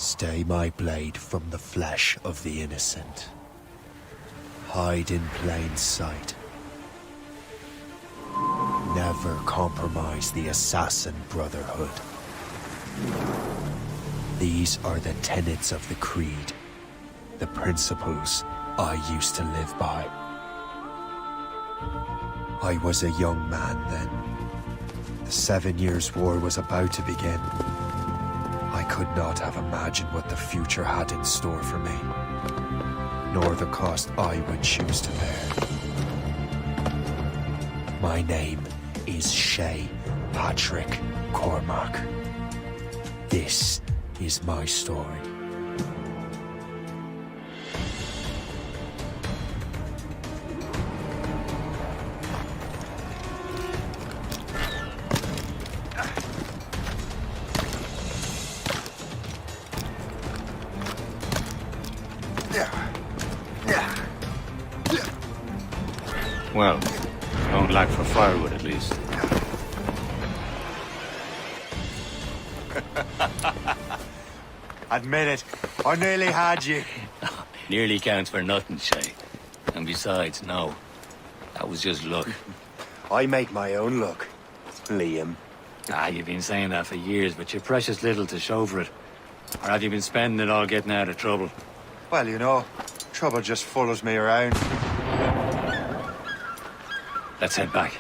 Stay my blade from the flesh of the innocent. Hide in plain sight. Never compromise the Assassin Brotherhood. These are the tenets of the Creed, the principles I used to live by. I was a young man then. The 7 Years' War was about to begin. I could not have imagined what the future had in store for me, nor the cost I would choose to bear. My name is Shay Patrick Cormac. This is my story. Well, don't lack for firewood at least. Admit it, I nearly had you. Nearly counts for nothing, Shay. And besides, no. That was just luck. I make my own luck, Liam. You've been saying that for years, but you're precious little to show for it. Or have you been spending it all getting out of trouble? Well, you know, trouble just follows me around. Let's head back.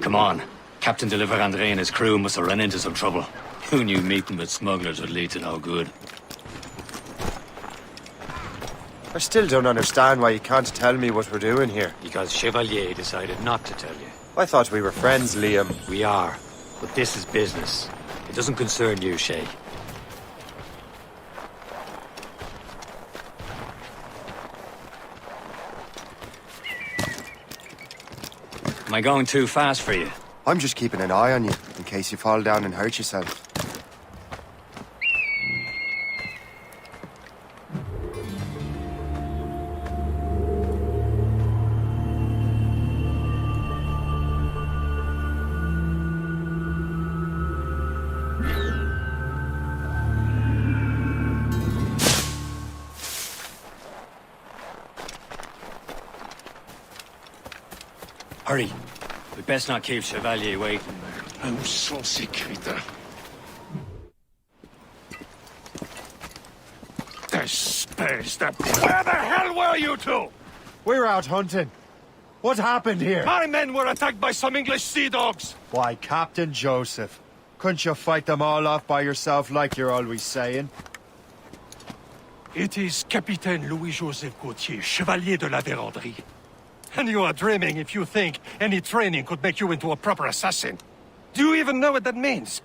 Come on. Captain de Andre and his crew must have run into some trouble. Who knew meeting with smugglers would lead to no good? I still don't understand why you can't tell me what we're doing here. Because Chevalier decided not to tell you. I thought we were friends, Liam. We are, but this is business. It doesn't concern you, Shay. Am I going too fast for you? I'm just keeping an eye on you, in case you fall down and hurt yourself. Hurry. We'd best not keep Chevalier waiting. Où sont ces crétins? Espèce de... Where the hell were you two? We were out hunting. What happened here? My men were attacked by some English sea dogs. Why, Captain Joseph. Couldn't you fight them all off by yourself like you're always saying? It is Capitaine Louis-Joseph Gauthier, Chevalier de la Vérendrye. And you are dreaming if you think any training could make you into a proper assassin. Do you even know what that means?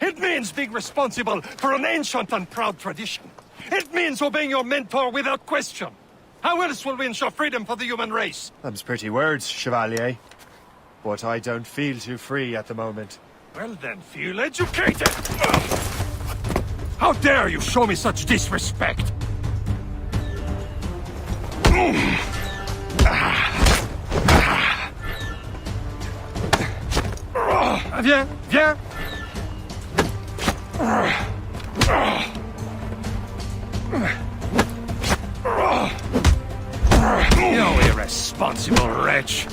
It means being responsible for an ancient and proud tradition. It means obeying your mentor without question. How else will we ensure freedom for the human race? Them's pretty words, Chevalier. But I don't feel too free at the moment. Well then, feel educated! How dare you show me such disrespect? Viens, viens! You irresponsible wretch!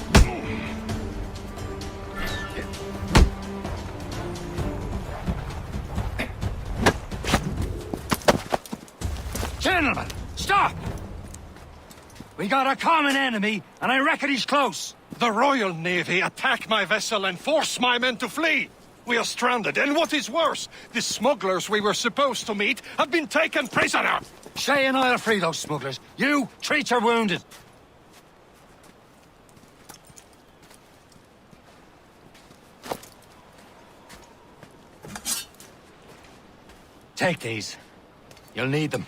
Gentlemen, stop! We got a common enemy, and I reckon he's close. The Royal Navy attack my vessel and force my men to flee. We are stranded, and what is worse, the smugglers we were supposed to meet have been taken prisoner. Shay and I'll free those smugglers. You, treat your wounded. Take these. You'll need them.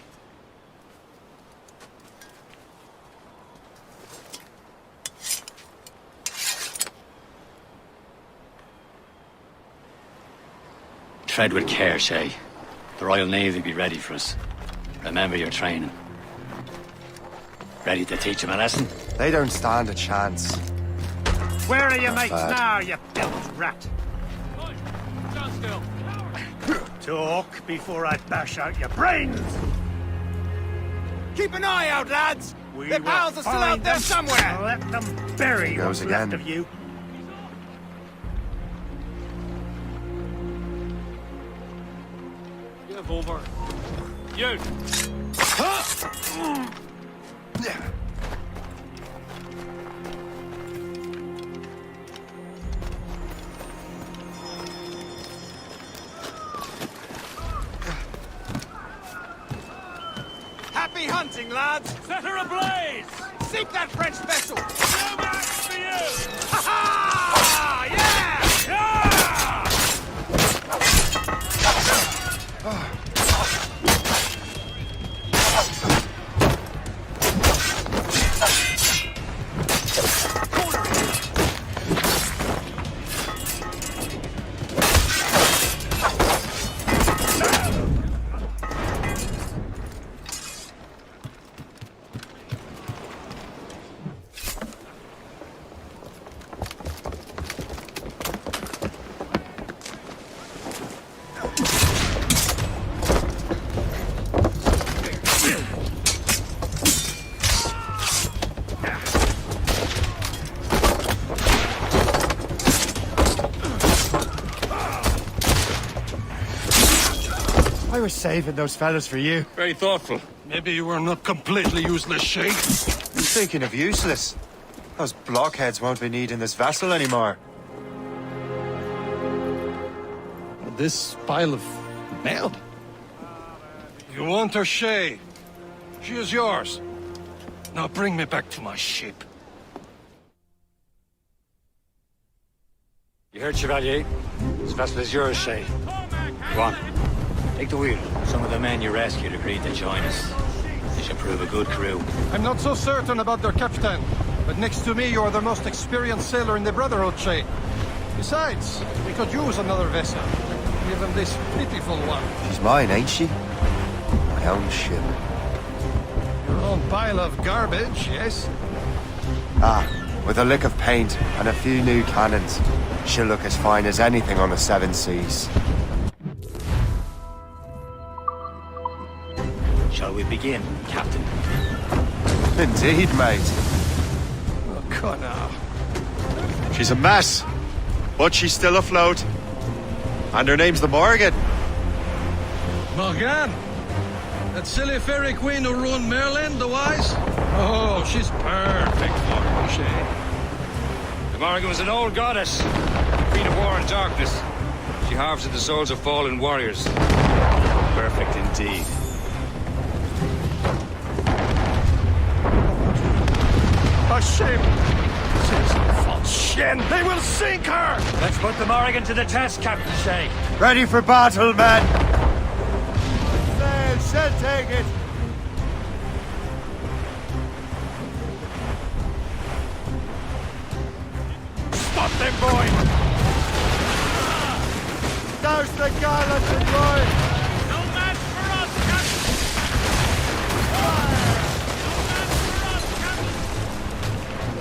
Tread with care, Shay. The Royal Navy be ready for us. Remember your training. Ready to teach them a lesson? They don't stand a chance. Where are your mates bad. now, you built rat? Stand still. Talk before I bash out your brains! Keep an eye out, lads! We Their will pals are still find out there them somewhere! and let them bury Goes what's left again. of you. Give over. You! Happy hunting, lads! Set her ablaze! Sink that French vessel! No match for you! Ha ha! Yeah! I was saving those fellas for you. Very thoughtful. Maybe you were not completely useless, Shay. Speaking of useless, those blockheads won't be needing this vessel anymore. This pile of mail? You want her, Shay? She is yours. Now bring me back to my ship. You heard, Chevalier? This vessel is yours, Shay. Go on. Take the wheel. Some of the men you rescued agreed to join us. They should prove a good crew. I'm not so certain about their captain, but next to me, you're the most experienced sailor in the Brotherhood, Shay. Besides, we could use another vessel, even this pitiful one. She's mine, ain't she? My own ship. Your own pile of garbage, yes? Ah, with a lick of paint and a few new cannons, she'll look as fine as anything on the seven seas. Shall we begin, Captain? Indeed, mate. Oh, God, now. She's a mess, but she's still afloat. And her name's the Morgan. Morgan? That silly fairy queen who ruined Merlin, the wise? Oh, she's perfect for you, Shay. The Morrigan was an old goddess, queen of war and darkness. She harvested the souls of fallen warriors. Perfect indeed. A ship! Since false shen, they will sink her! Let's put the Morrigan to the test, Captain Shay. Ready for battle, men! Sail, she'll take it! Stop them, boy! Douse the gallant and royal! No match for us, Captain!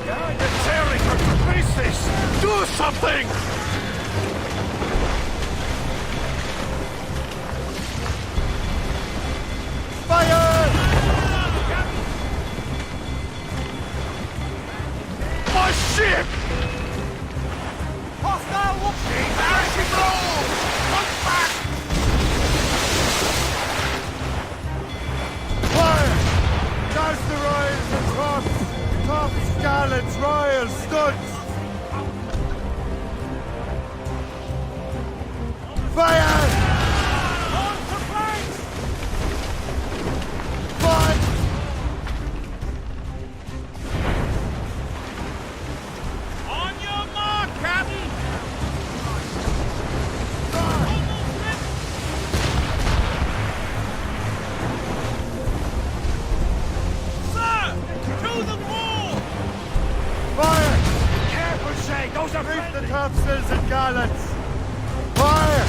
You're tearing her to pieces! Do something! Fire! My ship! Hostile whoopsie! Parachute roll! Punch back! Fire! Douse the royals and tops, gallants, royals, studs! Fire! On to flanks! Fire! On your mark, Captain! Sir! To the wall! Fire! Careful, Shay! Those are Reef the friendly! topsails and gallants! Fire!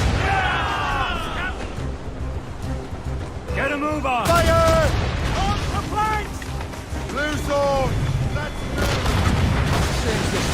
Get a move on! Fire! On to flanks! Loose all! Let's move! Seems this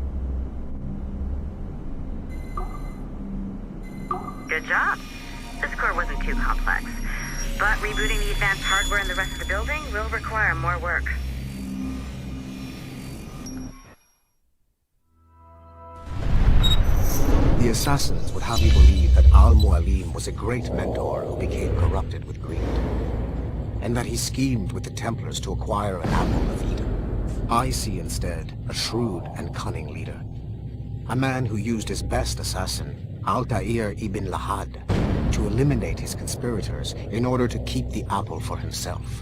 Good job. This core wasn't too complex. But rebooting the advanced hardware in the rest of the building will require more work. The assassins would have you believe that Al-Mualim was a great mentor who became corrupted with greed, and that he schemed with the Templars to acquire an apple of Eden. I see instead a shrewd and cunning leader, a man who used his best assassin, Altair ibn Lahad, to eliminate his conspirators in order to keep the apple for himself,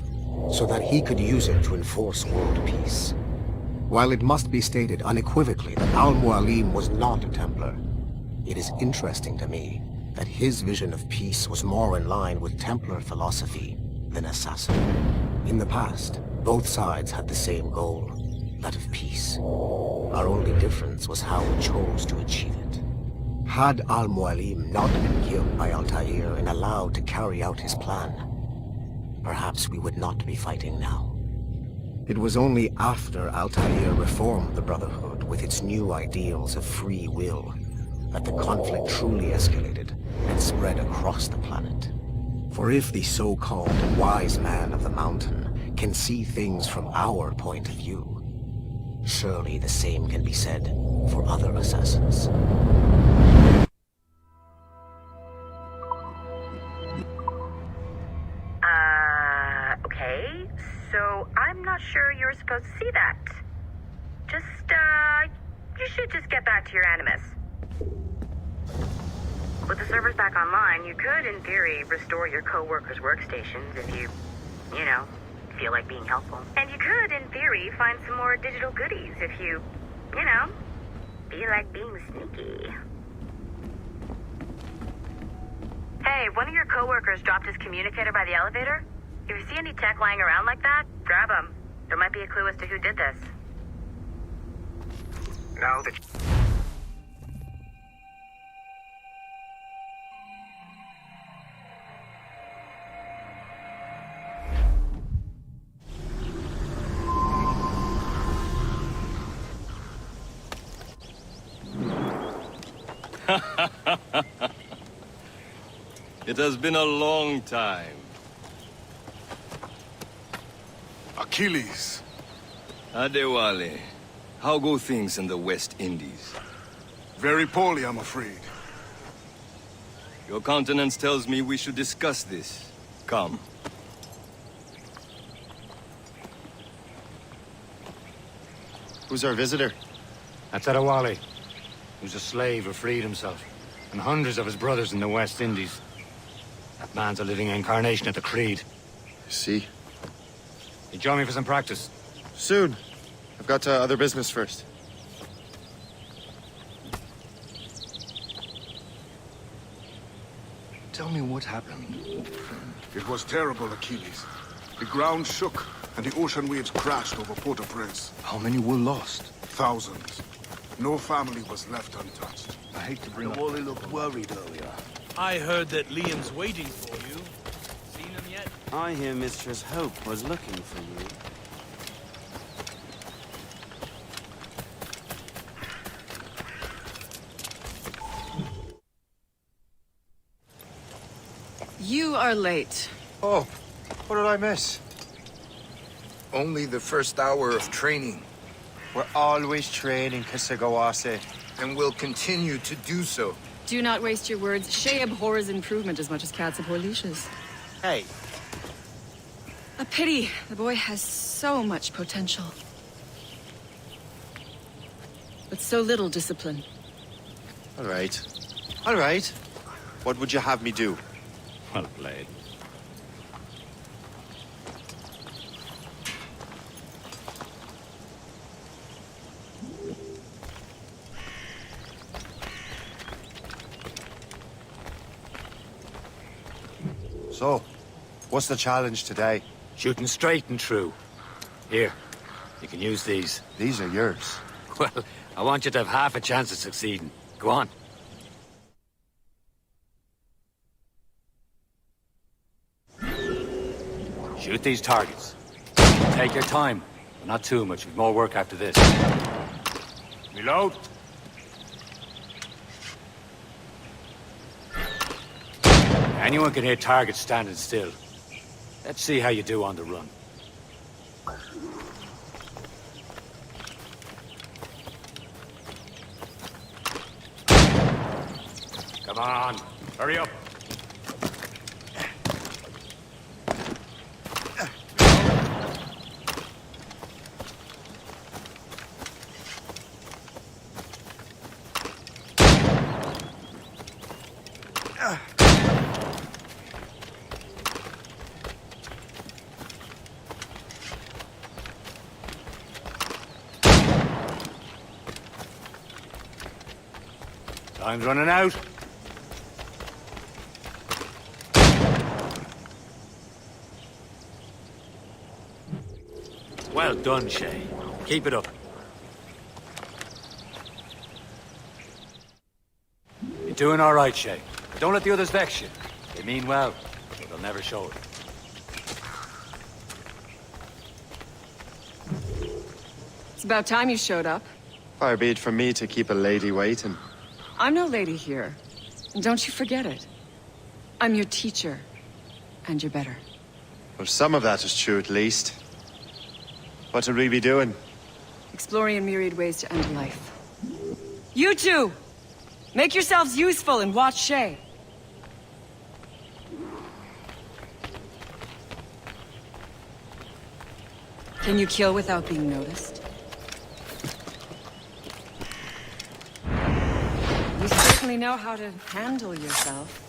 so that he could use it to enforce world peace. While it must be stated unequivocally that Al-Mualim was not a Templar, it is interesting to me that his vision of peace was more in line with Templar philosophy than assassin. In the past, both sides had the same goal, that of peace. Our only difference was how we chose to achieve it. Had Al-Mualim not been killed by Altair and allowed to carry out his plan, perhaps we would not be fighting now. It was only after Altair reformed the Brotherhood with its new ideals of free will that the conflict truly escalated and spread across the planet. For if the so-called wise man of the mountain can see things from our point of view, surely the same can be said for other assassins. Okay, so I'm not sure you were supposed to see that. You should just get back to your Animus. With the servers back online, you could, in theory, restore your co-workers' workstations if you feel like being helpful. And you could, in theory, find some more digital goodies if you feel like being sneaky. Hey, one of your co-workers dropped his communicator by the elevator. If you see any tech lying around like that, grab them. There might be a clue as to who did this. Now that... It has been a long time. Achilles. Adewale, how go things in the West Indies? Very poorly, I'm afraid. Your countenance tells me we should discuss this. Come. Who's our visitor? That's Adewale, who's a slave who freed himself, and hundreds of his brothers in the West Indies. That man's a living incarnation of the Creed. See? You join me for some practice? Soon. I've got other business first. Tell me what happened. It was terrible, Achilles. The ground shook, and the ocean waves crashed over Port-au-Prince. How many were lost? Thousands. No family was left untouched. I hate to bring Wally looked worried earlier. I heard that Liam's waiting for you. Seen him yet? I hear Mistress Hope was looking for you. You are late. Oh, what did I miss? Only the first hour of training. We're always training, Kisagawase. And will continue to do so. Do not waste your words. Shay abhors improvement as much as cats abhor leashes. Hey. A pity. The boy has so much potential. But so little discipline. All right. All right. What would you have me do? Well played. So, what's the challenge today? Shooting straight and true. Here, you can use these. These are yours. Well, I want you to have half a chance of succeeding. Go on. Shoot these targets. Take your time. Not too much. We've more work after this. Reload. Anyone can hit targets standing still. Let's see how you do on the run. Come on, hurry up. Time's running out. Well done, Shay. Keep it up. You're doing all right, Shay. But don't let the others vex you. They mean well, but they'll never show it. It's about time you showed up. Far be it from me to keep a lady waiting. I'm no lady here. And don't you forget it. I'm your teacher. And you're better. Well, some of that is true at least. What would we be doing? Exploring a myriad ways to end life. You two! Make yourselves useful and watch Shay. Can you kill without being noticed? You certainly know how to handle yourself.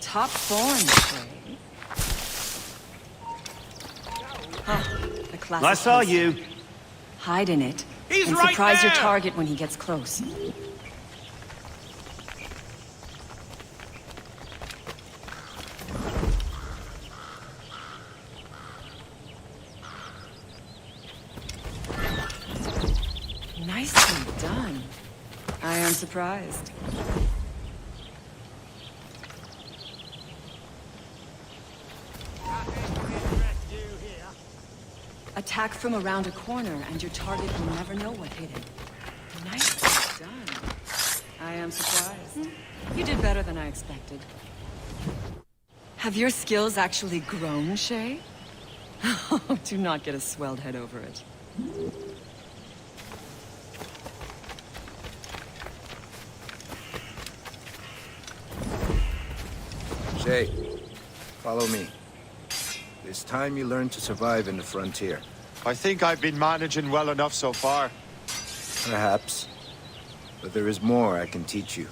Top form, Shay. The classic I saw case. you. Hide in it. He's and right surprise your there! target when he gets close. Nicely done. I am surprised. Attack from around a corner, and your target will never know what hit him. Nicely done. I am surprised. You did better than I expected. Have your skills actually grown, Shay? Do not get a swelled head over it. Shay, follow me. It's time you learn to survive in the frontier. I think I've been managing well enough so far. Perhaps. But there is more I can teach you.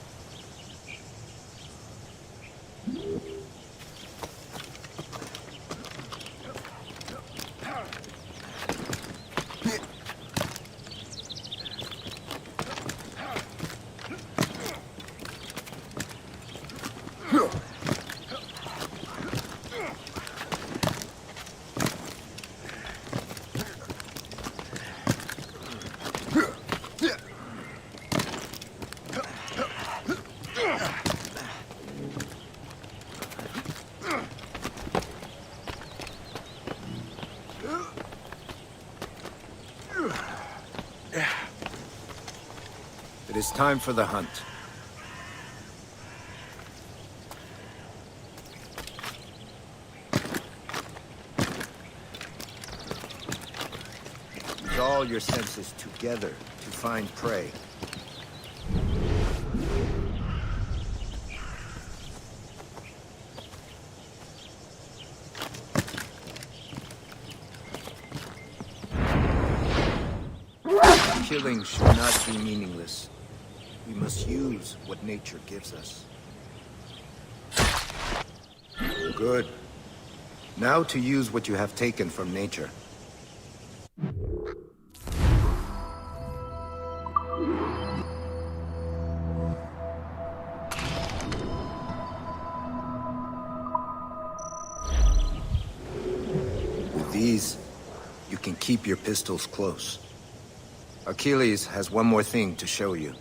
It is time for the hunt. Use all your senses together to find prey. Killing should not be meaningless. We must use what nature gives us. Good. Now to use what you have taken from nature. With these, you can keep your pistols close. Achilles has one more thing to show you.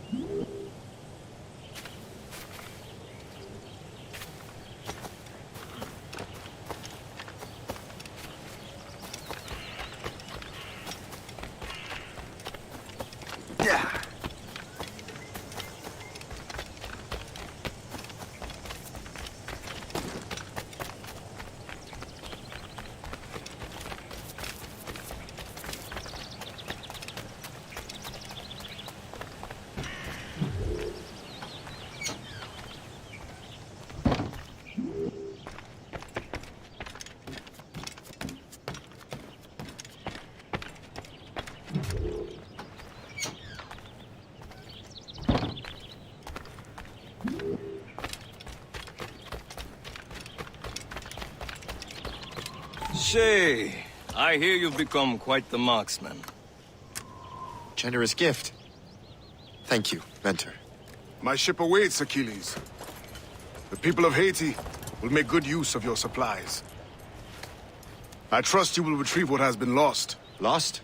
Shay, I hear you've become quite the marksman. Generous gift. Thank you, Mentor. My ship awaits, Achilles. The people of Haiti will make good use of your supplies. I trust you will retrieve what has been lost. Lost?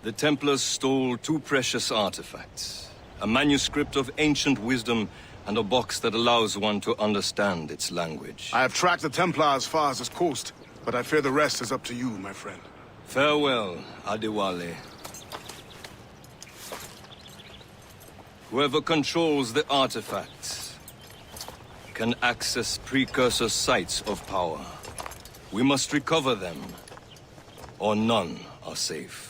The Templars stole 2 precious artifacts. A manuscript of ancient wisdom and a box that allows one to understand its language. I have tracked the Templar as far as this coast, but I fear the rest is up to you, my friend. Farewell, Adewale. Whoever controls the artifacts can access precursor sites of power. We must recover them, or none are safe.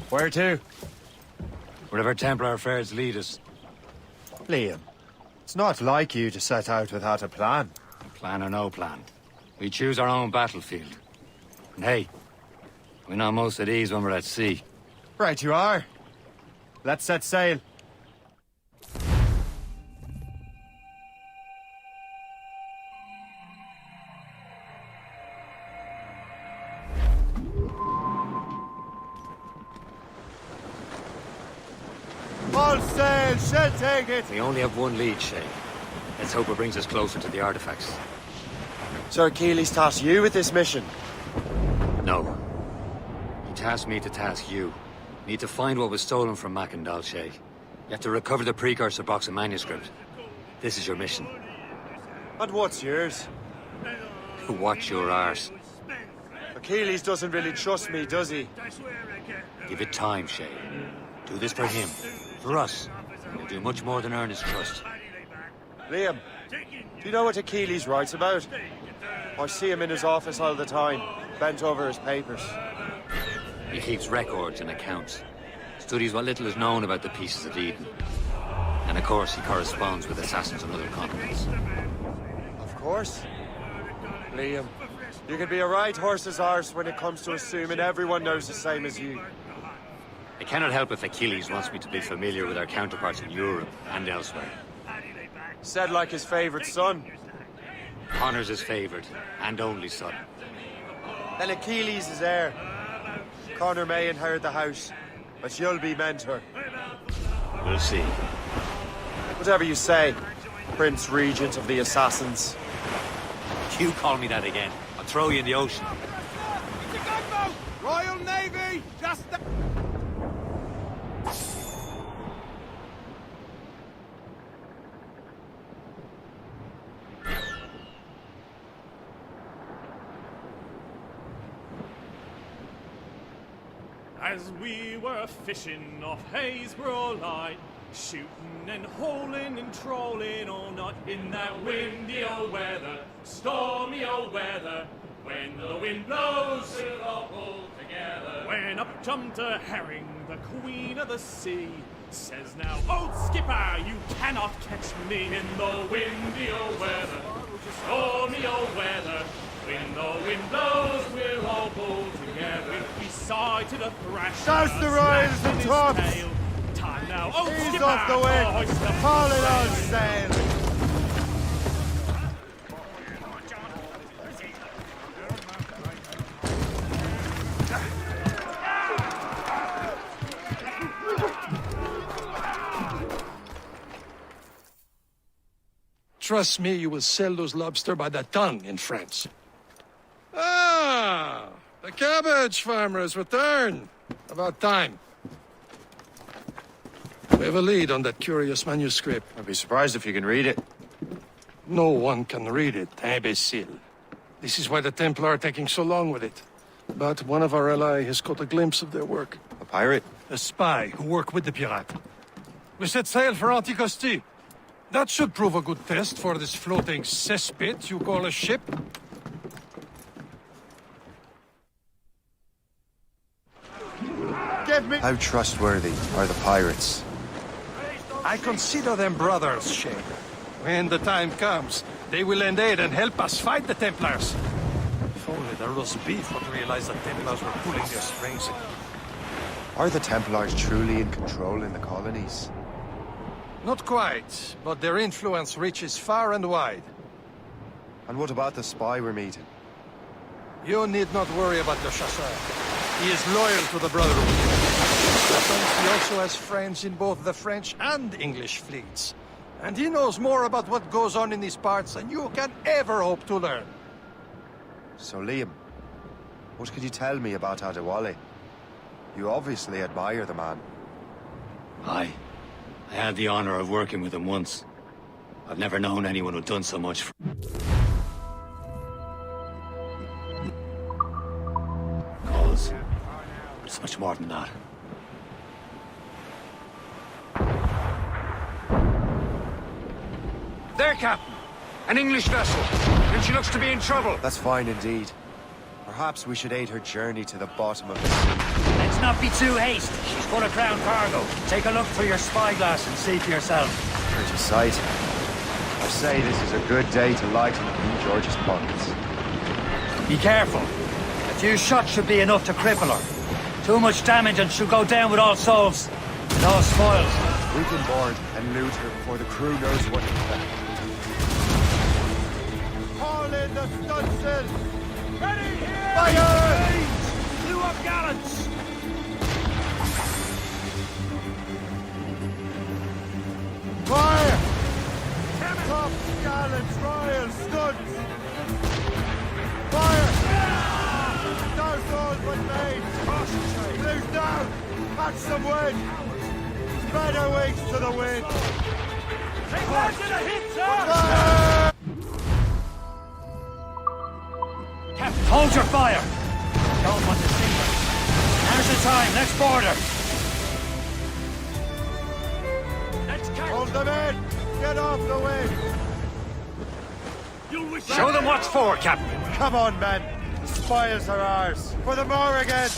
Where to? Wherever Templar affairs lead us. Liam, it's not like you to set out without a plan. Plan or no plan. We choose our own battlefield. And hey, we know most at ease when we're at sea. Right you are. Let's set sail. All sail, shall take it! We only have one lead, Shay. Let's hope it brings us closer to the artifacts. So Achilles tasked you with this mission? No. He tasked me to task you. Need to find what was stolen from Mackandal, Shay. You have to recover the precursor box of manuscript. This is your mission. And what's yours? Watch your arse. Achilles doesn't really trust me, does he? Give it time, Shay. Do this for him. For us. You'll do much more than earn his trust. Liam, do you know what Achilles writes about? I see him in his office all the time, bent over his papers. He keeps records and accounts. Studies what little is known about the pieces of Eden. And of course, he corresponds with assassins on other continents. Of course. Liam, you can be a right horse's arse when it comes to assuming everyone knows the same as you. I cannot help if Achilles wants me to be familiar with our counterparts in Europe and elsewhere. Said like his favorite son. Connor's his favorite and only son. Then Achilles is heir. Connor may inherit the house, but you'll be mentor. We'll see. Whatever you say, Prince Regent of the Assassins. You call me that again, I'll throw you in the ocean. It's a gunboat! Royal Navy! Just the... As we were fishing off Haysborough Line, shooting and holing and trolling all night in that windy old weather, stormy old weather. When the wind blows, we'll all pull together. When up jumped a herring, the queen of the sea, says now, old skipper, you cannot catch me in the windy old weather, stormy old weather. When the wind blows, we'll all pull together. We sighted a thrasher. Douse the royals and tops! Time now, old Ease skipper, off the wind! hoist the Haul it on sail! Trust me, you will sell those lobster by the ton in France. Ah! The cabbage farmer has returned. About time. We have a lead on that curious manuscript. I'd be surprised if you can read it. No one can read it, imbecile. This is why the Templar are taking so long with it. But one of our allies has caught a glimpse of their work. A pirate? A spy who worked with the pirate. We set sail for Anticosti. That should prove a good test for this floating cesspit you call a ship. Give me... How trustworthy are the pirates? I consider them brothers, Shay. When the time comes, they will lend aid and help us fight the Templars. If only the roast beef would realize the Templars were pulling their strings. Are the Templars truly in control in the colonies? Not quite, but their influence reaches far and wide. And what about the spy we're meeting? You need not worry about Le Chasseur. He is loyal to the Brotherhood. He also has friends in both the French and English fleets. And he knows more about what goes on in these parts than you can ever hope to learn. So, Liam, what could you tell me about Adewale? You obviously admire the man. Aye. I had the honor of working with him once. I've never known anyone who'd done so much for... Cause it's much more than that. There, Captain! An English vessel, and she looks to be in trouble. That's fine indeed. Perhaps we should aid her journey to the bottom of the sea. Let's not be too hasty. She's full of crown cargo. Take a look through your spyglass and see for yourself. Pretty sight. I say this is a good day to lighten King George's pockets. Be careful. A few shots should be enough to cripple her. Too much damage and she'll go down with all souls. And all spoils. We can board and loot her before the crew knows what to expect. Haul in the stunsail! Ready here! Fire! Blew up gallants! Fire! Top gallants, royal studs! Fire! Those all but made! Blues down! Catch some wind! Spread our wings to the wind! Take that to the hit, sir! Fire! Captain, hold your fire! Don't want to see her. Now's the time, let's board her! Hold them in! Get off the wind! Show them what's for, Captain. Come on, men! Spoils are ours! For the Morrigan!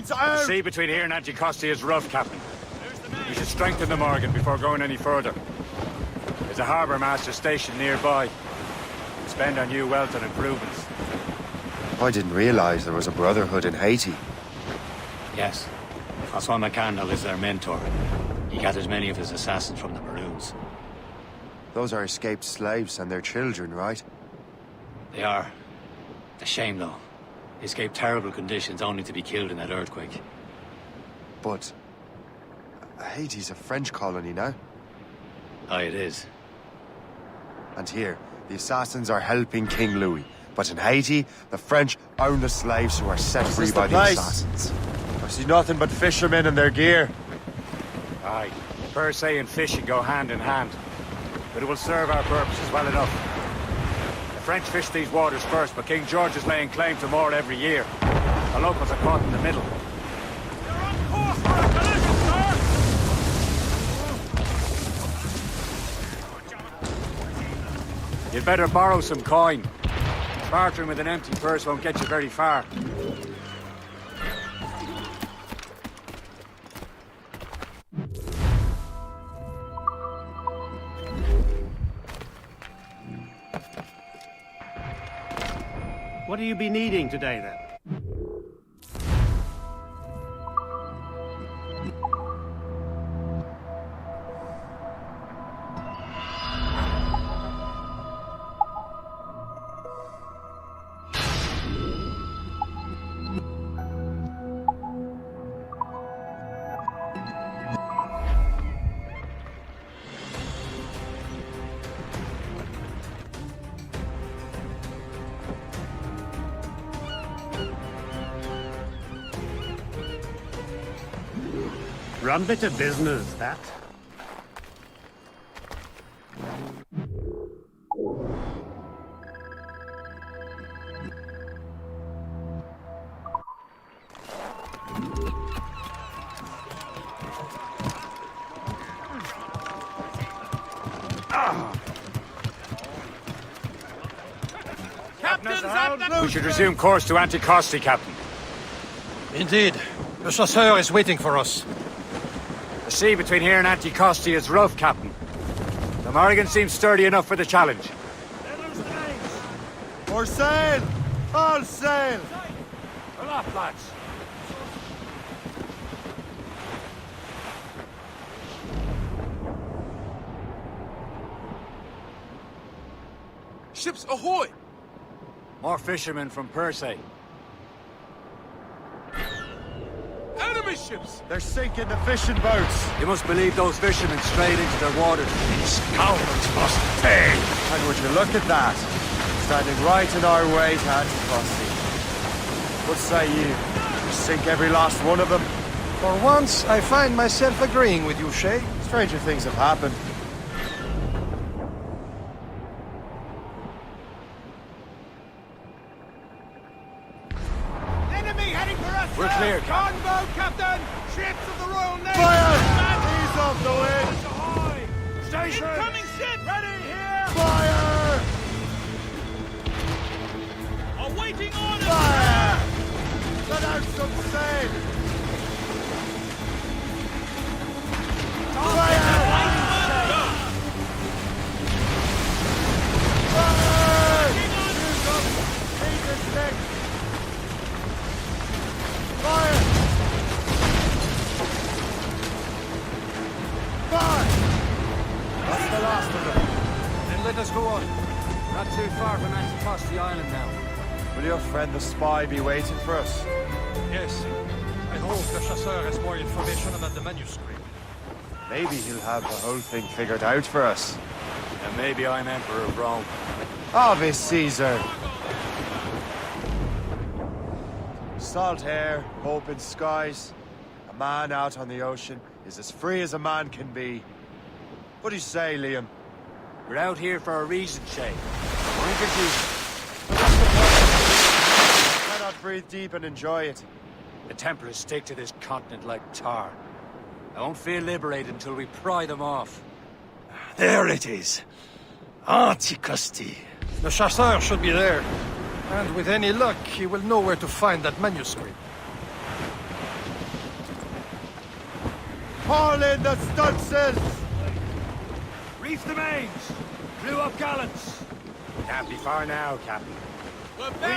The sea between here and Anticosti is rough, Captain. We should strengthen the Morgan before going any further. There's a harbour master stationed nearby. Spend on new wealth and improvements. I didn't realize there was a brotherhood in Haiti. Yes. Francois McCandle is their mentor. He gathers many of his assassins from the Maroons. Those are escaped slaves and their children, right? They are. A shame, though. They escaped terrible conditions only to be killed in that earthquake. But... Haiti's a French colony now. Aye, it is. And here, the assassins are helping King Louis, But in Haiti, the French own the slaves who are set free by the assassins. I see nothing but fishermen and their gear. Aye, per se and fishing go hand in hand. But it will serve our purposes well enough. The French fish these waters first, but King George is laying claim to more every year. The locals are caught in the middle. You're on course for a collision, sir! You'd better borrow some coin. Bartering with an empty purse won't get you very far. What do you be needing today, then? Rum bit of business, that. We should resume course to Anticosti, Captain. Indeed. The chasseur is waiting for us. The sea between here and Anticosti is rough, Captain. The Morrigan seems sturdy enough for the challenge. For sail! All sail! Aloft, lads. Ships ahoy! More fishermen from Persay. Enemy ships! They're sinking the fishing boats. You must believe those fishermen strayed into their waters. These scoundrels must pay! And would you look at that? Standing right in our way to Anticosti. What say you? Sink every last one of them? For once, I find myself agreeing with you, Shay. Stranger things have happened. Enemy heading for us! We're clear, Captain. Longboat, Captain! Ships of the Royal Navy! Fire! Ease off the wind! Ahoy! Station! Incoming ship! Ready here! Fire! Awaiting orders! Fire! Let out some sail! Fire! Fire! Use up! Need this neck! Fire! Fire! That's the last of them. Then let us go on. Not too far from Anticosti Island now. Will your friend the spy be waiting for us? Yes. I hope the chasseur has more information about the manuscript. Maybe he'll have the whole thing figured out for us. And maybe I'm Emperor of Rome. Ave Caesar! Salt air, open skies. A man out on the ocean is as free as a man can be. What do you say, Liam? We're out here for a reason, Shay. We're introduced. Cannot breathe deep and enjoy it. The Templars stick to this continent like tar. I won't feel liberated until we pry them off. There it is. Anticosti. The chasseur should be there. And with any luck, he will know where to find that manuscript. Haul in the stunsails! Reef the mains! Clew up gallants! Can't be far now, Captain.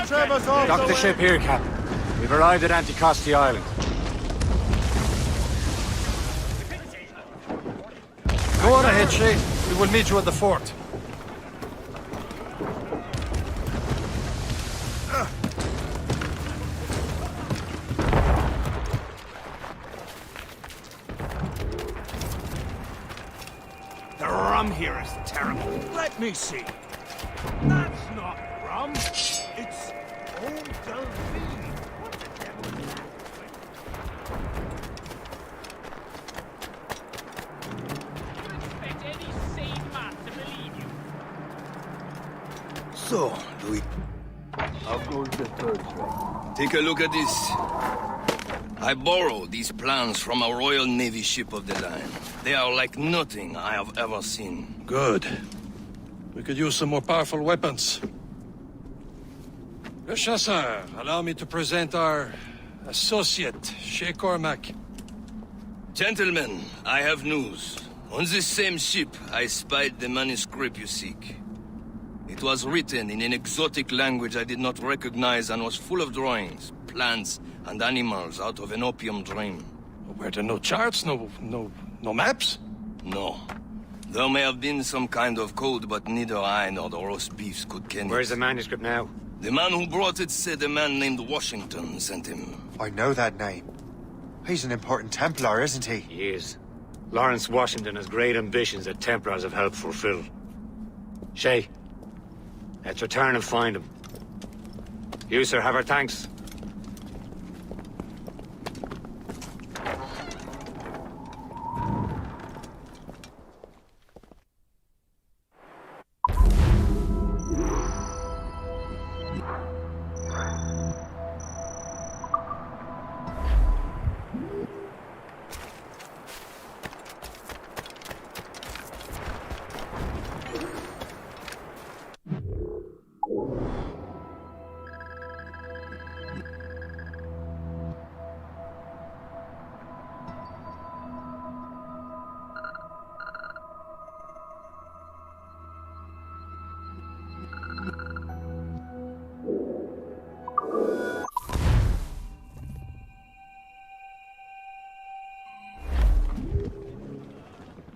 Trim us off Dock the ship here, Captain. We've arrived at Anticosti Island. Go on ahead, Shay. We will meet you at the fort. The rum here is terrible. Let me see. That's not rum. So, Louis. How goes the third track? Take a look at this. I borrowed these plans from a Royal Navy ship of the line. They are like nothing I have ever seen. Good. We could use some more powerful weapons. Le Chasseur, allow me to present our associate, Shay Cormac. Gentlemen, I have news. On this same ship, I spied the manuscript you seek. It was written in an exotic language I did not recognize and was full of drawings, plants, and animals out of an opium dream. Were there no charts, no maps? No. There may have been some kind of code, but neither I nor the roast beefs could ken it. Where's the manuscript now? The man who brought it said a man named Washington sent him. I know that name. He's an important Templar, isn't he? He is. Lawrence Washington has great ambitions that Templars have helped fulfill. Shay, let's return and find him. You, sir, have our thanks.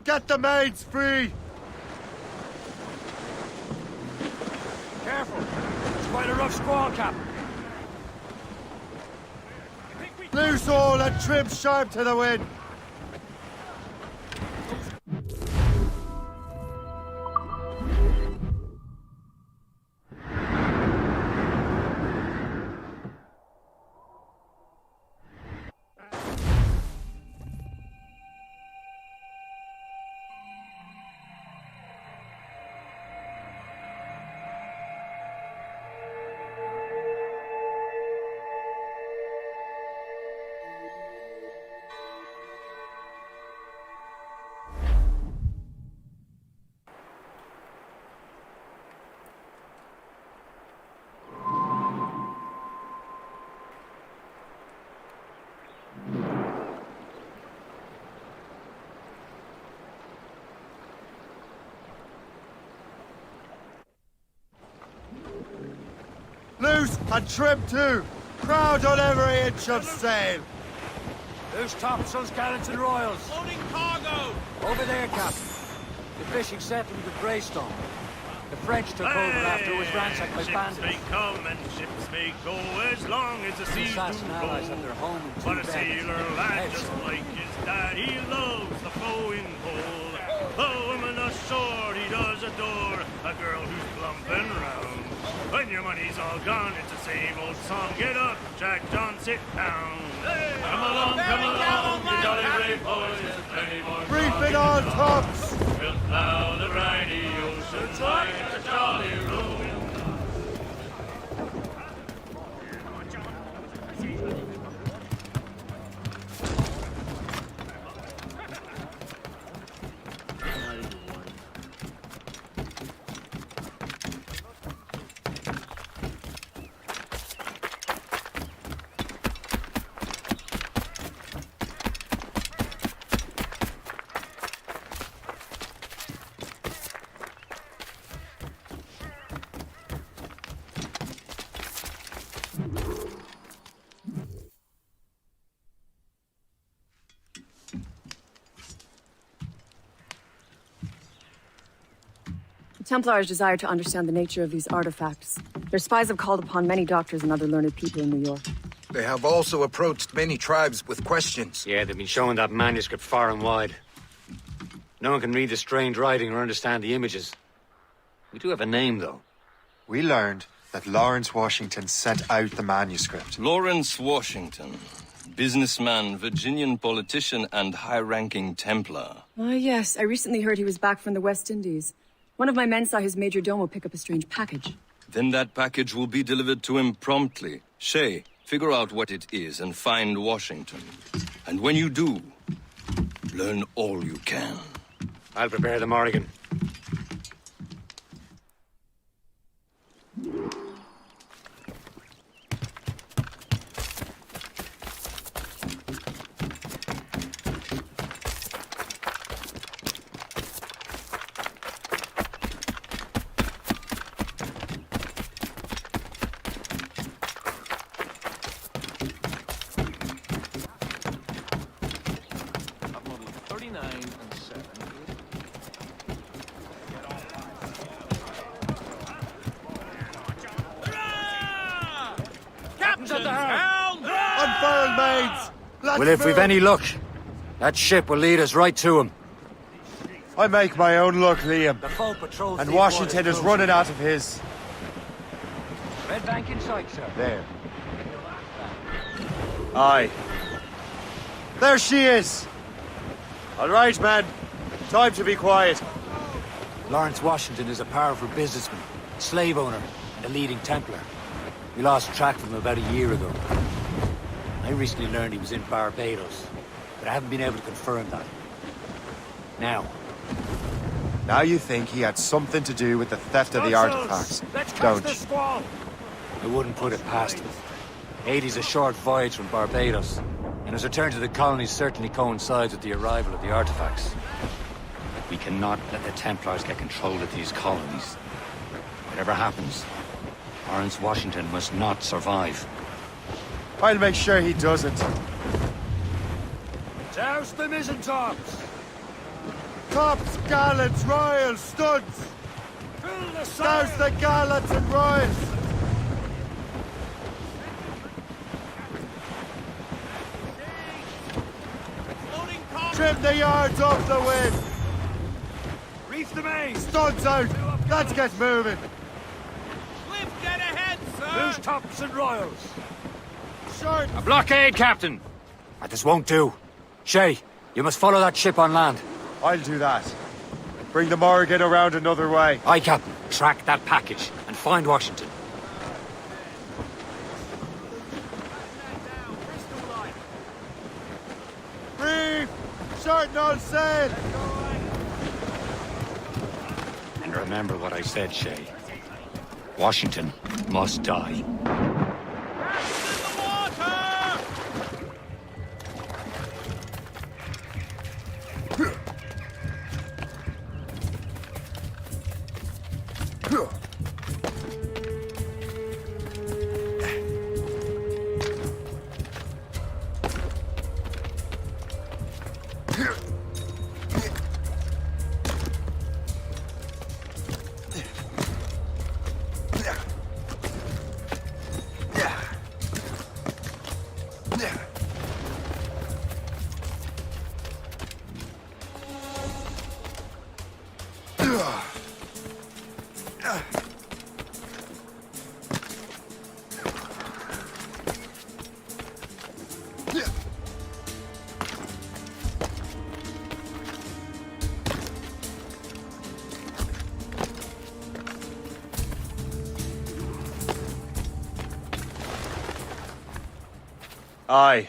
Get the maids free! Careful. It's quite a rough squall, Captain. Loose all and trim sharp to the wind! Loose and trim too! Crowd on every inch of sail! Loose topsails, gallants and royals. Loading cargo! Over there, Captain. The fishing settlement of Greystone. The French took over after it was ransacked by bandits. Ships may come and ships may go as long as the seas do assassin allies have their go. home in But a two sailor beds. lad just like his dad, he loves the flowing pole. The woman ashore he does adore, a girl who's plumping round. When your money's all gone, it's the same old song. Get up, Jack John, sit down. Hey, come along, you jolly brave boys, there's plenty more. Reef it on tops! We'll plow the briny ocean like a jolly road. The Templars desire to understand the nature of these artifacts. Their spies have called upon many doctors and other learned people in New York. They have also approached many tribes with questions. Yeah, they've been showing that manuscript far and wide. No one can read the strange writing or understand the images. We do have a name, though. We learned that Lawrence Washington sent out the manuscript. Lawrence Washington. Businessman, Virginian politician, and high-ranking Templar. Ah, yes. I recently heard he was back from the West Indies. One of my men saw his major domo pick up a strange package. Then that package will be delivered to him promptly. Shay, figure out what it is and find Washington. And when you do, learn all you can. I'll prepare the Morrigan. Unfurled, maids! Let's Well, if we've move. any luck, that ship will lead us right to him. I make my own luck, Liam. The full patrol. And Washington is running out of his. Red bank in sight, sir. There. Aye. There she is! All right, man. Time to be quiet. Lawrence Washington is a powerful businessman, slave owner, and a leading Templar. We lost track of him about a year ago. I recently learned he was in Barbados, but I haven't been able to confirm that. Now you think he had something to do with the theft of the artifacts, don't you? I wouldn't put it past him. 80's a short voyage from Barbados, and his return to the colonies certainly coincides with the arrival of the artifacts. We cannot let the Templars get control of these colonies. Whatever happens, Lawrence Washington must not survive. I'll make sure he doesn't. Douse the mizzentops! Tops, gallants, royals, studs! Douse the gallants and royals! Trim the yards off the wind! Reef the main! Studs out! Let's get moving! Cliff, get ahead, sir! Loose tops and royals! Short! A blockade, Captain! This won't do. Shay, you must follow that ship on land. I'll do that. Bring the Morrigan around another way. Aye, Captain. Track that package and find Washington. Reef! Short no sail! And remember what I said, Shay. Washington must die. Aye.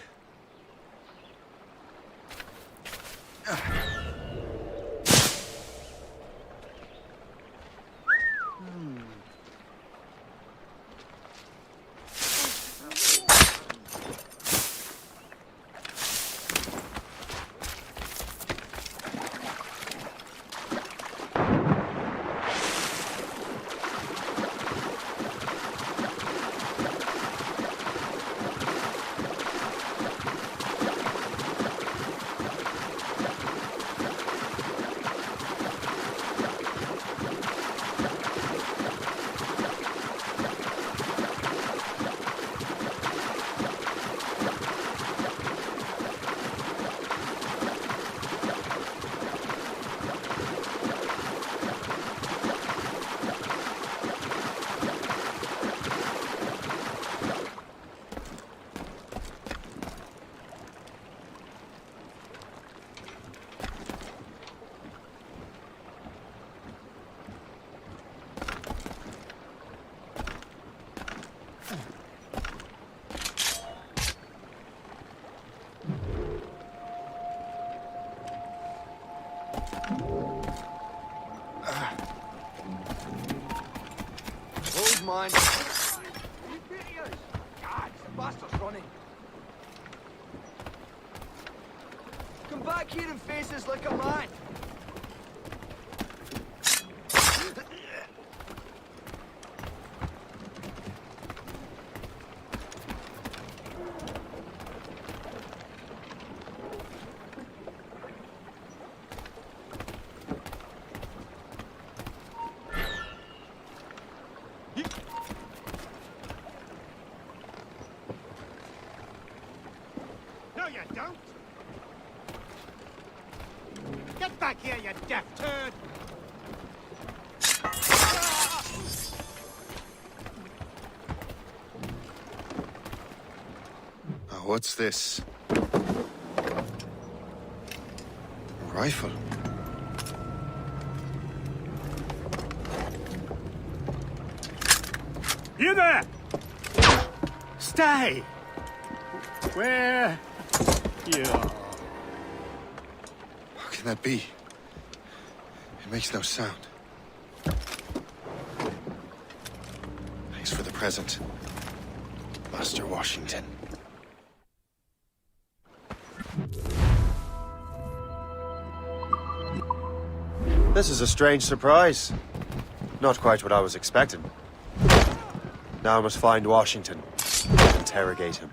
mind. God, the bastard's running. Come back here and face us like a man. No, you don't. Get back here, you deaf turd! What's this? A rifle. You there! Stay! Where? You are. How can that be? It makes no sound. Thanks for the present, Master Washington. This is a strange surprise. Not quite what I was expecting. Now I must find Washington and interrogate him.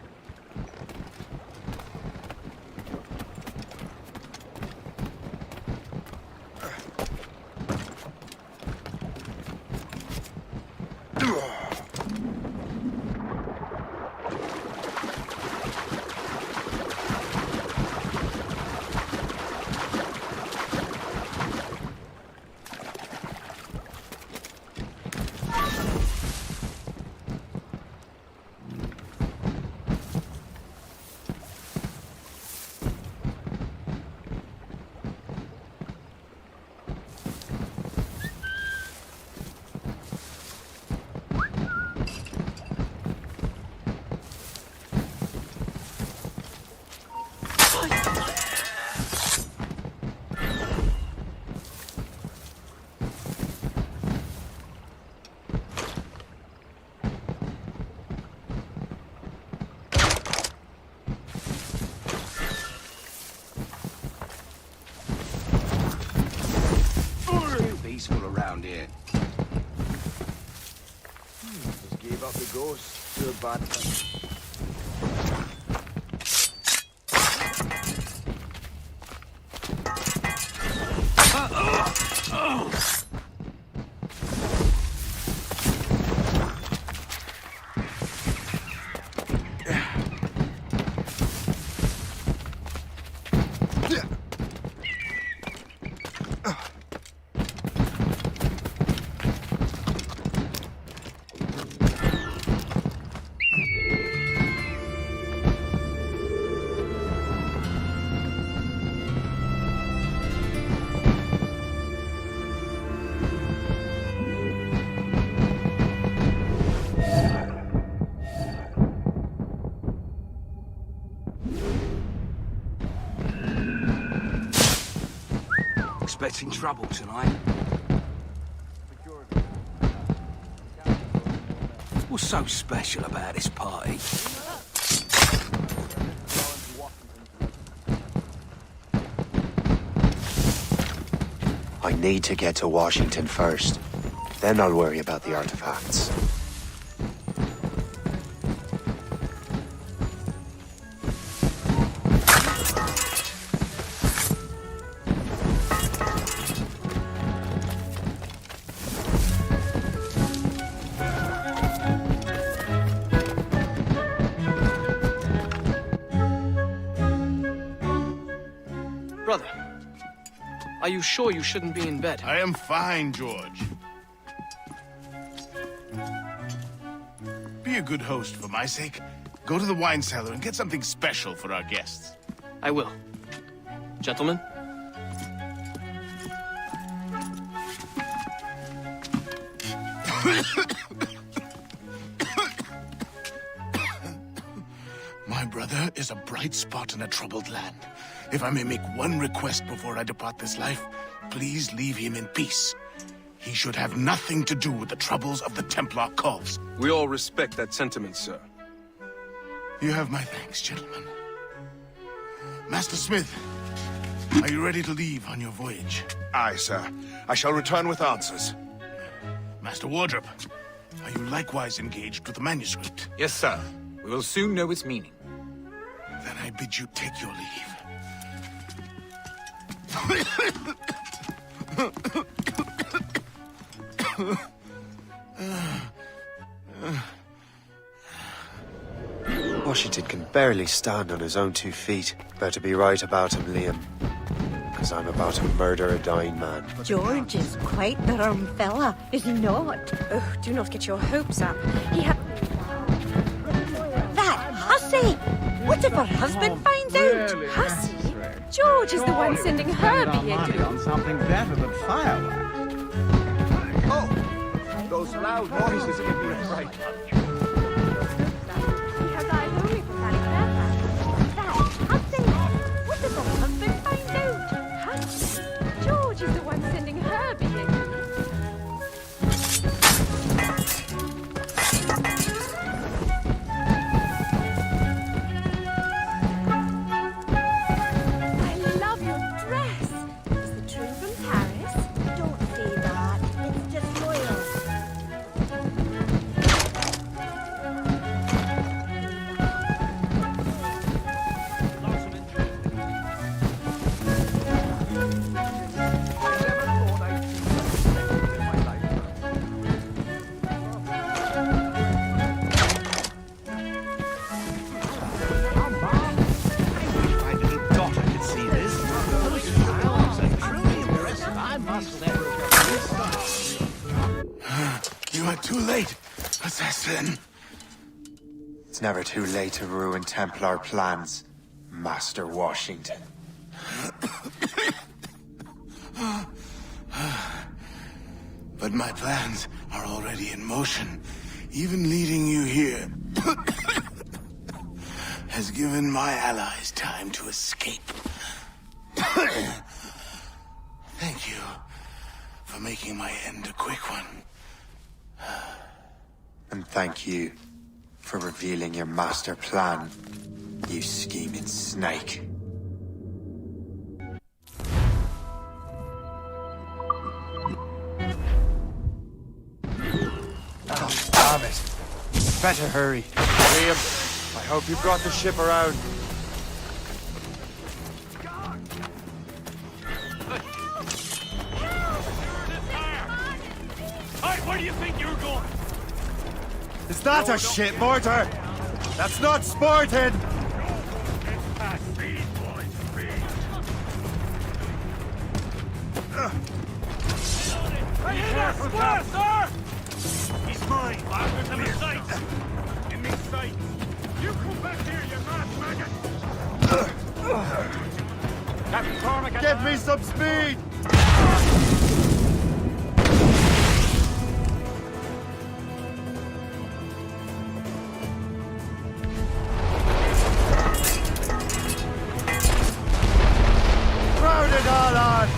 Peaceful around here. Just gave up the ghost to a bad thing. Expecting trouble tonight. What's so special about this party? I need to get to Washington first. Then I'll worry about the artifacts. Brother, are you sure you shouldn't be in bed? I am fine, George. Be a good host for my sake. Go to the wine cellar and get something special for our guests. I will. Gentlemen? My brother is a bright spot in a troubled land. If I may make one request before I depart this life, please leave him in peace. he should have nothing to do with the troubles of the Templar cause. We all respect that sentiment, sir. You have my thanks, gentlemen. Master Smith, are you ready to leave on your voyage? Aye, sir. I shall return with answers. Master Wardrop, are you likewise engaged with the manuscript? Yes, sir. We will soon know its meaning. Then I bid you take your leave. Washington can barely stand on his own 2 feet. Better be right about him, Liam. Because I'm about to murder a dying man. George is quite the rum fella, is he not? Oh, do not get your hopes up. He had... That hussy! What if her husband finds out? Hussy? George is the one sending her being... on something better than fireworks. Oh! Those loud voices give me a fright. He has eyes only for that hussy! What if her husband finds out? Hussy? George is the one sending her being... You are too late, assassin. It's never too late to ruin Templar plans, Master Washington. But my plans are already in motion. Even leading you here has given my allies time to escape. Thank you for making my end a quick one. And thank you for revealing your master plan, you scheming snake. Oh, damn it. Better hurry. Liam, I hope you brought the ship around. Hey, where do you think you're going? Is that a shit mortar? That's not sporting! Be careful, sir! He's mine! There's him in sight! In me sight! You come back here, you mad maggot! Captain Cormac, give me some speed! Crowd it all on!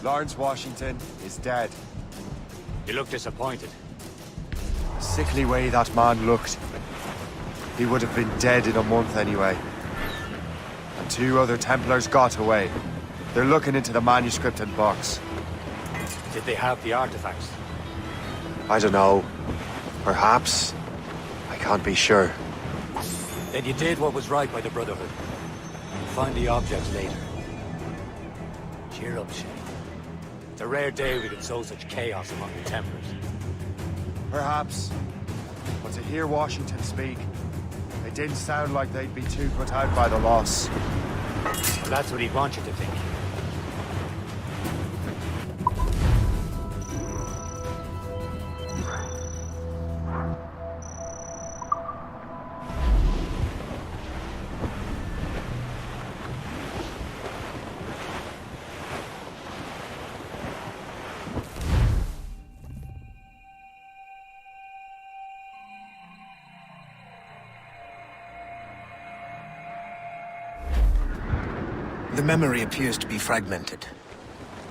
Lawrence Washington is dead. You look disappointed. The sickly way that man looked. He would have been dead in a month anyway. And 2 other Templars got away. They're looking into the manuscript and box. Did they have the artifacts? I don't know. Perhaps. I can't be sure. Then you did what was right by the Brotherhood. You'll find the objects later. Cheer up, Shay. It's a rare day we can sow such chaos among the Templars. Perhaps. But to hear Washington speak, it didn't sound like they'd be too put out by the loss. Well, that's what he'd want you to think. The memory appears to be fragmented.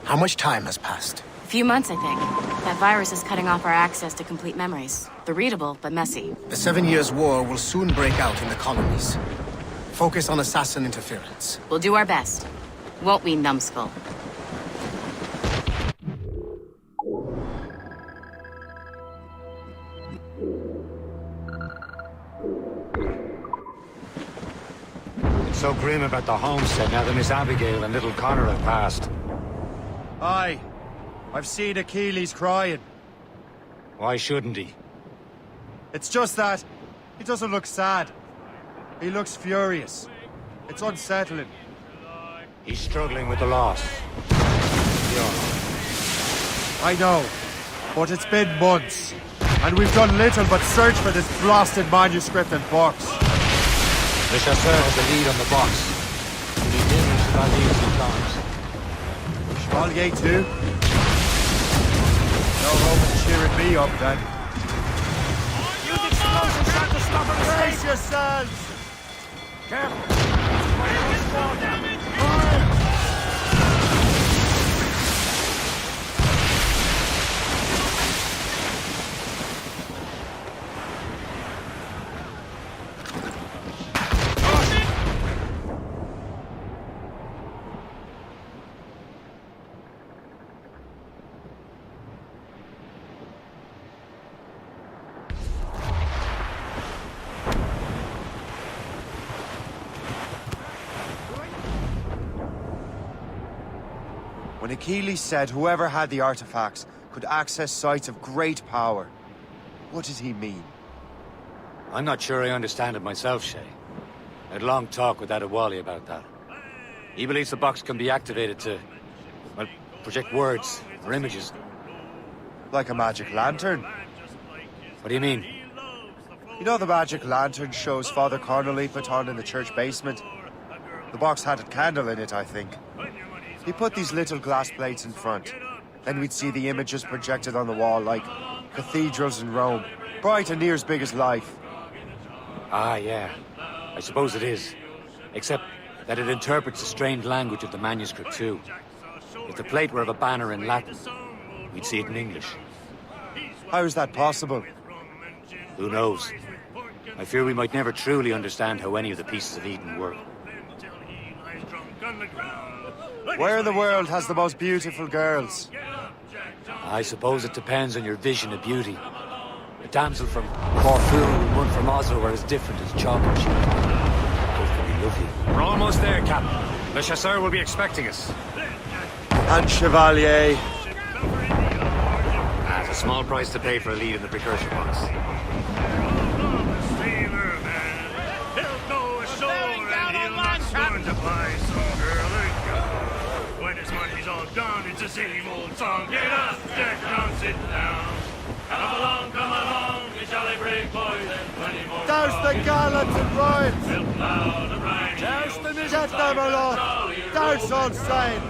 How much time has passed? A few months, I think. That virus is cutting off our access to complete memories. They're readable, but messy. The 7 Years' War will soon break out in the colonies. Focus on assassin interference. We'll do our best. Won't we, numbskull? It's so grim about the homestead now that Miss Abigail and little Connor have passed. Aye. I've seen Achilles crying. Why shouldn't he? It's just that he doesn't look sad. He looks furious. It's unsettling. He's struggling with the loss. I know, but it's been months, and we've done little but search for this blasted manuscript and box. Le Chasseur has the lead on the box. We need him and Chevalier as he climbs. Chevalier too? No hope of cheering me up then. Use explosives shot to stop an escape! Brace yourselves! Careful! When Achilles said whoever had the artifacts could access sites of great power, what did he mean? I'm not sure I understand it myself, Shay. I had a long talk with Adewale about that. He believes the box can be activated to, well, project words or images. Like a magic lantern? What do you mean? You know the magic lantern shows Father Connolly put on in the church basement? The box had a candle in it, I think. He put these little glass plates in front. Then we'd see the images projected on the wall like cathedrals in Rome. Bright and near as big as life. Ah, yeah. I suppose it is. Except that it interprets the strained language of the manuscript, too. If the plate were of a banner in Latin, we'd see it in English. How is that possible? Who knows? I fear we might never truly understand how any of the pieces of Eden work. Where in the world has the most beautiful girls? I suppose it depends on your vision of beauty. A damsel from Corfu and one from Oslo are as different as chalk and cheese. Both can be lovely. We're almost there, Captain. Le Chasseur will be expecting us. And Chevalier. At a small price to pay for a lead in the precursor box. It's the same old song. Get up, Jack, down, sit down. Come along, we shall break boys and 20 more. Douse the gallants and royals! Douse the Get them along! Douse all same!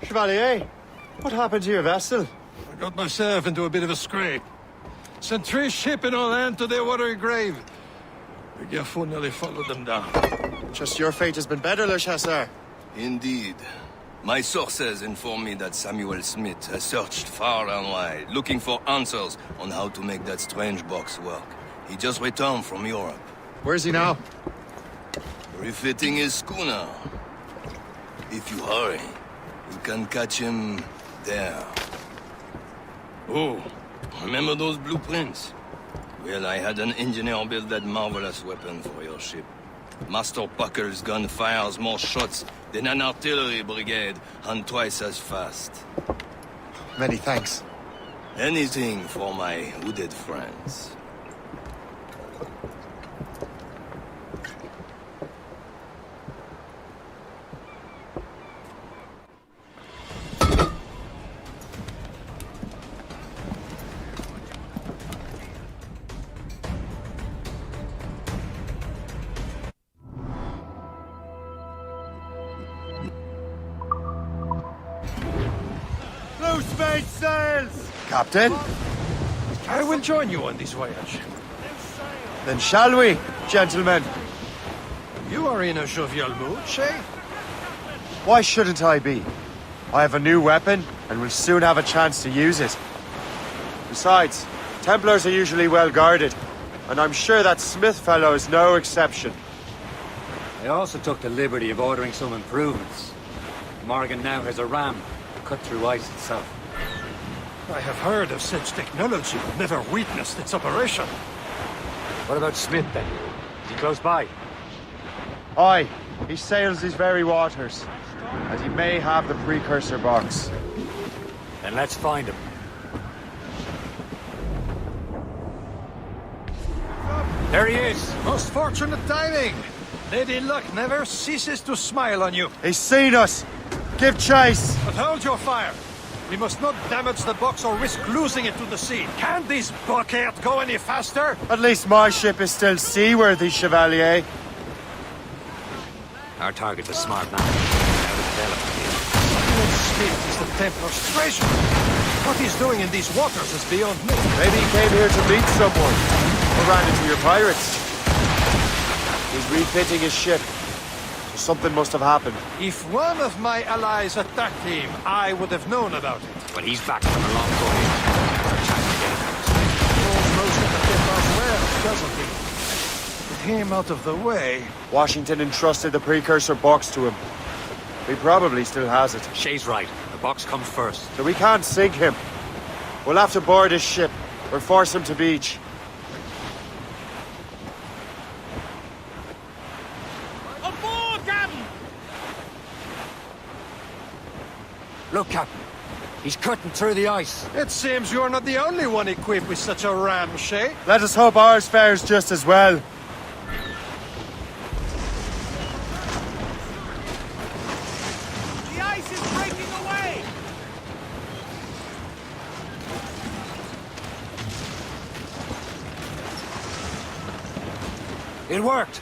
Chevalier, what happened to your vessel? I got myself into a bit of a scrape. Sent 3 ships in land to their watery grave. The Gerfaut nearly followed them down. Just your fate has been better, Le Chasseur. Indeed. My sources inform me that Samuel Smith has searched far and wide, looking for answers on how to make that strange box work. He just returned from Europe. Where's he now? refitting his schooner. If you hurry, you can catch him there. Oh, remember those blueprints? Well, I had an engineer build that marvelous weapon for your ship. Master Puckle's gun fires more shots than an artillery brigade, and twice as fast. Many thanks. Anything for my hooded friends. Loose mainsails! Captain? I will join you on this voyage. Then shall we, gentlemen? You are in a jovial mood, Shay? Why shouldn't I be? I have a new weapon, and will soon have a chance to use it. Besides, Templars are usually well guarded, and I'm sure that Smith fellow is no exception. I also took the liberty of ordering some improvements. Morgan now has a ram to cut through ice itself. I have heard of such technology, but never witnessed its operation. What about Smith, then? Is he close by? Aye, he sails these very waters, and he may have the precursor box. Then let's find him. There he is! Most fortunate timing! Lady Luck never ceases to smile on you. He's seen us! Give chase! But hold your fire! We must not damage the box or risk losing it to the sea. Can this bucket go any faster? At least my ship is still seaworthy, Chevalier. Our target's a smart man. Smith is the Templar's treasure. What he's doing in these waters is beyond me. Maybe he came here to meet someone, or ran into your pirates. He's refitting his ship, so something must have happened. If one of my allies attacked him, I would have known about it. But he's back from a long voyage. Knows most of the Templars well, doesn't he? With him out of the way... Washington entrusted the precursor box to him. He probably still has it. Shay's right. The box comes first. So we can't sink him. We'll have to board his ship, or force him to beach. Aboard, Captain! Look, Captain. He's cutting through the ice. It seems you're not the only one equipped with such a ram, Shay. Let us hope ours fares just as well. The ice is breaking away! It worked.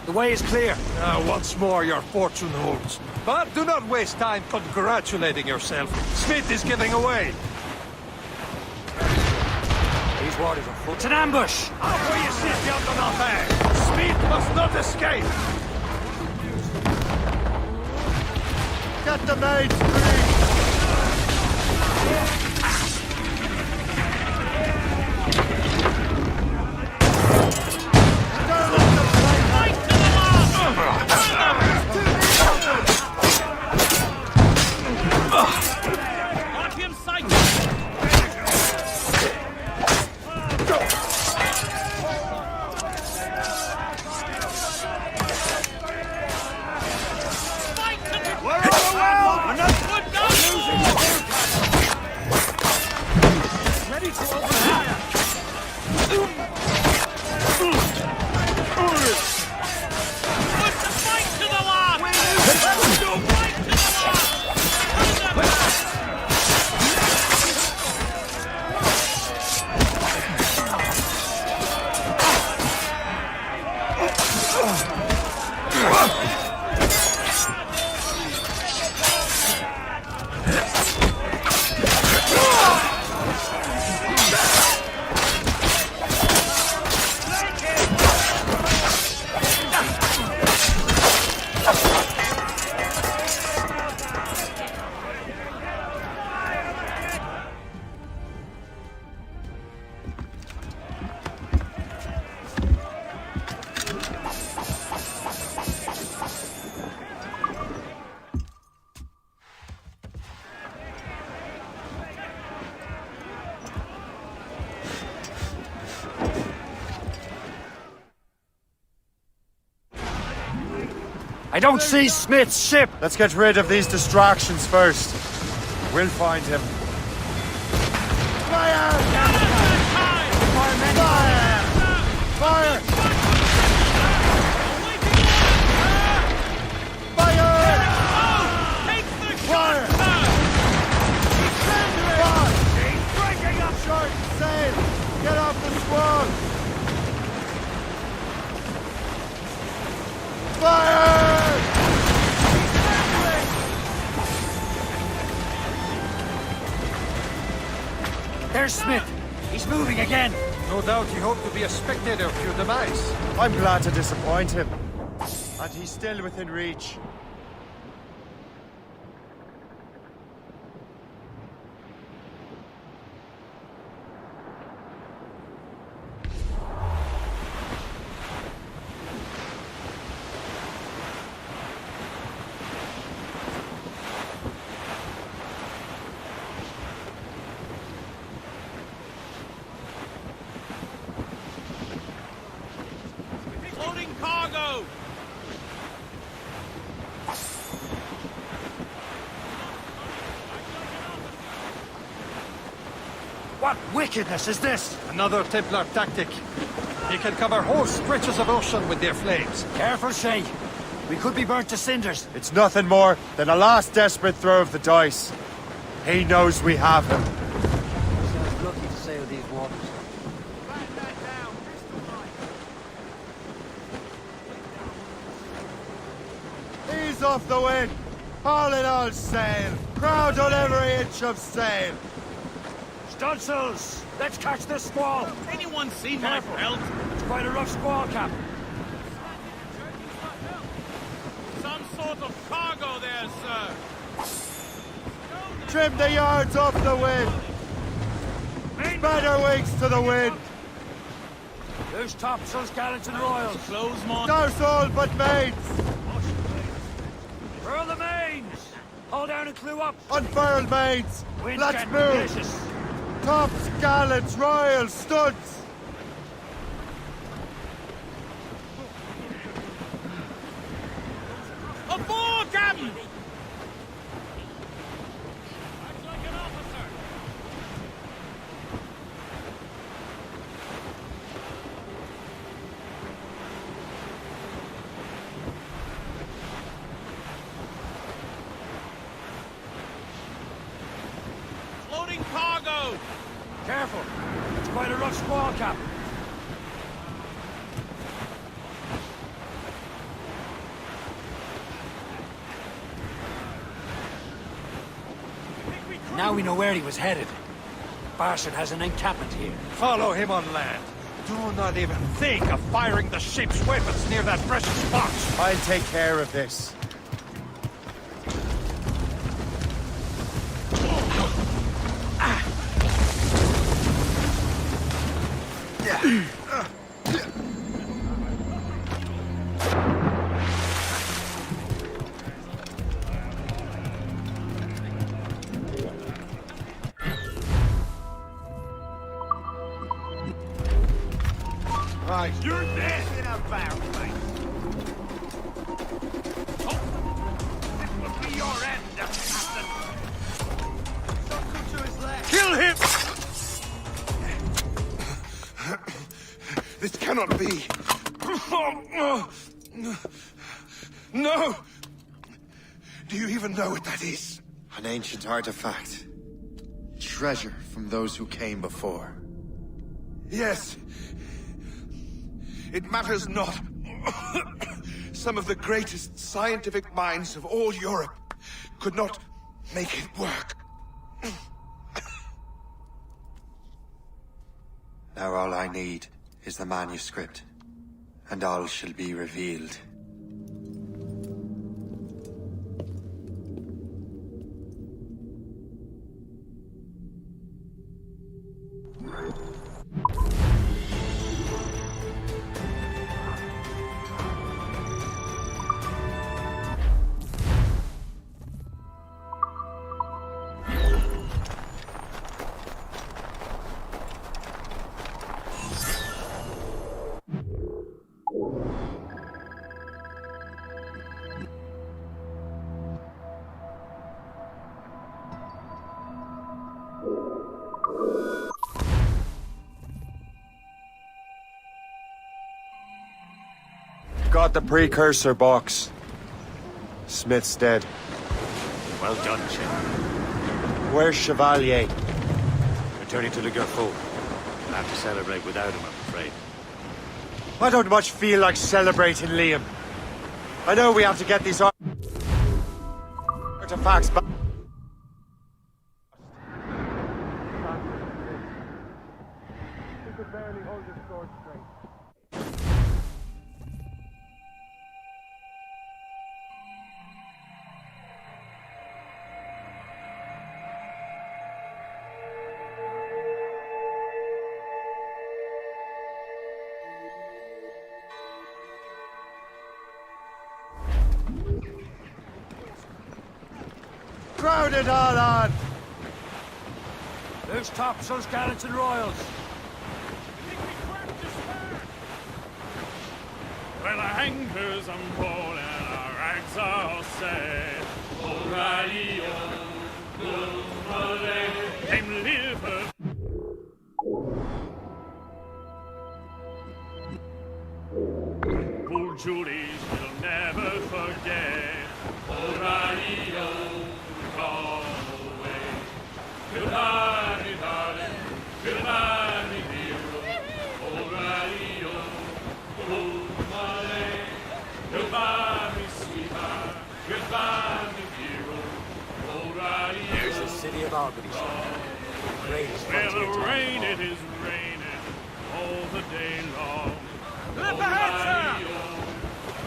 The way is clear. Now, once more, your fortune holds. But do not waste time congratulating yourself. Smith is getting away. These waters are full. It's an ambush! After you sit down on our bag, Smith must not escape. Get the mates free! I don't see Smith's ship! Let's get rid of these distractions first. We'll find him. Fire! Fire! Fire! Fire! He's breaking up! Short sail! Get off the squall! Fire! There's Smith! He's moving again! No doubt he hoped to be a spectator of your demise. I'm glad to disappoint him. And he's still within reach. Loading cargo! What wickedness is this? Another Templar tactic. They can cover whole stretches of ocean with their flames. Careful, Shay. We could be burnt to cinders. It's nothing more than a last desperate throw of the dice. He knows we have him. Sounds lucky to sail these waters. Ease off the wind. Haul it all sail. Crowd on every inch of sail. Stunsails! Let's catch this squall! Anyone seen my belt? It's quite a rough squall, Captain. Some sort of cargo there, sir. Trim the yards off the wind. Spread our wings to the wind. There's topsails, gallants, and royals. Close, mon. Stars all but mains. Furl the mains! Hold down and clew up! Unfurled mains. Wind's Let's getting move. vicious. Tops, gallants, royals, studs. Aboard, Captain! Loading cargo! Careful! It's quite a rough squall, Captain. Now we know where he was headed. Bastard has an encampment here. Follow him on land. Do not even think of firing the ship's weapons near that precious box. I'll take care of this. Right. You're messing about, mate. Oh, this will be your end, Captain. Something to his left. Kill him! This cannot be. No! Do you even know what that is? An ancient artifact. Treasure from those who came before. Yes. It matters not. Some of the greatest scientific minds of all Europe could not make it work. Now all I need is the manuscript, and all shall be revealed. Got the precursor box. Smith's dead. Well done, Shay. Where's Chevalier? Returning to the Gerfo. We'll have to celebrate without him, I'm afraid. I don't much feel like celebrating, Liam. I know we have to get these artifacts back. He could barely hold his sword straight. Crowd it all on! Who's topsails, gallants and royals? Well, our anchors unroll and our rags are all set. O'Reilly, came liver. Poor Julie's we'll never forget. O'Reilly, gone away. Goodbye, me darling. Goodbye, me hero. O'Reilly, goodbye, me sweetheart. Goodbye, me hero. O'Reilly. Here's the city of Albany, sir. Greatest Well, frontier town rain, of all. it is raining all the day long. Lift the head, sir!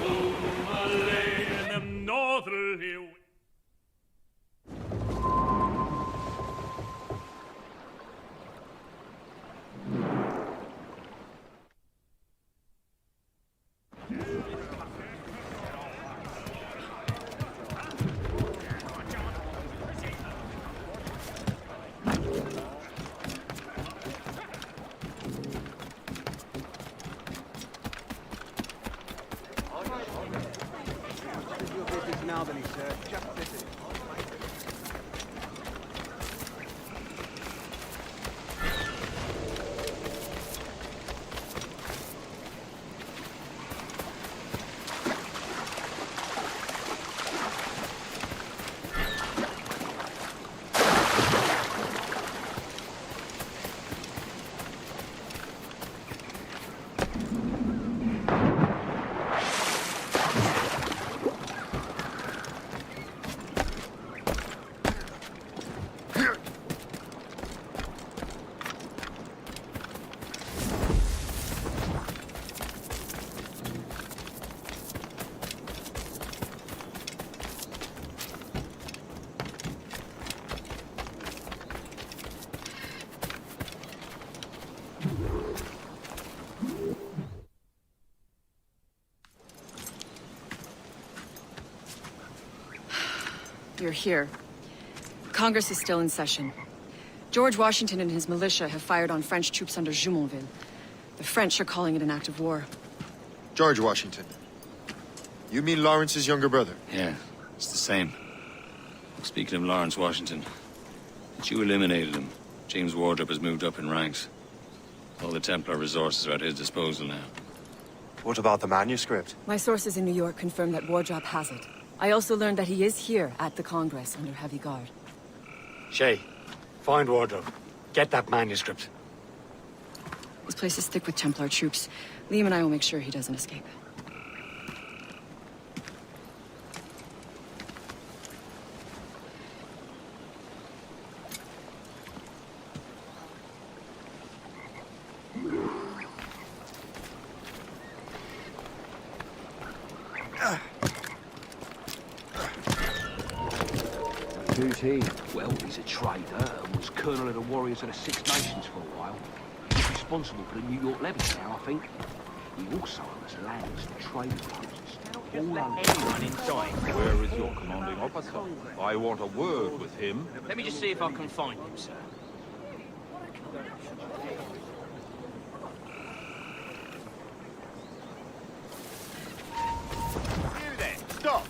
O'Reilly, in them northerly. In Albany, sir. Just visited. You're here. Congress is still in session. George Washington and his militia have fired on French troops under Jumonville. The French are calling it an act of war. George Washington. You mean Lawrence's younger brother? Yeah, it's the same. Speaking of Lawrence Washington, since you eliminated him, James Wardrop has moved up in ranks. All the Templar resources are at his disposal now. What about the manuscript? My sources in New York confirm that Wardrop has it. I also learned that he is here at the Congress under heavy guard. Shay, find Wardrop. Get that manuscript. This place is thick with Templar troops. Liam and I will make sure he doesn't escape. Who's he? Well, he's a trader and was colonel of the warriors of the Six Nations for a while. He's responsible for the New York levies now, I think. He also owns lands and trading posts. All Anyone inside. Where is your commanding officer? I want a word with him. Let me just see if I can find him, sir. You there, stop!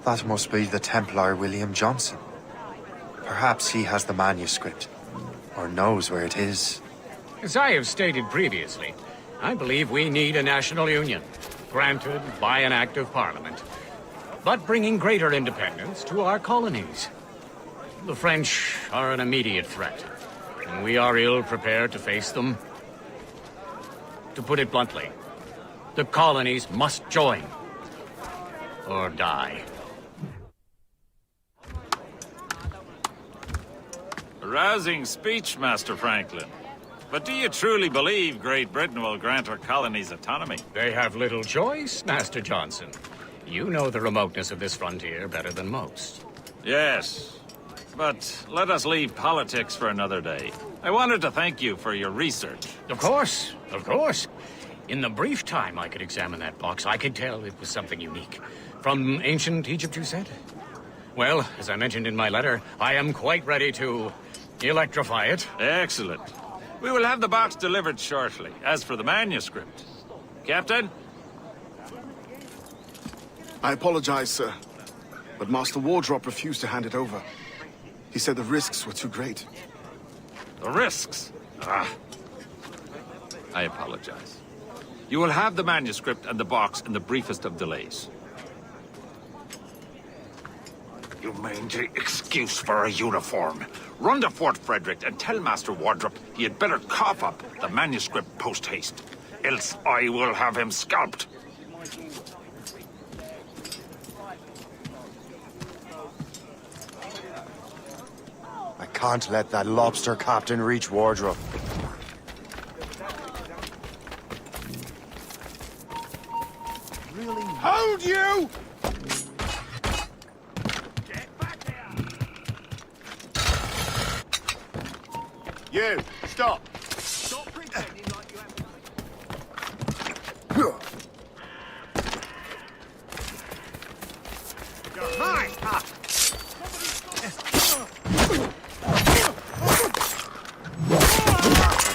That must be the Templar William Johnson. Perhaps he has the manuscript, or knows where it is. As I have stated previously, I believe we need a national union, granted by an act of parliament, but bringing greater independence to our colonies. The French are an immediate threat, and we are ill prepared to face them. To put it bluntly, the colonies must join, or die. A rousing speech, Master Franklin. But do you truly believe Great Britain will grant our colonies autonomy? They have little choice, Master Johnson. You know the remoteness of this frontier better than most. Yes, but let us leave politics for another day. I wanted to thank you for your research. Of course, of course. In the brief time I could examine that box, I could tell it was something unique. From ancient Egypt, you said? Well, as I mentioned in my letter, I am quite ready to electrify it. Excellent. We will have the box delivered shortly. As for the manuscript... Captain? I apologize, sir. But Master Wardrop refused to hand it over. He said the risks were too great. The risks? Ah. I apologize. You will have the manuscript and the box in the briefest of delays. You mangy excuse for a uniform. Run to Fort Frederick and tell Master Wardrop he had better cough up the manuscript post-haste. Else I will have him scalped. I can't let that lobster captain reach Wardrop. Really? Hold you! You, stop! Stop pretending like you have... Mine!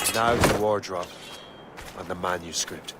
And now the wardrobe and the manuscript.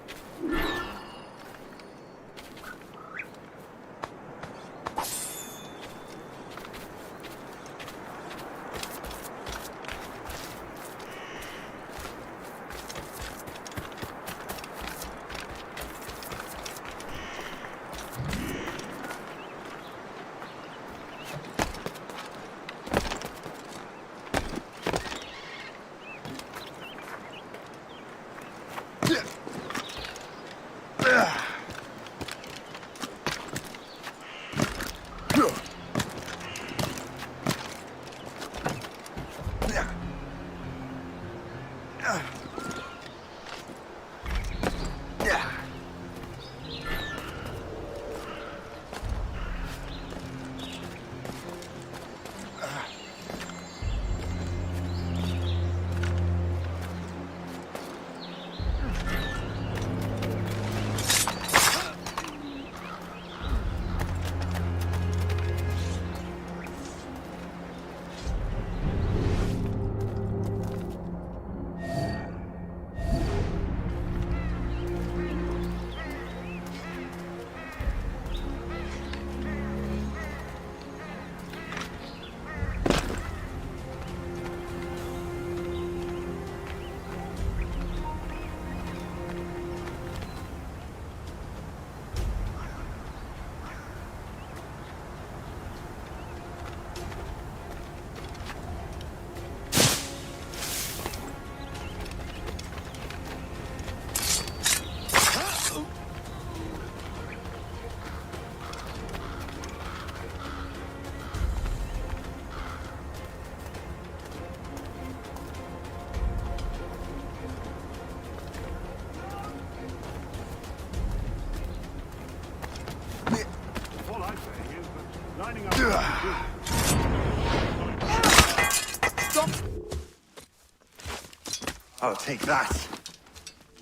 I'll take that,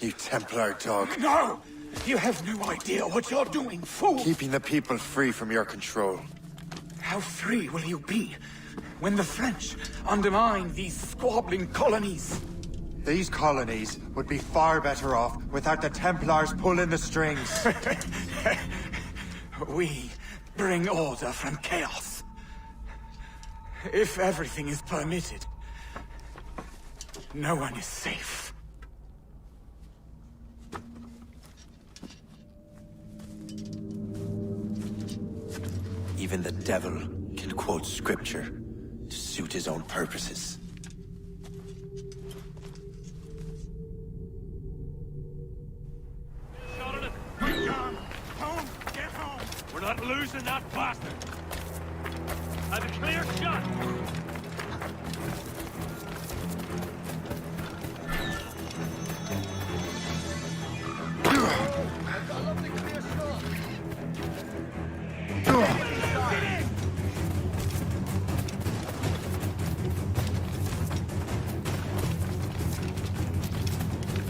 you Templar dog. No! You have no idea what you're doing, fool! Keeping the people free from your control. How free will you be when the French undermine these squabbling colonies? These colonies would be far better off without the Templars pulling the strings. We bring order from chaos. If everything is permitted, no one is safe. Even the devil can quote scripture to suit his own purposes. We're not losing that bastard! Have a clear shot!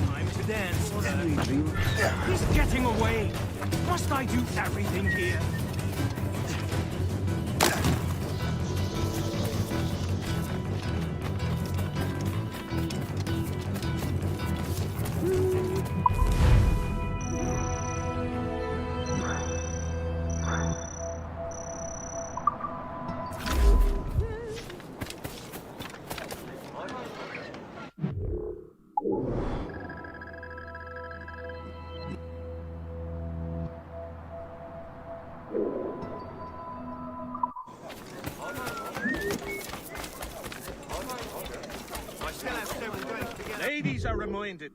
Time to dance. He's getting away! Must I do everything here? Ladies are reminded.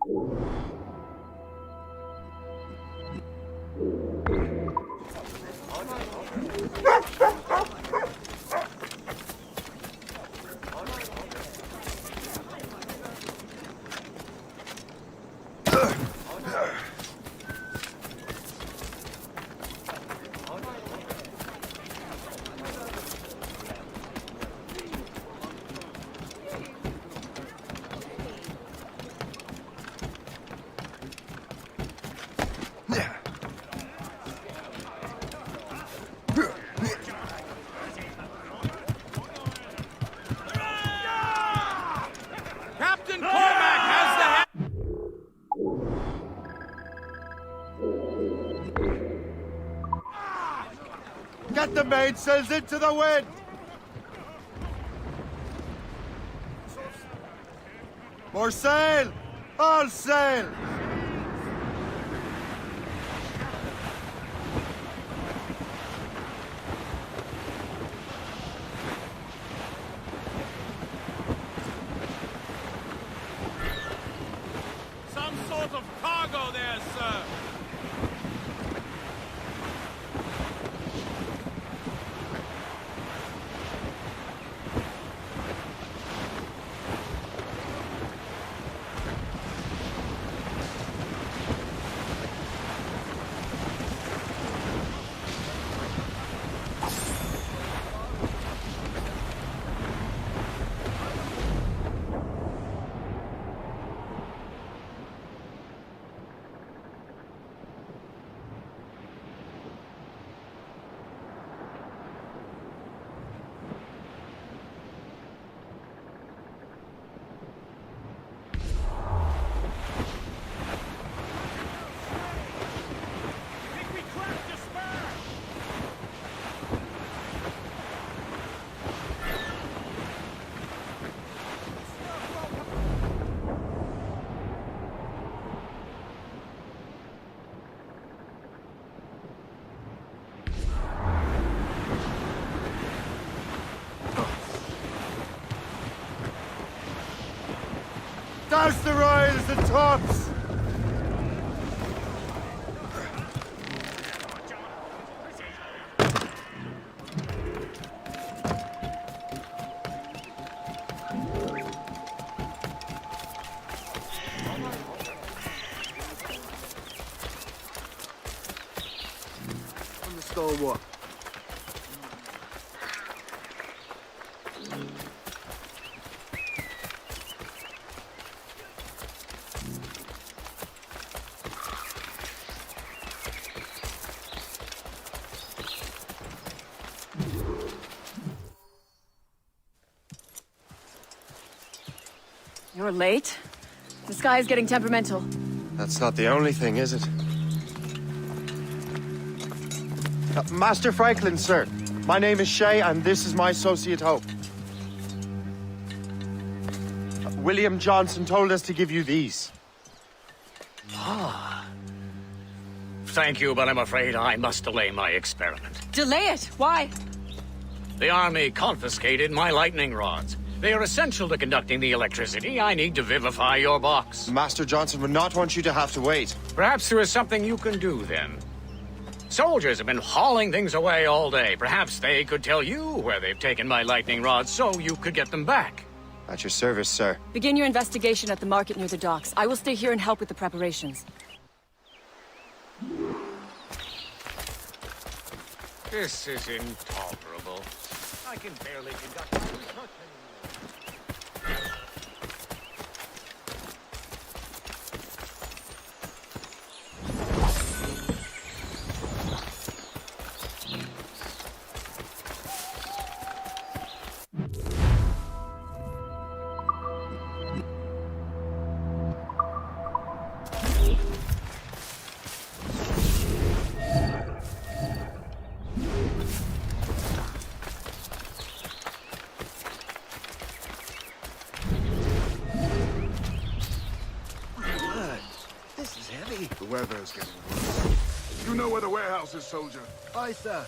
Captain Cormac has the Get the mainsails into the wind! More sail! All sail! some sort of cargo there, sir. Douse the royals and tops! On the stalwart. You're late. The sky is getting temperamental. That's not the only thing, is it? Master Franklin, sir. My name is Shay, and this is my associate Hope. William Johnson told us to give you these. Ah. Thank you, but I'm afraid I must delay my experiment. Delay it? Why? The army confiscated my lightning rods. They are essential to conducting the electricity I need to vivify your box. Master Johnson would not want you to have to wait. Perhaps there is something you can do, then. Soldiers have been hauling things away all day. Perhaps they could tell you where they've taken my lightning rods so you could get them back. At your service, sir. Begin your investigation at the market near the docks. I will stay here and help with the preparations. This is intolerable. I can barely conduct research anymore. The weather is getting worse. You know where the warehouse is, soldier? Aye, sir.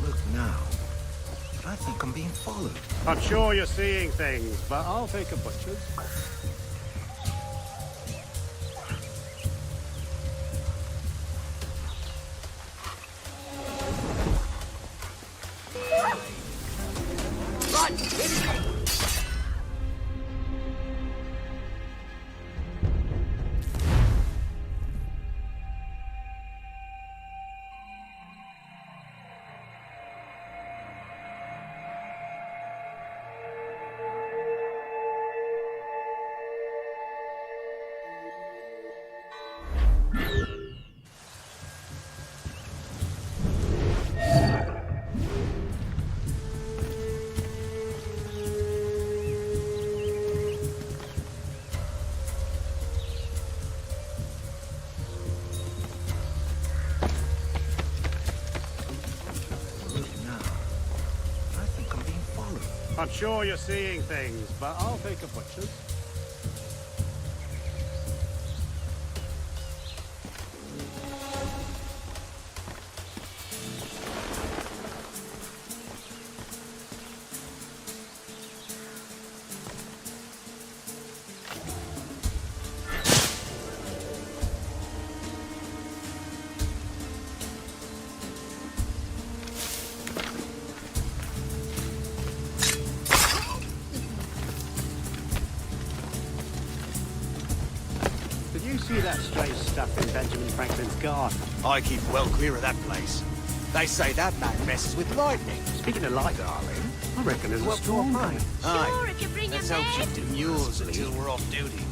Look now. I think I'm being followed. I'm sure you're seeing things, but I'll take a butcher's. I'm sure you're seeing things, but I'll take a butcher's. Did you see that strange stuff in Benjamin Franklin's garden? I keep well clear of that place. They say that man messes with lightning. Speaking of light, darling, I reckon there's a Well, storm sure, coming. Aye. if you bring Let's your hope mate. she demurs until we're off duty.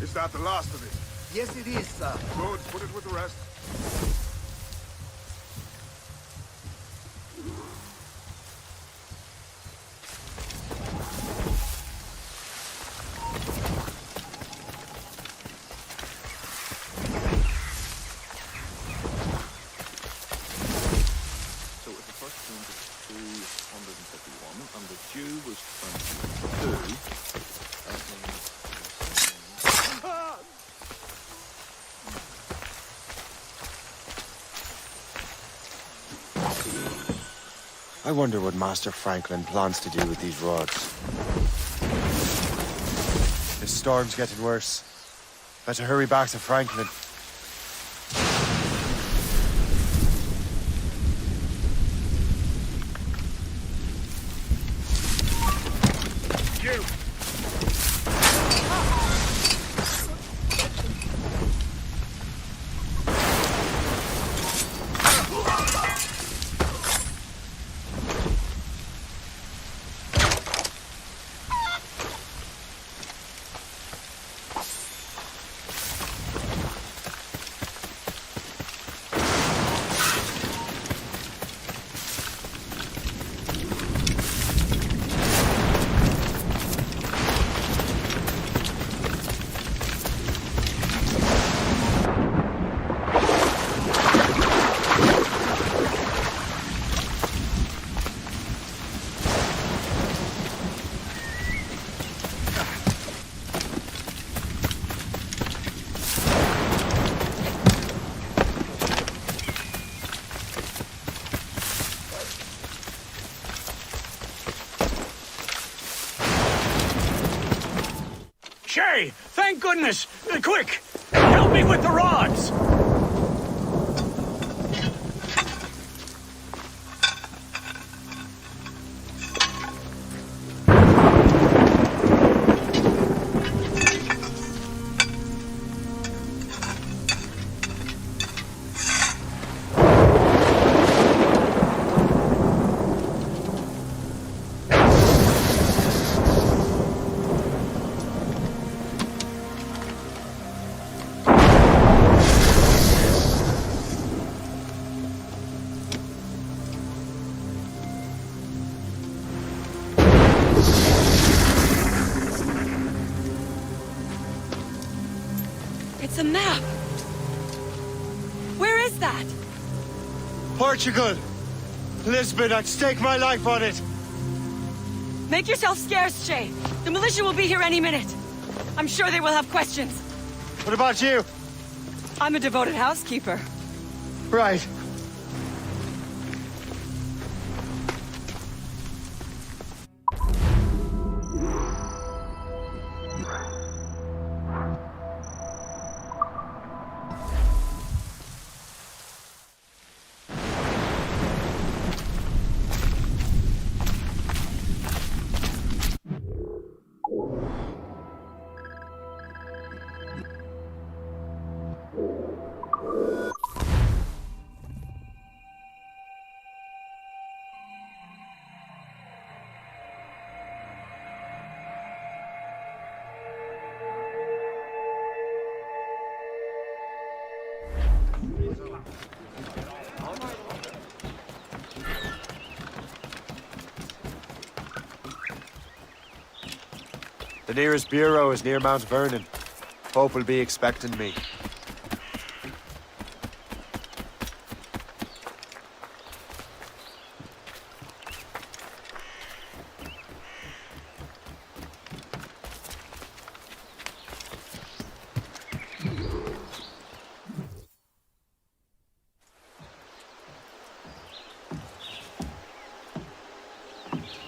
Is that the last of it? Yes, it is, sir. Good, put it with the rest. So if the first one was 251 and the due was 22, that means... I wonder what Master Franklin plans to do with these rods. This storm's getting worse. Better hurry back to Franklin. Shay, thank goodness! Quick! Help me with the rods! It's a map! Where is that? Portugal! Lisbon, I'd stake my life on it! Make yourself scarce, Shay. The militia will be here any minute. I'm sure they will have questions. What about you? I'm a devoted housekeeper. Right. The nearest bureau is near Mount Vernon. Pope will be expecting me.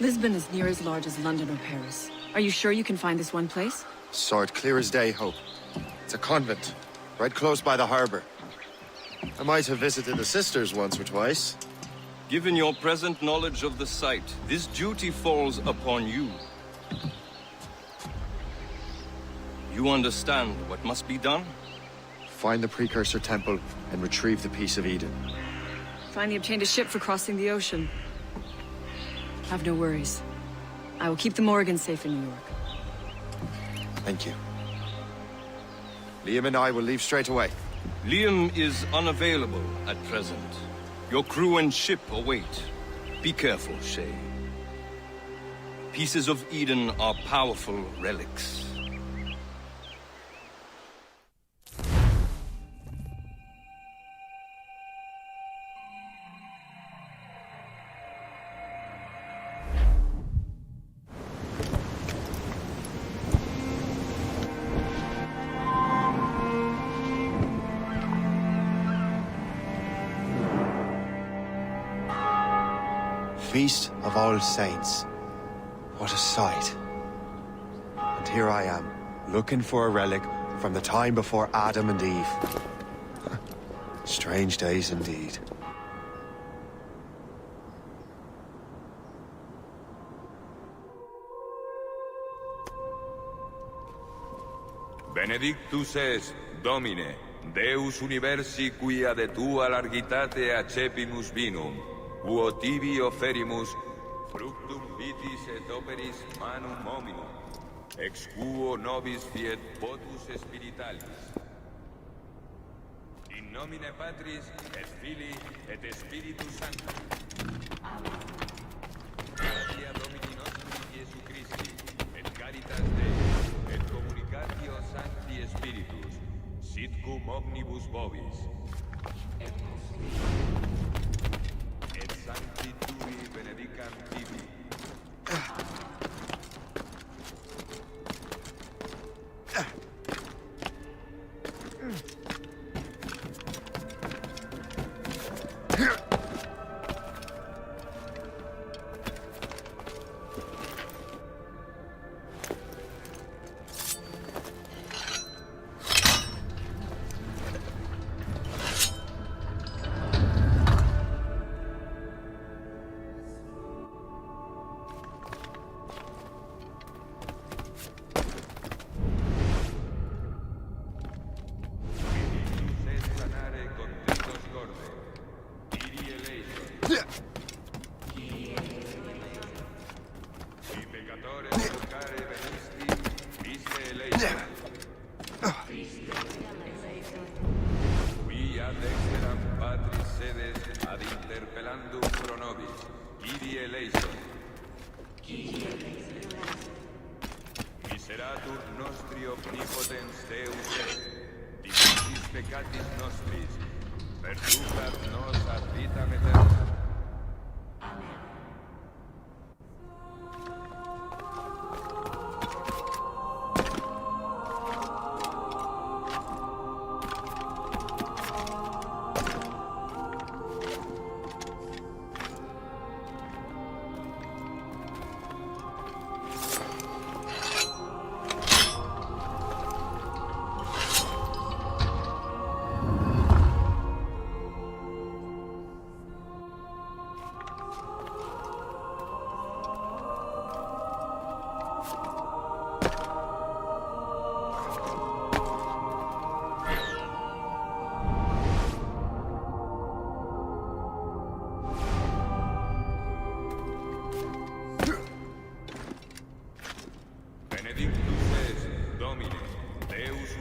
Lisbon is near as large as London or Paris. Are you sure you can find this one place? Saw it clear as day, Hope. It's a convent, right close by the harbor. I might have visited the sisters once or twice. Given your present knowledge of the site, this duty falls upon you. You understand what must be done? Find the precursor temple and retrieve the Piece of Eden. Finally obtained a ship for crossing the ocean. Have no worries. I will keep the Morgans safe in New York. Thank you. Liam and I will leave straight away. Liam is unavailable at present. Your crew and ship await. Be careful, Shay. Pieces of Eden are powerful relics. feast of All Saints. What a sight. And here I am, looking for a relic from the time before Adam and Eve. Strange days indeed. Benedictus es, Domine, Deus universi quia de tua largitate accepimus vinum, quo tibi oferimus fructum vitis et operis manum hominum, ex quo nobis fiet votus spiritualis. In nomine Patris et Filii et Spiritus Sancti. Gratia Domini nostri Iesu Christi, et caritas Dei, et communicatio Sancti Spiritus, sit cum omnibus vobis. Et Sancti Tui benedicam tibi. Miseratur nostri omnipotens Deus est, dimitis peccatis nostris, perducat nos ad vitam aeterna.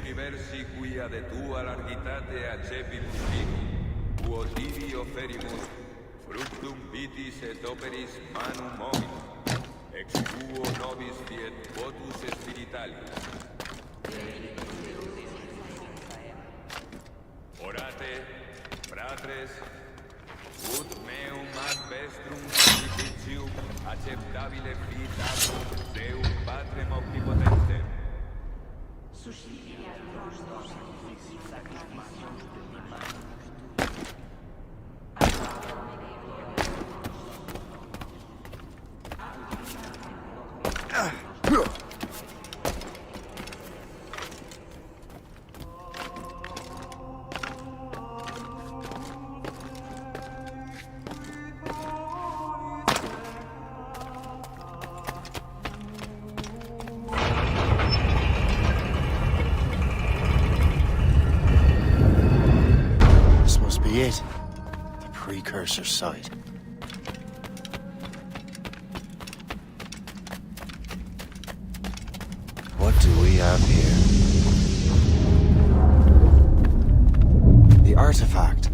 Universi quia de tua largitate accepimus vinum, quo tibi oferimus fructum vitis et operis manum hominum, ex quo nobis fiet votus spiritualis. Orate, fratres, ut meum ad vestrum sacrificium acceptabile fitabum Deum Patrem omnipotentem. It, the precursor site. What do we have here? The artifact.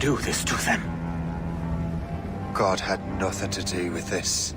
do this to them? God had nothing to do with this.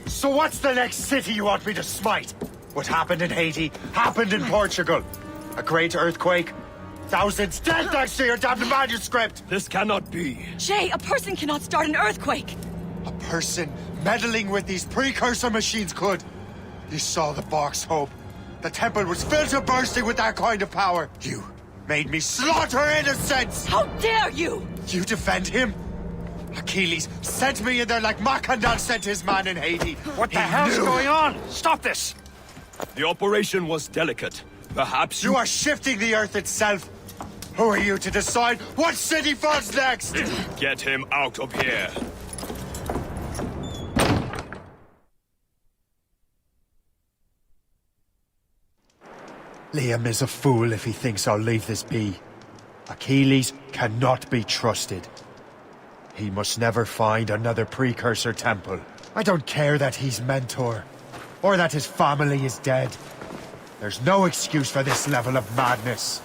So what's the next city you want me to smite? What happened in Haiti happened in Portugal. A great earthquake. Thousands dead thanks to your damned manuscript! This cannot be. Shay, a person cannot start an earthquake! A person meddling with these precursor machines could. You saw the box, Hope. The temple was filled to bursting with that kind of power. You made me slaughter innocents! How dare you! You defend him? Achilles sent me in there like Macandal sent his man in Haiti. What the hell's going on? Stop this! The operation was delicate. Perhaps you are shifting the earth itself. Who are you to decide what city falls next? Get him out of here. Liam is a fool if he thinks I'll leave this be. Achilles cannot be trusted. He must never find another precursor temple. I don't care that he's mentor, or that his family is dead. There's no excuse for this level of madness.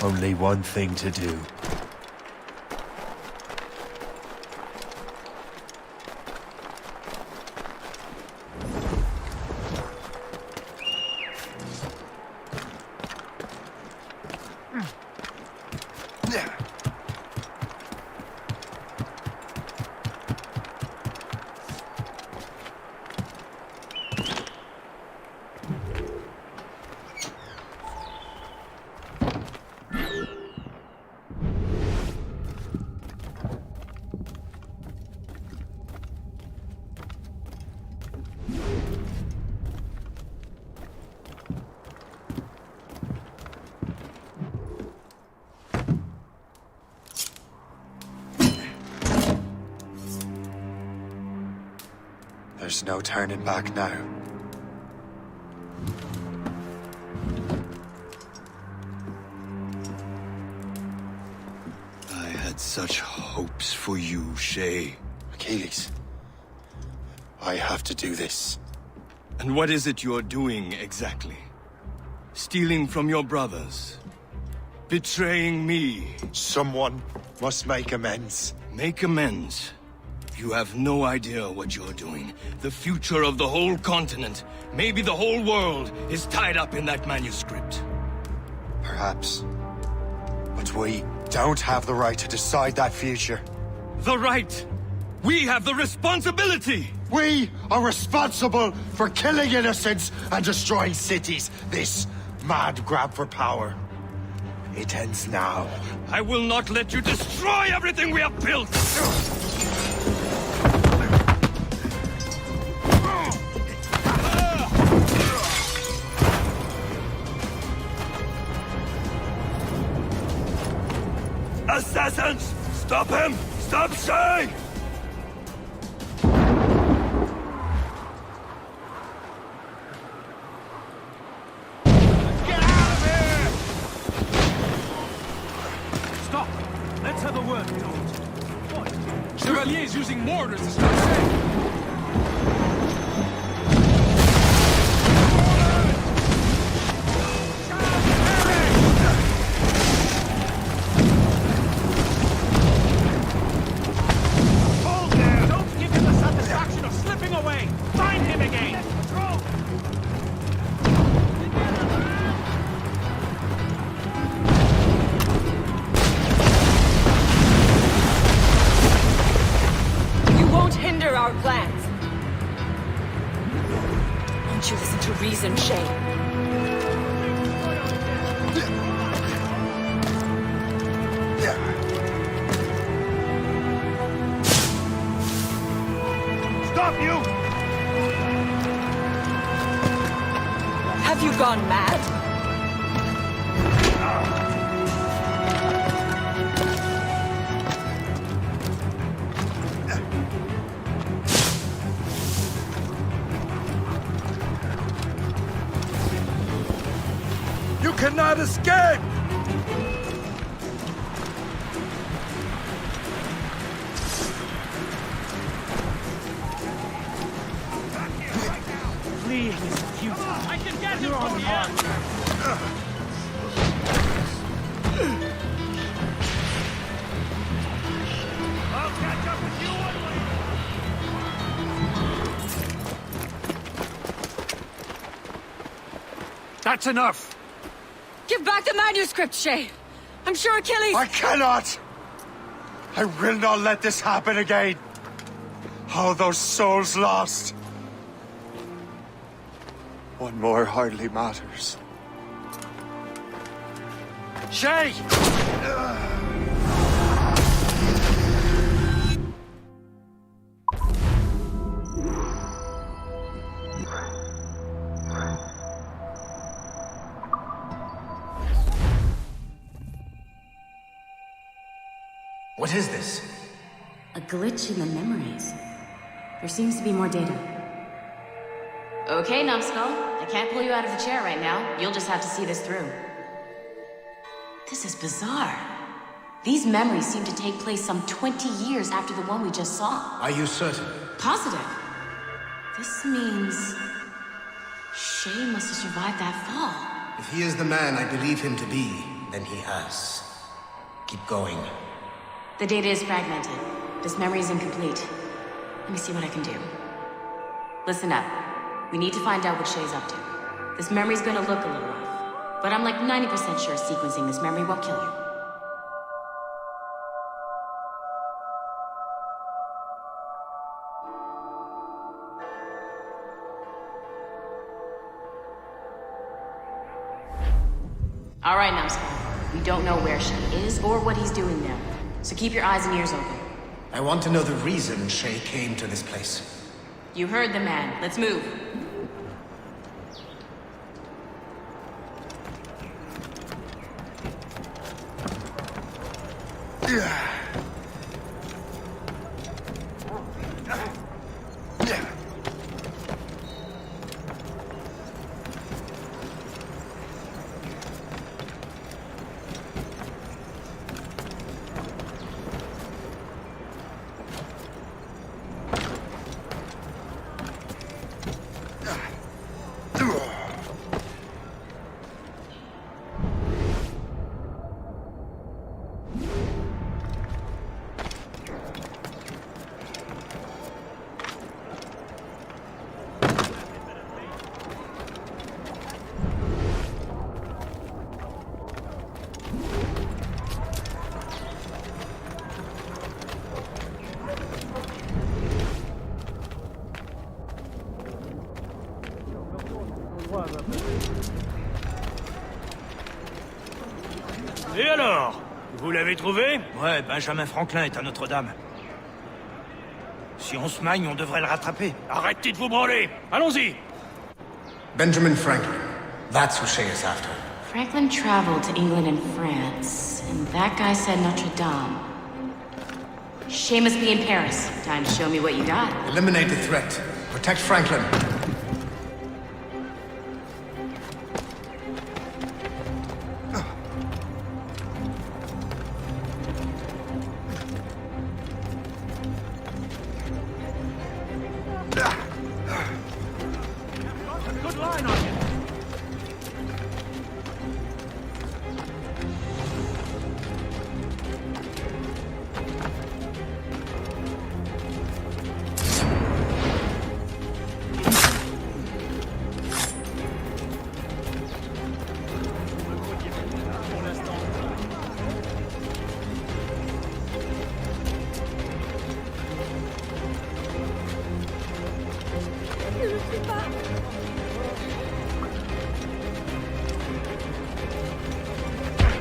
Only one thing to do. There's no turning back now. I had such hopes for you, Shay. Achilles, I have to do this. And what is it you're doing exactly? Stealing from your brothers? Betraying me? Someone must make amends. Make amends? You have no idea what you're doing. The future of the whole continent, maybe the whole world, is tied up in that manuscript. Perhaps. But we don't have the right to decide that future. The right? We have the responsibility! We are responsible for killing innocents and destroying cities. This mad grab for power. It ends now. I will not let you destroy everything we have built! Assassins! Stop him! Stop Shay! Get out of here! Stop! Let's have a word, George. What? Chevalier's using mortars to start saying. Our plans. Won't you listen to reason, Shay? stop you! Have you gone mad? You cannot escape! Fleeing is futile. I can get him from here! I'll catch up with you one way! That's enough! Give back the manuscript, Shay! I'm sure Achilles... I cannot! I will not let this happen again! All those souls lost! One more hardly matters. Shay! What is this? A glitch in the memories. There seems to be more data. Okay, Numbskull. I can't pull you out of the chair right now. You'll just have to see this through. This is bizarre. These memories seem to take place some 20 years after the one we just saw. Are you certain? Positive. This means... Shay must have survived that fall. If he is the man I believe him to be, then he has. Keep going. The data is fragmented. This memory is incomplete. Let me see what I can do. Listen up. We need to find out what Shay's up to. This memory's gonna look a little rough, but I'm like 90% sure sequencing this memory won't kill you. All right, Numbskull. We don't know where Shay is or what he's doing now, so keep your eyes and ears open. I want to know the reason Shay came to this place. You heard the man. Let's move. Et alors? Vous l'avez trouvé? Ouais, Benjamin Franklin est à Notre-Dame. Si on se magne, on devrait le rattraper. Arrêtez de vous branler! Allons-y! Benjamin Franklin. That's who Shay is after. Franklin traveled to England and France, and that guy said Notre-Dame. Shay must be in Paris. Time to show me what you got. Eliminate the threat. Protect Franklin. Good line on you!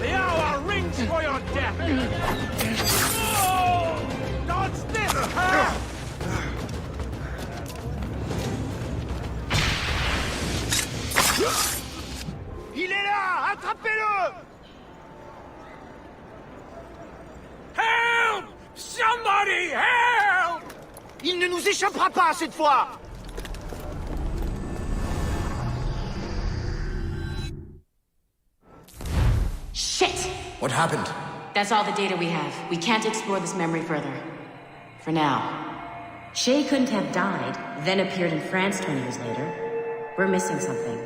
The hour rings for your death! Oh! Dodge this! Il est là! Attrapez-le! Help! Somebody help! Il ne nous échappera pas cette fois! Shit! What happened? That's all the data we have. We can't explore this memory further. For now. Shay couldn't have died, then appeared in France 20 years later. We're missing something.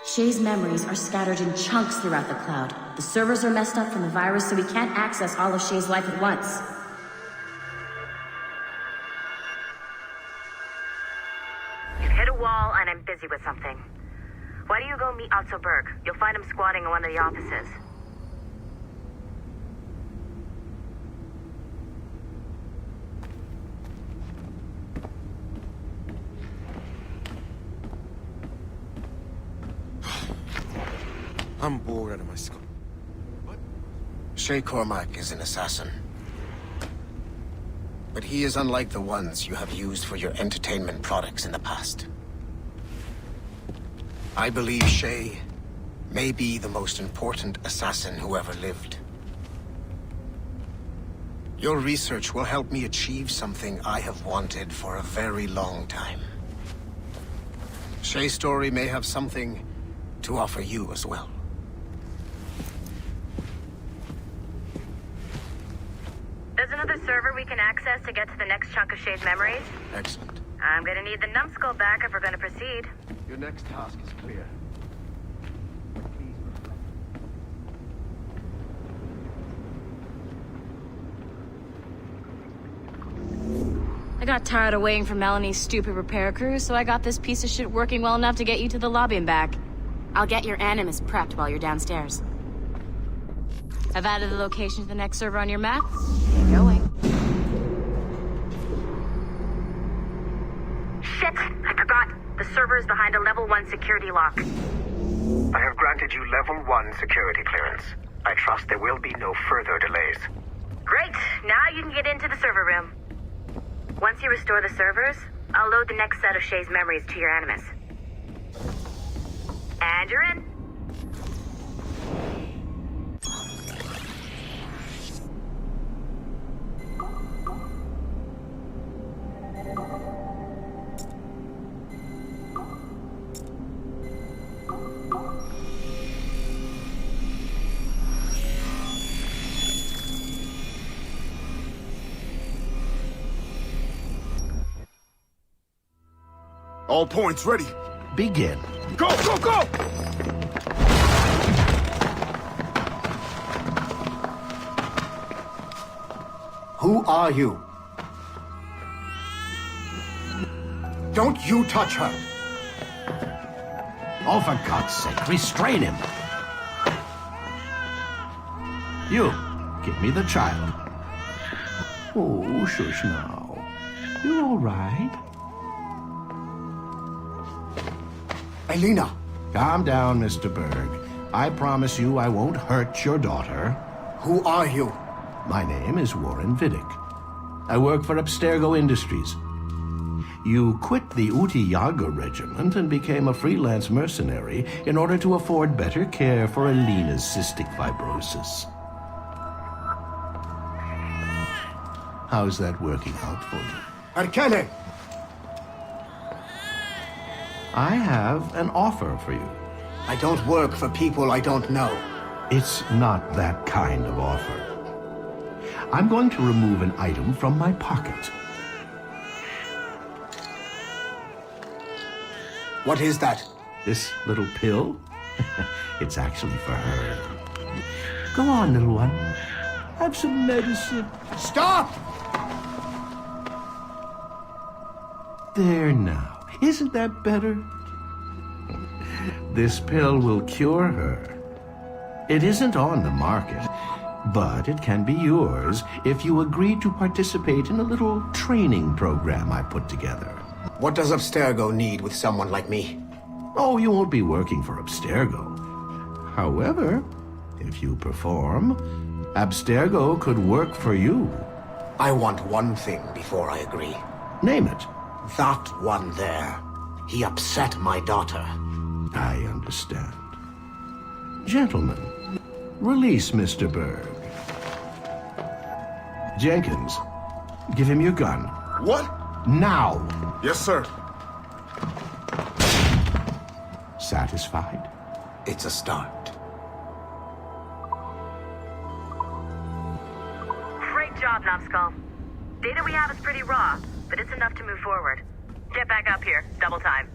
Shay's memories are scattered in chunks throughout the cloud. The servers are messed up from the virus, so we can't access all of Shay's life at once. You've hit a wall, and I'm busy with something. Why don't you go meet Otto Berg? You'll find him squatting in one of the offices. I'm bored out of my skull. Shay Cormac is an assassin. But he is unlike the ones you have used for your entertainment products in the past. I believe Shay may be the most important assassin who ever lived. Your research will help me achieve something I have wanted for a very long time. Shay's story may have something to offer you as well. There's another server we can access to get to the next chunk of Shay's memories. Excellent. I'm gonna need the numbskull back if we're gonna proceed. Your next task is clear. I got tired of waiting for Melanie's stupid repair crew, so I got this piece of shit working well enough to get you to the lobby and back. I'll get your Animus prepped while you're downstairs. I've added the location to the next server on your map. Get going. Shit! I forgot. The server is behind a level 1 security lock. I have granted you level 1 security clearance. I trust there will be no further delays. Great! Now you can get into the server room. Once you restore the servers, I'll load the next set of Shay's memories to your Animus. And you're in. All points ready. Begin. Go, go, go! Who are you? Don't you touch her! Oh, for God's sake, restrain him! You, give me the child. Oh, shush now. You all right? Elena! Calm down, Mr. Berg. I promise you I won't hurt your daughter. Who are you? My name is Warren Vidic. I work for Abstergo Industries. You quit the Uti Yaga regiment and became a freelance mercenary in order to afford better care for Elena's cystic fibrosis. How's that working out for you? Arkane! I have an offer for you. I don't work for people I don't know. It's not that kind of offer. I'm going to remove an item from my pocket. What is that? This little pill? It's actually for her. Go on, little one. Have some medicine. Stop! There now. Isn't that better? This pill will cure her. It isn't on the market, but it can be yours if you agree to participate in a little training program I put together. What does Abstergo need with someone like me? Oh, you won't be working for Abstergo. However, if you perform, Abstergo could work for you. I want one thing before I agree. Name it. That one there. He upset my daughter. I understand. Gentlemen, release Mr. Berg. Jenkins, give him your gun. What? Now! Yes, sir. Satisfied? It's a start. Great job, Numbskull. Data we have is pretty raw, but it's enough to move forward. Get back up here. Double time.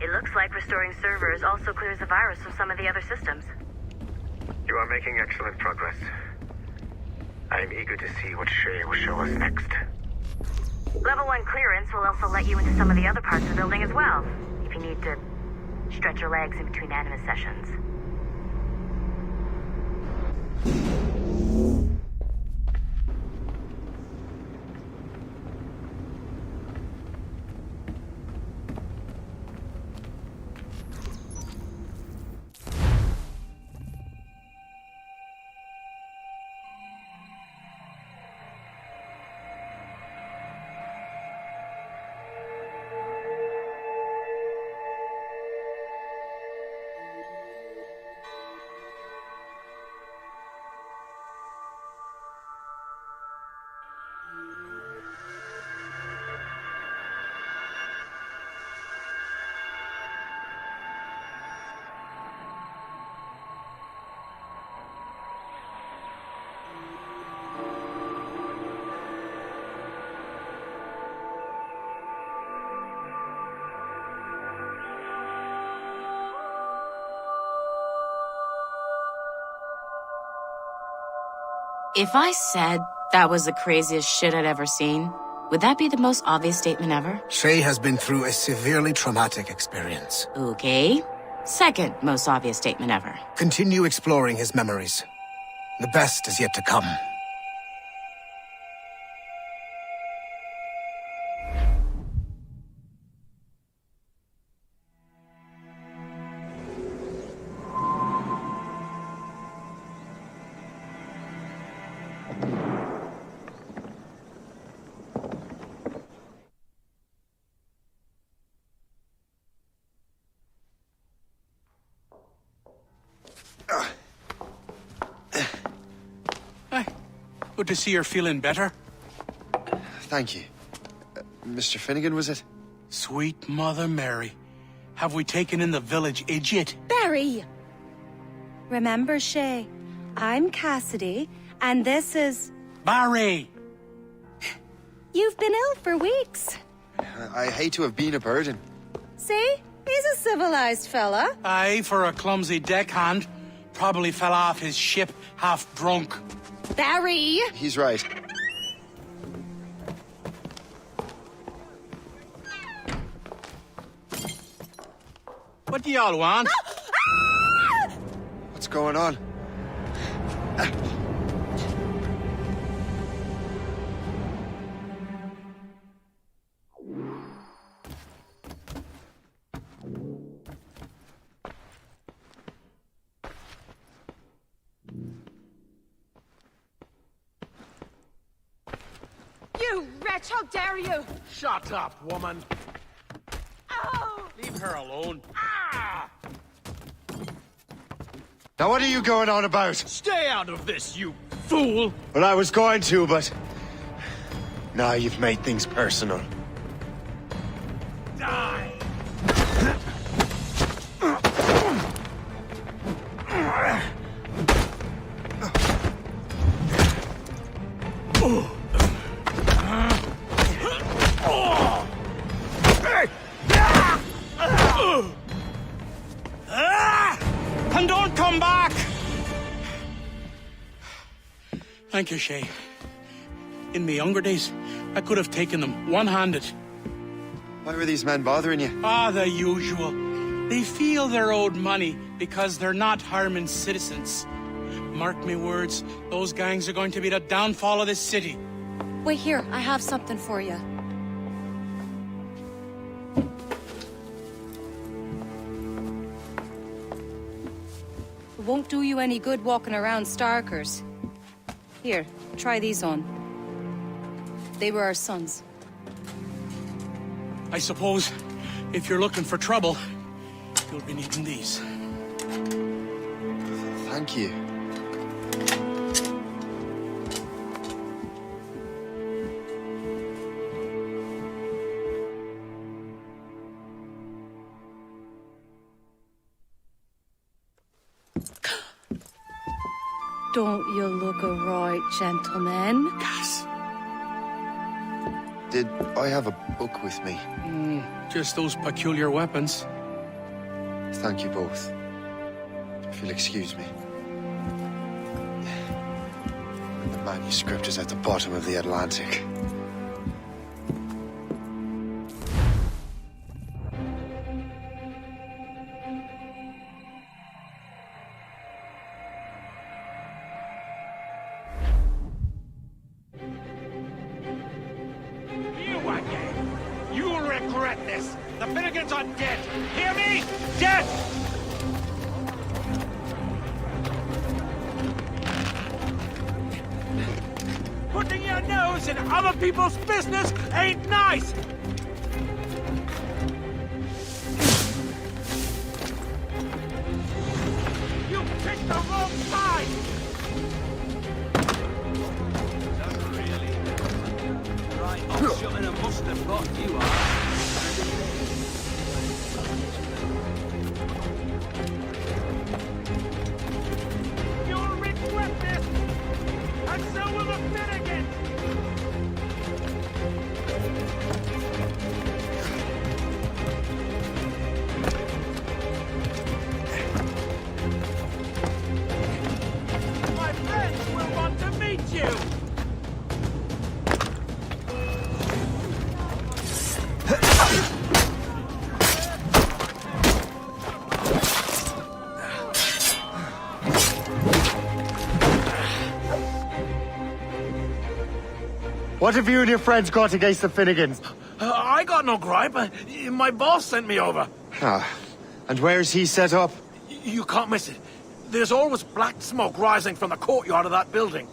It looks like restoring servers also clears the virus from some of the other systems. You are making excellent progress. I am eager to see what Shay will show us next. Level 1 clearance will also let you into some of the other parts of the building as well, if you need to stretch your legs in between Animus sessions. If I said that was the craziest shit I'd ever seen, would that be the most obvious statement ever? Shay has been through a severely traumatic experience. Okay. Second most obvious statement ever. Continue exploring his memories. The best is yet to come. Good to see you're feeling better. Thank you. Mr. Finnegan, was it? Sweet Mother Mary. Have we taken in the village idiot? Barry! Remember, Shay, I'm Cassidy, and this is... Barry! You've been ill for weeks. I hate to have been a burden. See? He's a civilized fella. Aye, for a clumsy deckhand. Probably fell off his ship half drunk. Barry! He's right. What do y'all want? What's going on? You wretch, how dare you! Shut up, woman. Oh! Leave her alone. Now what are you going on about? Stay out of this, you fool! Well, I was going to, but... Now you've made things personal. Die! And don't come back! Thank you, Shay. In my younger days, I could have taken them one-handed. Why were these men bothering you? Ah, the usual. They feel they're owed money because they're not harming citizens. Mark me words, those gangs are going to be the downfall of this city. Wait here, I have something for you. It won't do you any good walking around Starkers. Here, try these on. They were our sons. I suppose If you're looking for trouble, you'll be needing these. Thank you. Don't you look a right gentleman? Gas. Did I have a book with me? Just those peculiar weapons. Thank you both. If you'll excuse me. The manuscript is at the bottom of the Atlantic. You again! You'll regret this! The Finnegans are dead! Hear me? Dead! Putting your nose in other people's business ain't nice! You picked the wrong side! Right, Upshot and must have got you are. You'll regret this! And so will the Finnegans! My friends will want to meet you! What have you and your friends got against the Finnegans? I got no gripe. My boss sent me over. Ah, and where's he set up? You can't miss it. There's always black smoke rising from the courtyard of that building.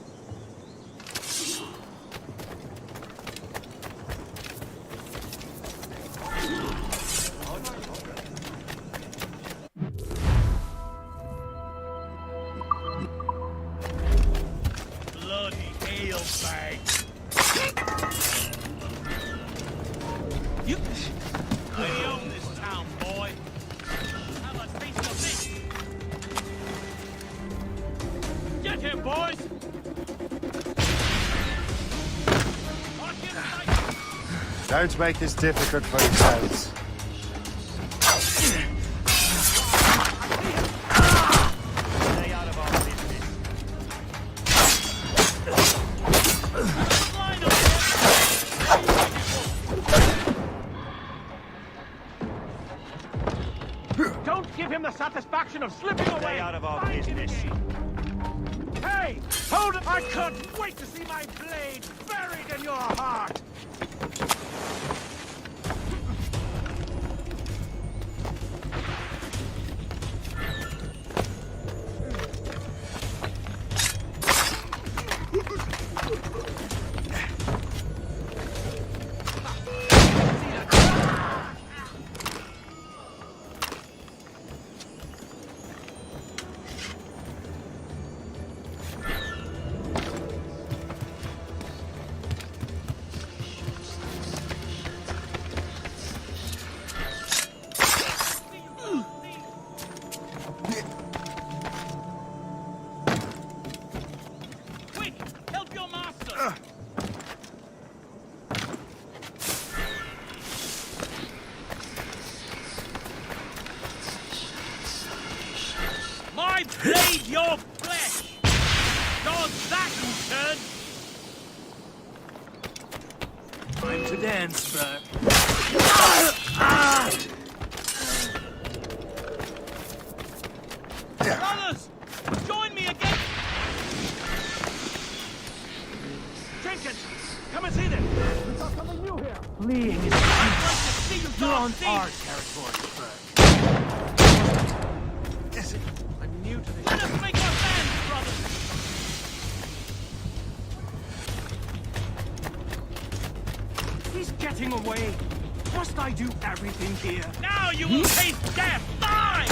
Bloody hell, bag! You... I own this town, boy. Have a taste of this. Get him, boys! Don't make this difficult for yourselves. Stay out of our business. Don't give him the satisfaction of slipping away. Stay out of our business. Hey, hold it! I can't wait to see my blade buried in your heart. I blade your flesh! Does that, you turd? Time to dance, Bert. Brothers! Join me again! Jenkins! Come and see this! We've got something new here! Fleeing is I'd like to see you You're on see. our territory, Bert. I'm new to this. Let us make our hands, brothers! He's getting away. Must I do everything here? Now you will taste death! Die!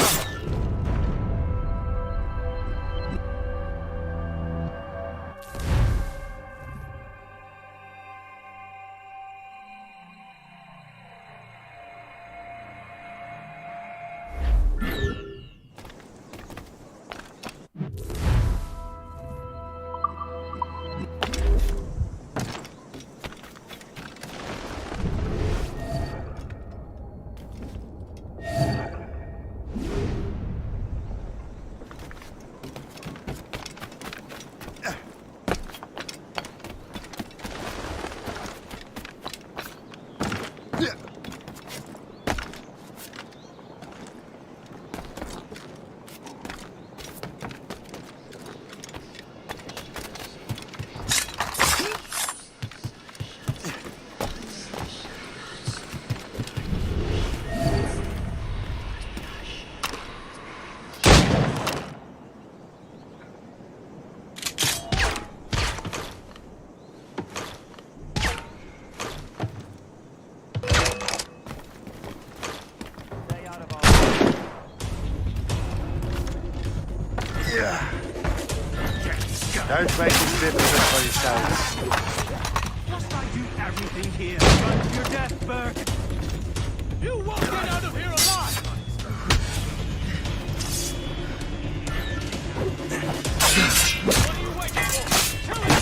Don't make it difficult for yourselves. Must I do everything here? Run to your death, Burke! You won't get out of here alive! What are you waiting for? Kill him!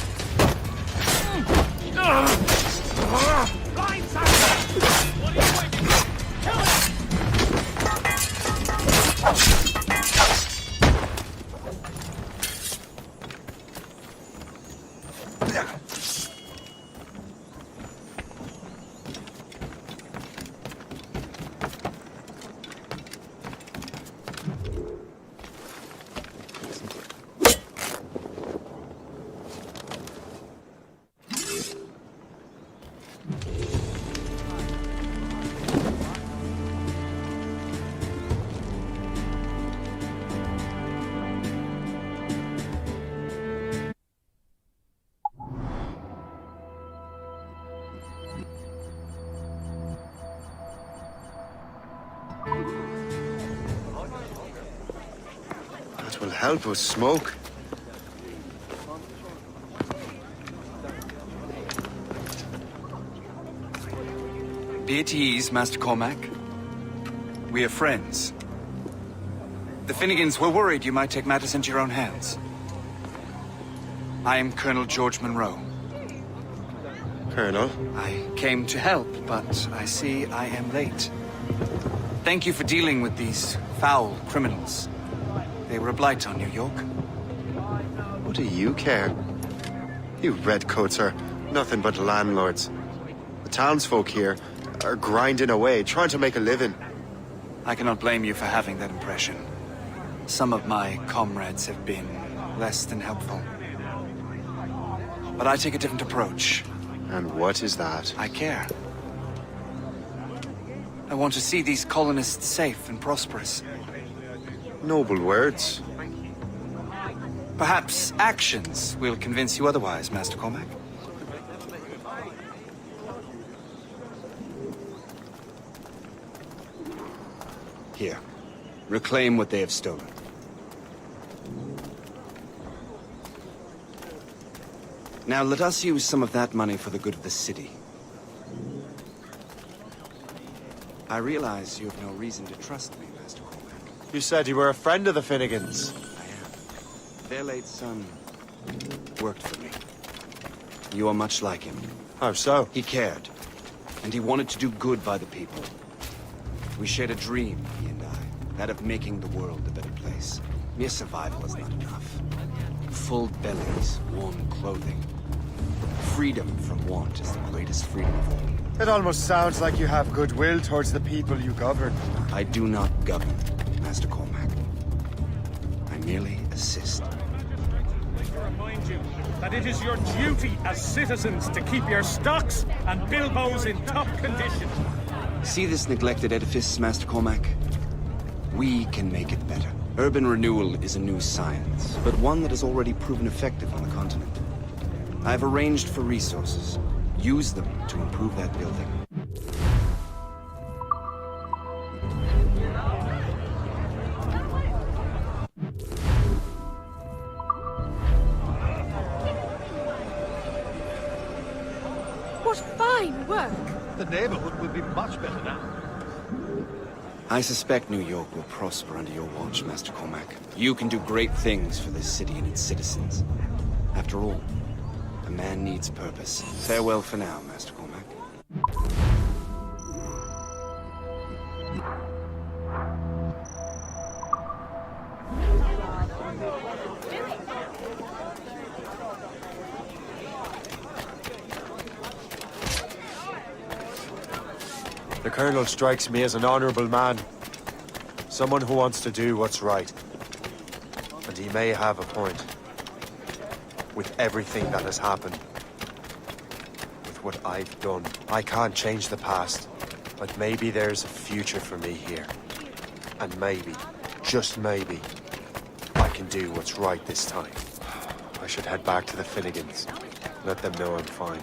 Blindside him! What are you waiting for? Kill him! That will help us smoke. Be at ease, Master Cormac. We are friends. The Finnegans were worried you might take matters into your own hands. I am Colonel George Monroe. Colonel? I came to help, but I see I am late. Thank you for dealing with these foul criminals. They were a blight on New York. What do you care? You redcoats are nothing but landlords. The townsfolk here are grinding away, trying to make a living. I cannot blame you for having that impression. Some of my comrades have been less than helpful. But I take a different approach. And what is that? I care. I want to see these colonists safe and prosperous. Noble words. Perhaps actions will convince you otherwise, Master Cormac. Here. Reclaim what they have stolen. Now let us use some of that money for the good of the city. I realize you have no reason to trust me, Master Cormac. You said you were a friend of the Finnegans. I am. Their late son worked for me. You are much like him. How so? He cared, and he wanted to do good by the people. We shared a dream, he and I, that of making the world a better place. Mere survival is not enough. Full bellies, warm clothing. Freedom from want is the greatest freedom of all. It almost sounds like you have goodwill towards the people you govern. I do not govern, Master Cormac. I merely assist. To remind you that it is your duty as citizens to keep your stocks and bilboes in top condition. See this neglected edifice, Master Cormac? We can make it better. Urban renewal is a new science, but one that has already proven effective on the continent. I've arranged for resources. Use them to improve that building. was fine work. The neighborhood will be much better now. I suspect New York will prosper under your watch, Master Cormac. You can do great things for this city and its citizens. After all, a man needs purpose. Farewell for now, Master Cormac. The Colonel strikes me as an honorable man. Someone who wants to do what's right. And he may have a point. With everything that has happened. With what I've done. I can't change the past. But maybe there's a future for me here. And maybe, just maybe, I can do what's right this time. I should head back to the Finnegans. Let them know I'm fine.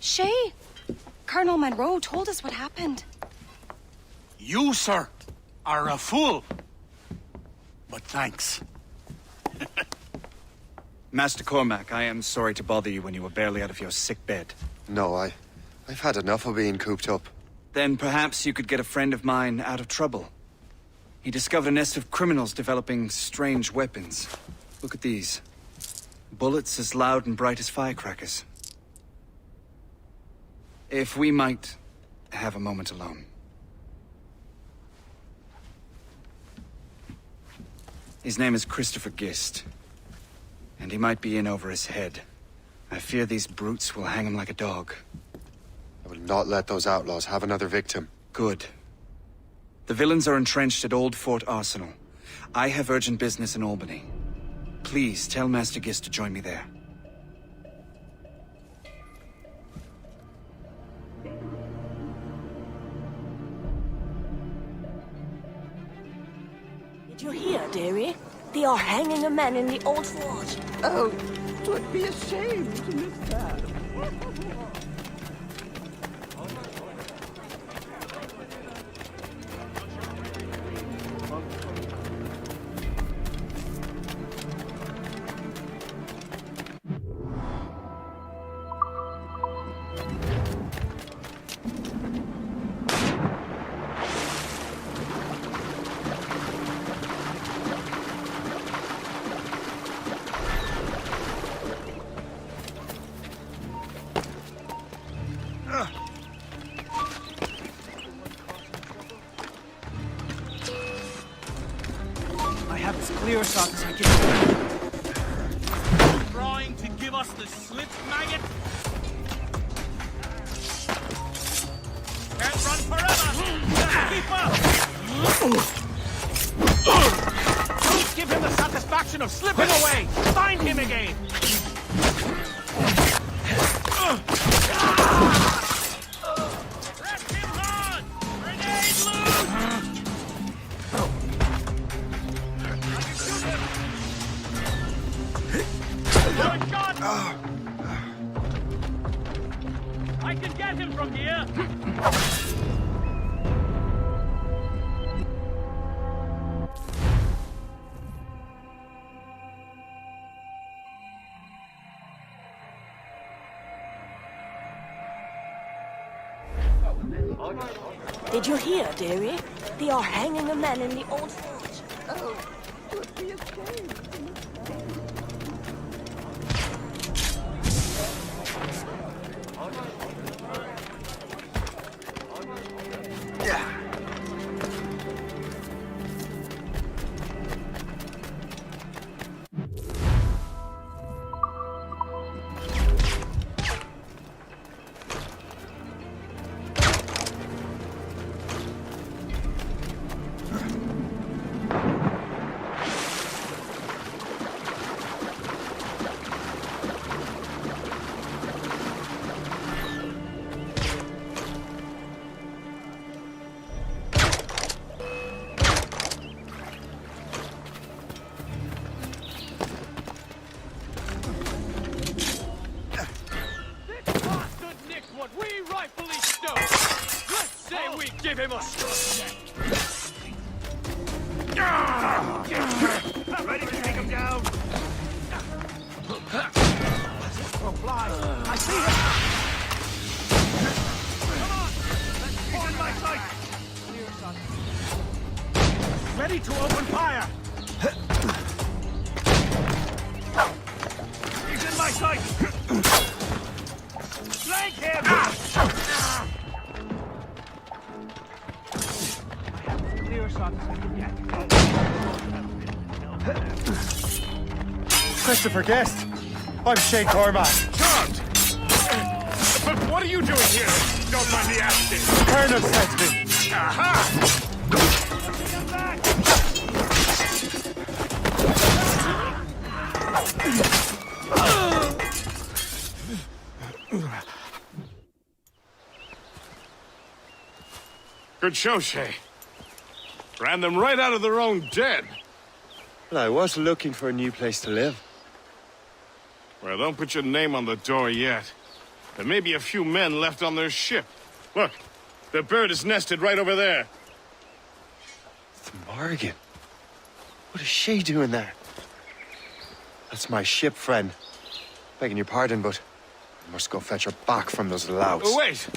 Shay, Colonel Monroe told us what happened. You, sir, are a fool. But thanks. Master Cormac, I am sorry to bother you when you were barely out of your sick bed. No, I've had enough of being cooped up. Then perhaps you could get a friend of mine out of trouble. He discovered a nest of criminals developing strange weapons. Look at these. Bullets as loud and bright as firecrackers. If we might have a moment alone. His name is Christopher Gist. And he might be in over his head. I fear these brutes will hang him like a dog. I will not let those outlaws have another victim. Good. The villains are entrenched at Old Fort Arsenal. I have urgent business in Albany. Please tell Master Gist to join me there. Did you hear, dearie? They are hanging a man in the old fort. Oh, 'twould be a shame to miss that. Clear shot, take it. Trying to give us the slip, maggot? Can't run forever! Just keep up! Don't give him the satisfaction of slipping away! Find him again! Press him hard! Grenade loose! I can get him from here! Did you hear, dearie? They are hanging a man in the old fort. Oh, 'twould be a shame to miss that. we give him a shot? Ready to take him down? Oh, fly! I see him! Come on! He's in my sight! Ready to open fire! He's in my sight! Flank him! Clear shot as I can get. Christopher Guest. I'm Shane Cormac. Charmed! But what are you doing here? Don't mind me asking. The Colonel sent me. Aha! Good show, Shay. Ran them right out of their own den. Well, I was looking for a new place to live. Well, don't put your name on the door yet. There may be a few men left on their ship. Look, the bird is nested right over there. The Morgan. What is she doing there? That's my ship, friend. Begging your pardon, but I must go fetch her back from those louts. Oh, wait!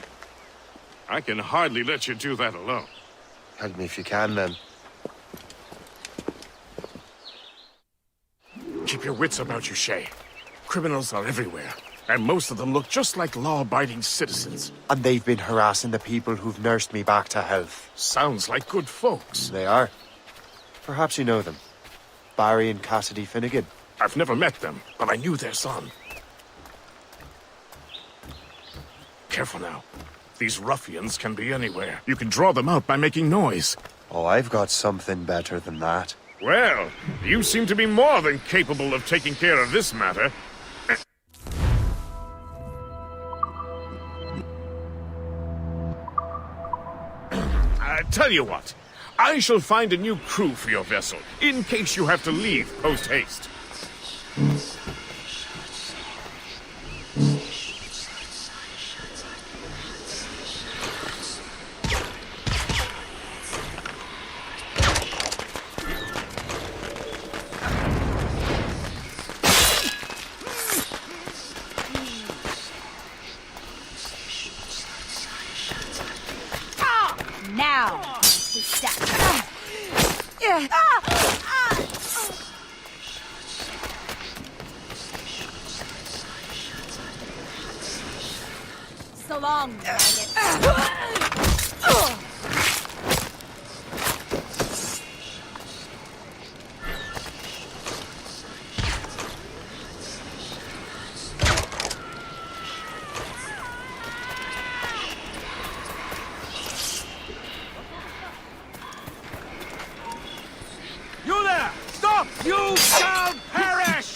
I can hardly let you do that alone. Help me if you can, then. Keep your wits about you, Shay. Criminals are everywhere, and most of them look just like law-abiding citizens. And they've been harassing the people who've nursed me back to health. Sounds like good folks. They are. Perhaps you know them. Barry and Cassidy Finnegan. I've never met them, but I knew their son. Careful now. These ruffians can be anywhere. You can draw them out by making noise. Oh, I've got something better than that. Well, you seem to be more than capable of taking care of this matter. Tell you what, I shall find a new crew for your vessel, in case you have to leave post-haste. Now! Who's that? Yeah. So long, You there! Stop! You shall perish!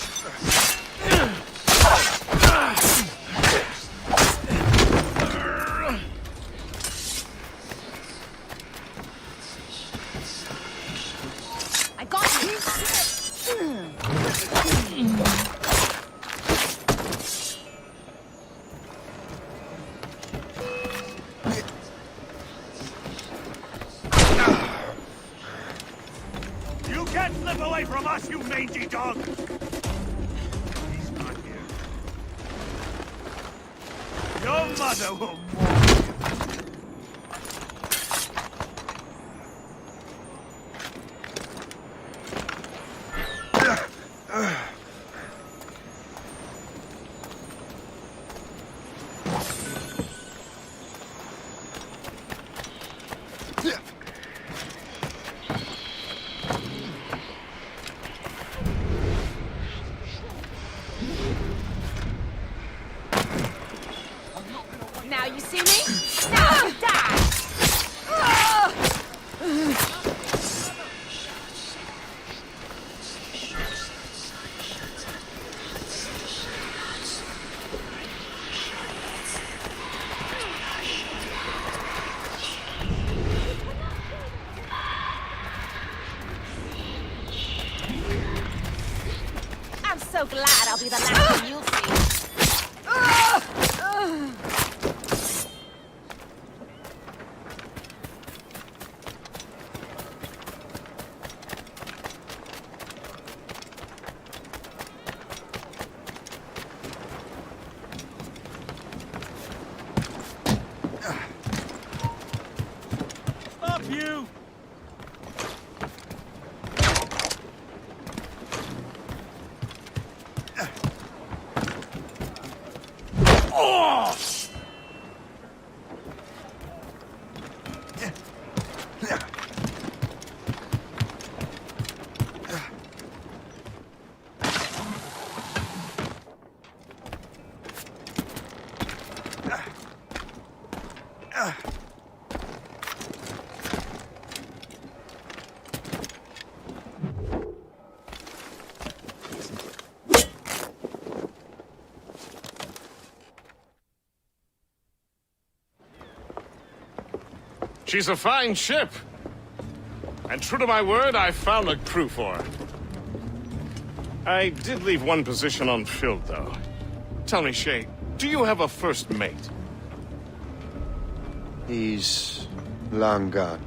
I got you! You can't slip away from us, you mangy dog! He's not here. Your mother will Now you see me? Now you die! I'm so glad I'll be the last one you'll see. you! Oh! She's a fine ship. And true to my word, I found a crew for her. I did leave one position unfilled, though. Tell me, Shay, do you have a first mate? He's long gone.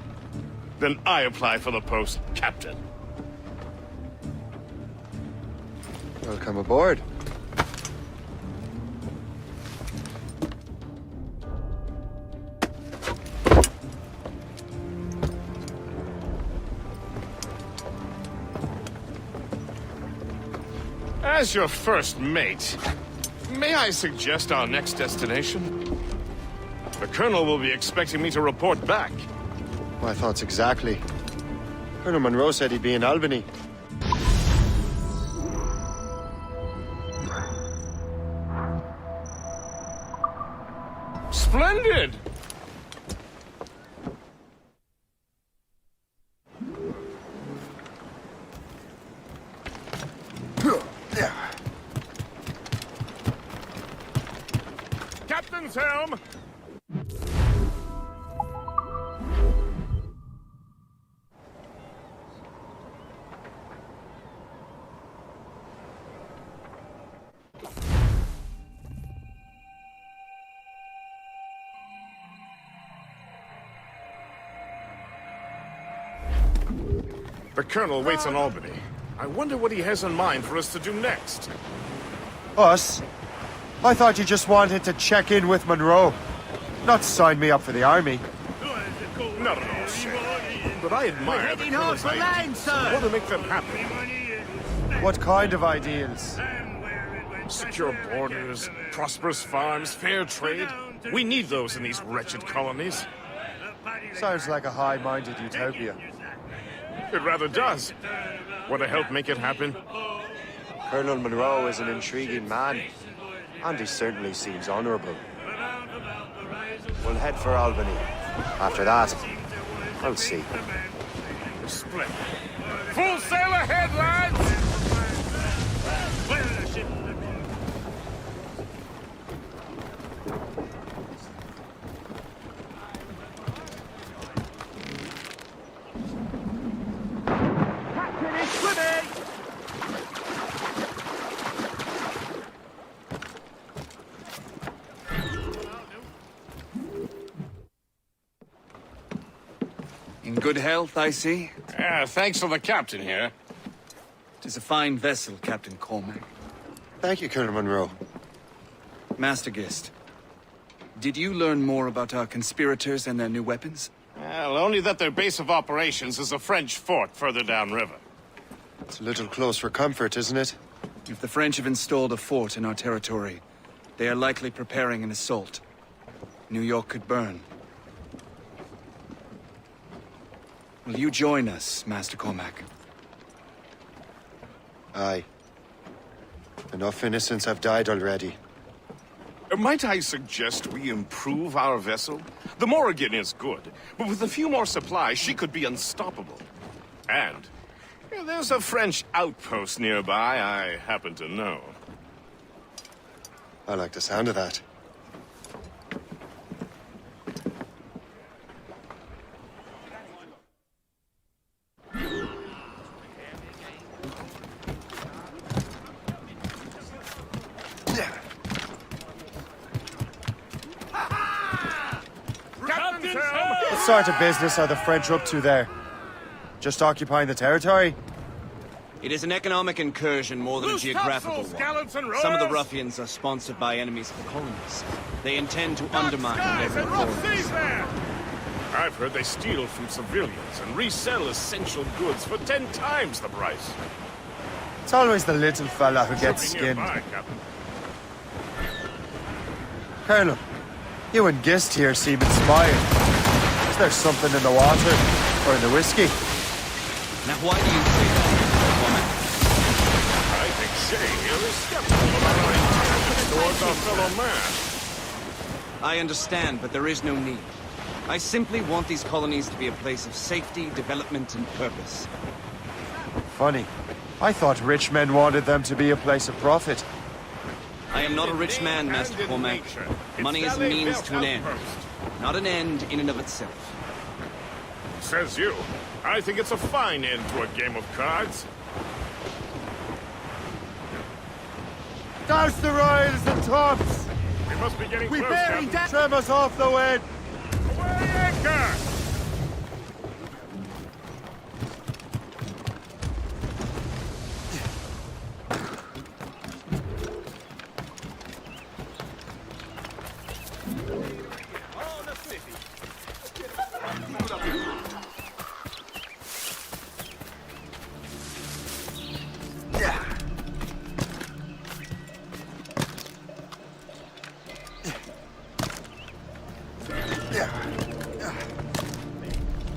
Then I apply for the post, Captain. Welcome aboard. As your first mate, may I suggest our next destination? The Colonel will be expecting me to report back. My thoughts exactly. Colonel Monroe said he'd be in Albany. Splendid! Captain's helm! The Colonel waits in Albany. I wonder what he has in mind for us to do next. Us? I thought you just wanted to check in with Monroe. Not sign me up for the army. Not at all, Shay. But I admire the Colonel's ideas. I want to make them happen. What kind of ideals? Secure borders, prosperous farms, fair trade. We need those in these wretched colonies. Sounds like a high-minded utopia. It rather does. Want to help make it happen? Colonel Monroe is an intriguing man, and he certainly seems honorable. We'll head for Albany. After that, I'll see. Splendid. Full sail ahead, lads! Captain is swimming! In good health, I see. Yeah, thanks for the captain here. Tis a fine vessel, Captain Cormac. Thank you, Colonel Monroe. Master Gist, did you learn more about our conspirators and their new weapons? Well, only that their base of operations is a French fort further downriver. It's a little close for comfort, isn't it? If the French have installed a fort in our territory, they are likely preparing an assault. New York could burn. Will you join us, Master Cormac? Aye. Enough innocents have died already. Might I suggest we improve our vessel? The Morrigan is good, but with a few more supplies, she could be unstoppable. And there's a French outpost nearby I happen to know. I like the sound of that. What sort of business are the French up to there? Just occupying the territory? It is an economic incursion more than a geographical one. Some of the ruffians are sponsored by enemies of the colonies. They intend to undermine their performance. I've heard they steal from civilians and resell essential goods for 10 times the price. It's always the little fella who gets Should be skinned. nearby, Captain. Colonel, you and Gist here seem inspired. Is there something in the water? Or in the whiskey? Now why do you say that, I think Shay here is skeptical about our intentions towards our fellow man. I understand, but there is no need. I simply want these colonies to be a place of safety, development, and purpose. Funny. I thought rich men wanted them to be a place of profit. I am not a rich man, Master Cormac. Money is a means to an end, not an end in and of itself. Says you. I think it's a fine end to a game of cards. Douse the royals and tops! We must be getting We close, bearing Captain. down! Trim us off the wind! Away anchor!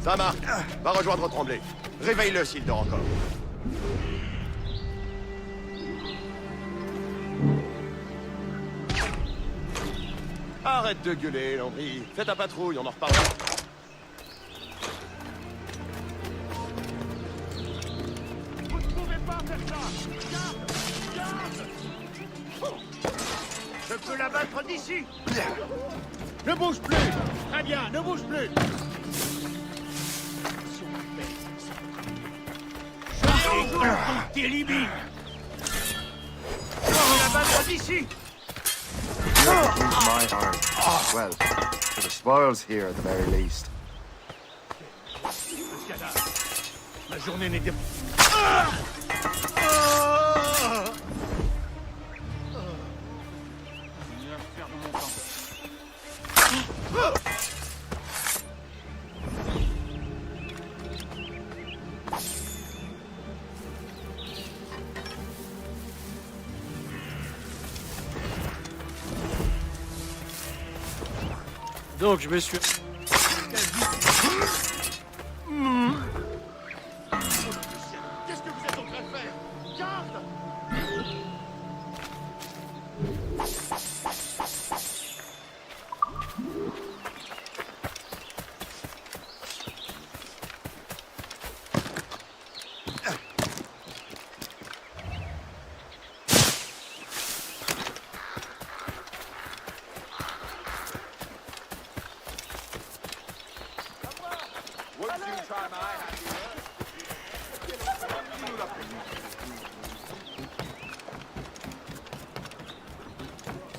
Ça marche. Va rejoindre Tremblay. Réveille-le s'il dort encore. Arrête de gueuler, Landry. Fais ta patrouille, on en reparlera. Vous ne pouvez pas faire ça. Garde! Garde! Je peux la battre d'ici. Ne bouge plus. Très bien, ne bouge plus. T'élimine. Je peux la battre d'ici. My heart. Well, for the spoils here at the very least. La journée n'était Donc, je me suis... Qu'est-ce que vous êtes en train de faire? Garde!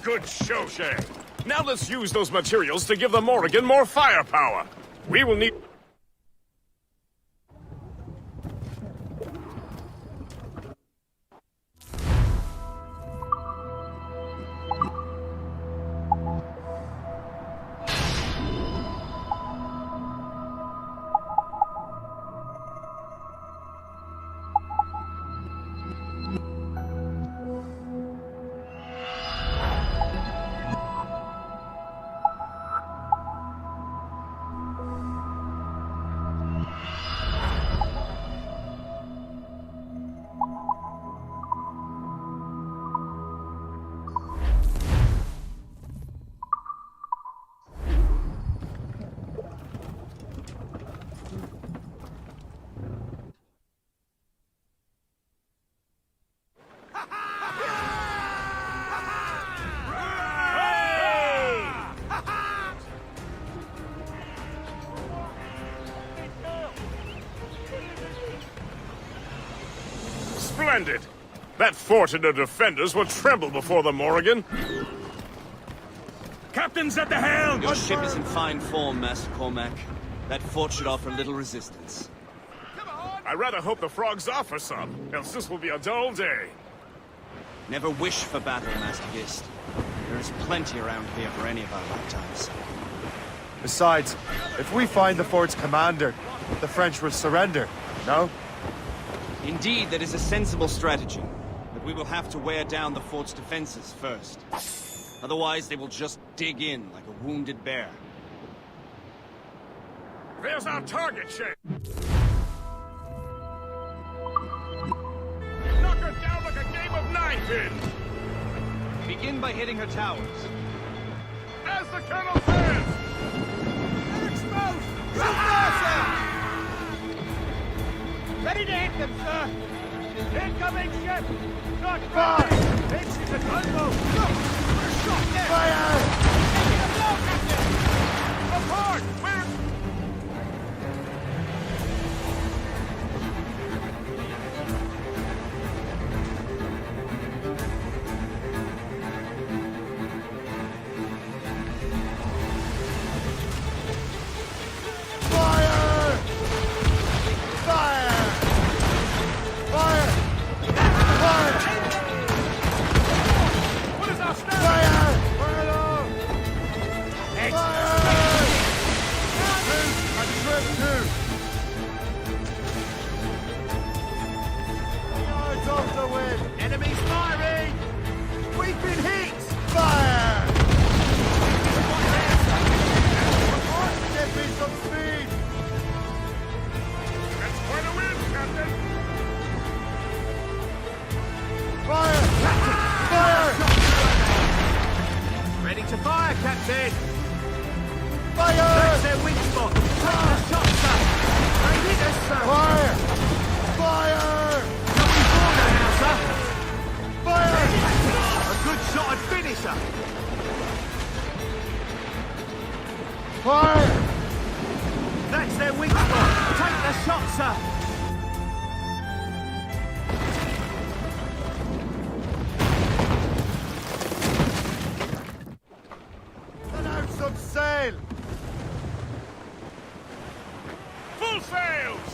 Good show, Shay. Now let's use those materials to give the Morrigan more firepower. We will need... Splendid! That fort and the defenders will tremble before the Morrigan. Captain's at the helm! Your ship is in fine form, Master Cormac. That fort should offer little resistance. I rather hope the frogs offer some, else this will be a dull day. Never wish for battle, Master Gist. There is plenty around here for any of our lifetimes. Besides, if we find the fort's commander, the French will surrender, no? Indeed, that is a sensible strategy. But we will have to wear down the fort's defenses first. Otherwise, they will just dig in like a wounded bear. There's our target, Shay. Knock her down like a game of ninepin. Begin by hitting her towers. As the colonel says! They're exposed! Shoot there, sir! Ready to hit them, sir! Incoming ship! Not ready! This is a gunboat! Look! Put a shot there! Fire! Taking a blow, Captain! Apart! Where? Enemies firing! We've been hit! Fire! Give me some speed! That's quite a win, Captain! Fire! Fire! Ready to fire, Captain! Fire! That's their weak spot! Take the shot, sir! They hit us, sir! Fire! Fire! Now, sir! Fire! A good shot and finisher! Fire! That's their weak spot! Take the shot, sir! Let out some sail! Full sails!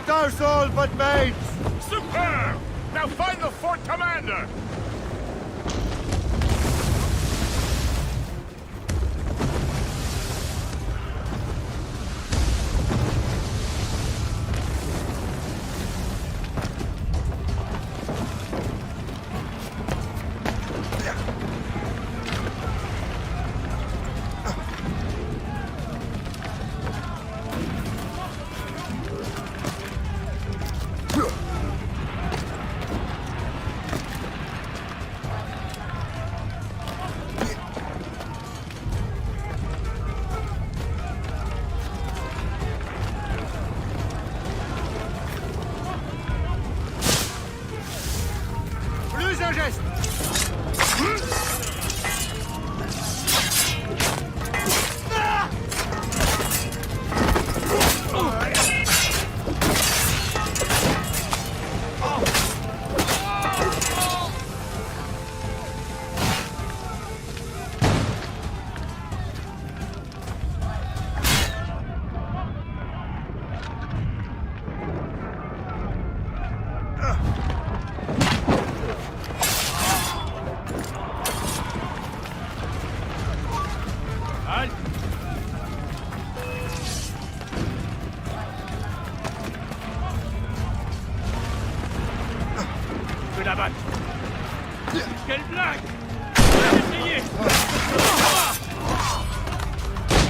Douse all but mates! Superb! Now find the fort commander! Plus un geste! La batte! Quelle blague! Essayez!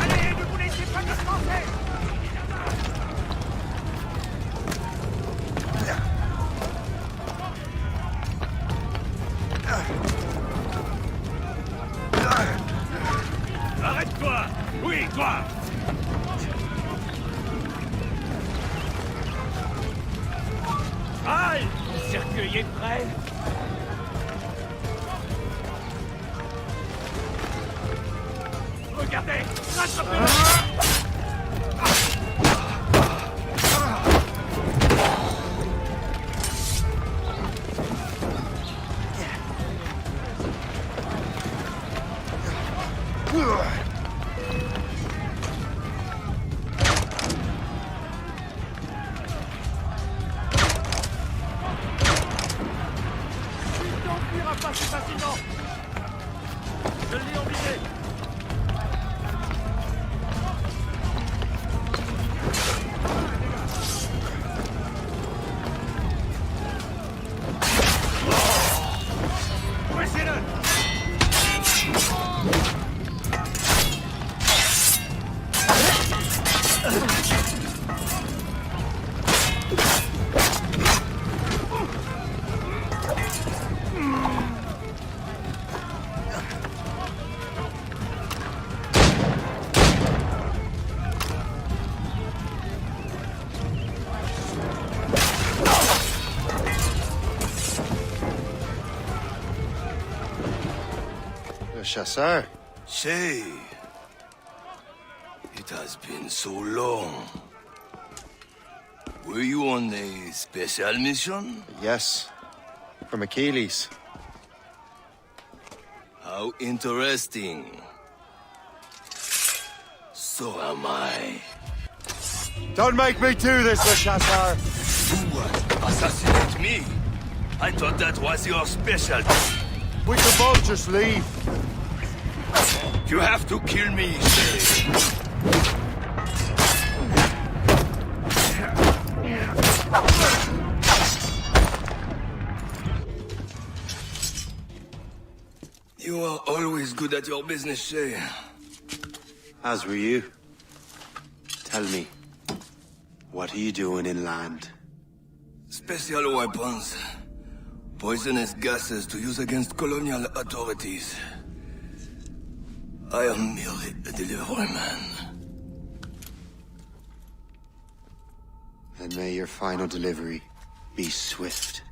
Allez, ne vous laissez pas dispenser! Arrête-toi! Oui, toi! Aïe! Le cercueil est prêt! Regardez! Rattrapez-le! Il n'enfuira pas si facilement! Le chasseur. Shay, it has been so long. Were you on a special mission? Yes, from Achilles. How interesting. So am I. Don't make me do this, Le Chasseur! You assassinate me? I thought that was your specialty. We can both just leave. You have to kill me, Shay. You are always good at your business, Shay. As were you. Tell me, what are you doing inland? Special weapons. Poisonous gases to use against colonial authorities. I am merely a delivery man. Then may your final delivery be swift.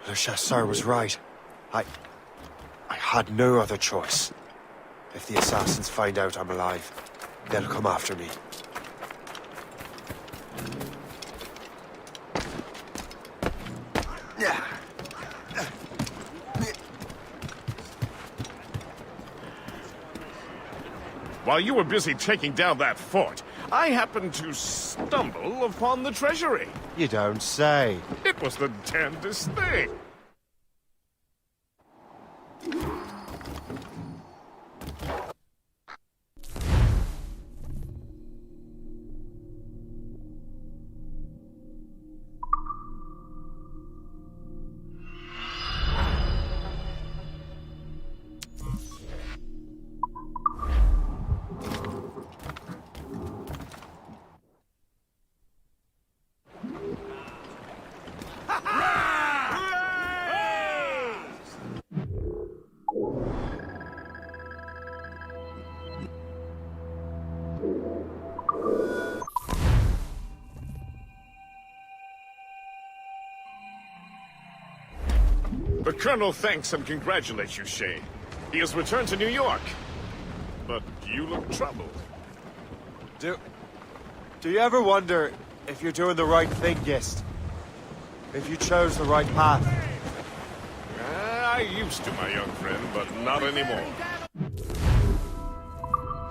Le Chasseur was right. I had no other choice. If the assassins find out I'm alive, they'll come after me. While you were busy taking down that fort, I happened to stumble upon the treasury. You don't say. It was the damnedest thing. The Colonel thanks and congratulates you, Shay. He has returned to New York. But you look troubled. Do you ever wonder if you're doing the right thing, Gist? If you chose the right path? I used to, my young friend, but not anymore.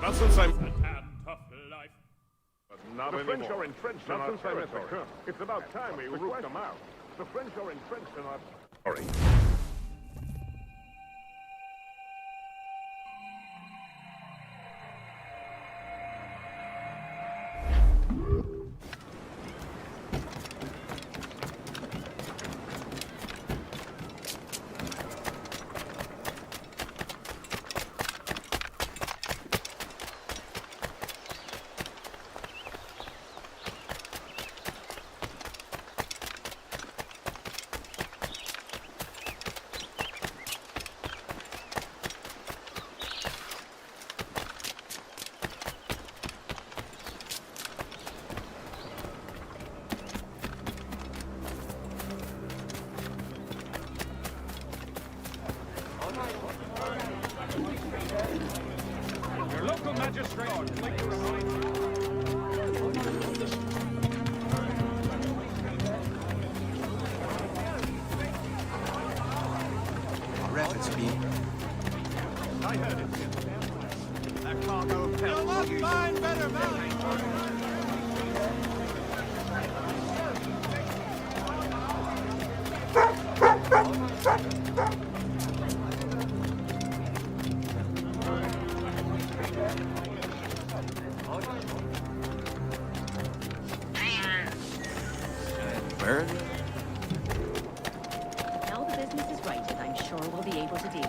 Not since I'm... tough life. But not anymore. The French are entrenched in our territory. It's about time we root them out. The French are entrenched in our... Sorry. Your local magistrate would like to remind you. Reference me. I heard it. That cargo of pelts. You must find better Where? Now the business is righted, I'm sure sure we'll be able to deal.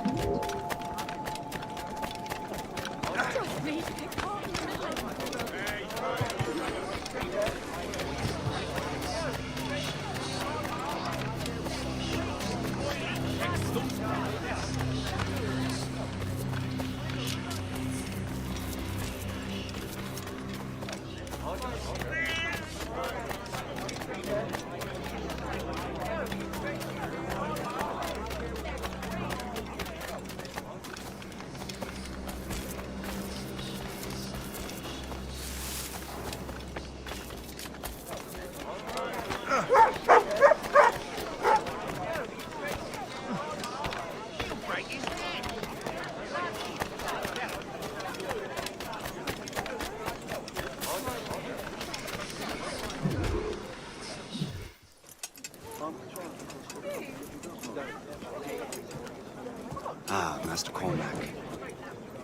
Ah, Master Cormac.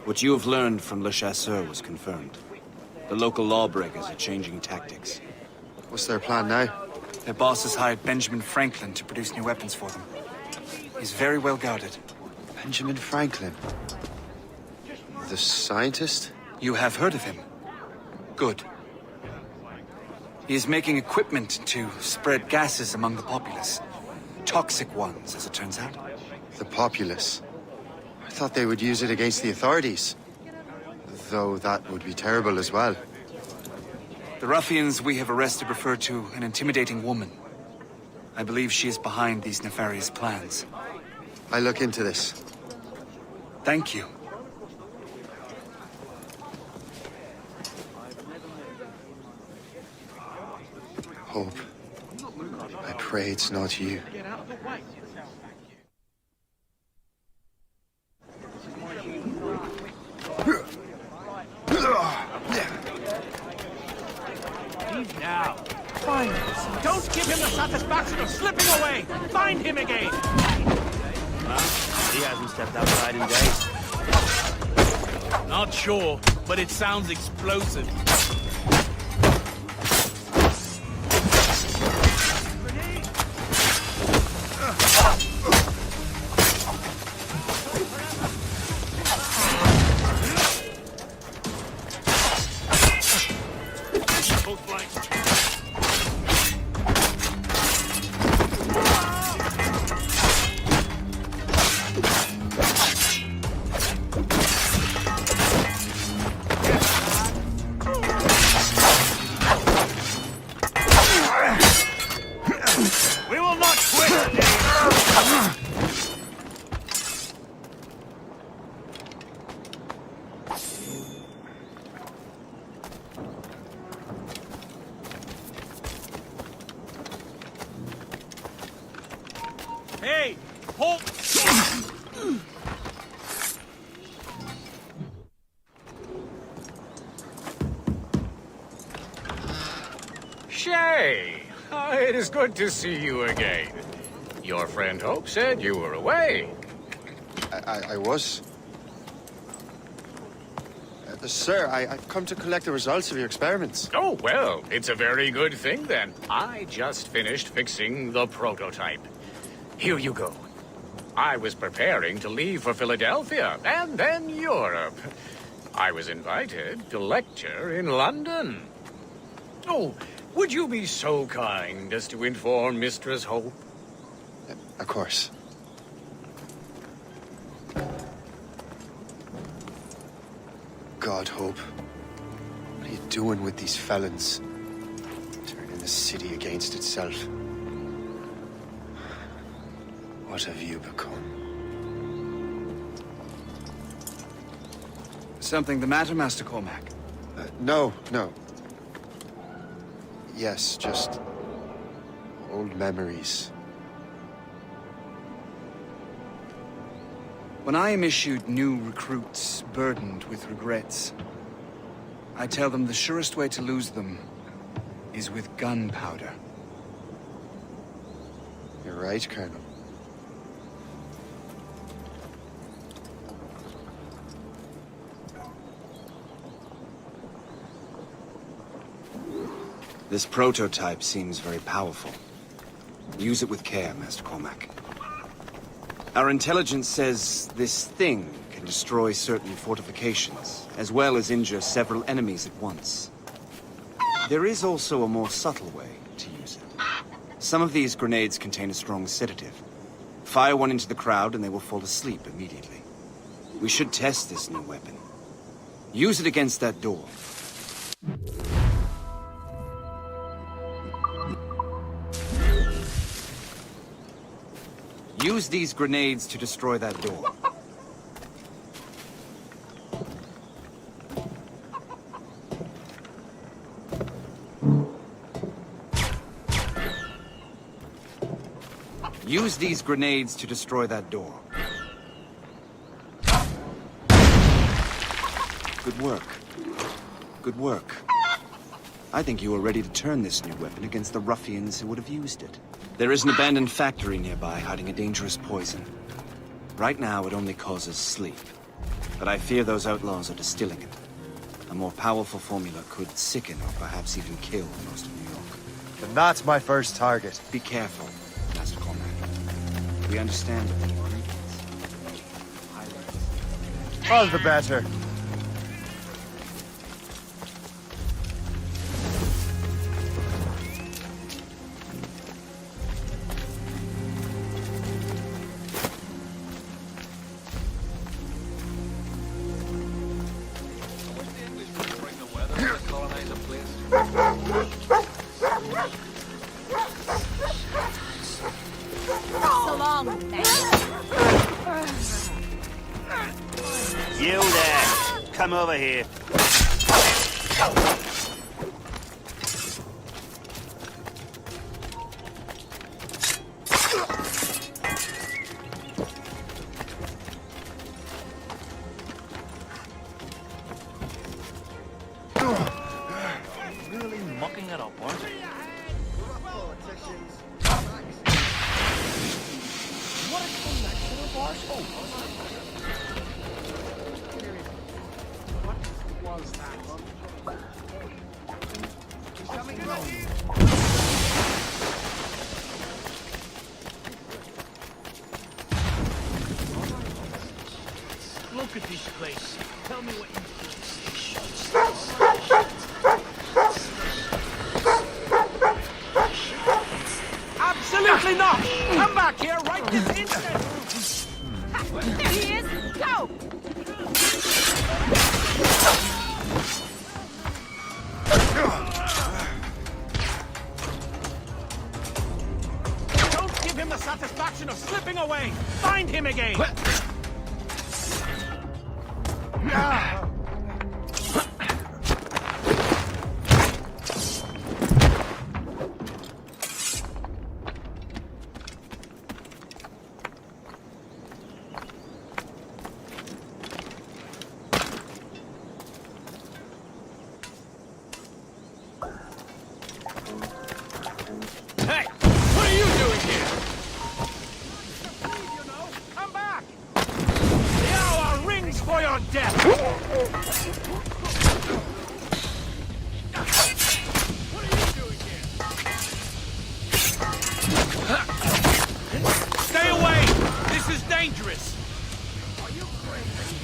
What you have learned from Le Chasseur was confirmed. The local lawbreakers are changing tactics. What's their plan now? Their boss has hired Benjamin Franklin to produce new weapons for them. He's very well guarded. Benjamin Franklin? The scientist? You have heard of him? Good. He is making equipment to spread gases among the populace. Toxic ones, as it turns out. The populace? I thought they would use it against the authorities. Though that would be terrible as well. The ruffians we have arrested refer to an intimidating woman. I believe she is behind these nefarious plans. I'll look into this. Thank you. Hope. I pray it's not you. Now, find him. Don't give him the satisfaction of slipping away. Find him again. Well, he hasn't stepped outside in days. Not sure, but it sounds explosive. Hey, hold! Shay! It is good to see you again. Your friend Hope said you were away. I was. Sir, I've come to collect the results of your experiments. Oh, well, it's a very good thing then. I just finished fixing the prototype. Here you go. I was preparing to leave for Philadelphia and then Europe. I was invited to lecture in London. Oh, would you be so kind as to inform Mistress Hope? Of course. God, Hope. What are you doing with these felons? Turning the city against itself. What have you become? Something the matter, Master Cormac? No. Yes, just old memories. When I am issued new recruits burdened with regrets, I tell them the surest way to lose them is with gunpowder. You're right, Colonel. This prototype seems very powerful. Use it with care, Master Cormac. Our intelligence says this thing can destroy certain fortifications, as well as injure several enemies at once. There is also a more subtle way to use it. Some of these grenades contain a strong sedative. Fire one into the crowd and they will fall asleep immediately. We should test this new weapon. Use it against that door. Use these grenades to destroy that door. Use these grenades to destroy that door. Good work. Good work. I think you are ready to turn this new weapon against the ruffians who would have used it. There is an abandoned factory nearby hiding a dangerous poison. Right now, it only causes sleep. But I fear those outlaws are distilling it. A more powerful formula could sicken or perhaps even kill most of New York. And that's my first target. Be careful, Master Cormac. We understand that the ingredients. All the better. So long, You there! Come over here. Really mucking it up, aren't you? What a collection of arseholes. What was that? Look at this place. Tell me what you Absolutely not! Come back here right this instant! There he is! Go! Don't give him the satisfaction of slipping away! Find him again! Hey! What are you doing here? You know, come back! The hour rings for your death! What are you doing here? Stay away! This is dangerous! Are you crazy?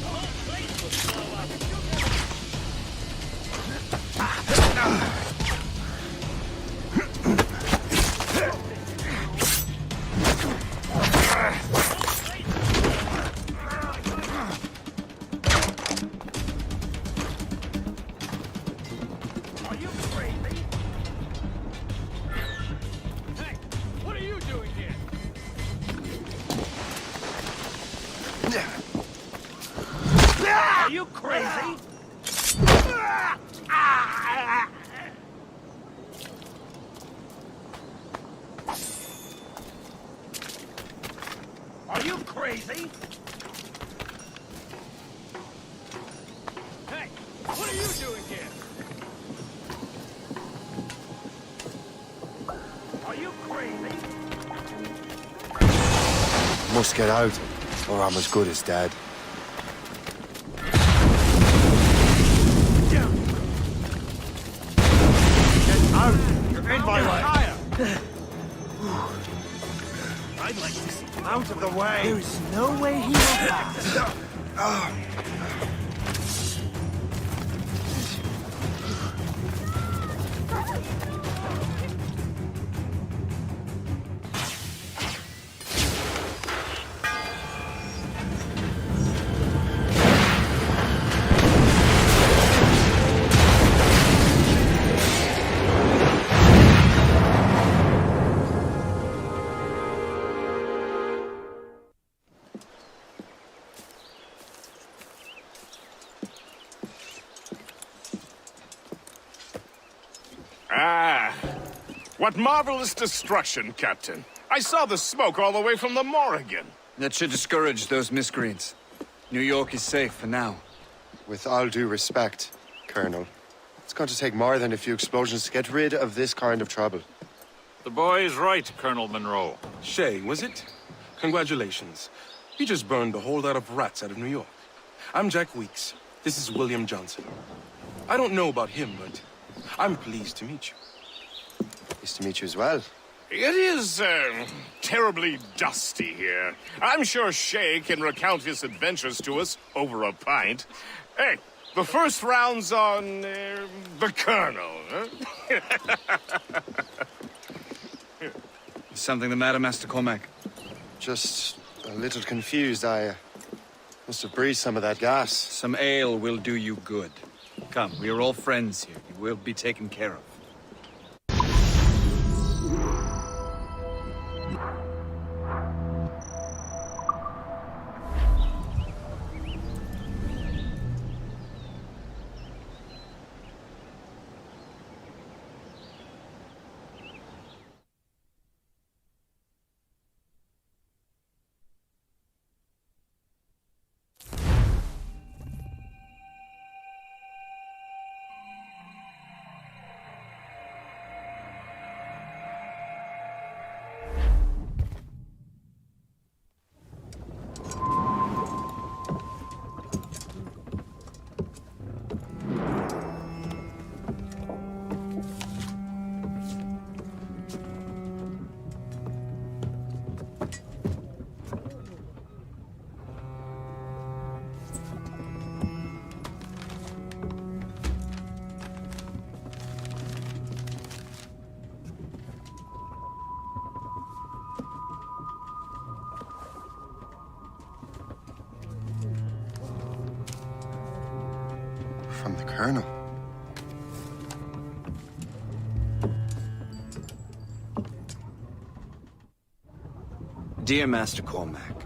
The whole place will blow up! Are you crazy? Hey, what are you doing here? Are you crazy? Are you crazy? Hey, what are you doing here? Are you crazy? Must get out, or I'm as good as dead. Get out! You're in my way! Are I'd like to see him out of the way. There is no way he will pass. Ah, what marvelous destruction, Captain. I saw the smoke all the way from the Morrigan. That should discourage those miscreants. New York is safe for now. With all due respect, Colonel, it's going to take more than a few explosions to get rid of this kind of trouble. The boy is right, Colonel Monroe. Shay, was it? Congratulations. You just burned a whole lot of rats out of New York. I'm Jack Weeks. This is William Johnson. I don't know about him, but I'm pleased to meet you. Pleased to meet you as well. It is, terribly dusty here. I'm sure Shay can recount his adventures to us over a pint. Hey, the first round's on, the Colonel, huh? Is something the matter, Master Cormac? Just a little confused. I must have breathed some of that gas. Some ale will do you good. Come, we are all friends here. You will be taken care of. From the Colonel. Dear Master Cormac,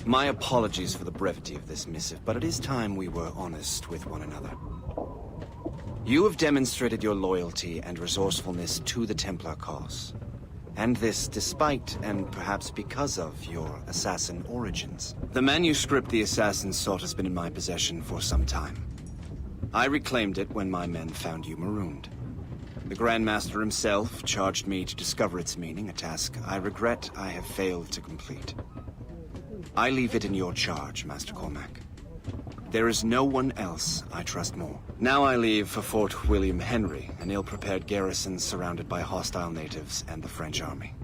my apologies for the brevity of this missive, but it is time we were honest with one another. You have demonstrated your loyalty and resourcefulness to the Templar cause. And this despite, and perhaps because of, your assassin origins. The manuscript the assassin sought has been in my possession for some time. I reclaimed it when my men found you marooned. The Grand Master himself charged me to discover its meaning, a task I regret I have failed to complete. I leave it in your charge, Master Cormac. There is no one else I trust more. Now I leave for Fort William Henry, an ill-prepared garrison surrounded by hostile natives and the French army.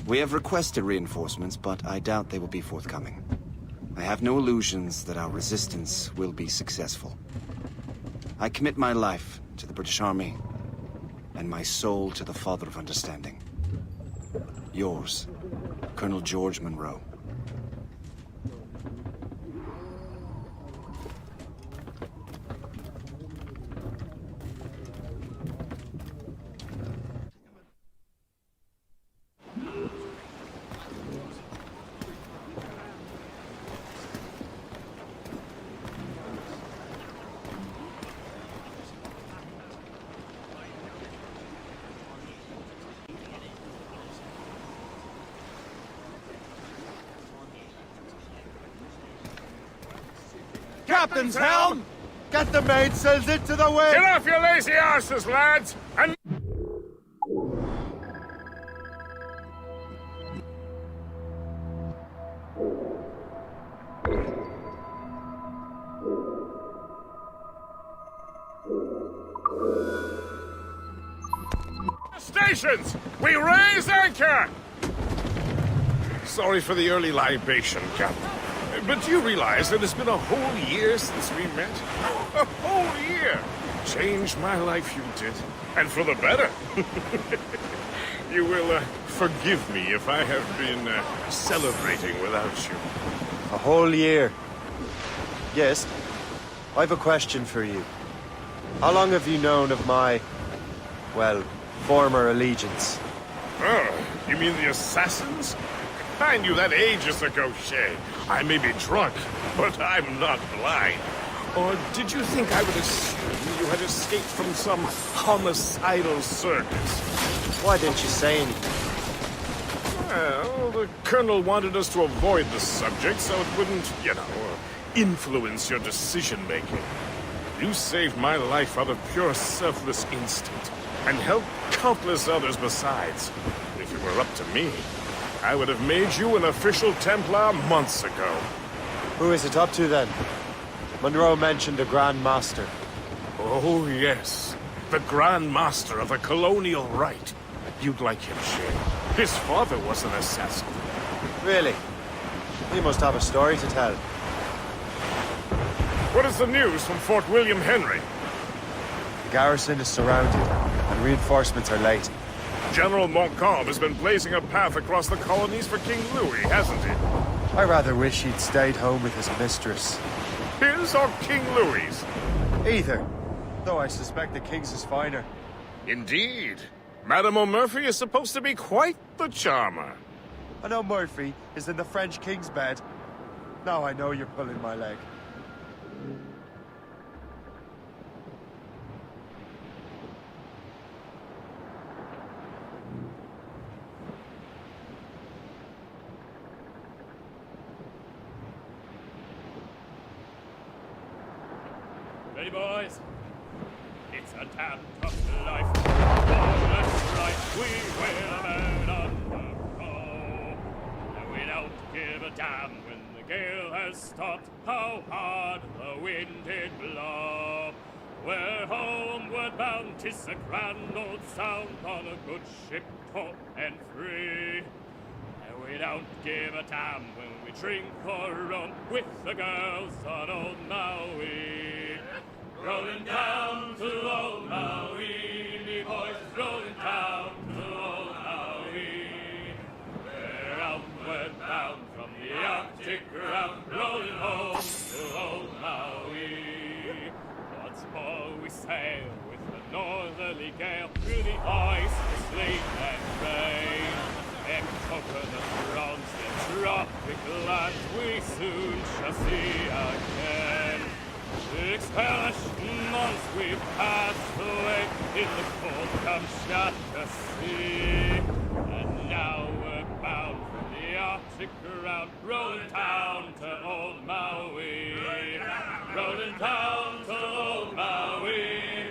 We have requested reinforcements, but I doubt they will be forthcoming. I have no illusions that our resistance will be successful. I commit my life to the British Army, and my soul to the Father of Understanding. Yours, Colonel George Monroe. Captain's helm! Get the mainsails into the wind! Get off your lazy arses, lads! And stations! We raise anchor! Sorry for the early libation, Captain. But you realize that it's been a whole year since we met? A whole year! Changed my life, you did. And for the better. You will forgive me if I have been celebrating without you. A whole year. Yes. I have a question for you. How long have you known of my, well, former allegiance? Oh, you mean the assassins? I knew that ages ago, Shay. I may be drunk, but I'm not blind. Or did you think I would assume you had escaped from some homicidal circus? Why didn't you say anything? Well, the Colonel wanted us to avoid the subject so it wouldn't, influence your decision-making. You saved my life out of pure selfless instinct, and helped countless others besides. If it were up to me, I would have made you an official Templar months ago. Who is it up to, then? Monroe mentioned a Grand Master. Oh, yes. The Grand Master of the Colonial Rite. You'd like him, Shay. His father was an assassin. Really? He must have a story to tell. What is the news from Fort William Henry? The garrison is surrounded, and reinforcements are late. General Montcalm has been blazing a path across the colonies for King Louis, hasn't he? I rather wish he'd stayed home with his mistress. His or King Louis's? Either. Though I suspect the King's is finer. Indeed. Madame O'Murphy is supposed to be quite the charmer. I know Murphy is in the French King's bed. Now I know you're pulling my leg. Ready, boys? It's a damn tough life. That's right, we will man undergo. And we don't give a damn when the gale has stopped, how hard the wind did blow. We're homeward bound, 'tis a grand old sound on a good ship, taut and free. And we don't give a damn when we drink or rum with the girls on old Maui. Rolling down to old Maui, me boys, rolling down to old Maui. We're outward bound from the Arctic ground, rolling home to old Maui. Once more we sail with the northerly gale through the ice, the sleet and rain. Them coconut fronds, them tropic lands we soon shall see again. 6 hellish months we've passed away in the cold Kamchatka Sea. And now we're bound for the Arctic ground, rolling down to old Maui. Rolling down to old Maui,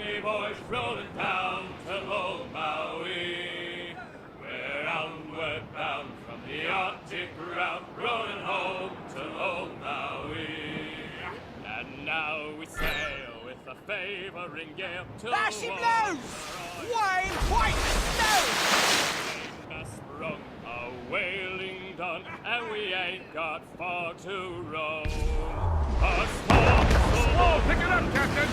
me boys, rolling down to old Maui. We're onward bound from the Arctic ground, rolling home to old Maui. And now we sail with a favoring gale to Lash him loose! Whale white has sprung a whaling done, and we ain't got far to roam. A storm, pick it up, Captain!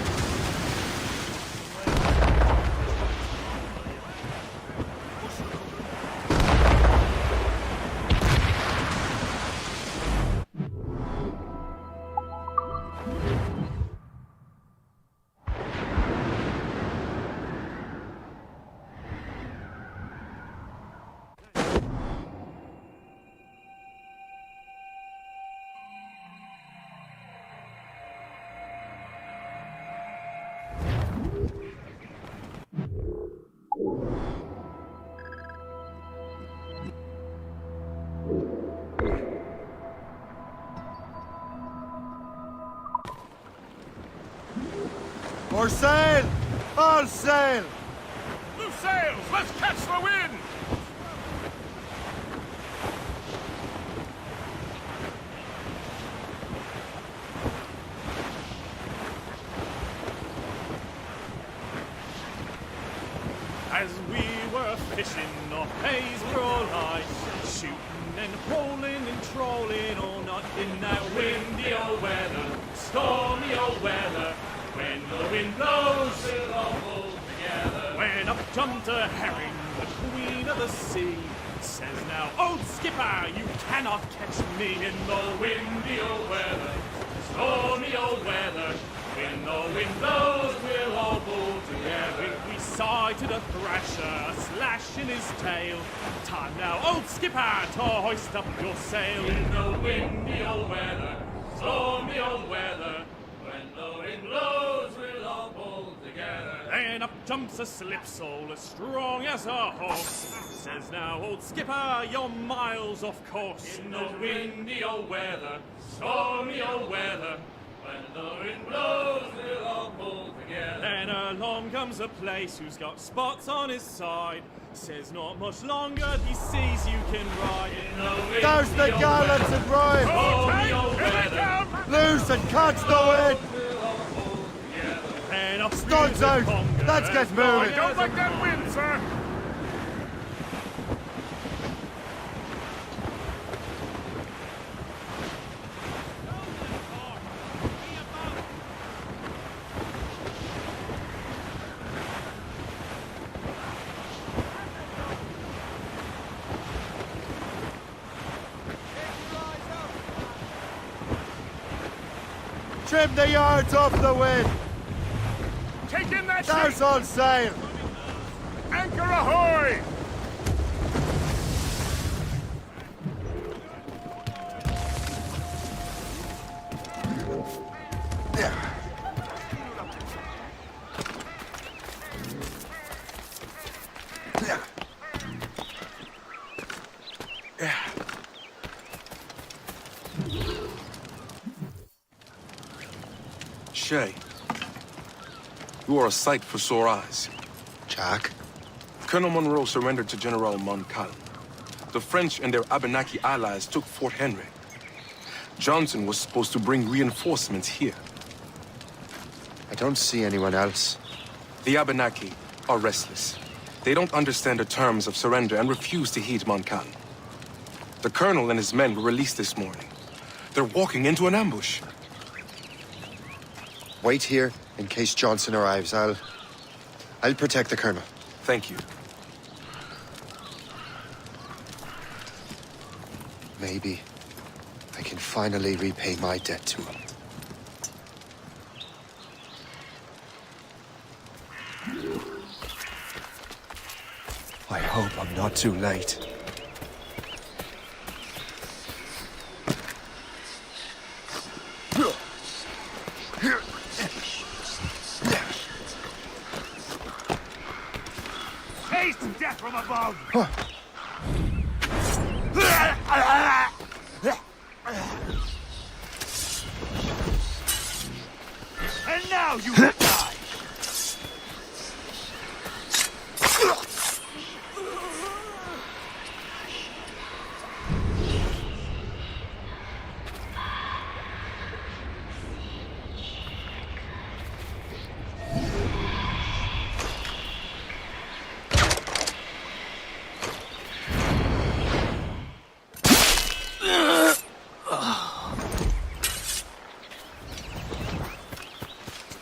More sail! All sail! Loose sails! Let's catch the wind! As we were fishing, our days were all right, shooting and pulling strolling all night in that windy old weather, stormy old weather. When the wind blows, we'll all pull together. When up jumped a herring, the queen of the sea, says now, old skipper, you cannot catch me in the windy old weather, stormy old weather. When the wind blows, we'll all pull together. We sighted a thrasher, a slash in his tail. Time now, old skipper, to hoist up your sail. In the windy old weather, stormy old weather. When the wind blows, we'll all pull together. Then up jumps a slipsole, as strong as a horse. Says now, old skipper, you're miles off course. In the windy old weather, stormy old weather. When the wind blows, we'll all pull together. Then along comes a place who's got spots on his side. Says not much longer these seas you can ride. In the windy Douse the gallants and rhyme! Loose and catch the wind! Studs out! Let's get moving! Don't like that wind, sir! Trim the yards off the wind! Take in that Douse sheet! all sail! Anchor ahoy! Shay, you are a sight for sore eyes. Jack? Colonel Monroe surrendered to General Montcalm. The French and their Abenaki allies took Fort Henry. Johnson was supposed to bring reinforcements here. I don't see anyone else. The Abenaki are restless. They don't understand the terms of surrender and refuse to heed Montcalm. The colonel and his men were released this morning. They're walking into an ambush. Wait here in case Johnson arrives. I'll protect the colonel. Thank you. Maybe I can finally repay my debt to him. I hope I'm not too late. Taste death from above! And now you will die!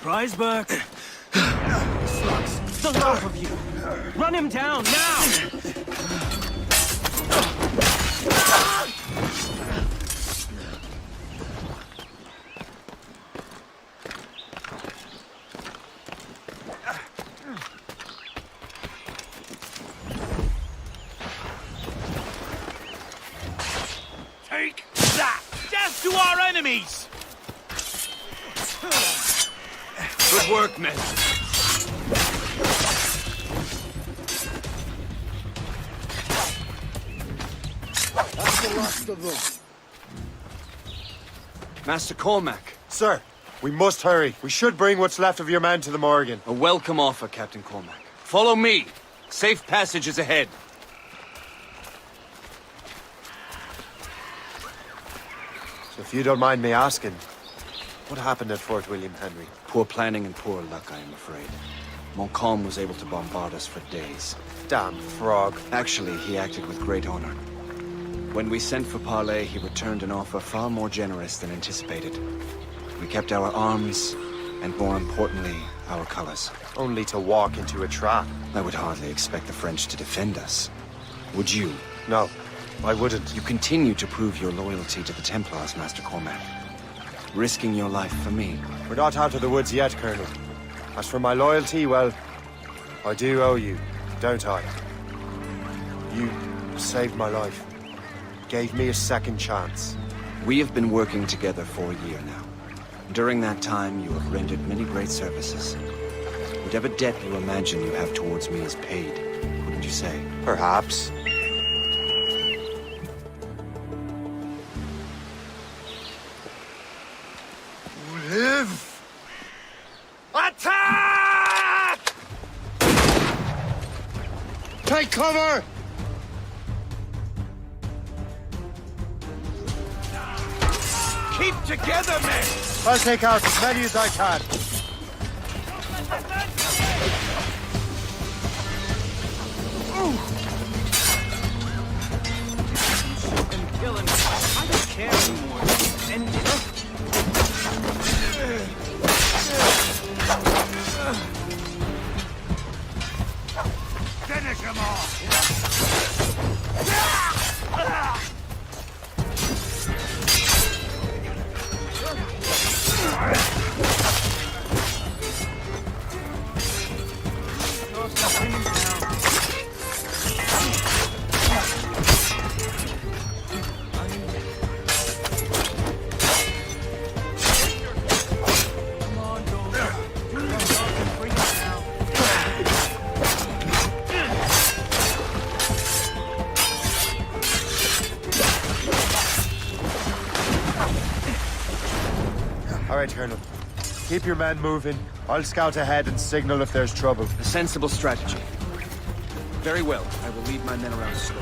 Reisberg! Slugs! The lot of you! Run him down, now! Take that! Death to our enemies! Good work, men. That's the last of them. Master Cormac. Sir, we must hurry. We should bring what's left of your men to the Morgan. A welcome offer, Captain Cormac. Follow me. Safe passage is ahead. So if you don't mind me asking, what happened at Fort William Henry? Poor planning and poor luck, I am afraid. Montcalm was able to bombard us for days. Damn frog. Actually, he acted with great honor. When we sent for Parley, he returned an offer far more generous than anticipated. We kept our arms, and more importantly, our colors. Only to walk into a trap. I would hardly expect the French to defend us. Would you? No, I wouldn't. You continue to prove your loyalty to the Templars, Master Cormac. Risking your life for me. We're not out of the woods yet, Colonel. As for my loyalty, well, I do owe you, don't I? You saved my life. Gave me a second chance. We have been working together for a year now. During that time, you have rendered many great services. Whatever debt you imagine you have towards me is paid, wouldn't you say? Perhaps. Live! Attack! Take cover! Keep together, men! I'll take out as many as I can. Kill him. I don't care anymore. End it. Finish him off! All right, Colonel. Keep your men moving. I'll scout ahead and signal if there's trouble. A sensible strategy. Very well. I will lead my men around the store.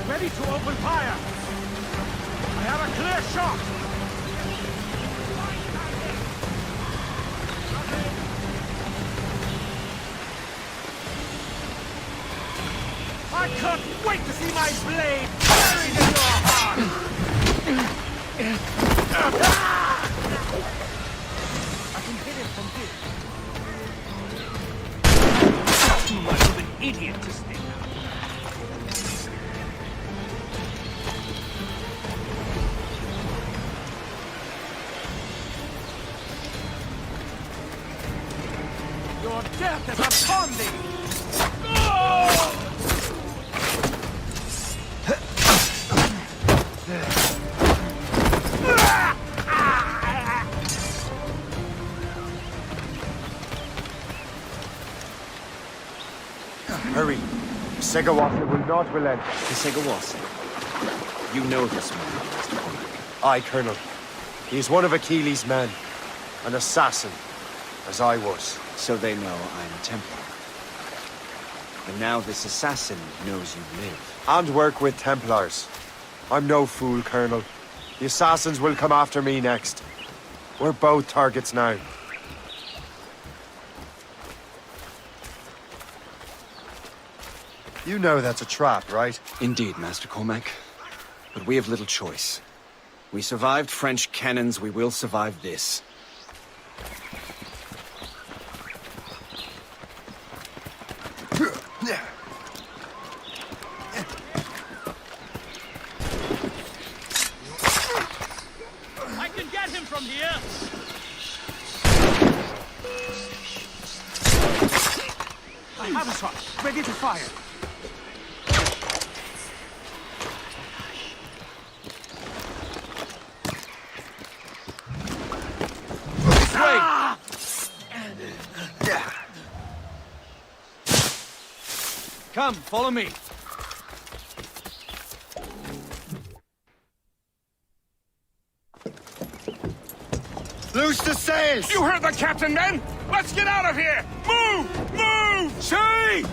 Ready to open fire! I have a clear shot! I can't wait to see my blade buried in your heart! I can hit it from here. Too much of an idiot to stick. of death is upon thee! Hurry. Segawasa will not relent. The Segawasa? You know this man, Mr. Cormac. Aye, Colonel. He is one of Achilles' men. An assassin, as I was. So they know I'm a Templar. And now this assassin knows you live. And work with Templars. I'm no fool, Colonel. The assassins will come after me next. We're both targets now. You know that's a trap, right? Indeed, Master Cormac. But we have little choice. We survived French cannons, we will survive this. I can get him from here! I have a shot, ready to fire. Come, follow me. Loose the sails! You heard the captain, men! Let's get out of here! Move! Move! See!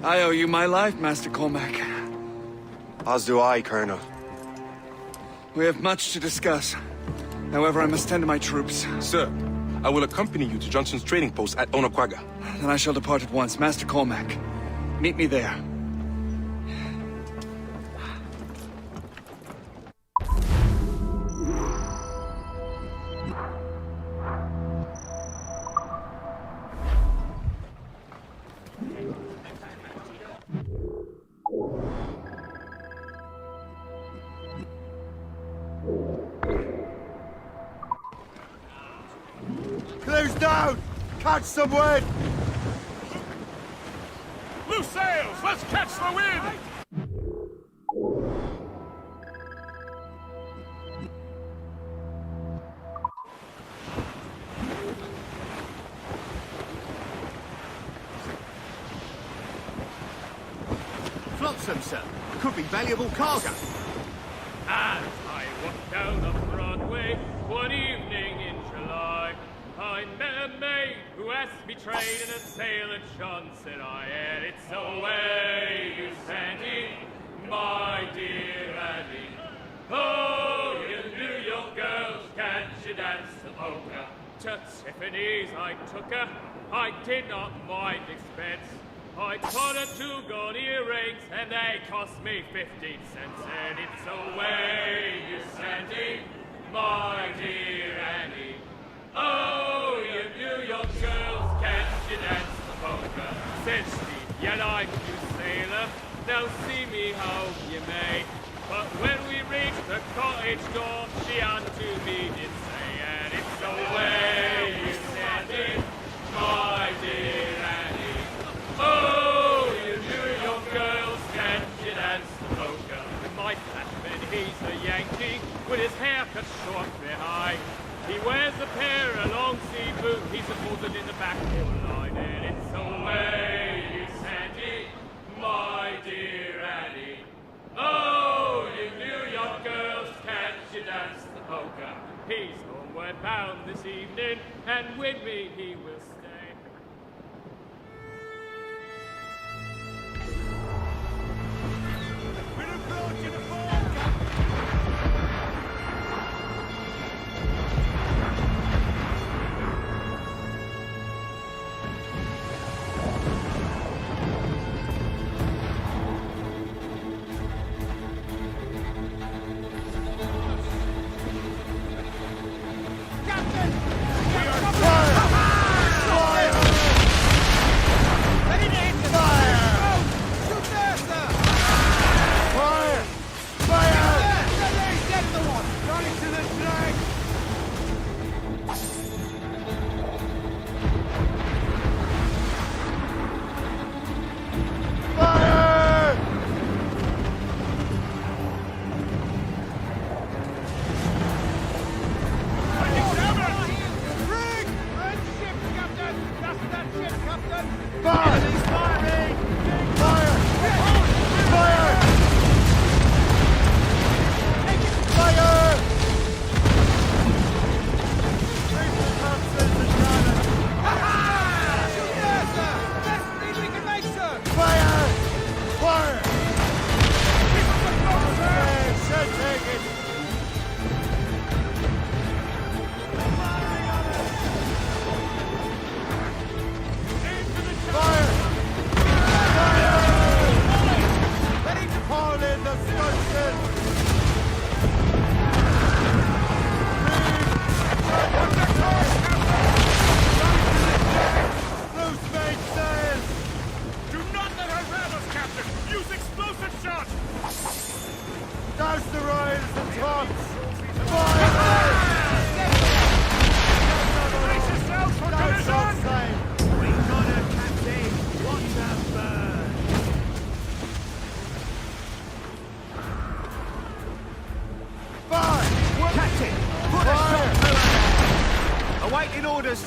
I owe you my life, Master Cormac. As do I, Colonel. We have much to discuss. However, I must tend to my troops. Sir, I will accompany you to Johnson's trading post at Onakwaga. Then I shall depart at once. Master Cormac, meet me there. Close down! Catch some wind! Loose sails! Let's catch the wind! Flotsam, sir. Could be valuable cargo. As I walked down the Broadway one evening in July, I met a maid who asked me trade in a sailor John. Said I, and it's away, you Sandy, my dear Annie. Oh, you New York girls, can't you dance the polka? To Tiffany's I took her, I did not mind expense. I bought her 2 gold earrings, and they cost me 15 cents. And it's away, you Sandy, my dear Annie. Oh, you New York girls, can't you dance the polka? Said she, yet I'm you sailor, now see me how you may. But when we reached the cottage door, she unto me did say, and it's away, you Sandy, my dear Annie. Oh, you New York girls, can't you dance the polka? My flatman, he's a Yankee, with his hair cut short behind. He wears a pair of long sea boots, he's supported in the back line. And it's away, you Sandy, my dear Annie. Oh, you New York girls, can't you dance the polka? He's homeward bound this evening, and with me he will stay.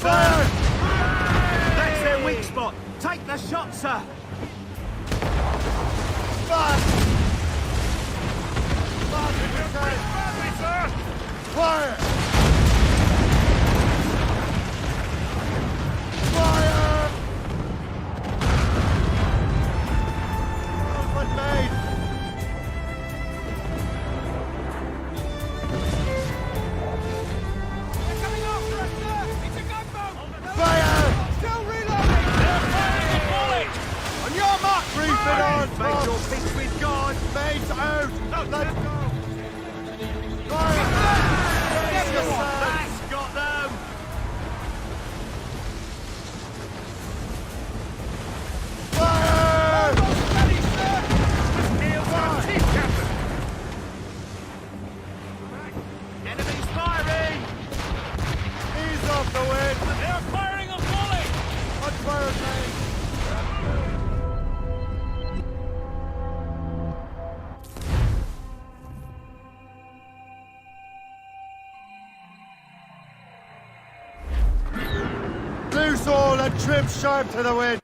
sir! That's their weak spot. Take the shot, sir! Fire! Fire! Movement made! They're coming after us, sir! It's a gunboat! Fire! Still reloading! They're firing a volley! On your mark! Brief it on! Make your peace with God! Mates out! Let's go! Fire! That's got them! Fire! Ready, sir! Neil's our chief captain! Enemies firing! Ease off the wind! They're firing a volley! On fire, mate! Loose all and trim sharp to the wind!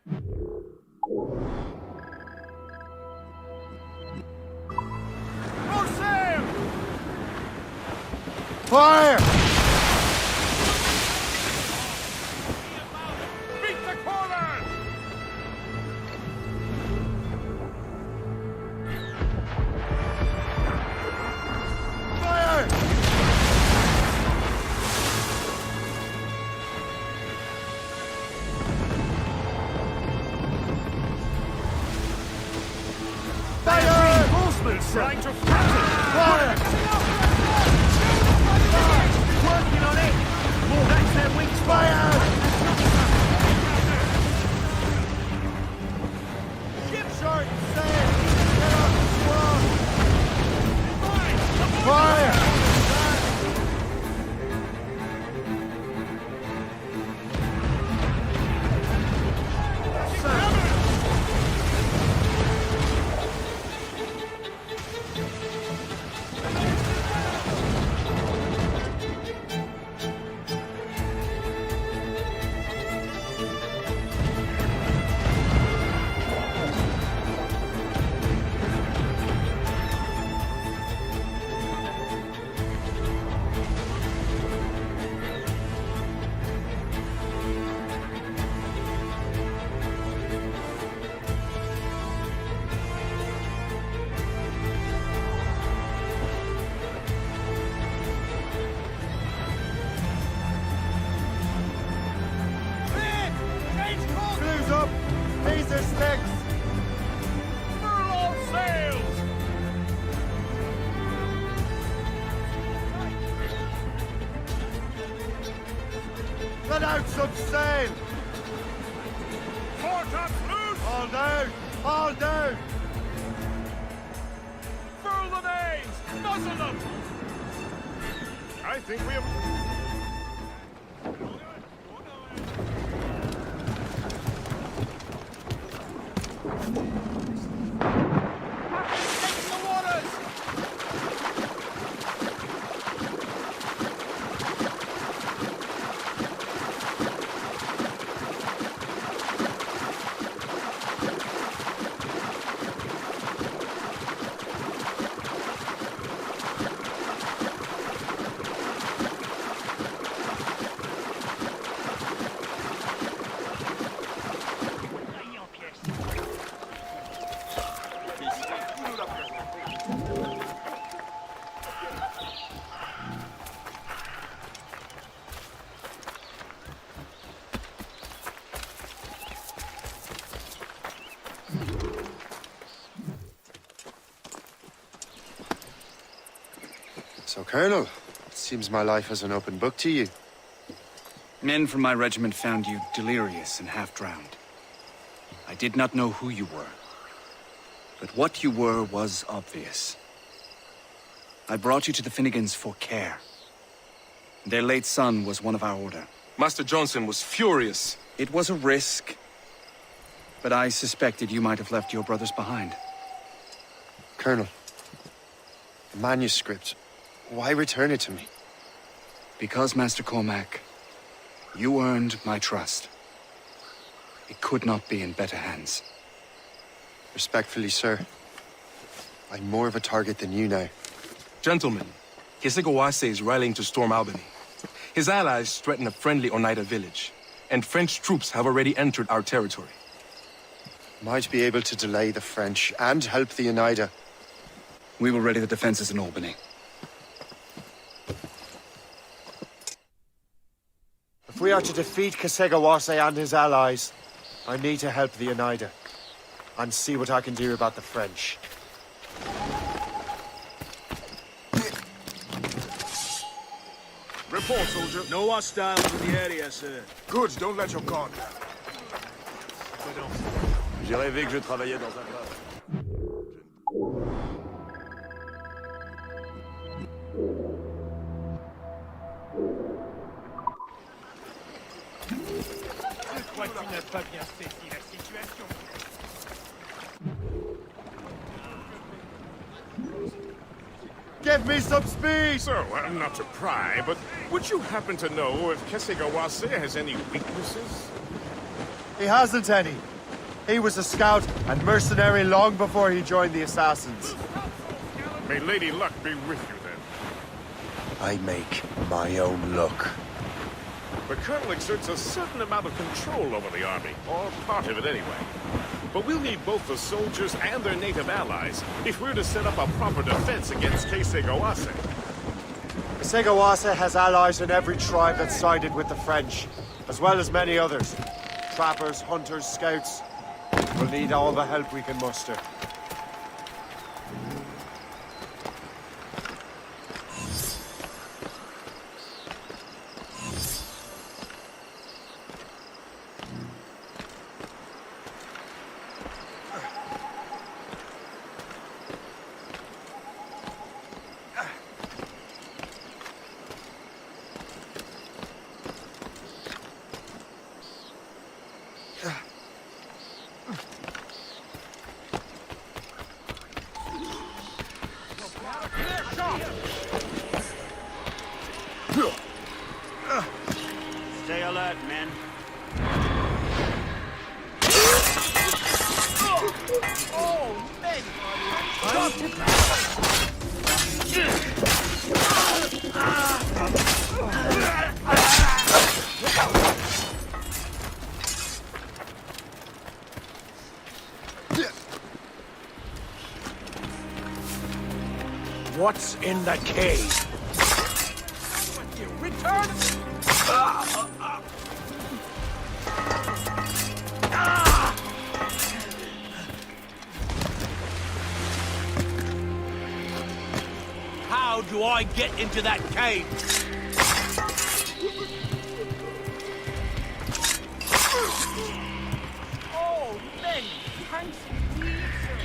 Full sail! Fire! Beat the corner! Fire! Reinforcements, sir! Trying to Fire! Working on it! Oh, that's their weak spot! Ship short, sail! Get off the squad! Fire! Screws up! These are sticks! Furl all sails! Let out some sail! Foretops loose! All down! All down! Furl the mains! Muzzle them! I think we have... Taking the waters! So, Colonel, it seems my life is an open book to you. Men from my regiment found you delirious and half-drowned. I did not know who you were. But what you were was obvious. I brought you to the Finnegans for care. Their late son was one of our order. Master Johnson was furious. It was a risk, but I suspected you might have left your brothers behind. Colonel, the manuscript. Why return it to me? Because, Master Cormac, You earned my trust. It could not be in better hands. Respectfully, sir. I'm more of a target than you now. Gentlemen, Kesegawase is rallying to storm Albany. His allies threaten a friendly Oneida village, and French troops have already entered our territory. Might be able to delay the French and help the Oneida. We will ready the defenses in Albany. If we are to defeat Kesegawase and his allies, I need to help the Oneida. And see what I can do about the French. Report, soldier. No hostiles in the area, sir. Good, don't let your guard down. J'ai rêvé que je travaillais dans un bar. Je crois que tu n'as pas bien saisi la situation. Give me some speed! So, not to pry, but would you happen to know if Kesegawase has any weaknesses? He hasn't any. He was a scout and mercenary long before he joined the Assassins. May Lady Luck be with you, then. I make my own luck. The Colonel exerts a certain amount of control over the army, or part of it anyway. But we'll need both the soldiers and their native allies if we're to set up a proper defense against Kesegawase. Kesegawase has allies in every tribe that sided with the French, as well as many others. Trappers, hunters, scouts. We'll need all the help we can muster. Stay alert, men. Oh, men! What's in the cave? You return! How do I get into that cave? Oh, men! Thanks indeed, sir.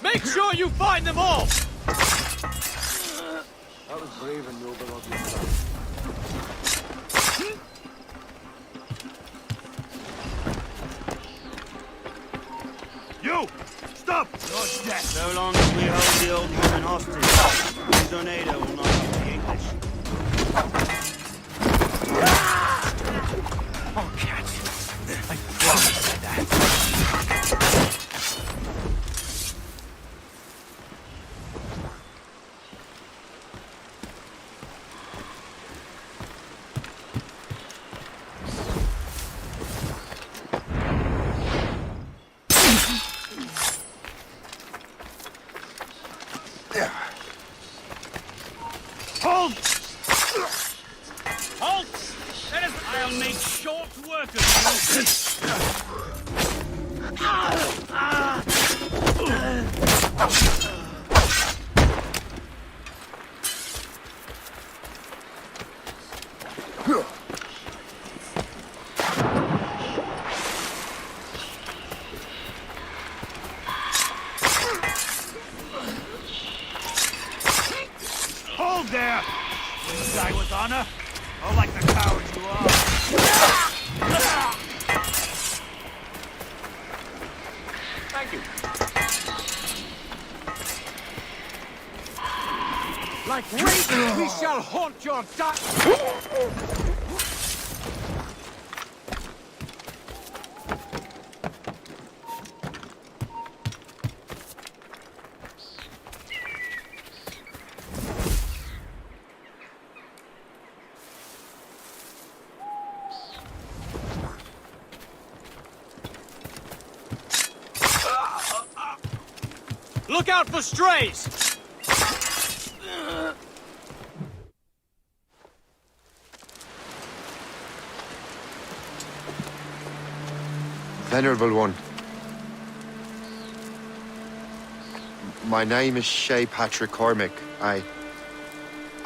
Make sure you find them all! That was brave and noble of you. You! Stop! Not death. So long as we hold the old woman hostage, Oneida will not speak English. I'll catch you. I promise you that. Halt! Halt! I'll make short work of you. Hold there! You die with honor? Or like the coward you are? Thank you. Like ravens, we shall haunt your dark... Look out for strays! Venerable One. My name is Shay Patrick Cormac. I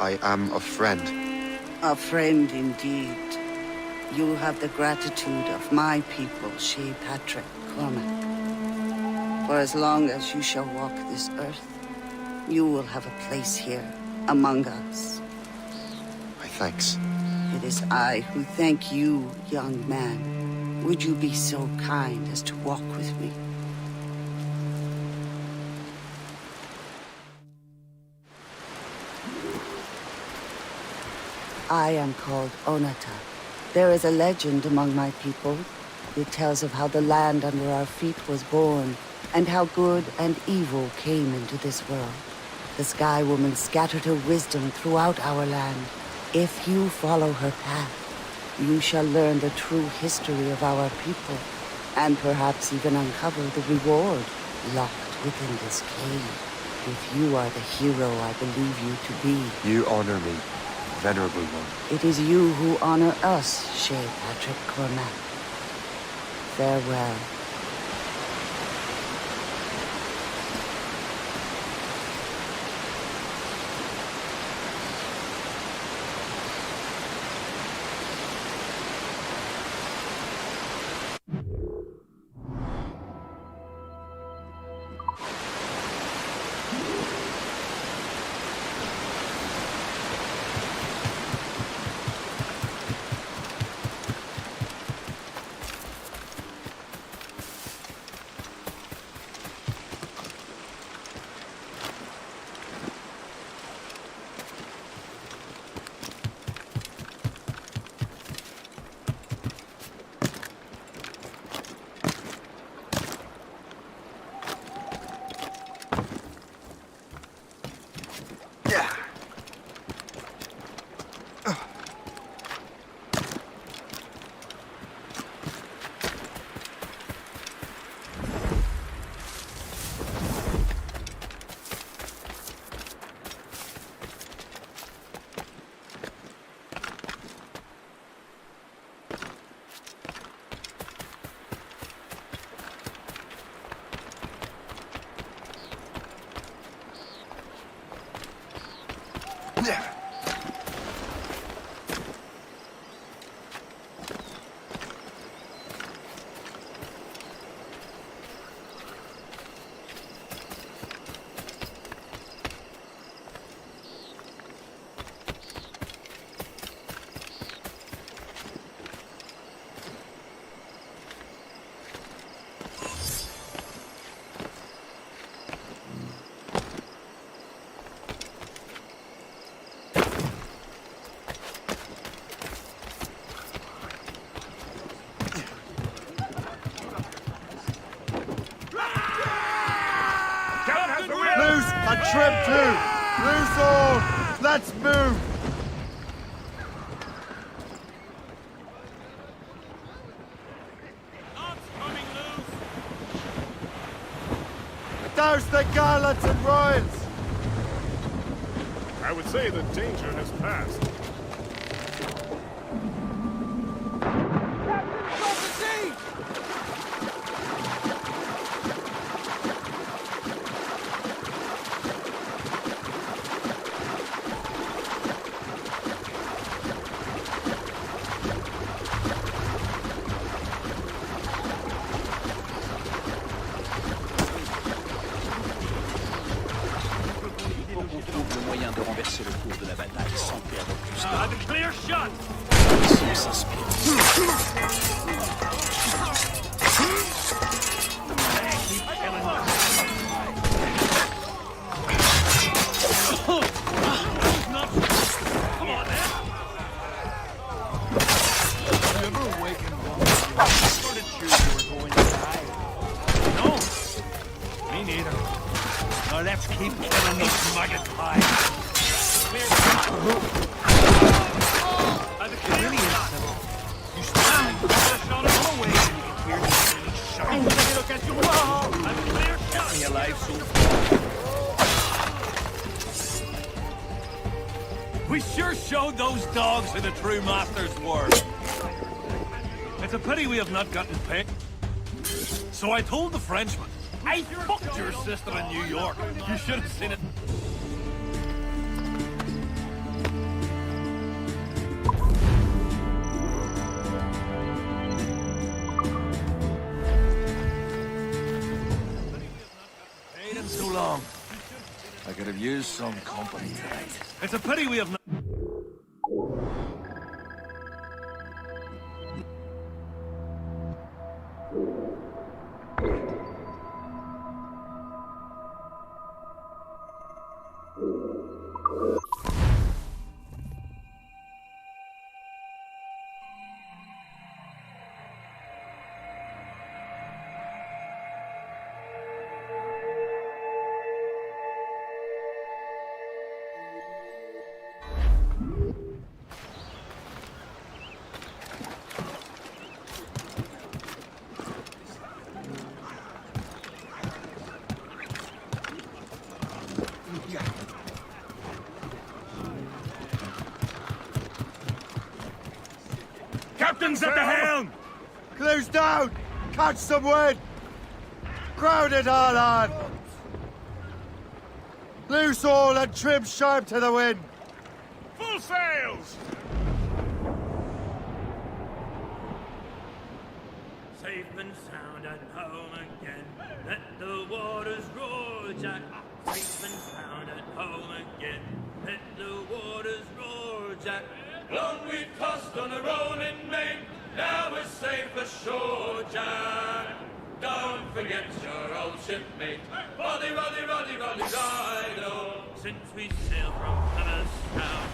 am a friend. A friend indeed. You have the gratitude of my people, Shay Patrick Cormac. For as long as you shall walk this earth, you will have a place here, among us. My thanks. It is I who thank you, young man. Would you be so kind as to walk with me? I am called Onata. There is a legend among my people. It tells of how the land under our feet was born, and how good and evil came into this world. The Sky Woman scattered her wisdom throughout our land. If you follow her path, you shall learn the true history of our people, and perhaps even uncover the reward locked within this cave. If you are the hero I believe you to be. You honor me, Venerable One. It is you who honor us, Shay Patrick Cormac. Farewell. Trim too! Loose all! Let's move! Douse the gallants and royals! I would say the danger has passed. Let's keep killing those maggot hives. You stand, shot it all away, and you can hear the shine. Look at you. I'm clear shot. Me alive so far. We sure showed those dogs who the true masters were. It's a pity we have not gotten paid. So I told the Frenchman, I fucked your sister in New York. You should have seen it. Paid him so long. I could have used some company tonight. It's a pity we have not... Captain's at the helm! Close down! Catch some wind! Crowd it all on! Loose all and trim sharp to the wind! Full sails! Safe and sound and home again. Let the waters roar, Jack. Safe and sound and home again. Let the waters roar, Jack. Long we tossed on the rolling main. Now we're safe ashore, Jack. Don't forget your old shipmate. Roddy, Roddy, Roddy, Roddy, Rido. Since we sailed from Plymouth town,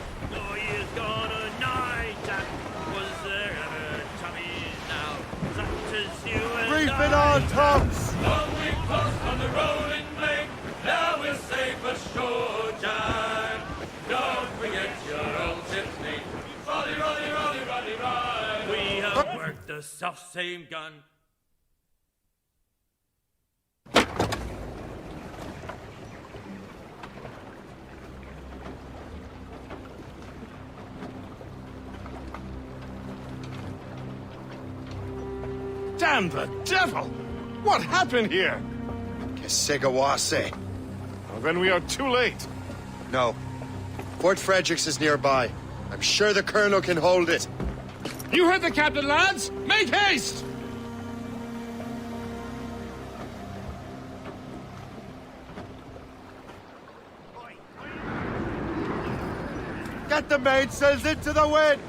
4 years gone a night, Jack. Was there ever chummies now? Such as you and Reefing on tops! Long we tossed on the rolling main. Now we're safe ashore, Jack. Don't forget your old shipmate. Roddy, Roddy, Roddy, Roddy, Rido. We have worked the self same gun. Damn the devil! What happened here? Kesigawase. Well, then we are too late. No. Fort Fredericks is nearby. I'm sure the Colonel can hold it. You heard the captain, lads! Make haste! Get the mainsails into the wind!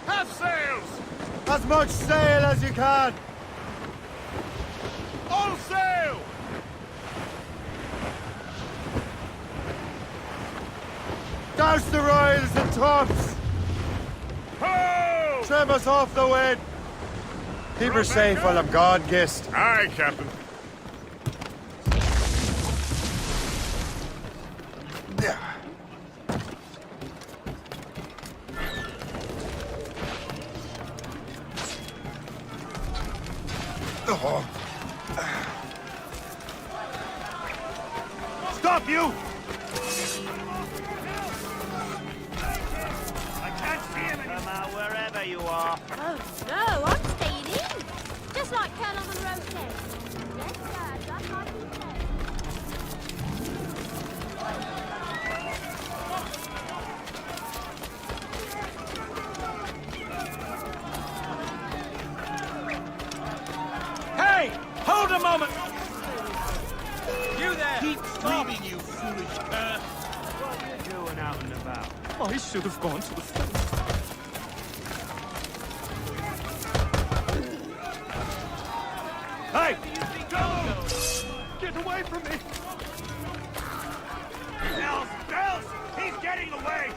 Half sails! As much sail as you can! All sail! Douse the royals and tops! Ho! Trim us off the wind! Keep her safe while I'm gone, Gist. Aye, Captain. Oh. Stop, you! I can't see him anymore. Come out wherever you are. Oh, no, I'm staying in. Just like Colonel Monroe said. Yes, sir, just like he said. Hey! Hold a moment! You there! Keep screaming, you foolish cur! What are you doing out and about? I should have gone to the front. Hey! Go! Get away from me! Bells! Bells! He's getting away!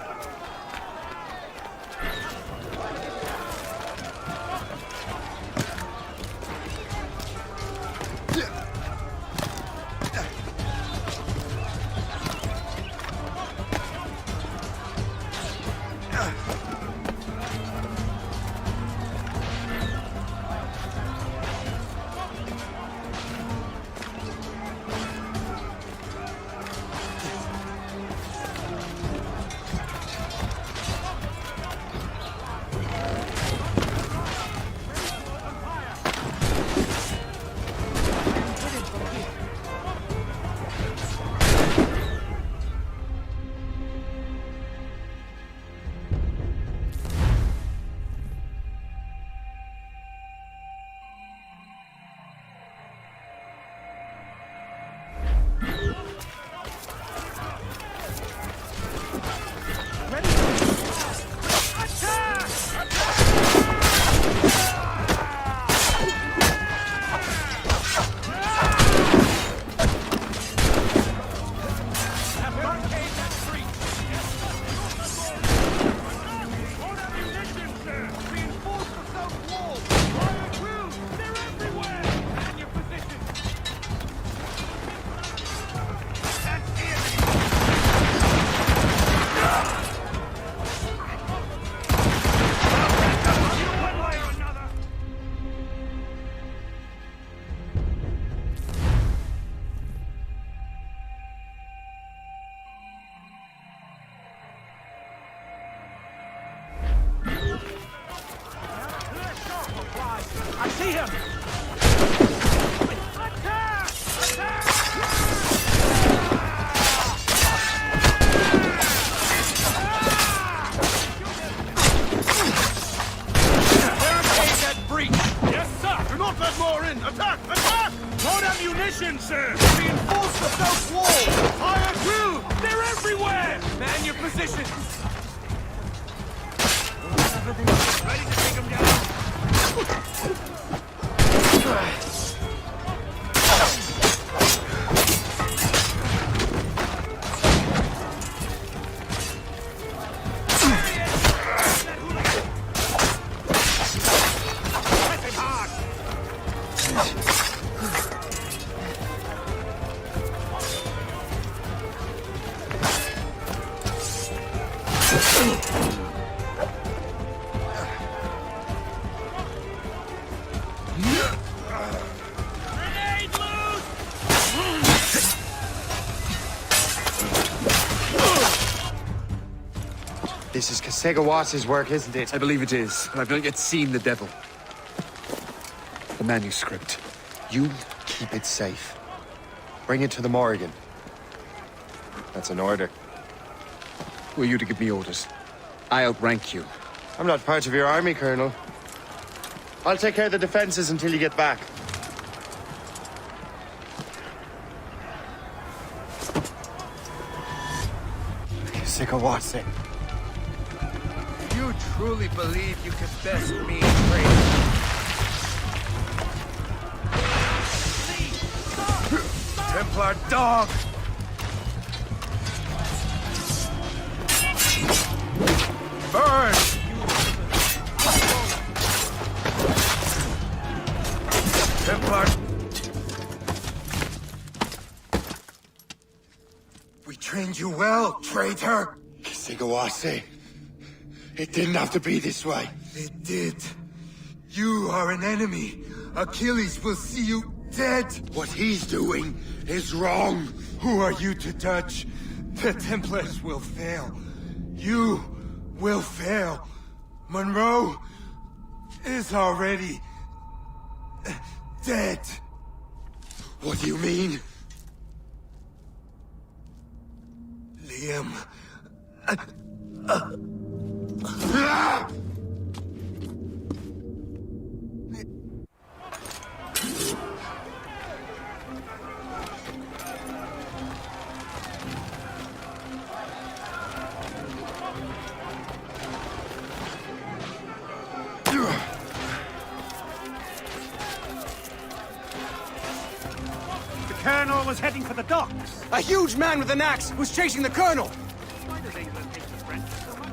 Attack! Attack! Load ammunition, sir! Reinforce the south wall! Fire through! They're everywhere! Man your position! Ready to take them down! This is Kasegawasi's work, isn't it? I believe it is, but I've not yet seen the devil. The manuscript. You keep it safe. Bring it to the Morrigan. That's an order. Who are you to give me orders? I outrank you. I'm not part of your army, Colonel. I'll take care of the defenses until you get back. Kasegawasi. You truly believe you can best me, traitor? Templar dog! Burn! Templar... We trained you well, traitor! Kasegawasi. It didn't have to be this way. It did. You are an enemy. Achilles will see you dead. What he's doing is wrong. Who are you to judge? The Templars will fail. You will fail. Monroe is already dead. What do you mean? Liam... The Colonel was heading for the docks. A huge man with an axe was chasing the Colonel! Why does England hate the French so much?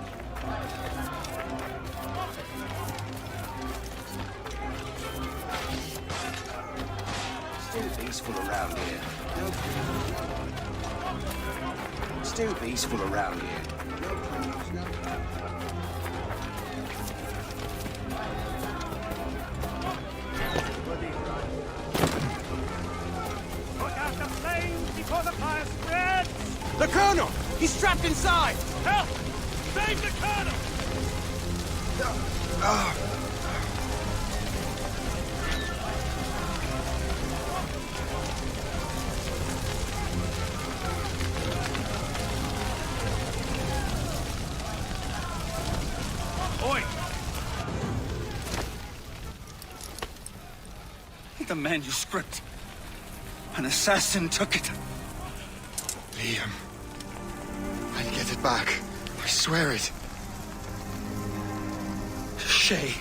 Still peaceful around here. Still peaceful around here. Put out the flames before the fire spreads! The Colonel! He's trapped inside! Help! Save the Colonel! Oi! The manuscript. An assassin took it. Liam. I'll get it back. I swear it. Shay.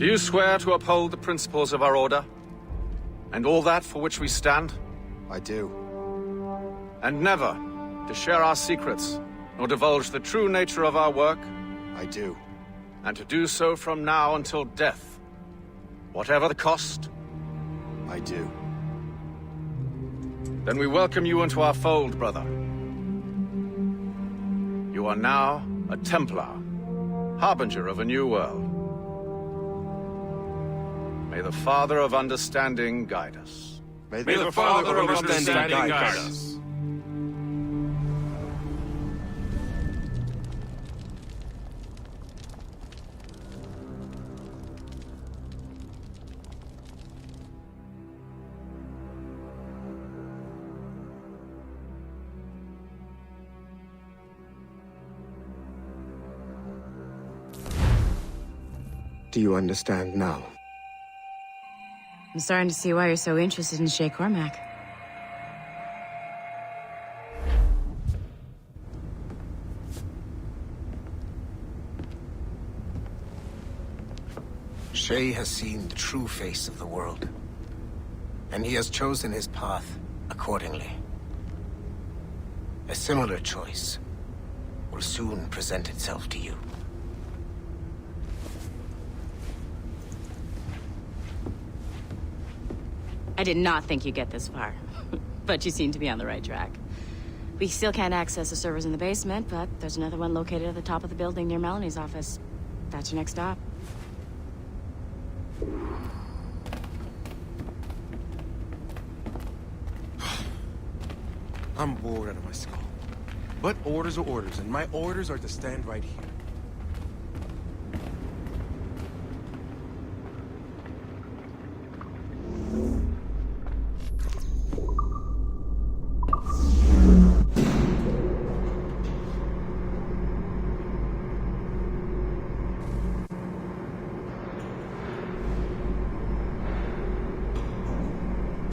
Do you swear to uphold the principles of our order? And all that for which we stand? I do. And never to share our secrets, nor divulge the true nature of our work? I do. And to do so from now until death, whatever the cost? I do. Then we welcome you into our fold, brother. You are now a Templar, harbinger of a new world. May the Father of Understanding guide us. May the Father of Understanding guide us. Do you understand now? I'm starting to see why you're so interested in Shay Cormac. Shay has seen the true face of the world, and he has chosen his path accordingly. A similar choice will soon present itself to you. I did not think you'd get this far, but you seem to be on the right track. We still can't access the servers in the basement, but there's another one located at the top of the building near Melanie's office. That's your next stop. I'm bored out of my skull. But orders are orders, and my orders are to stand right here.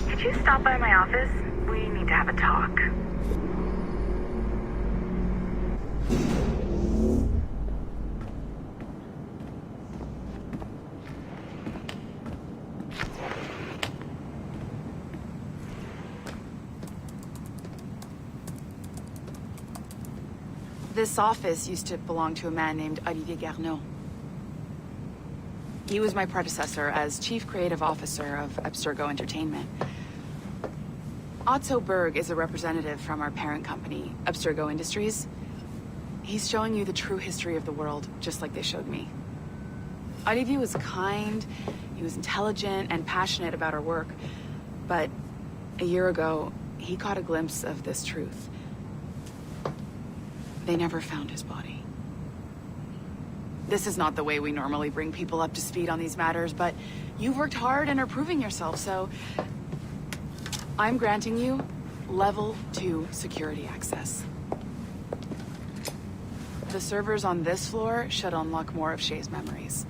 Could you stop by my office? We need to have a talk. This office used to belong to a man named Olivier Garneau. He was my predecessor as Chief Creative Officer of Abstergo Entertainment. Otto Berg is a representative from our parent company, Abstergo Industries. He's showing you the true history of the world, just like they showed me. Olivier was kind, he was intelligent and passionate about our work, but a year ago, he caught a glimpse of this truth. They never found his body. This is not the way we normally bring people up to speed on these matters, but you've worked hard and are proving yourself, so I'm granting you level 2 security access. The servers on this floor should unlock more of Shay's memories.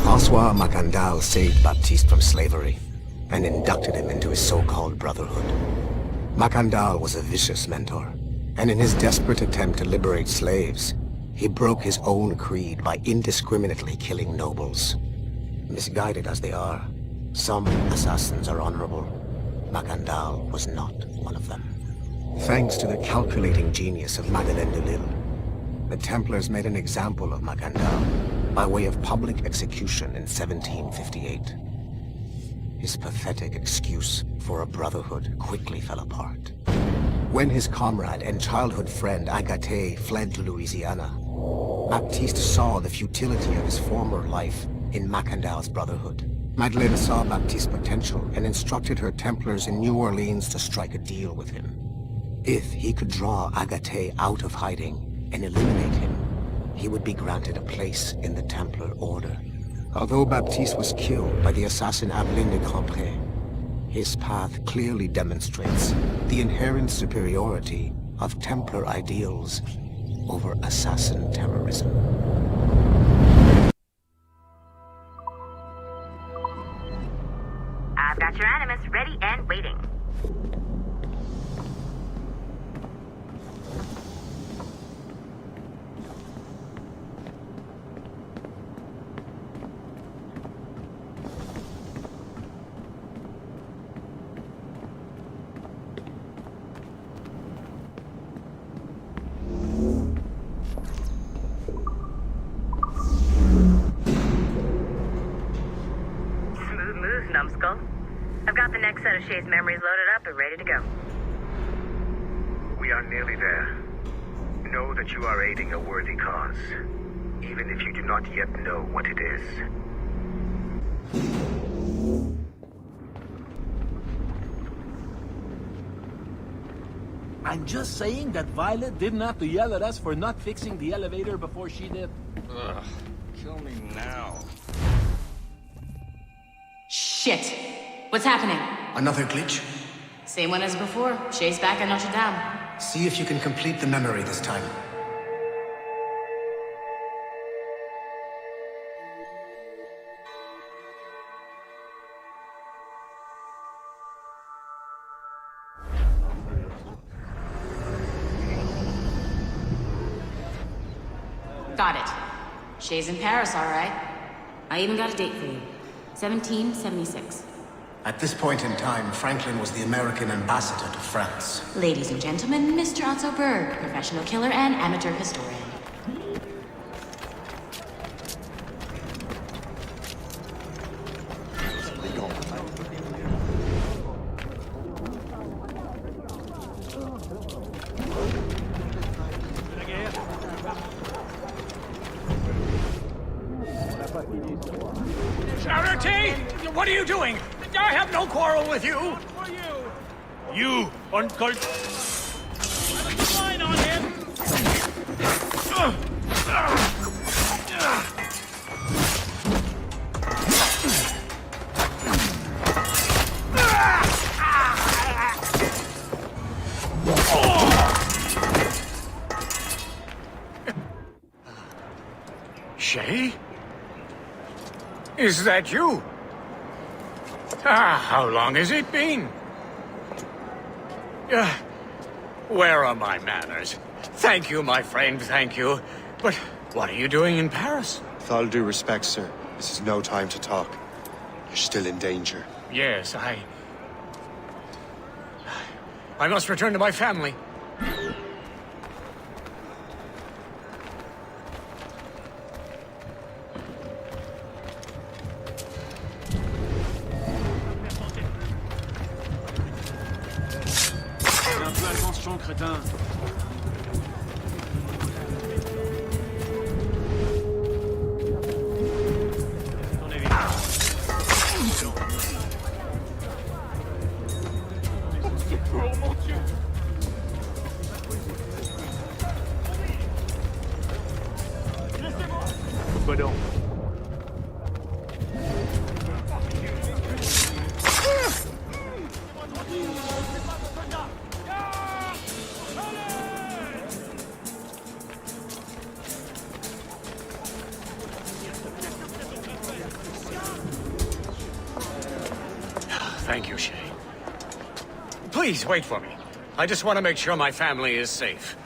François Macandal saved Baptiste from slavery and inducted him into his so-called brotherhood. Macandal was a vicious mentor, and in his desperate attempt to liberate slaves, he broke his own creed by indiscriminately killing nobles. Misguided as they are, some assassins are honorable. Macandal was not one of them. Thanks to the calculating genius of Madeleine de Lille, the Templars made an example of Macandal by way of public execution in 1758. His pathetic excuse for a brotherhood quickly fell apart. When his comrade and childhood friend Agathe fled to Louisiana, Baptiste saw the futility of his former life in Macandal's brotherhood. Madeleine saw Baptiste's potential and instructed her Templars in New Orleans to strike a deal with him. If he could draw Agathe out of hiding and eliminate him, he would be granted a place in the Templar Order. Although Baptiste was killed by the assassin Abelin de Commentry, his path clearly demonstrates the inherent superiority of Templar ideals over assassin terrorism. I've got your animus ready and waiting. Numbskull. I've got the next set of Shay's memories loaded up and ready to go. We are nearly there. Know that you are aiding a worthy cause, even if you do not yet know what it is. I'm just saying that Violet didn't have to yell at us for not fixing the elevator before she did. Ugh, kill me now. Shit! What's happening? Another glitch? Same one as before. Shay's back at Notre Dame. See if you can complete the memory this time. Got it. Shay's in Paris, all right. I even got a date for you. 1776. At this point in time, Franklin was the American ambassador to France. Ladies and gentlemen, Mr. Otto Berg, professional killer and amateur historian. Charity! What are you doing? I have no quarrel with you! You, uncult... Line on him! Shay? Is that you? How long has it been? Where are my manners? Thank you, my friend, thank you. But what are you doing in Paris? With all due respect, sir, this is no time to talk. You're still in danger. Yes, I must return to my family. Attention, crétin. Bedon. Thank you, Shay. Please wait for me. I just want to make sure my family is safe.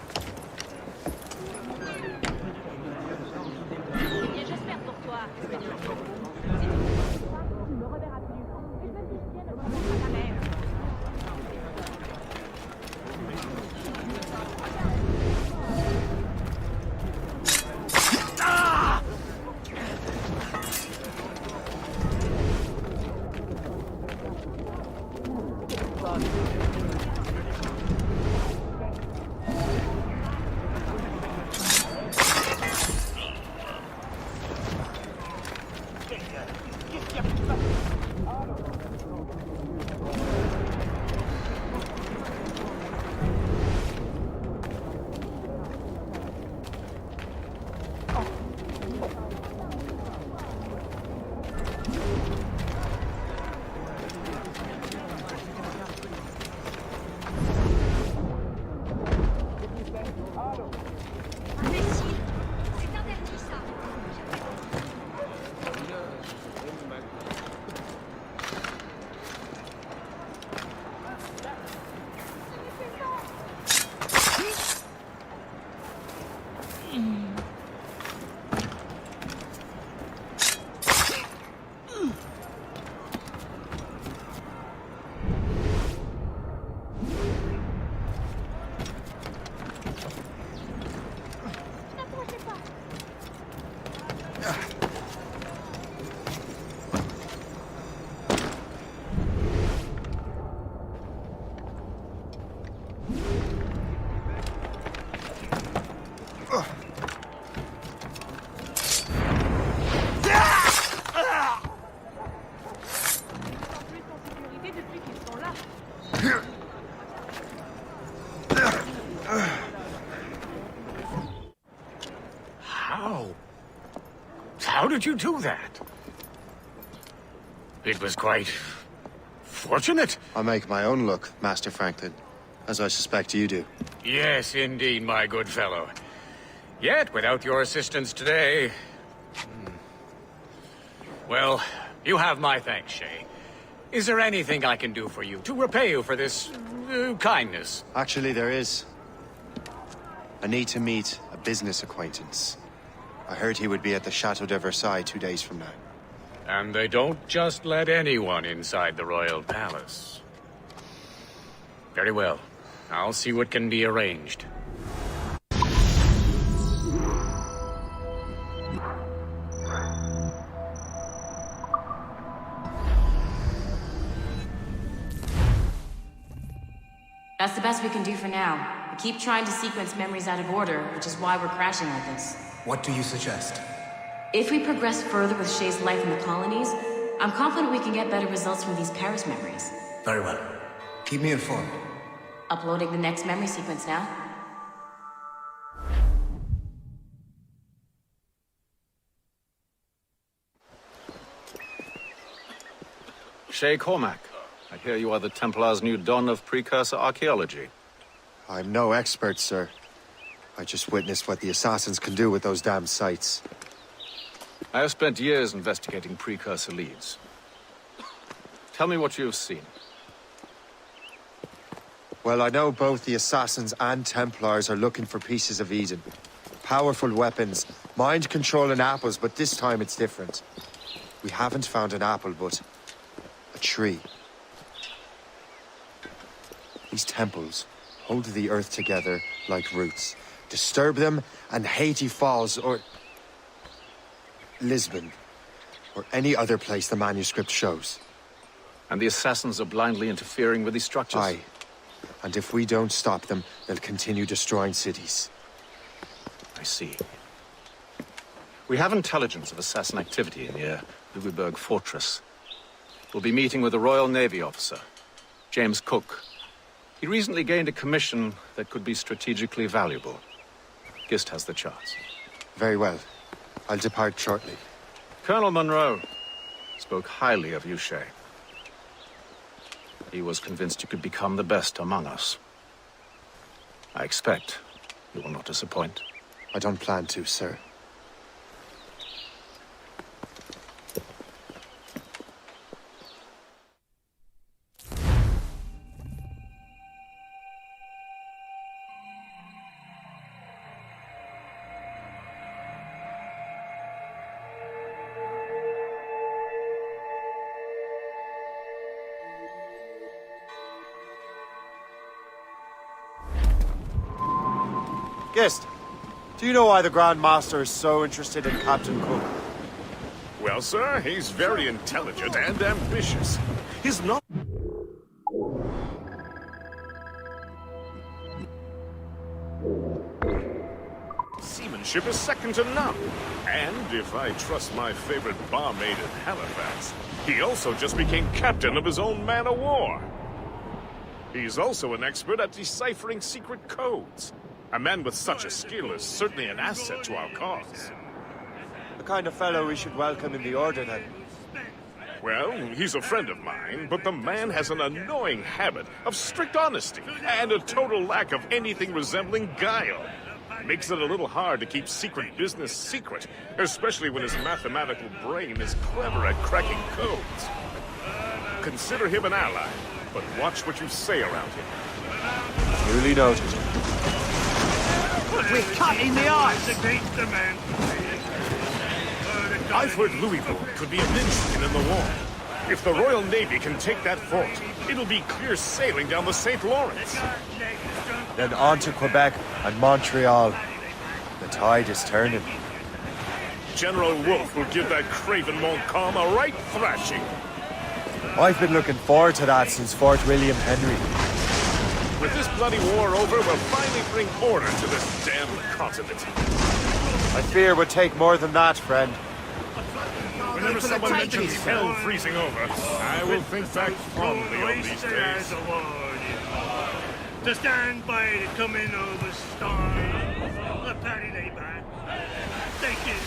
did you do that? It was quite fortunate. I make my own luck, Master Franklin, as I suspect you do. Yes, indeed, my good fellow. Yet, without your assistance today... Well, you have my thanks, Shay. Is there anything I can do for you, to repay you for this... kindness? Actually, there is. I need to meet a business acquaintance. I heard he would be at the Chateau de Versailles 2 days from now. And they don't just let anyone inside the royal palace. Very well. I'll see what can be arranged. That's the best we can do for now. We keep trying to sequence memories out of order, which is why we're crashing like this. What do you suggest? If we progress further with Shay's life in the colonies, I'm confident we can get better results from these Paris memories. Very well. Keep me informed. Uploading the next memory sequence now. Shay Cormac, I hear you are the Templar's new don of precursor archaeology. I'm no expert, sir. I just witnessed what the assassins can do with those damn sites. I have spent years investigating precursor leads. Tell me what you have seen. Well, I know both the Assassins and Templars are looking for pieces of Eden. Powerful weapons, mind-controlling apples, but this time it's different. We haven't found an apple, but a tree. These temples hold the earth together like roots. Disturb them, and Haiti falls, or Lisbon, or any other place the manuscript shows. And the Assassins are blindly interfering with these structures? Aye. And if we don't stop them, they'll continue destroying cities. I see. We have intelligence of assassin activity near Louisburg Fortress. We'll be meeting with a Royal Navy officer, James Cook. He recently gained a commission that could be strategically valuable. Gist has the charts. Very well. I'll depart shortly. Colonel Monroe spoke highly of you, Shay. He was convinced you could become the best among us. I expect you will not disappoint. I don't plan to, sir. Guest, do you know why the Grand Master is so interested in Captain Cook? Well, sir, he's very intelligent and ambitious. His knowledge... seamanship is second to none. And if I trust my favorite barmaid in Halifax, he also just became captain of his own man-of-war. He's also an expert at deciphering secret codes. A man with such a skill is certainly an asset to our cause. The kind of fellow we should welcome in the Order, then. Well, he's a friend of mine, but the man has an annoying habit of strict honesty and a total lack of anything resembling guile. Makes it a little hard to keep secret business secret, especially when his mathematical brain is clever at cracking codes. Consider him an ally, but watch what you say around him. Duly noted. We're cut in the ice! Against the man. I've heard Louisville could be a linchpin in the war. If the Royal Navy can take that fort, it'll be clear sailing down the St. Lawrence. Then on to Quebec and Montreal. The tide is turning. General Wolfe will give that craven Montcalm a right thrashing. I've been looking forward to that since Fort William Henry. With this bloody war over, we'll finally bring order to this damn continent. I fear it would take more than that, friend. Whenever someone mentions hell freezing over, I will think back fondly on these days. To stand by the coming of a storm, a patty lay back, take it.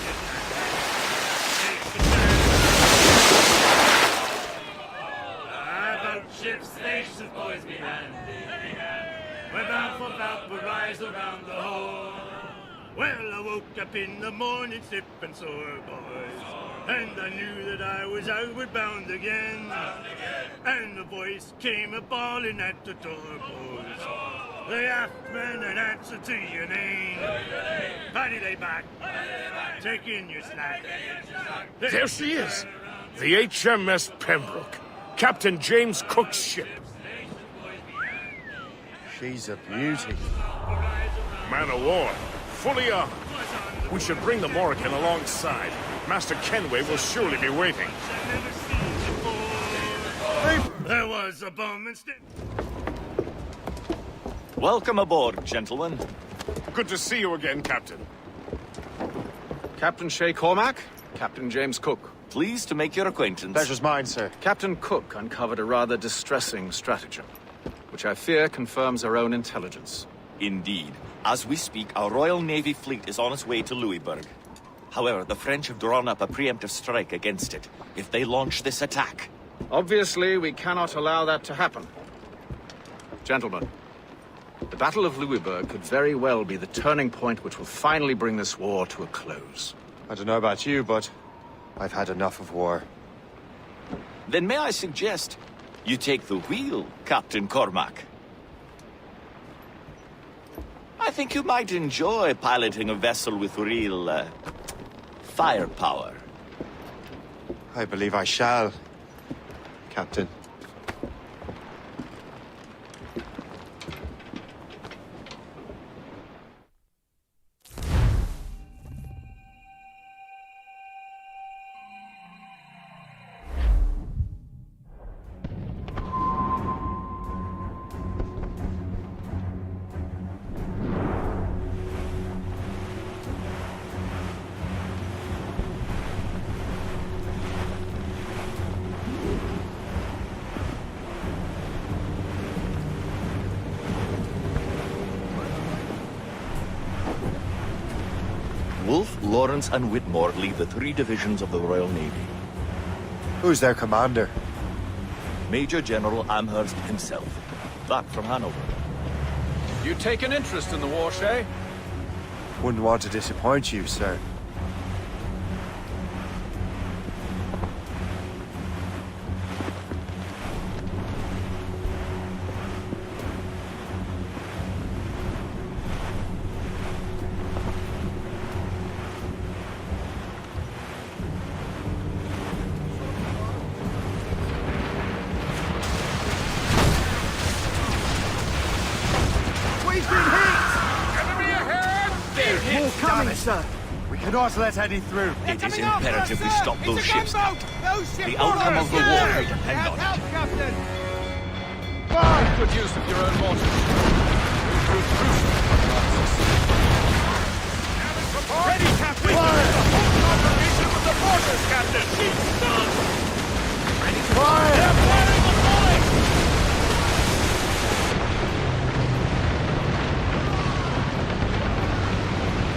ships, stations, boys, be handy. We're bound for Valparaiso around the Horn. Well, I woke up in the morning stiff and sore, boys, and I knew that I was outward bound again. And the voice came a-bawling at the door, boys. The aft man an answer to your name. Paddy lay back, take in your slack. There she is! The HMS Pembroke, Captain James Cook's ship. She's a beauty. Man o' war, fully armed. We should bring the Morrigan alongside. Master Kenway will surely be waiting. There was a bomb and Welcome aboard, gentlemen. Good to see you again, Captain. Captain Shay Cormac, Captain James Cook. Pleased to make your acquaintance. Pleasure's mine, sir. Captain Cook uncovered a rather distressing stratagem, which I fear confirms our own intelligence. Indeed. As we speak, our Royal Navy fleet is on its way to Louisburg. However, the French have drawn up a preemptive strike against it if they launch this attack. Obviously, we cannot allow that to happen. Gentlemen, the Battle of Louisburg could very well be the turning point which will finally bring this war to a close. I don't know about you, but I've had enough of war. Then may I suggest you take the wheel, Captain Cormac? I think you might enjoy piloting a vessel with real, firepower. I believe I shall, Captain. Wolfe, Lawrence, and Whitmore lead the 3 divisions of the Royal Navy. Who's their commander? Major General Amherst himself, back from Hanover. You take an interest in the war, Shay? Wouldn't want to disappoint you, sir. Sir, we cannot let any through. It is imperative we stop those ships, Captain. The outcome of the war may depend on it. Make good use of your own mortars. Ready, Captain! The whole congregation with the mortars, Captain! She's done! Ready to fire! They're firing the point!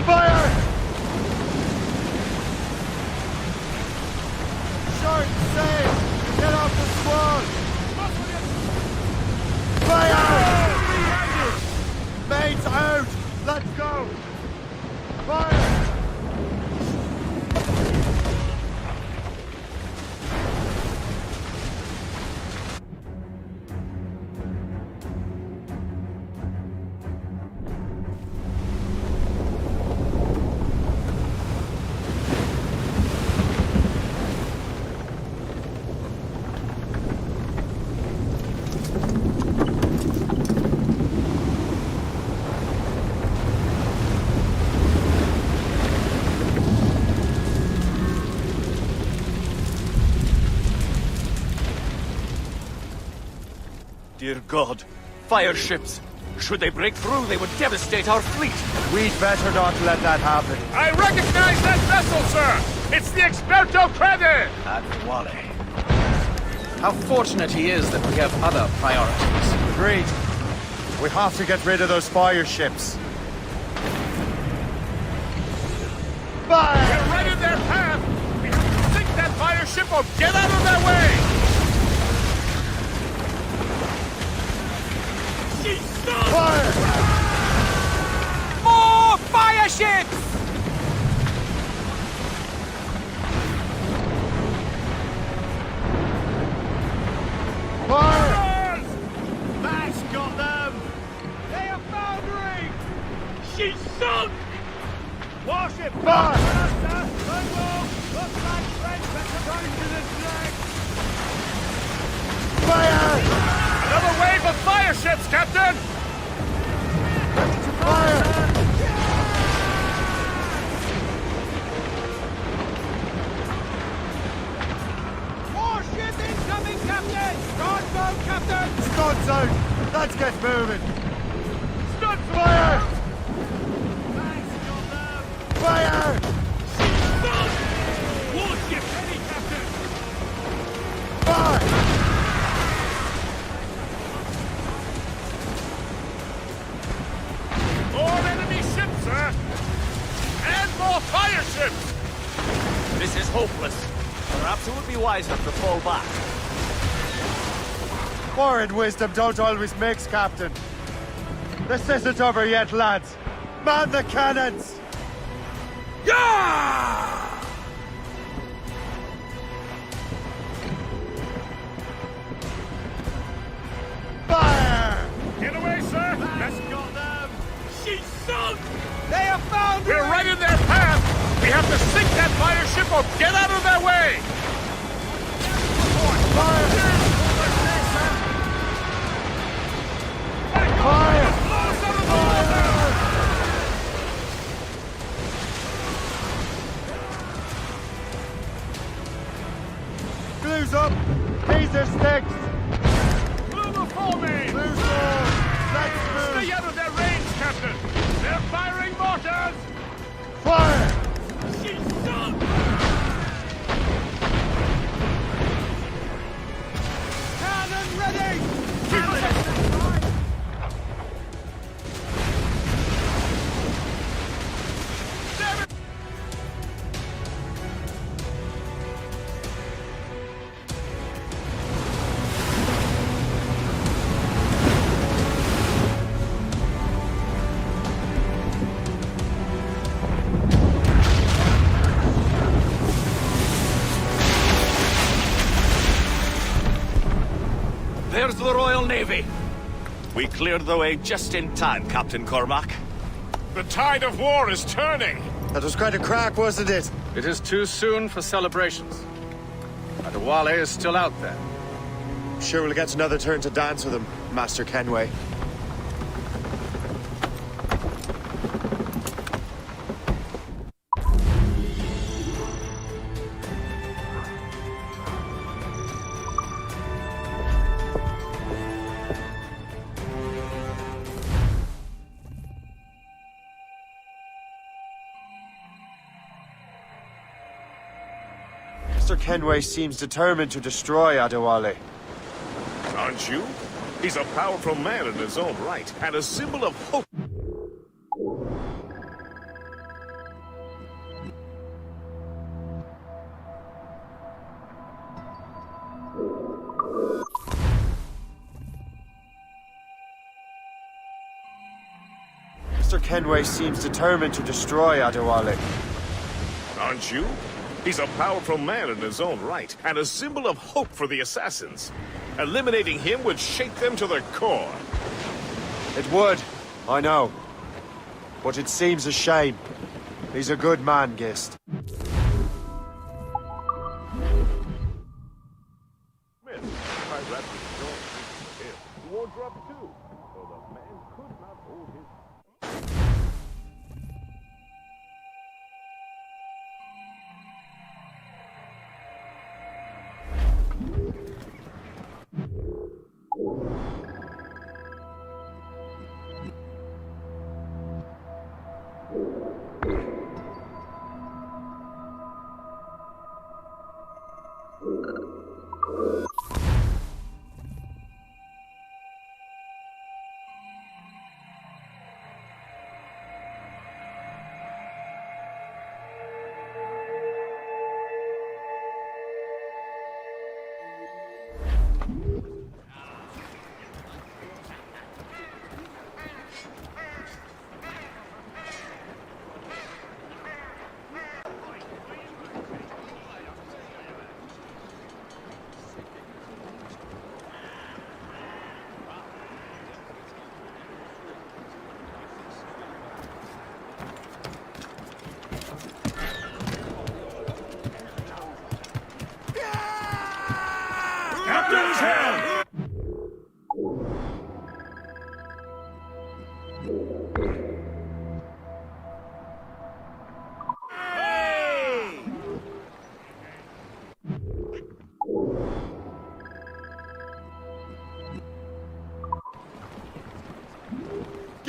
Fire! Short sail! Get off the squad! Fire! Mates out! Let's go! Fire! Dear God, fire ships! Should they break through, they would devastate our fleet! We'd better not let that happen. I recognize that vessel, sir! It's the Experto Crede! And Wally. How fortunate he is that we have other priorities. Agreed. We have to get rid of those fire ships. Fire! We're right in their path! We have to sink that fire ship or get out of their way! Fire! More fire ships! Fire! That's got them! They are foundering! She's sunk! Warship! Fire! Looks like French are going to the flag! Fire! Another wave of fire ships, Captain! Fire! Warship incoming, Captain! Guns out, Captain! Studs out! Let's get moving! Studs Fire! That's got them! Fire! Warship ready, Captain! Fire! More enemy ships, sir! And more fire ships! This is hopeless. Perhaps it would be wiser to fall back. War and wisdom don't always mix, Captain. This isn't over yet, lads. Man the cannons! Yeah! Fire! Get away, sir! That's got them! She's sunk! They are foundering! We're right in their path! We have to sink that fire ship or get out of their way! Fire! Fire! Blues up! These are sticks! Blue before me! Blues on! Let's move! Stay out of their range, Captain! They're firing mortars! Fire! She's sunk! Cannon ready! There's the Royal Navy. We cleared the way just in time, Captain Cormac. The tide of war is turning! That was quite a crack, wasn't it? It is too soon for celebrations. Adewale is still out there. Sure we'll get another turn to dance with him, Master Kenway. Mr. Kenway seems determined to destroy Adewale. Aren't you? He's a powerful man in his own right, and a symbol of hope. Mr. Kenway seems determined to destroy Adewale. Aren't you? He's a powerful man in his own right, and a symbol of hope for the assassins. Eliminating him would shake them to their core. It would, I know. But it seems a shame. He's a good man, Gist. Wardrop too, so the man could not hold his...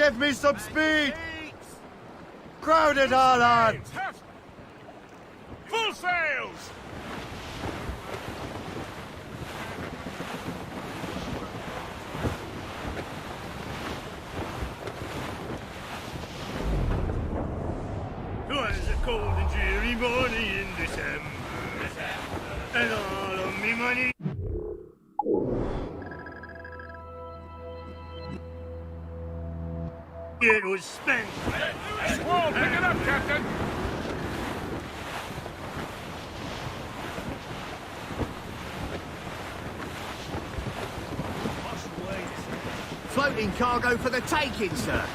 give me some speed! Crowd it all on! Full sails! Twas a cold and dreary morning in December, and all of me money. It was spent. Squall, pick it up, Captain! Floating cargo for the taking, sir.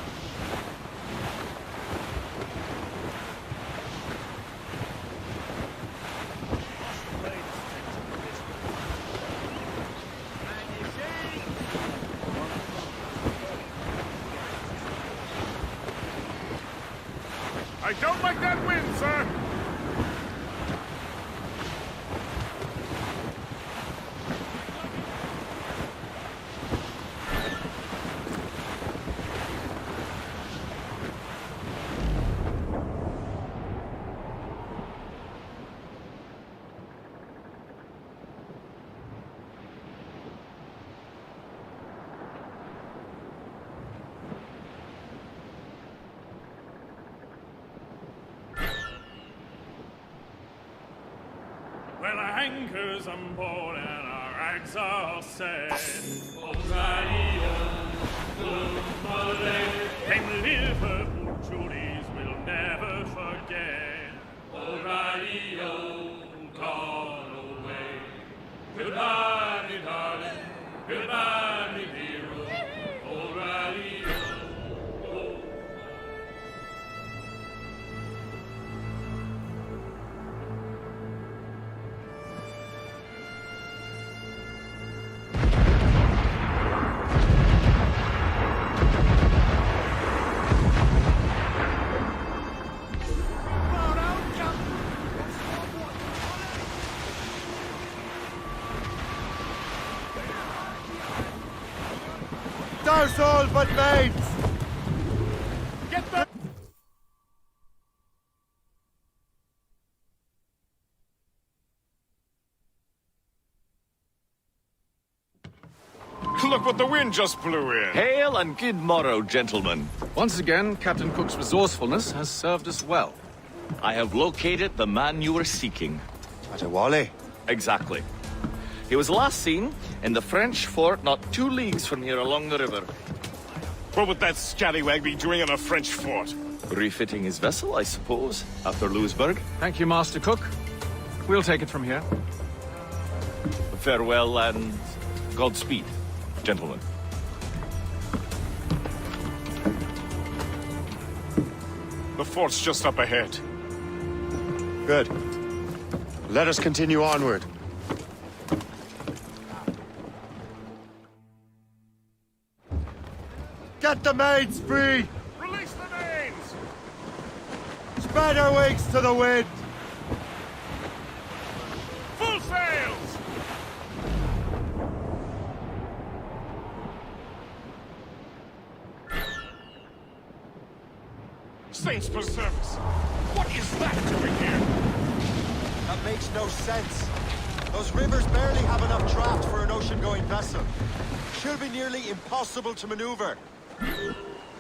I don't like that wind, sir! Well, our anchors on board and our rags are set. Alrighty, them Liverpool Judies will never forget. Alrighty, gone away. Goodbye, me darling. Goodbye, me hero. Alrighty, Douse all but mates! Get the... Look what the wind just blew in. Hail and good morrow, gentlemen. Once again, Captain Cook's resourcefulness has served us well. I have located the man you were seeking. Adewale? Exactly. He was last seen in the French fort not 2 leagues from here along the river. What would that scallywag be doing in a French fort? Refitting his vessel, I suppose, after Louisburg. Thank you, Master Cook. We'll take it from here. Farewell and Godspeed, gentlemen. The fort's just up ahead. Good. Let us continue onward. Get the mains free! Release the mains! Spread our wings to the wind! Full sails! Saints preserve us! What is that doing here? That makes no sense. Those rivers barely have enough draft for an ocean-going vessel. Should be nearly impossible to maneuver.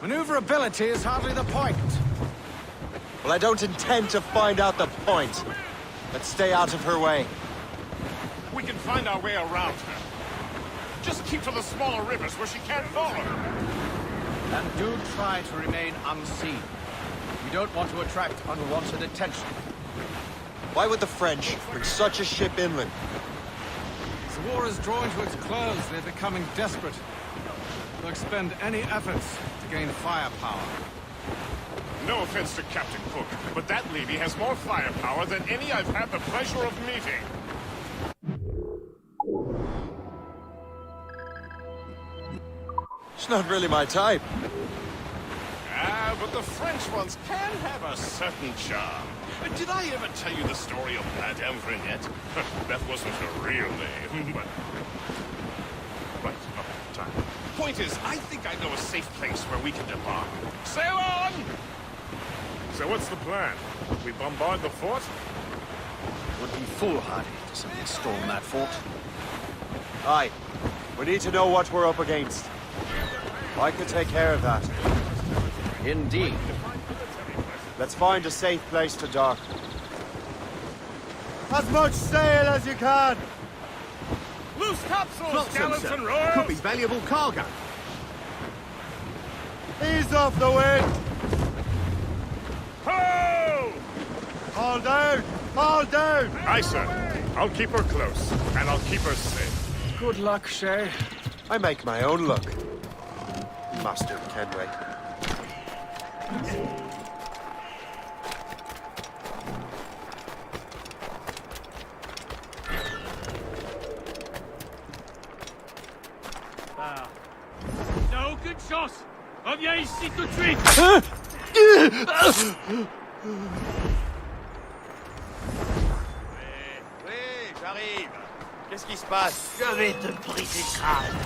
Maneuverability is hardly the point. Well, I don't intend to find out the point. Let's stay out of her way. We can find our way around her. Just keep to the smaller rivers where she can't follow. And do try to remain unseen. We don't want to attract unwanted attention. Why would the French bring such a ship inland? As the war is drawing to its close, they're becoming desperate. They'll expend any efforts to gain firepower. No offense to Captain Cook, but that lady has more firepower than any I've had the pleasure of meeting. It's not really my type. Ah, but the French ones can have a certain charm. Did I ever tell you the story of Madame Renette? That wasn't her real name, but... Right, time. point is, I think I know a safe place where we can depart. Sail on! So what's the plan? We bombard the fort? Would be foolhardy to simply storm that fort. Aye. We need to know what we're up against. I can take care of that. Indeed. Let's find a safe place to dock. As much sail as you can! Loose topsails, Flotsam, gallants sir. and royals! Could be valuable cargo. Ease off the wind! Ho! Haul down! Haul down! Aye, sir. I'll keep her close, and I'll keep her safe. Good luck, Shay. I make my own luck. Master Kenway. No, good shot! Reviens ici tout de suite! Oui, j'arrive. Qu'est-ce qui se passe? Je vais te briser le crâne.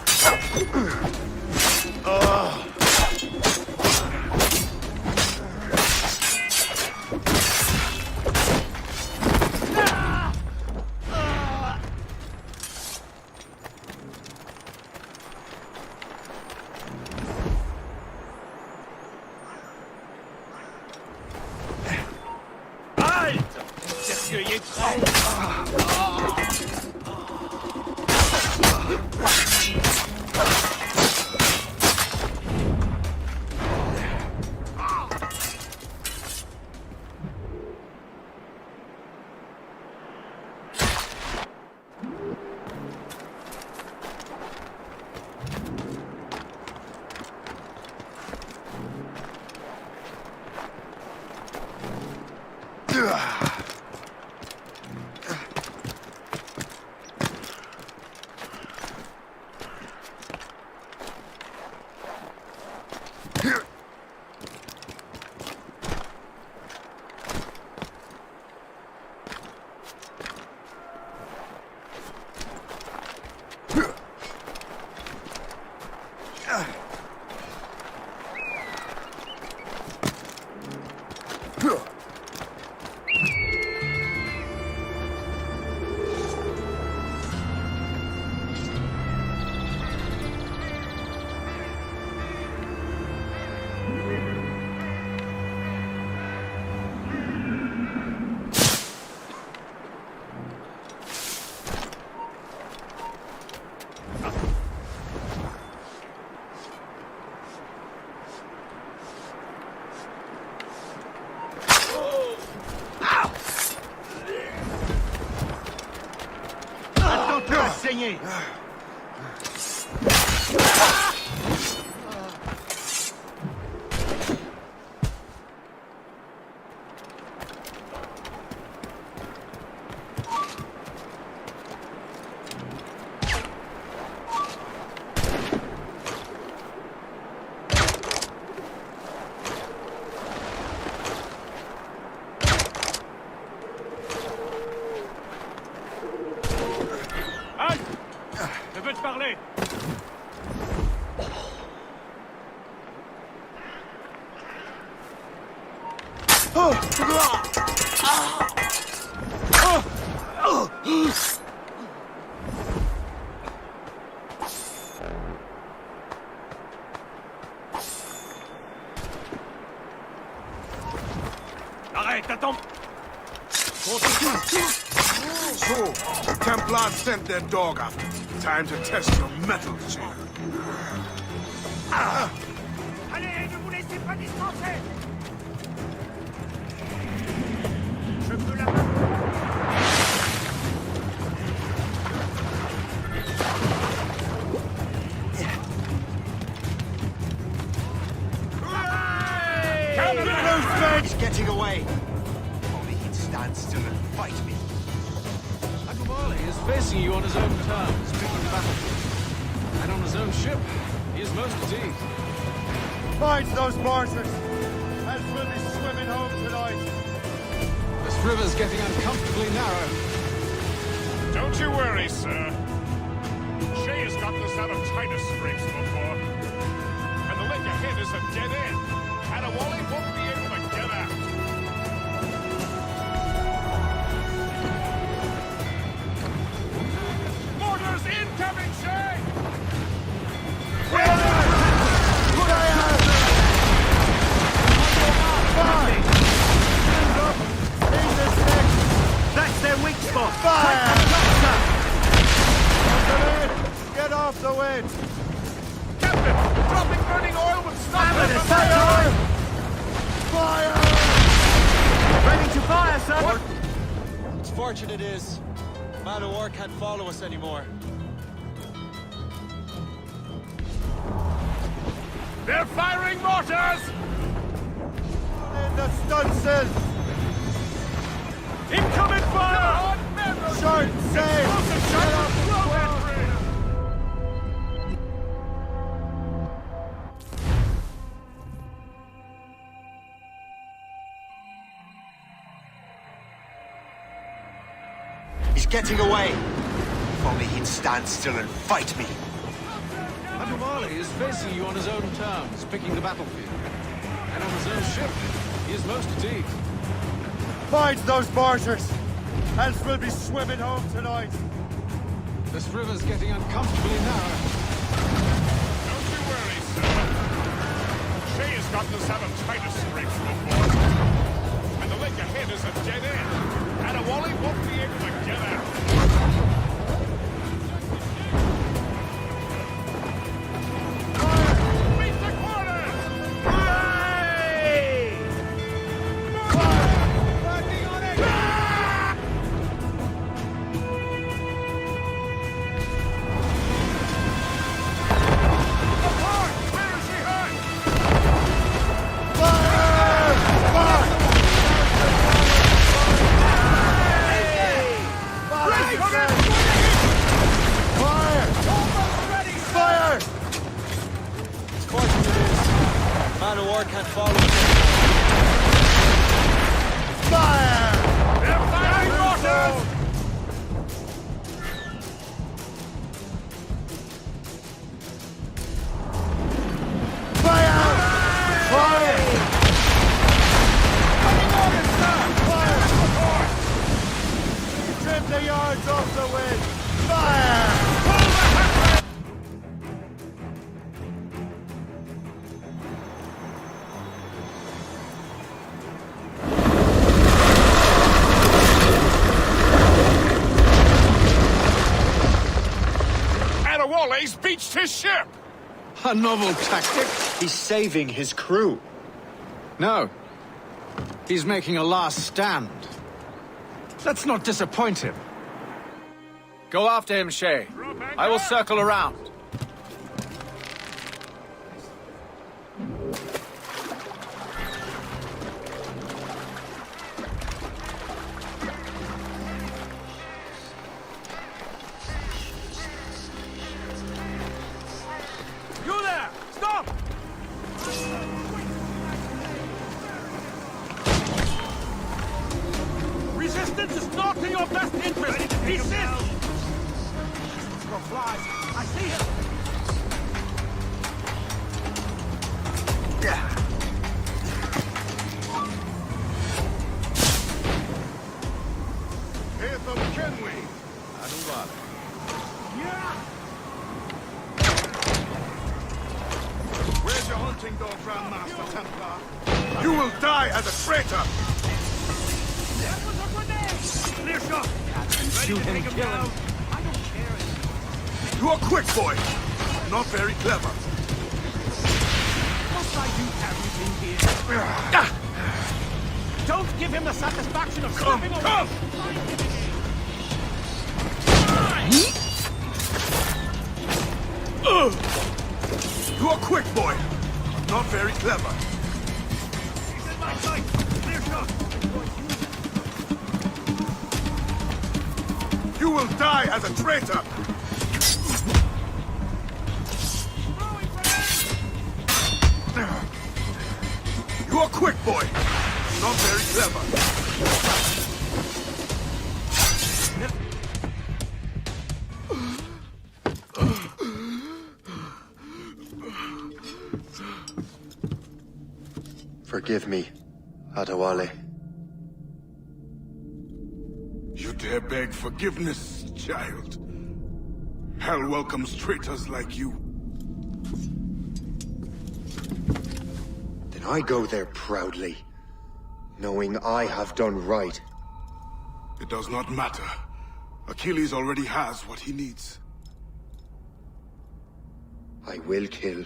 Halte! Cercueil est prêt! Saigner. Je veux te parler! Arrête, attends! So, the Templars sent their dog after me. Time to test your mettle, Jim. Allez, ne vous laissez pas distancer. Je peux la... He's getting away. Only he'd stand still and fight me. Akumali is facing you on his own terms, picking the battlefield. And on his own ship, he is most fatigued. Find those martyrs, as we'll be swimming home tonight. This river's getting uncomfortably narrow. Don't you worry, sir. Shay has got gotten us out of China scrapes before. And the lake ahead is a dead end. And a Wally won't be able to get out. Mortars incoming, Shay! That's their weak spot. Fire! Get off the wind! Captain! Dropping burning oil would stop them! Fire! Fire! Ready to fire, sir. It's fortunate it is. Man of war can't follow us anymore. They're firing mortars! In the stunsail! Incoming fire! Short sail! Shut off the commentary! He's getting away. If only he'd stand still and fight me. Admirali is facing you on his own terms, picking the battlefield. And on his own ship, he is most at ease. Find those mortars! Else we'll be swimming home tonight! This river's getting uncomfortably narrow. Don't you worry, sir. Shay has gotten us out of China scrapes before. And the lake ahead is a dead end. And a Wally won't be able to get out. Man of war can't follow us. Fire! They're firing mortars! Fire! Fire! Trim the yards off the wind! Fire! Wally's beached his ship! A novel tactic. He's saving his crew. No. He's making a last stand. Let's not disappoint him. Go after him, Shay. I will circle around. You there! Stop! Resistance is not in your best interest! Desist! For flies! I see him! Ethel Kenway! Where's your hunting dog, Grand Master Templar? You will die as a traitor! That was a grenade! Clear shot! Ready to take him down? I don't care. You are quick, boy! Not very clever. Must I do everything here? Don't give him the satisfaction of slipping away! Come! You are quick, boy! Not very clever. He's in my sight! Clear shot! You will die as a traitor! You are quick, boy! Not very clever. Forgive me, Adewale. You dare beg forgiveness, child? Hell welcomes traitors like you. Then I go there proudly, knowing I have done right. It does not matter. Achilles already has what he needs. I will kill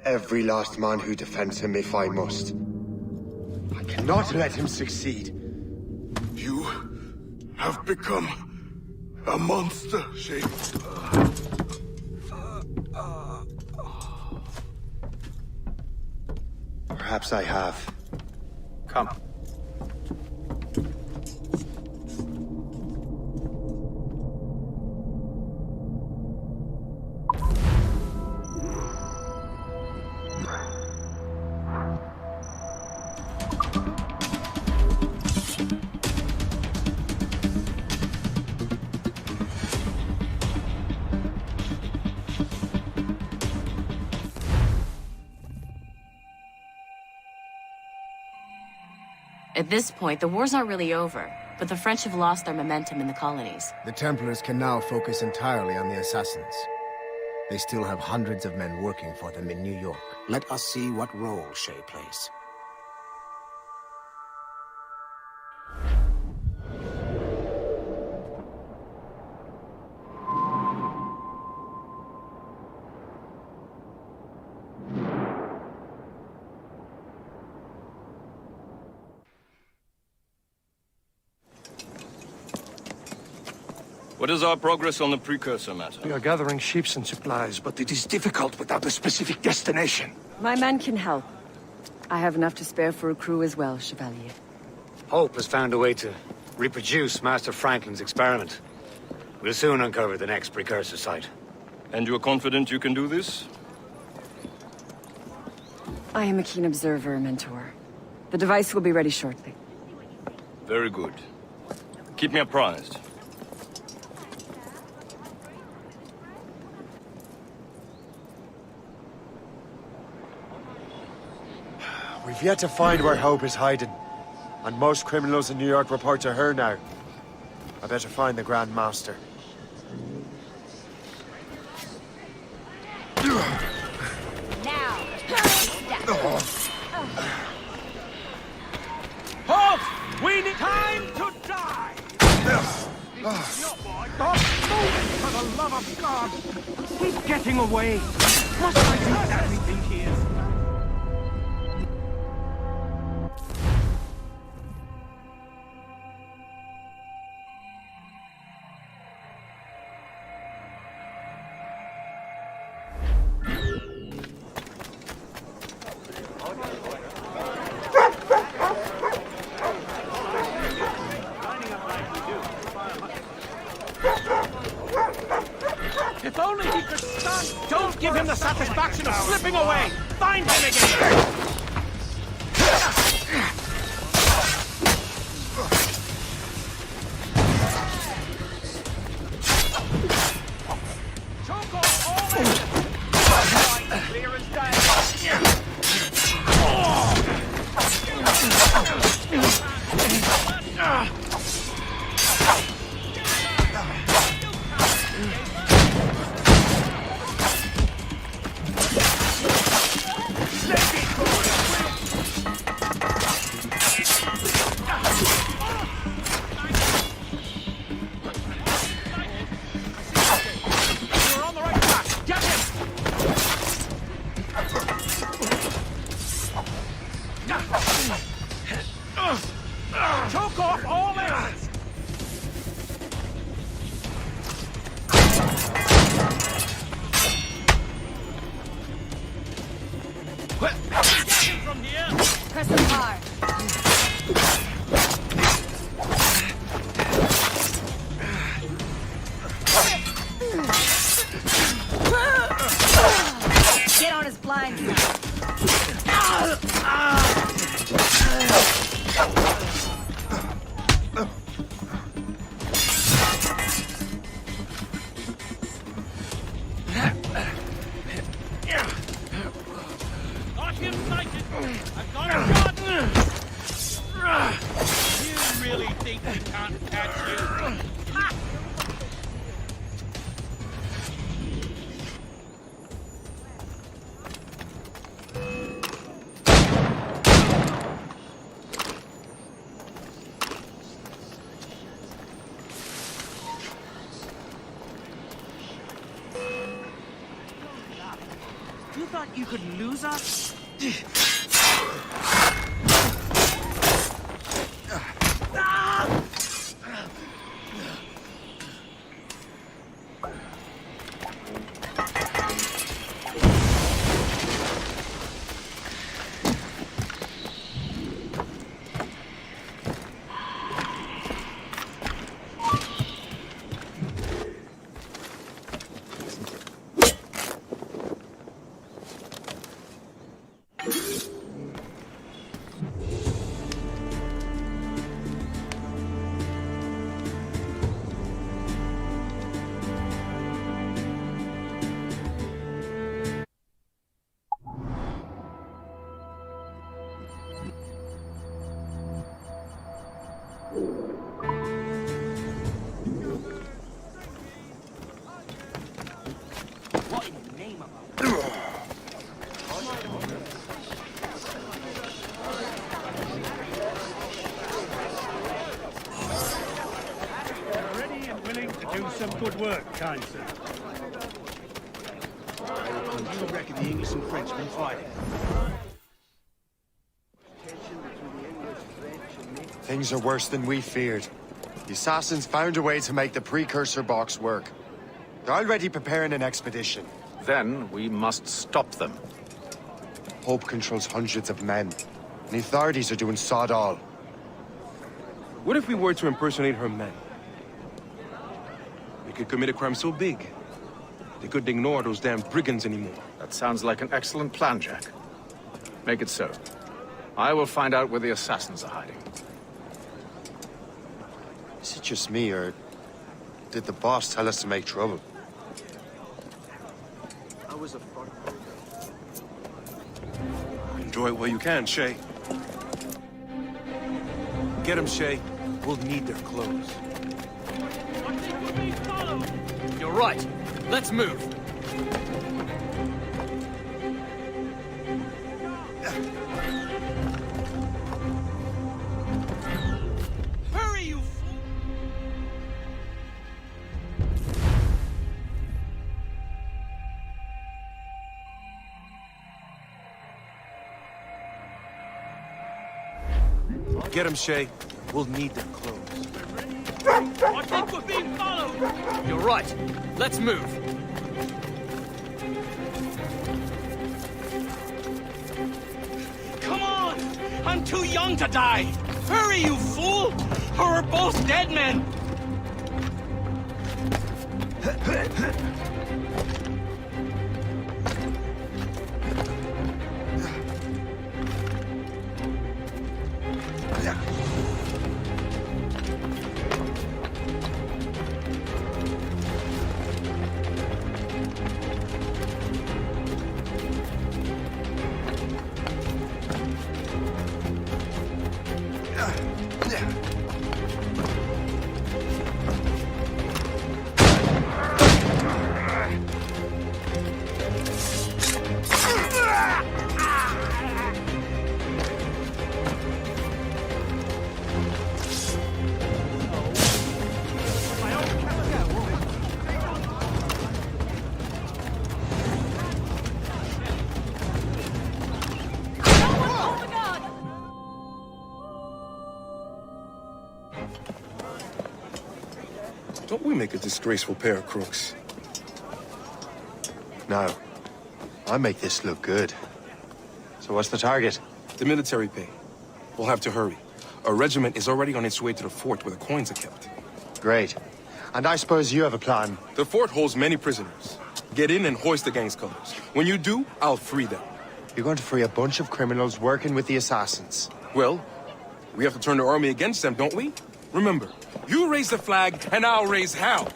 every last man who defends him if I must. I cannot let him succeed. You have become a monster, Shay. Perhaps I have. Come. At this point, the war's not really over, but the French have lost their momentum in the colonies. The Templars can now focus entirely on the assassins. They still have hundreds of men working for them in New York. Let us see what role Shay plays. What is our progress on the precursor matter? We are gathering ships and supplies, but it is difficult without a specific destination. My men can help. I have enough to spare for a crew as well, Chevalier. Hope has found a way to reproduce Master Franklin's experiment. We'll soon uncover the next precursor site. And you are confident you can do this? I am a keen observer, Mentor. The device will be ready shortly. Very good. Keep me apprised. We've yet to find where Hope is hiding. And most criminals in New York report to her now. I better find the Grand Master. Halt! We need time to die! Stop moving, for the love of God! He's getting away! Must I do everything here? If only he could stand! Don't give him the satisfaction of slipping away! Find him again! Choke off all enemies! Clear as day! Choke off all enemies! Get him from here! Press them hard. Get on his blind. sighted! I've got a shot! You really think we can't catch you? Ha! You thought you could lose us? What in the name of Ready and willing to do some good work, kind sir. you reckon the English and French can fight it? Things are worse than we feared. The assassins found a way to make the precursor box work. They're already preparing an expedition. Then we must stop them. Hope controls hundreds of men, and the authorities are doing sod all. What if we were to impersonate her men? We could commit a crime so big, they couldn't ignore those damn brigands anymore. That sounds like an excellent plan, Jack. Make it so. I will find out where the assassins are hiding. Is it just me, or did the boss tell us to make trouble? I was a Enjoy it while you can, Shay. Get them, Shay. We'll need their clothes. You're right. Let's move. Hurry, you fool! Get them, Shay. We'll need their clothes. I think we're being followed! You're right. Let's move. Come on! I'm too young to die! Hurry, you fool! Or we're both dead men! Don't we make a disgraceful pair of crooks? No. I make this look good. So what's the target? The military pay. We'll have to hurry. A regiment is already on its way to the fort where the coins are kept. Great. And I suppose you have a plan. The fort holds many prisoners. Get in and hoist the gang's colors. When you do, I'll free them. You're going to free a bunch of criminals working with the assassins. Well, we have to turn the army against them, don't we? Remember, you raise the flag, and I'll raise hell!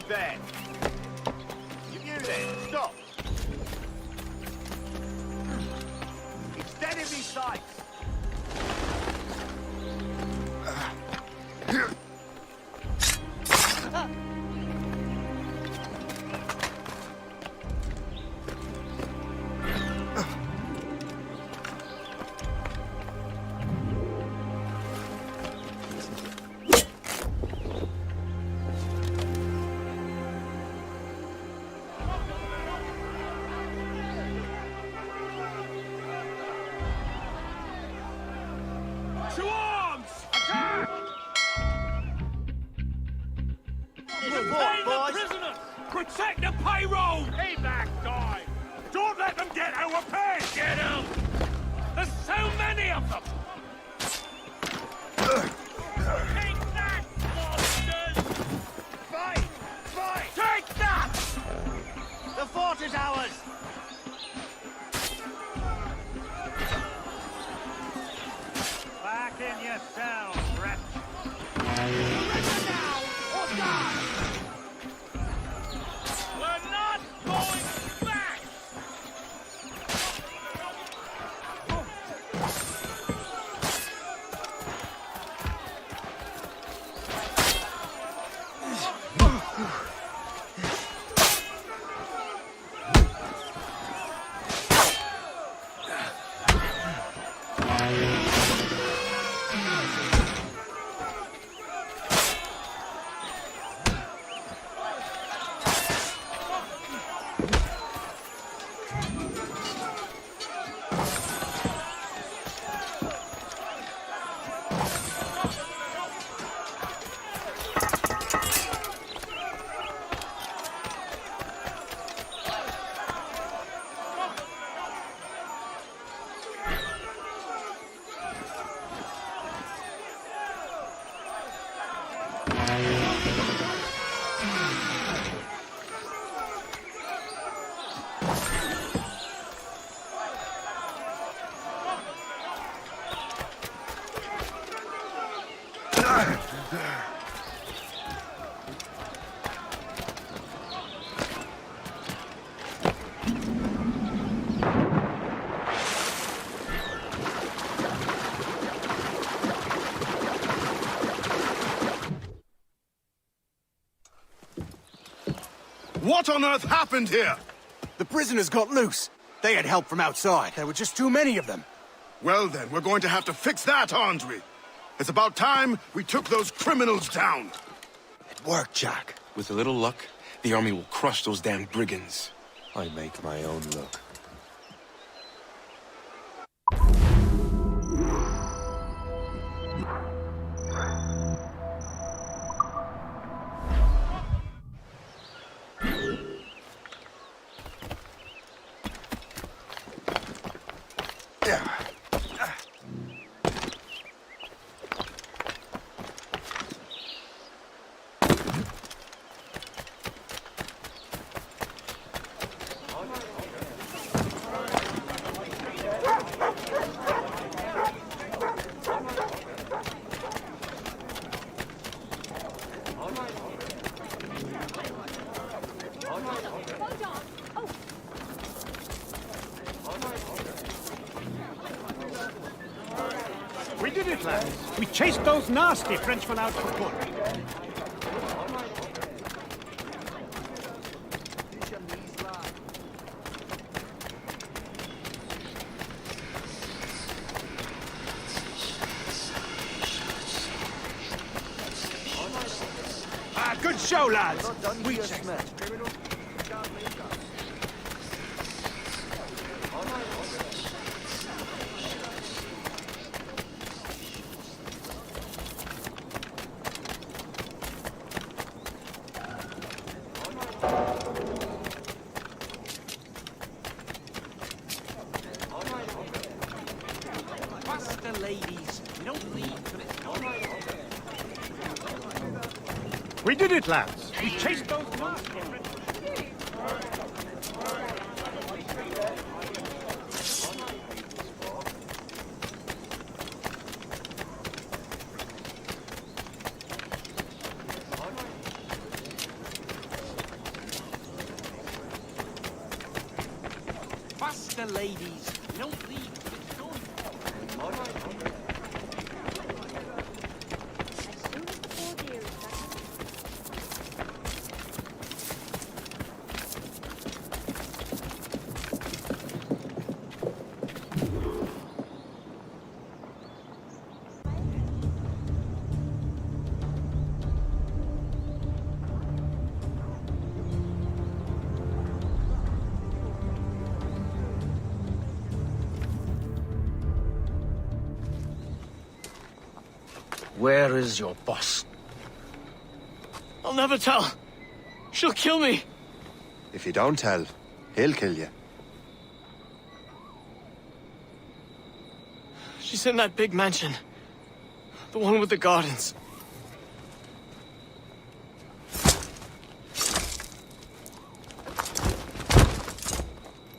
Hold there. You there, stop. It's dead in me sights. To arms! Attack! Detain the prisoners! Protect the payroll! Stay back, guy! Don't let them get our pay! Get out! There's so many of them! Take that, monsters! Fight! Fight! Take that! The fort is ours! Back in yourselves, wretch. Surrender now, or die! We're not going back! What on earth happened here? The prisoners got loose. They had help from outside. There were just too many of them. Well then, we're going to have to fix that, aren't we? It's about time we took those criminals down. It worked, Jack. With a little luck, the army will crush those damn brigands. I make my own luck. We did it, lads. We chased those nasty Frenchmen out for good. Good show, lads. We just met. Faster, ladies. We don't leave till it's done. We did it, lads. We chased those nasty Frenchmen. the ladies. Don't leave. Where is your boss? I'll never tell. She'll kill me. If you don't tell, he'll kill you. She's in that big mansion. The one with the gardens.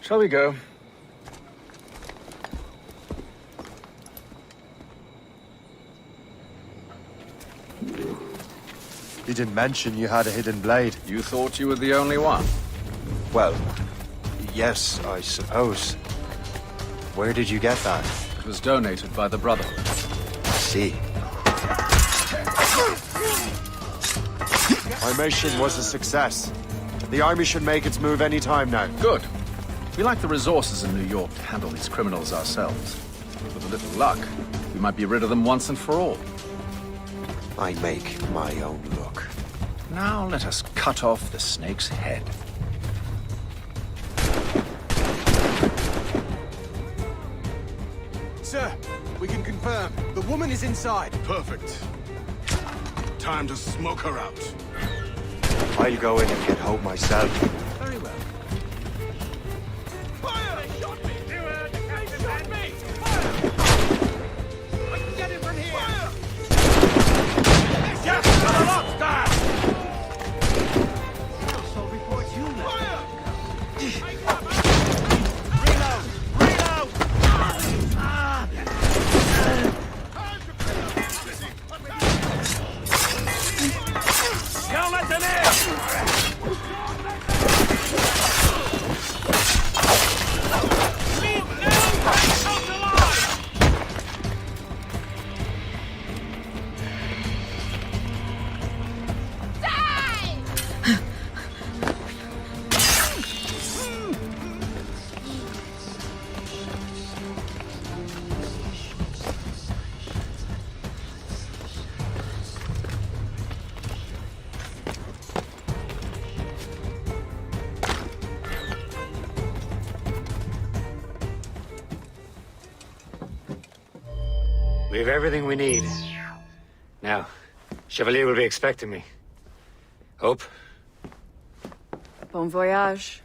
Shall we go? You didn't mention you had a hidden blade. You thought you were the only one? Well, yes, I suppose. Where did you get that? It was donated by the Brotherhood. I see. Our mission was a success. The army should make its move any time now. Good. We lack the resources in New York to handle these criminals ourselves. With a little luck, we might be rid of them once and for all. I make my own luck. Now let us cut off the snake's head. Sir, we can confirm. The woman is inside. Perfect. Time to smoke her out. I'll go in and get hope myself. Very well. Fire! They shot me! They shot me! Fire! I can get it from here! Fire! Yes, got a lot, guys! So report you left. Fire! Reload! Reload! Don't let them in! We have everything we need. Now, Chevalier will be expecting me. Hope? Bon voyage.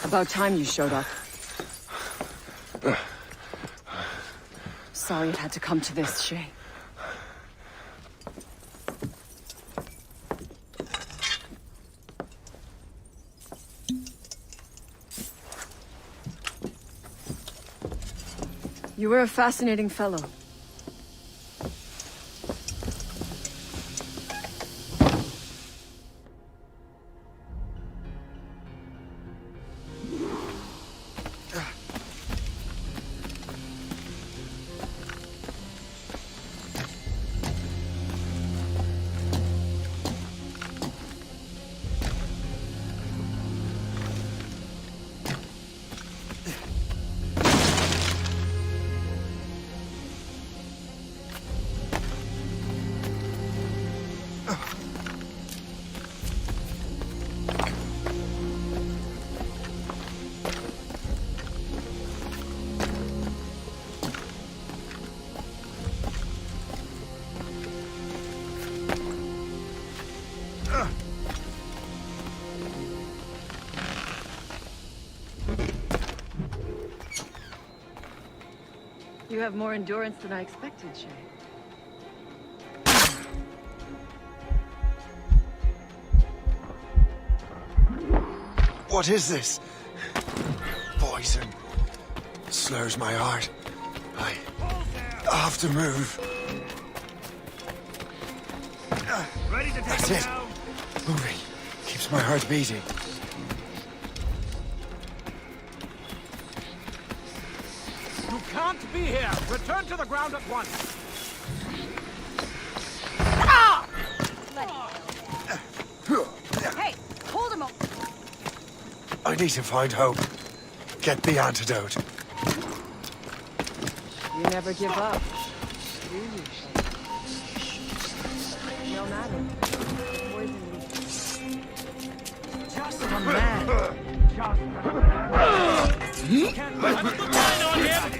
About time you showed up. Sorry it had to come to this, Shay. You were a fascinating fellow. You have more endurance than I expected, Shay. What is this? Poison. Slurs my heart. I have to move. Ready to take That's him it. down? Moving. Keeps my heart beating. You can't be here! Return to the ground at once! Hey, hold him up! I need to find hope. Get the antidote. You never give up. Do you? No matter. Poison Just a man! Just a man! You can't put a good line on him!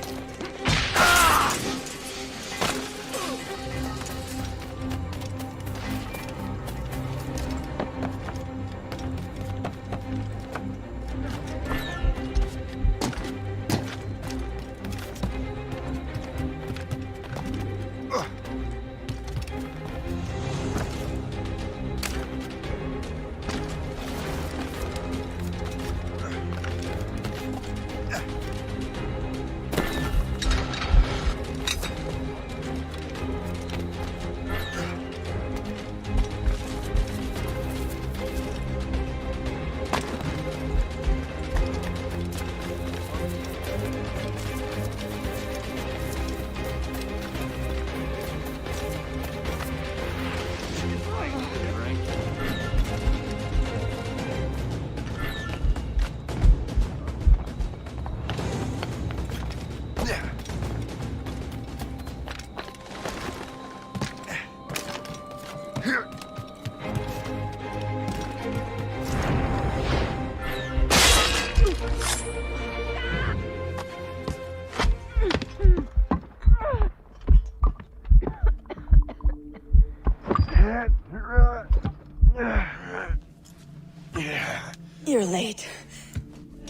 You're late.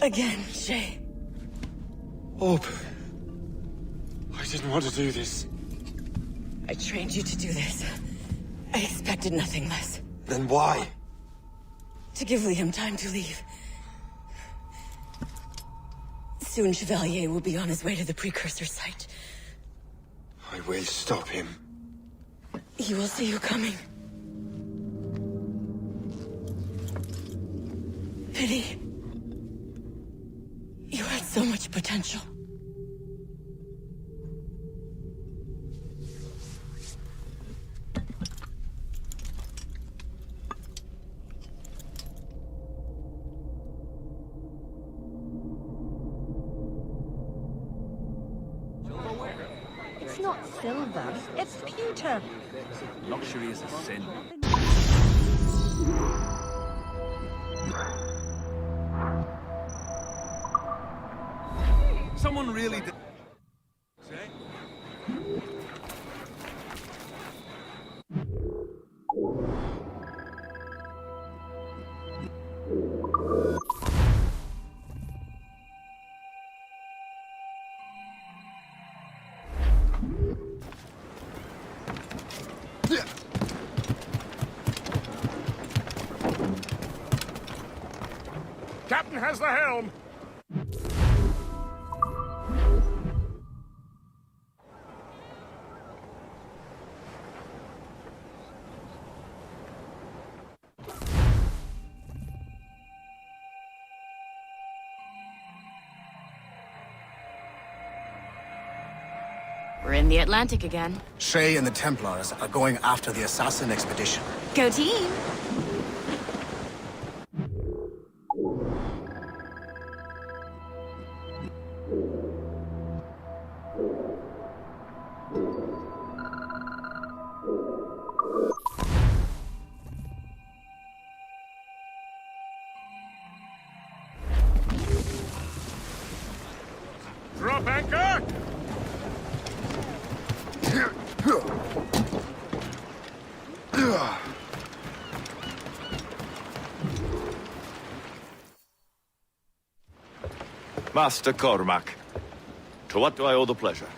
Again, Shay. Hope. I didn't want to do this. I trained you to do this. I expected nothing less. Then why? To give Liam time to leave. Soon Chevalier will be on his way to the precursor site. I will stop him. He will see you coming. Pity. You had so much potential. It's not silver, it's pewter. Luxury is a sin. Someone really did... Captain has the helm. We're in the Atlantic again. Shay and the Templars are going after the assassin expedition. Go team! Drop anchor! Master Cormac, to what do I owe the pleasure?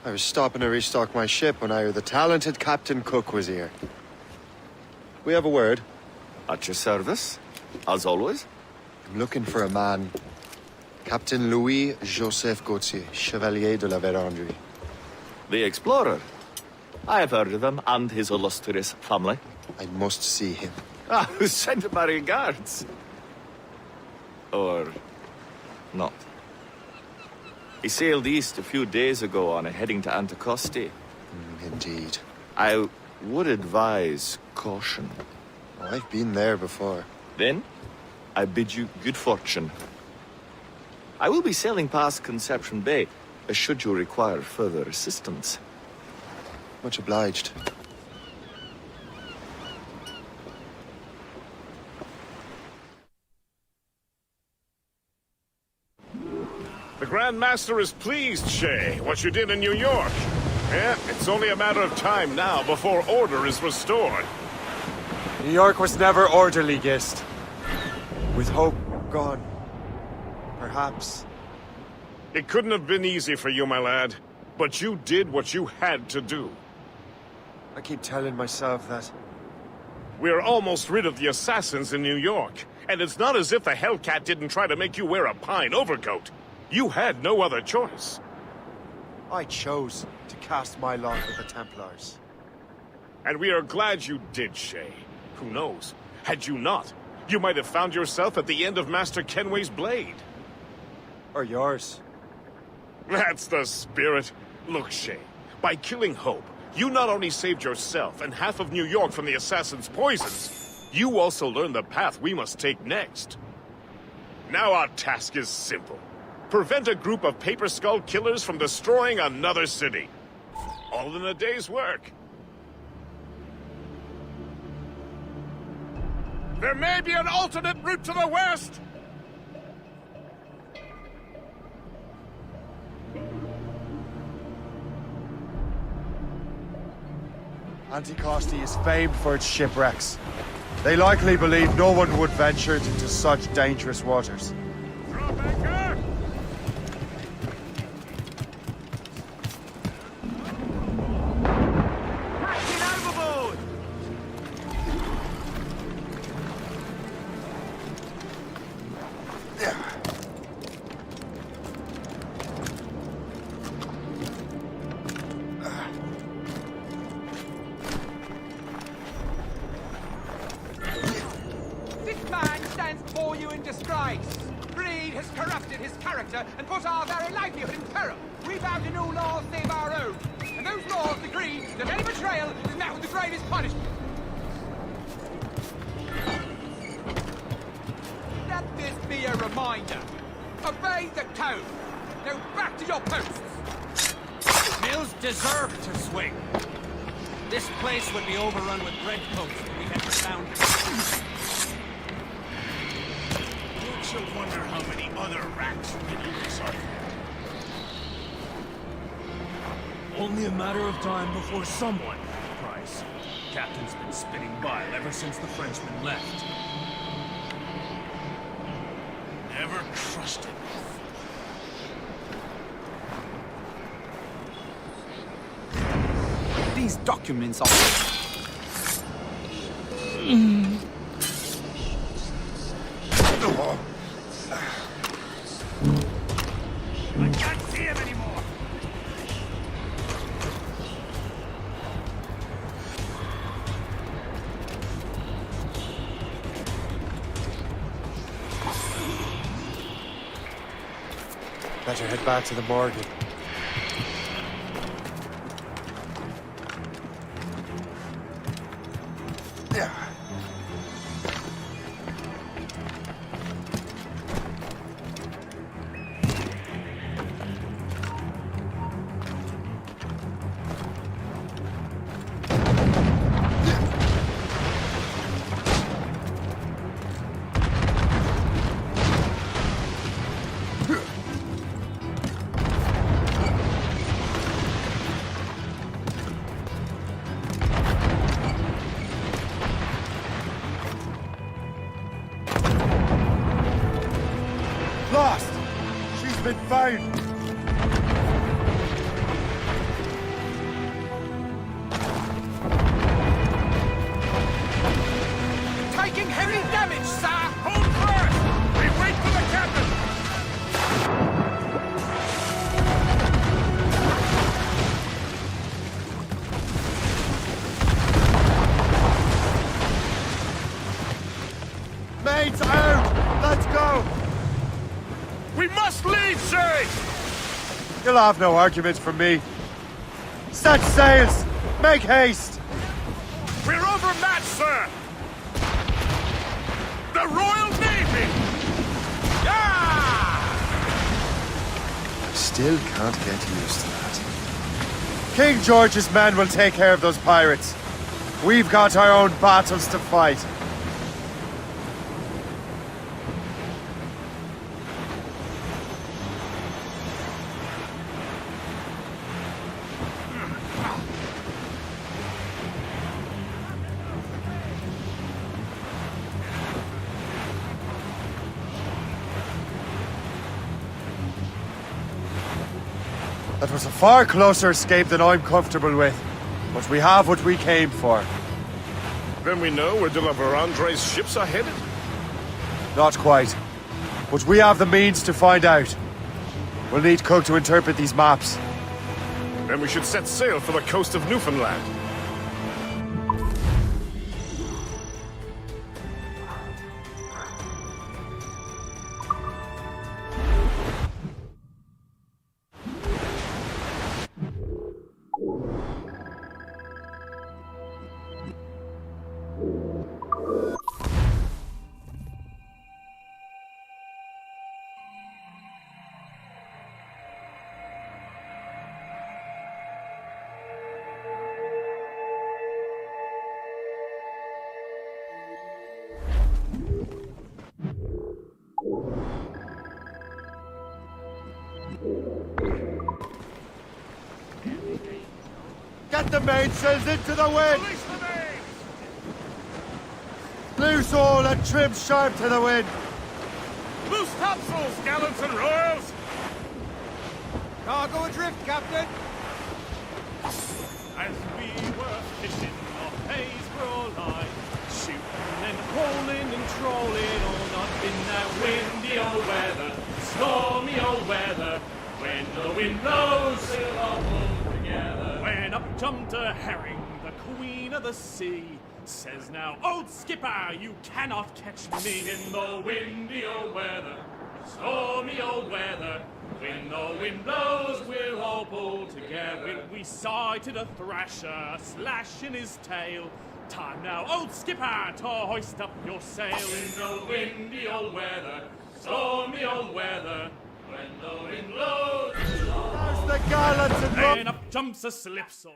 I was stopping to restock my ship when I heard the talented Captain Cook was here. We have a word. At your service, as always. I'm looking for a man. Captain Louis-Joseph Gauthier, Chevalier de la Vérendrye. The explorer. I have heard of him and his illustrious family. I must see him. Ah, send my regards. Or not. He sailed east a few days ago on a heading to Anticosti. Indeed. I would advise caution. I've been there before. Then, I bid you good fortune. I will be sailing past Conception Bay, should you require further assistance. Much obliged. The Grand Master is pleased, Shay, what you did in New York. Yeah, it's only a matter of time now before order is restored. New York was never orderly, Gist. With hope gone, perhaps. It couldn't have been easy for you, my lad. But you did what you had to do. I keep telling myself that. We're almost rid of the assassins in New York. And it's not as if the Hellcat didn't try to make you wear a pine overcoat. You had no other choice. I chose to cast my lot with the Templars. And we are glad you did, Shay. Who knows? Had you not, you might have found yourself at the end of Master Kenway's blade. Or yours. That's the spirit. Look, Shay, by killing Hope, you not only saved yourself and half of New York from the assassin's poisons, you also learned the path we must take next. Now our task is simple. Prevent a group of Paper Skull killers from destroying another city. All in a day's work. There may be an alternate route to the west! Anticosti is famed for its shipwrecks. They likely believe no one would venture into such dangerous waters. Drop anchor! Captain overboard! This man stands before you in disgrace. Greed has corrupted his character and put our very livelihood in peril. We vow to no laws save our own. And those laws decree that any betrayal is met with the gravest punishment. Let this be a reminder. Obey the code. Now back to your posts. Mills deserve to swing. This place would be overrun with redcoats if we hadn't found him. Don't you wonder how many other rats you can use are there? Only a matter of time before someone, Price. Captain's been spitting bile ever since the Frenchman left. Never trusted. These documents are... I can't see him anymore. Better head back to the morgue. Lost! She's been found! Taking heavy damage, sir! Hold first! We wait for the captain! We must lead, sir! You'll have no argument from me. Set sails! Make haste! We're overmatched, sir! The Royal Navy! Still can't get used to that. King George's men will take care of those pirates. We've got our own battles to fight. That was a far closer escape than I'm comfortable with. But we have what we came for. Then we know where de la Vérendrye's ships are headed? Not quite. But we have the means to find out. We'll need Cook to interpret these maps. Then we should set sail for the coast of Newfoundland. Get the mainsails into the wind! Loose all and trim sharp to the wind! Loose topsails, gallants and royals! Cargo adrift, Captain! As we were fishing off Haysborough line, shooting and hauling and trolling all night in that windy old weather, stormy old weather, when the wind blows, we'll all pull together. When up jumped a herring, the queen of the sea, says now, old skipper, you cannot catch me in the windy old weather, stormy old weather. When the wind blows, we'll all pull together. We sighted a thrasher, slashing his tail. Time now, old skipper, to hoist up your sail in the windy old weather, stormy old weather. When the wind blows, we'll all There's the gallants and then up jumps a slipsail.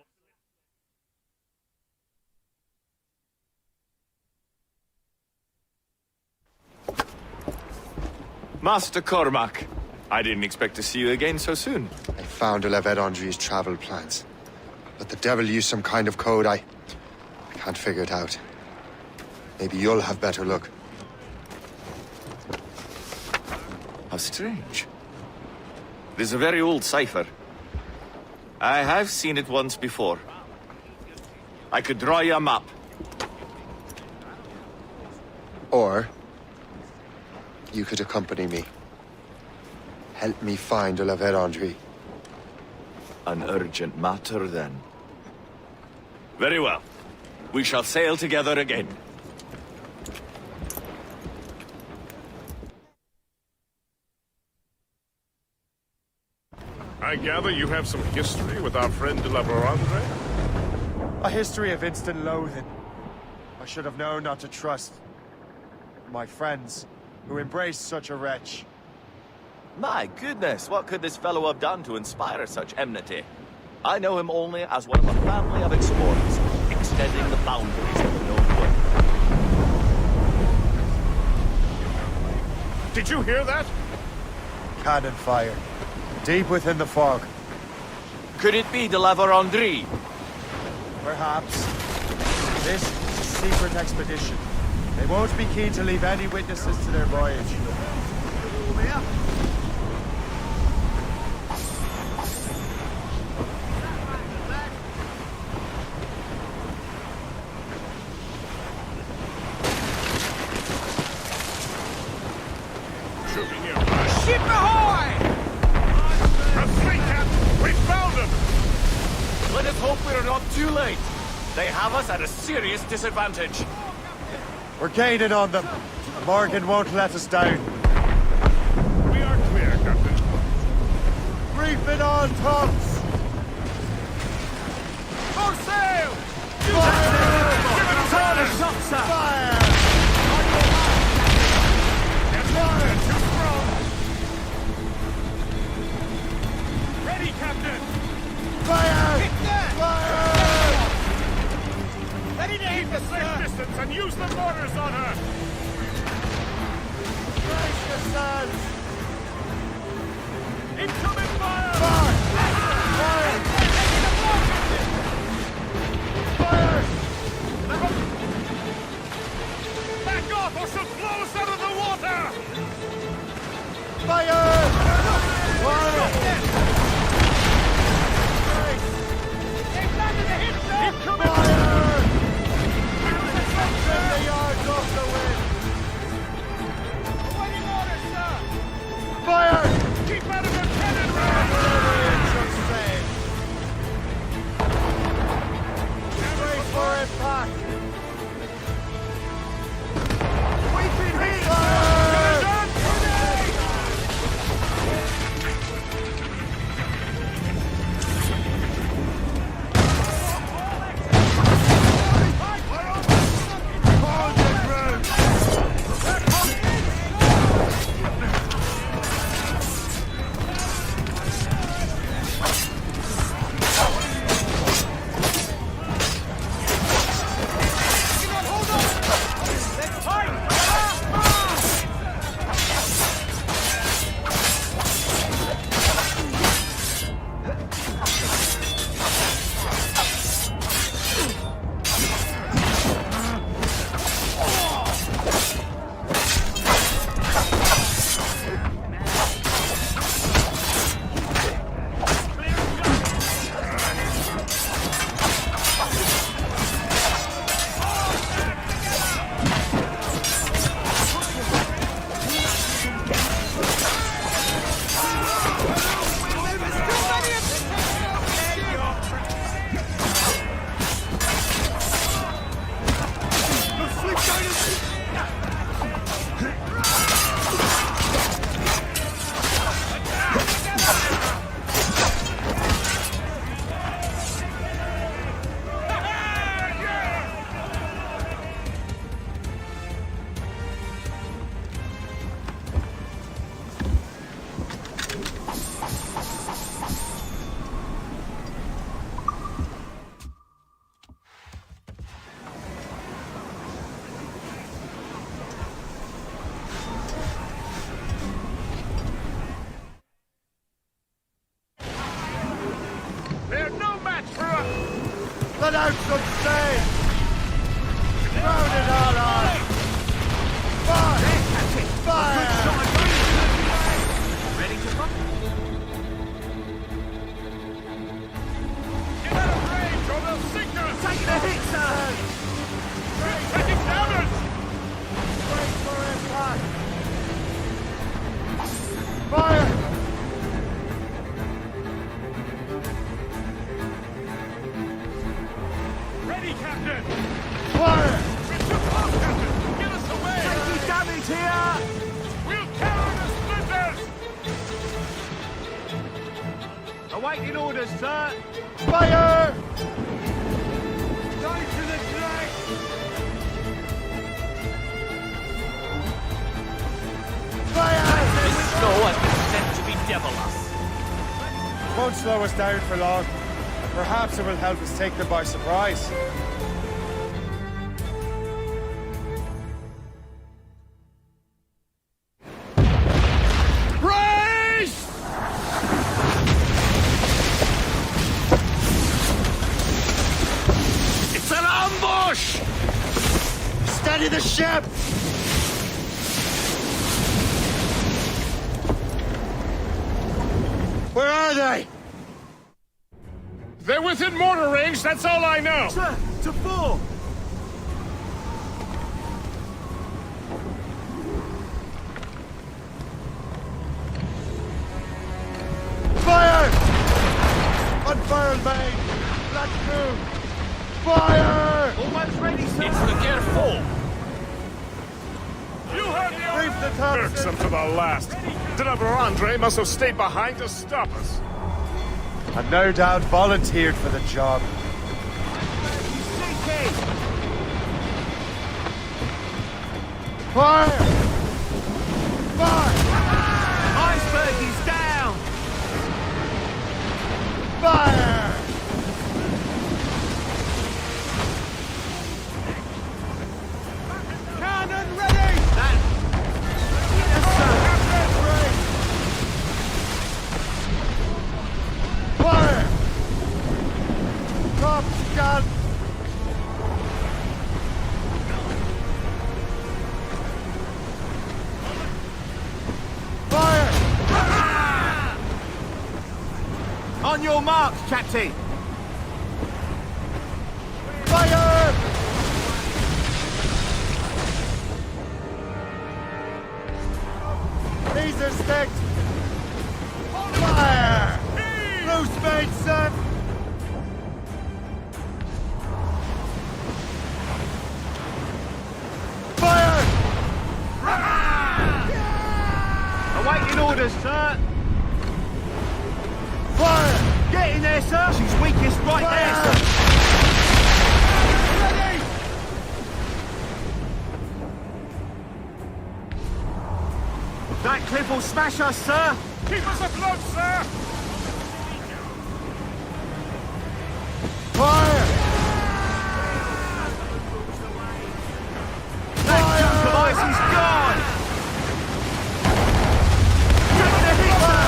Master Cormac, I didn't expect to see you again so soon. I found de la Vérendrye's travel plans. But the devil used some kind of code. I can't figure it out. Maybe you'll have better luck. How strange. This is a very old cipher. I have seen it once before. I could draw you a map. Or you could accompany me. Help me find de la Vérendrye. An urgent matter, then. Very well. We shall sail together again. I gather you have some history with our friend de la Vérendrye? A history of instant loathing. I should have known not to trust my friends who embraced such a wretch. My goodness, what could this fellow have done to inspire such enmity? I know him only as one of a family of explorers, extending the boundaries of the known world. Did you hear that? Cannon fire. Deep within the fog. Could it be de la Vérendrye? Perhaps. This is a secret expedition. They won't be keen to leave any witnesses to their voyage. Ship ahoy! A fleet, Captain! We found them! Let us hope we're not too late. They have us at a serious disadvantage. We're gaining on them. Morgan won't let us down. We are clear, all tops! More sail! Turn the shots up! Fire! Fire! Too strong! Ready, Captain! Fire! Hit that! Fire! Ready to hit Keep the a safe distance and use the mortars on her! Brace yourselves! Incoming fire! Fire! Fire! Back off or she'll blow us out of the water! Fire! Fire! They've landed a hit, sir! Fire! Send the yards off the wind! Awaiting orders, sir! Fire! Keep out of the cannon round! Every inch of sail! Brace for impact! We've been hit! Fire! Hold your ground! Let's fight! They're no match for us! Let out some sail! Round it all on! Fire! Fire! Ready to rock? Get out of range or they'll sink us! Taking a hit, sir! Taking damage! Brace for impact! Fire! Ready, Captain! Fire! We're too close, Captain! Get us away! Taking damage here! We'll carry the splinters! Awaiting orders, sir! Fire! Going to the drag! Fire! This snow has been sent to bedevil us. Won't slow us down for long. Perhaps it will help us take them by surprise. Brace! It's an ambush! Steady the ship! Where are they? They're within mortar range, that's all I know! Sir, to four! Fire! Unfurled main! Black crew! Fire! Almost ready, sir! It's the gear full. You heard the Reef the top! Irksome to the last. Deliver Andre must have stayed behind to stop us. and no doubt volunteered for the job. Fire! Fire! Iceberg is down! Fire! Cannon ready! Fire! Top gun! Fire! On your marks, Captain! Fire! Laser sticked! Fire! Blue spade set! Fire! Awaiting orders, sir! Fire! Get in there, sir! She's weakest right there, sir! That cliff will smash us, sir! Keep us afloat, sir! Fire! That chunk of ice is gone! Take the hit, sir!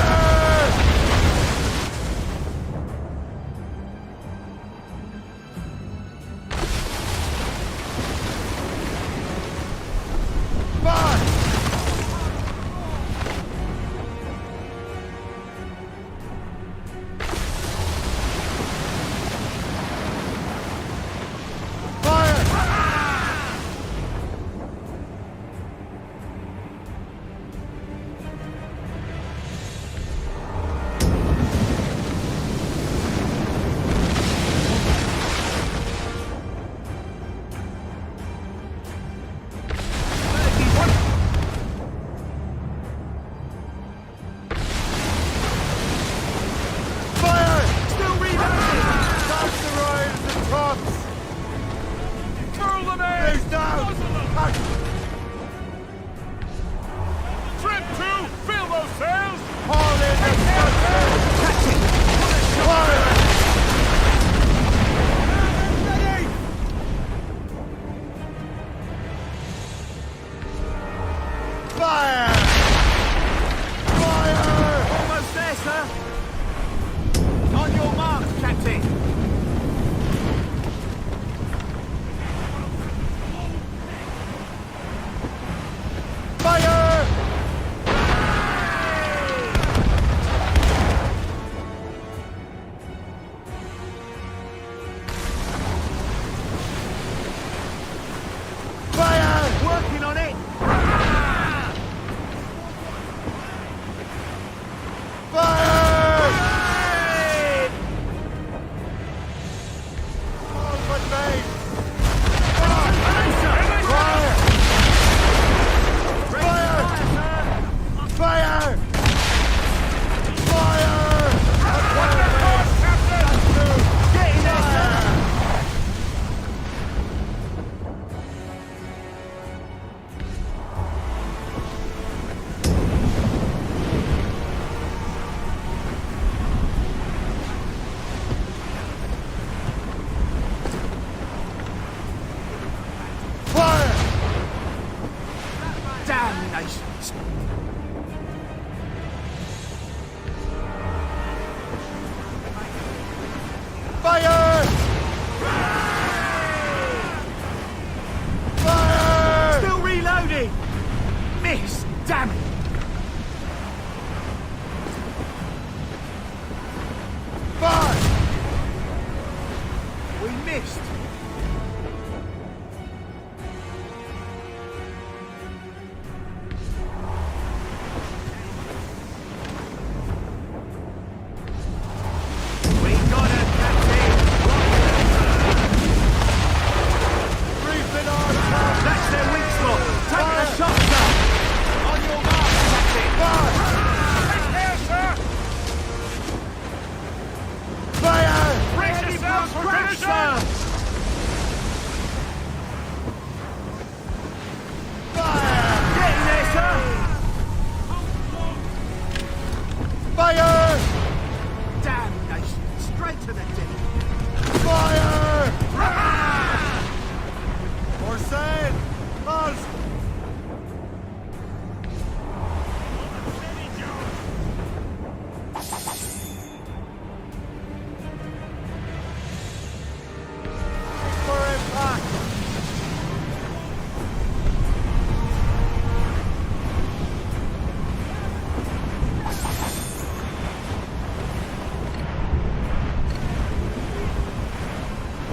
Fire! Damnation! Straight to the deck! Fire! Orsay! Halt! For impact!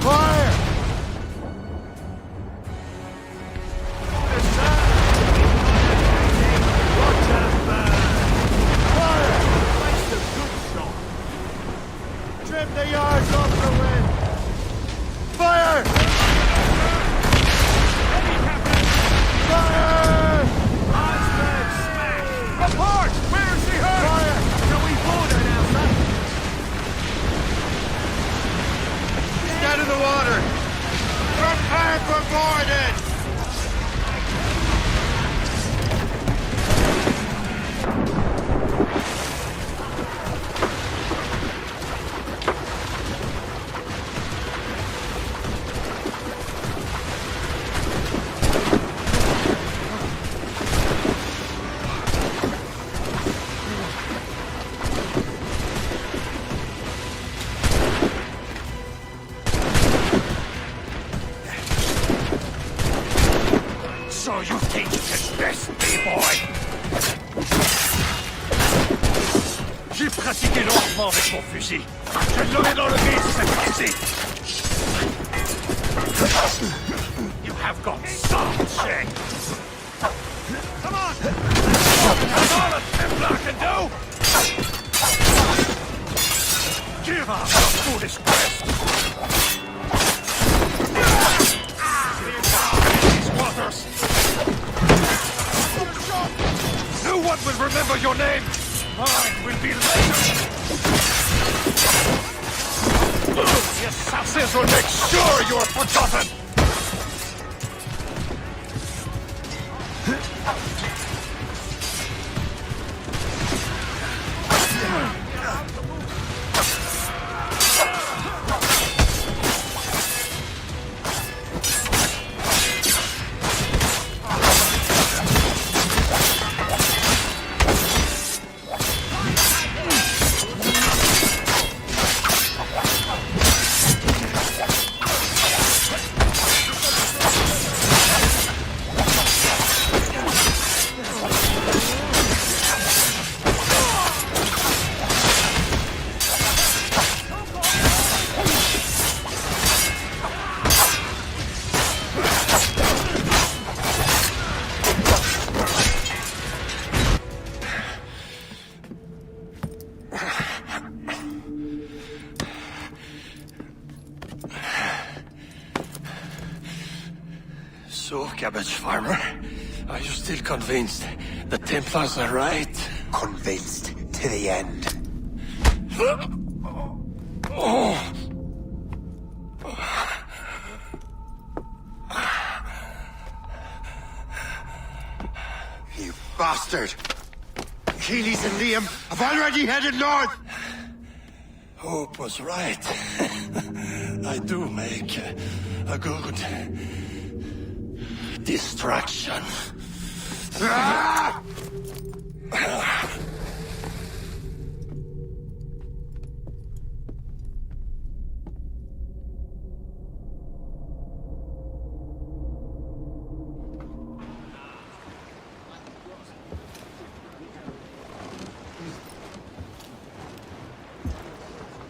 Fire! Trim the yards off the wind! Fire! Fire! Iceberg smash! Report! Where's he hurt? Fire! Can we board her now, son? Get in the water! Prepare for boarding! So you think you can best me, boy? J'ai pratiqué lentement avec mon fusil. Je l'aurais dans le vide cette fois-ci. You have got some check. Come on! That's all a Templar can do! Give up your foolish quest! These waters! No one will remember your name! Mine will be later! The assassins will make sure you are forgotten! So, Cabbage Farmer, are you still convinced the Templars are right? Convinced to the end. You bastard! Keelys and Liam have already headed north! Hope was right. I do make a good distraction. Ah!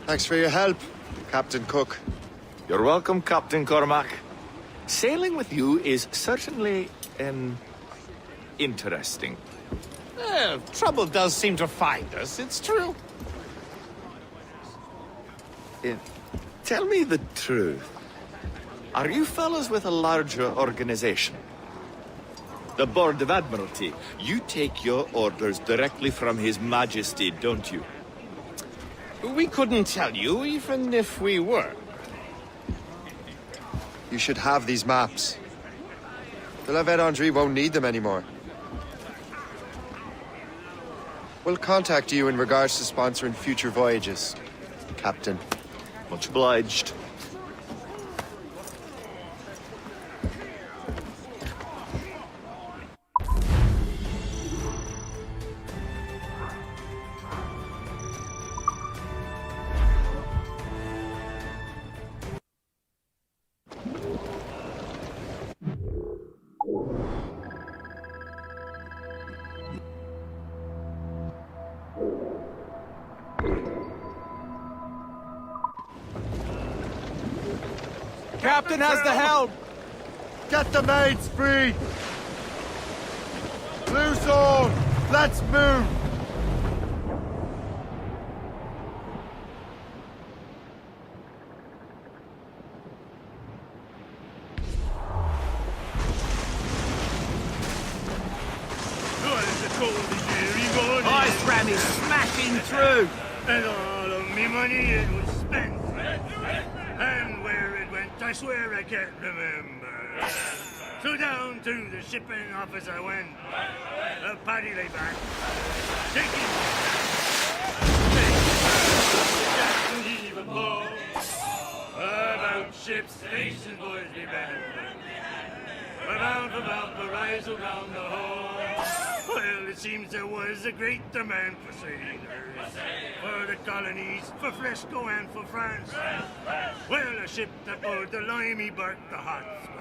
Thanks for your help, Captain Cook. You're welcome, Captain Cormac. Sailing with you is certainly, interesting. Trouble does seem to find us, it's true. Tell me the truth. Are you fellas with a larger organization? The Board of Admiralty. You take your orders directly from His Majesty, don't you? We couldn't tell you, even if we were. You should have these maps. The Levet Andre won't need them anymore. We'll contact you in regards to sponsoring future voyages, Captain. Much obliged. Captain has the helm! Get the mates free! Loose all! Let's move! Ice ram is smashing through! And all of me money it was spent. And where it went, I swear I can't remember. So down to the shipping office I went. A paddy lay back, shaking. Jackson heave a blow. About ships, station boys be bent. We're bound for Valparaiso round the hole. Well, it seems there was a great demand for sailors. For the colonies, for Fresco and for France. Well, a ship that bore the limey barked the Hotspur.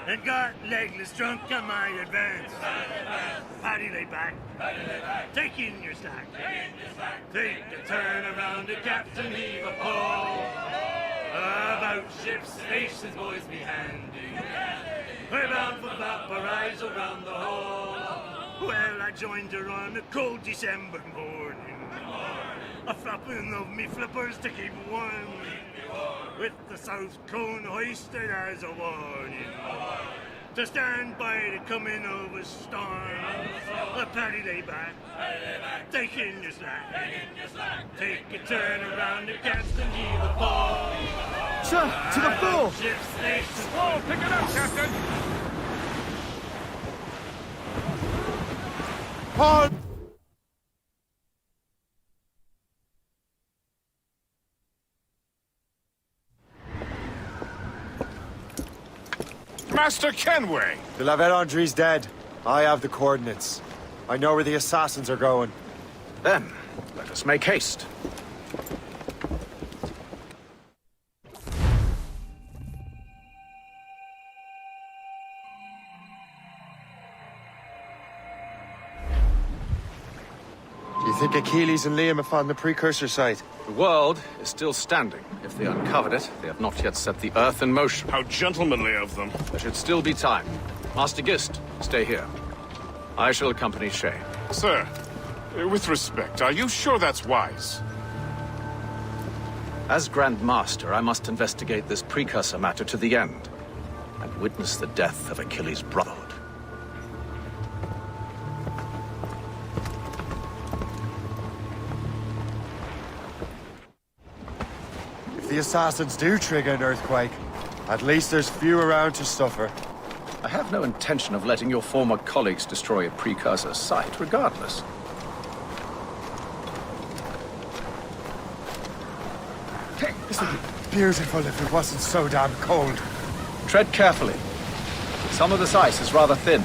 And got legless drunk on my advance. Paddy lay back, take in your slack. Take a turn around, the captain heave a pole. About ships, stations, boys be handy. We're bound for Valparaiso round the hole. Well, I joined her on a cold December morning. A flapping of me flippers to keep warm. With the south cone hoisted as a warning. To stand by the coming of a storm. A paddy lay back, take in your slack. Take a turn around, the captain heave a pole. Sir, to the fore! Oh, pick it up, Captain! Paul! Master Kenway! The La Vérendrye's dead. I have the coordinates. I know where the assassins are going. Then, let us make haste. Do you think Achilles and Liam have found the precursor site? The world is still standing. If they uncovered it, they have not yet set the Earth in motion. How gentlemanly of them. There should still be time. Master Gist, stay here. I shall accompany Shay. Sir, with respect, are you sure that's wise? As Grand Master, I must investigate this precursor matter to the end, and witness the death of Achilles' brotherhood. If the assassins do trigger an earthquake, at least there's few around to suffer. I have no intention of letting your former colleagues destroy a precursor site, regardless. This would be beautiful if it wasn't so damn cold. Tread carefully. Some of this ice is rather thin.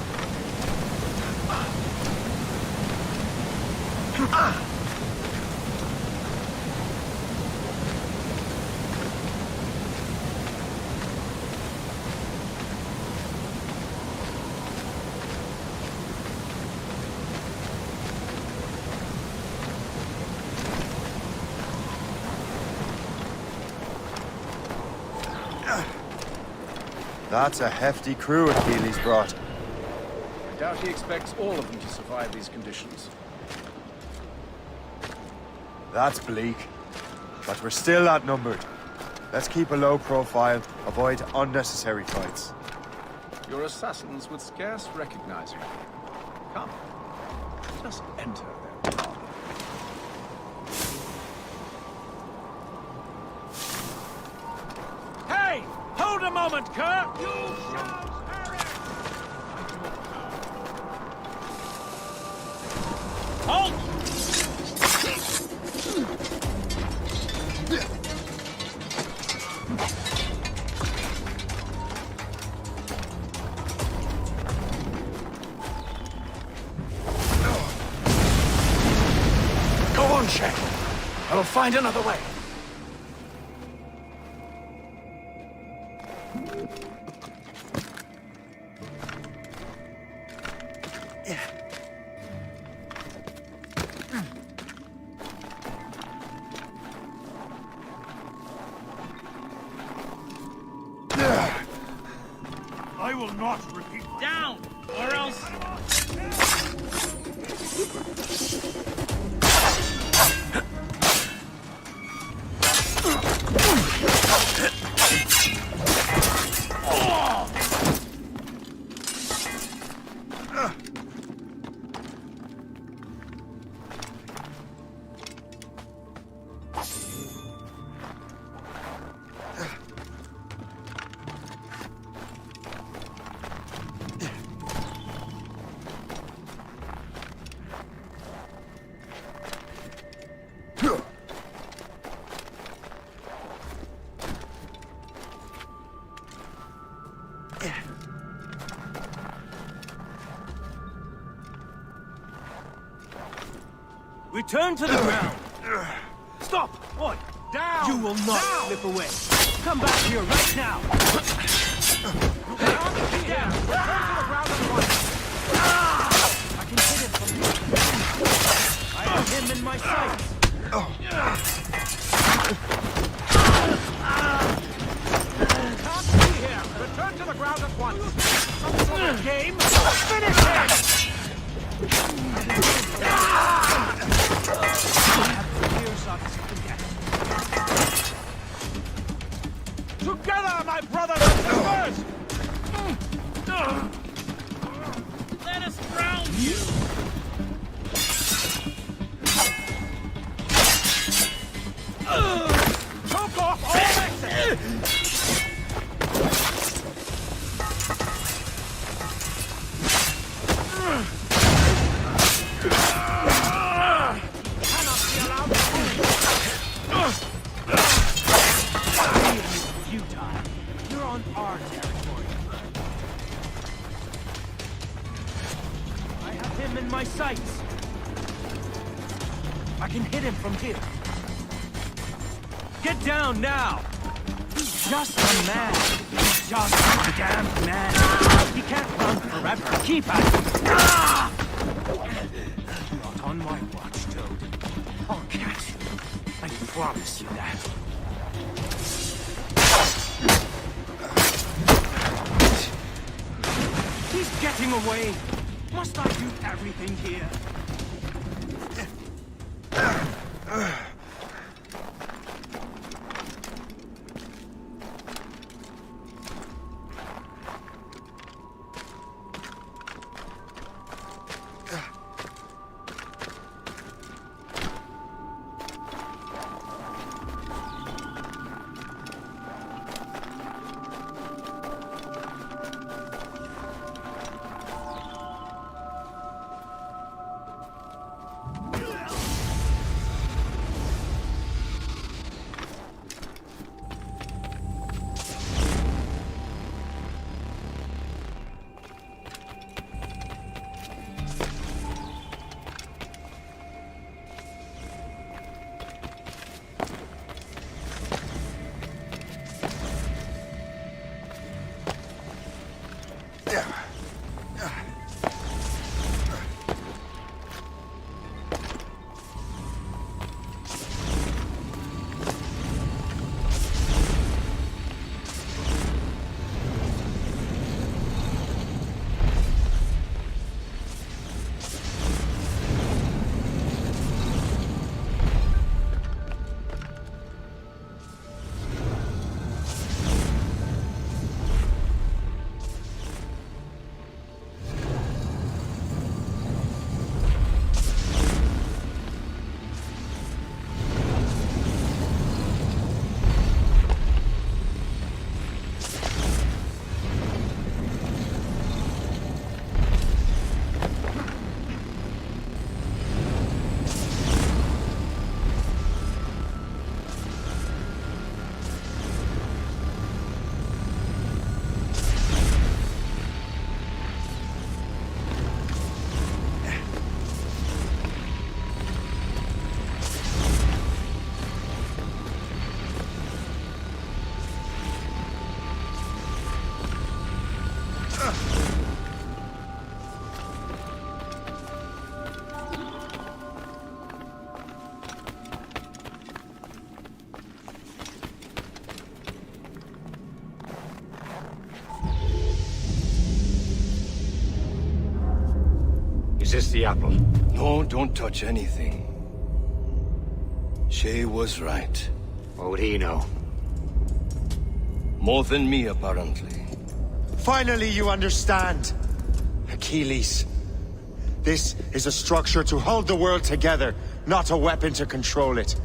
That's a hefty crew Achilles brought. I doubt he expects all of them to survive these conditions. That's bleak. But we're still outnumbered. Let's keep a low profile, avoid unnecessary fights. Your assassins would scarce recognize me. Come, just enter their parlor. Hey! Hold a moment, Kurt! Halt! on, Shay. I will find another way. I will not repeat. Down, or else. Return to the ground. Stop! What? Down! You will not slip away. Come back here right now. Down! Return to the ground at once! I can hit him from here. I have him in my sights. Can't see here! Return to the ground at once! Some sort of game? Finish him! Together, my brothers and sisters! Let us drown you! Choke off all exit! You're on our territory. I have him in my sights. I can hit him from here. Get down now! He's just a man. He's just a damned man. He can't run forever. Keep at him. Not on my watch, Toad. I'll catch you. I promise you that. He's getting away! Must I do everything here? the apple. No, don't touch anything. Shay was right. What would he know? More than me, apparently. Finally, you understand. Achilles. This is a structure to hold the world together, not a weapon to control it.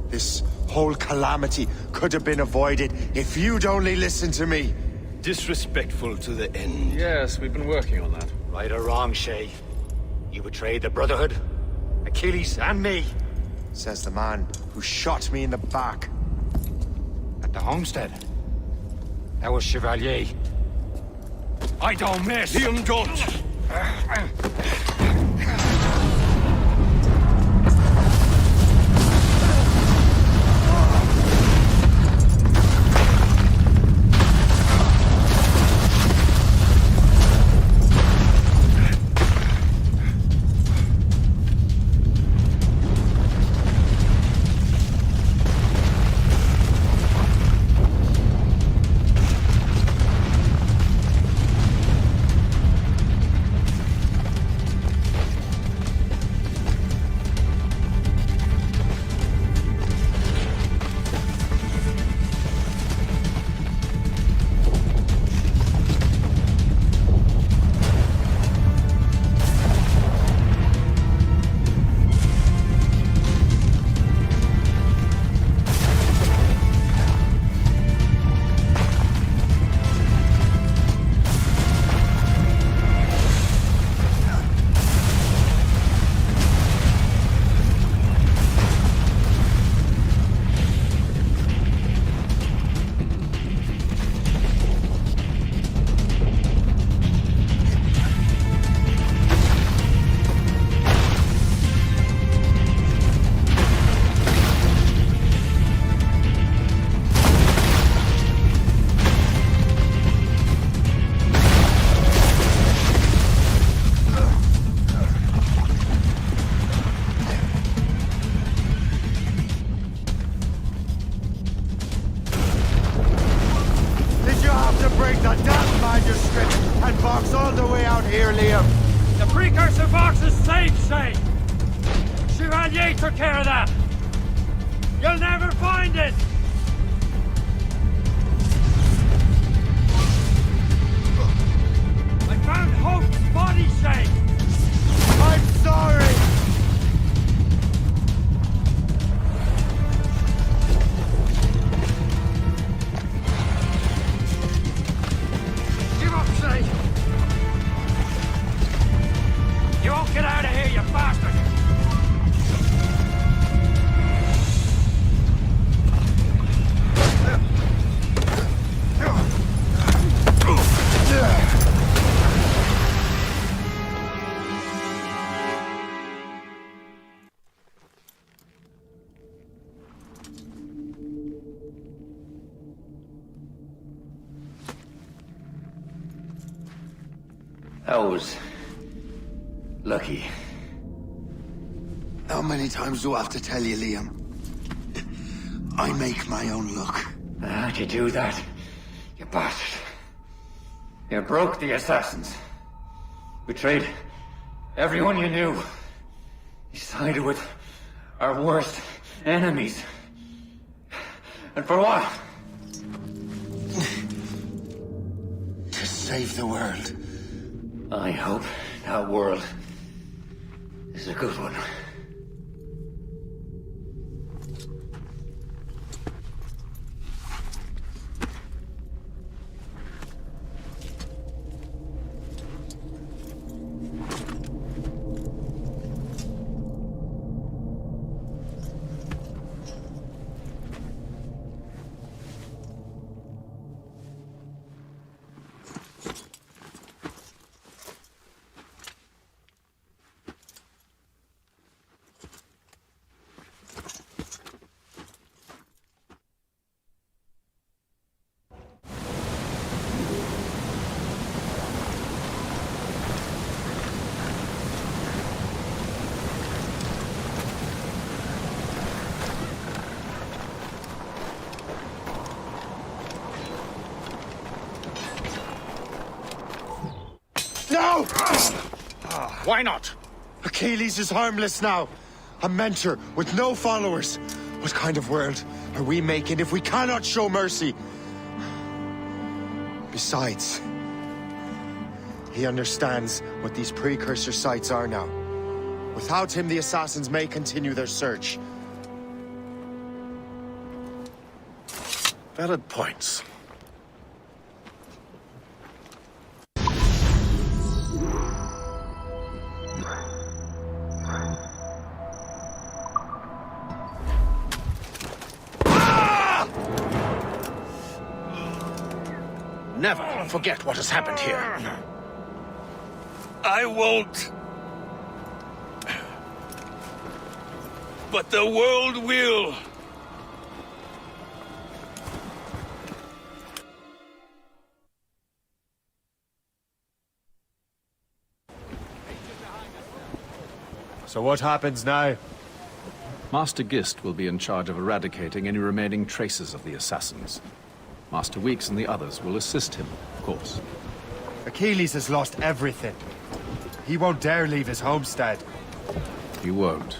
This whole calamity could have been avoided if you'd only listened to me. Disrespectful to the end. Yes, we've been working on that. Right or wrong, Shay. You betrayed the Brotherhood, Achilles, and me. Says the man who shot me in the back. At the homestead. That was Chevalier. I don't miss! Liam, don't! The precursor box is safe, Shay! Chevalier took care of that! You'll never find it! I found Hope's body, Shay! I'm sorry! Give up, Shay! You won't get out of here, you bastard! That was lucky. How many times do I have to tell you, Liam? I make my own luck. How'd you do that, you bastard? You broke the assassins. Betrayed everyone you knew. You sided with our worst enemies. And for what? To save the world. I hope that world is a good one. No! Why not? Achilles is harmless now. A mentor with no followers. What kind of world are we making if we cannot show mercy? Besides, he understands what these precursor sites are now. Without him, the assassins may continue their search. Valid points. Never forget what has happened here. I won't. But the world will. So what happens now? Master Gist will be in charge of eradicating any remaining traces of the assassins. Master Weeks and the others will assist him, of course. Achilles has lost everything. He won't dare leave his homestead. He won't.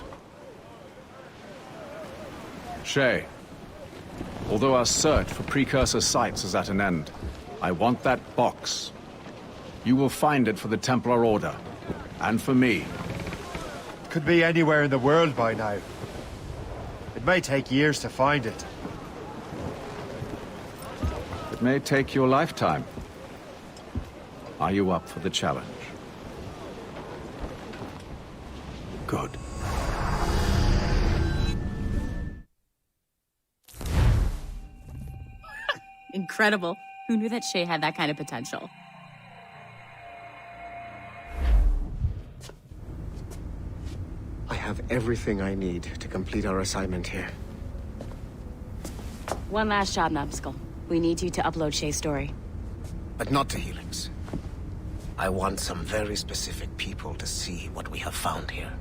Shay, although our search for precursor sites is at an end, I want that box. You will find it for the Templar Order, and for me. Could be anywhere in the world by now. It may take years to find it. It may take your lifetime. Are you up for the challenge? Good. Incredible. Who knew that Shay had that kind of potential? I have everything I need to complete our assignment here. One last job, Numbskull. We need you to upload Shay's story. But not to Helix. I want some very specific people to see what we have found here.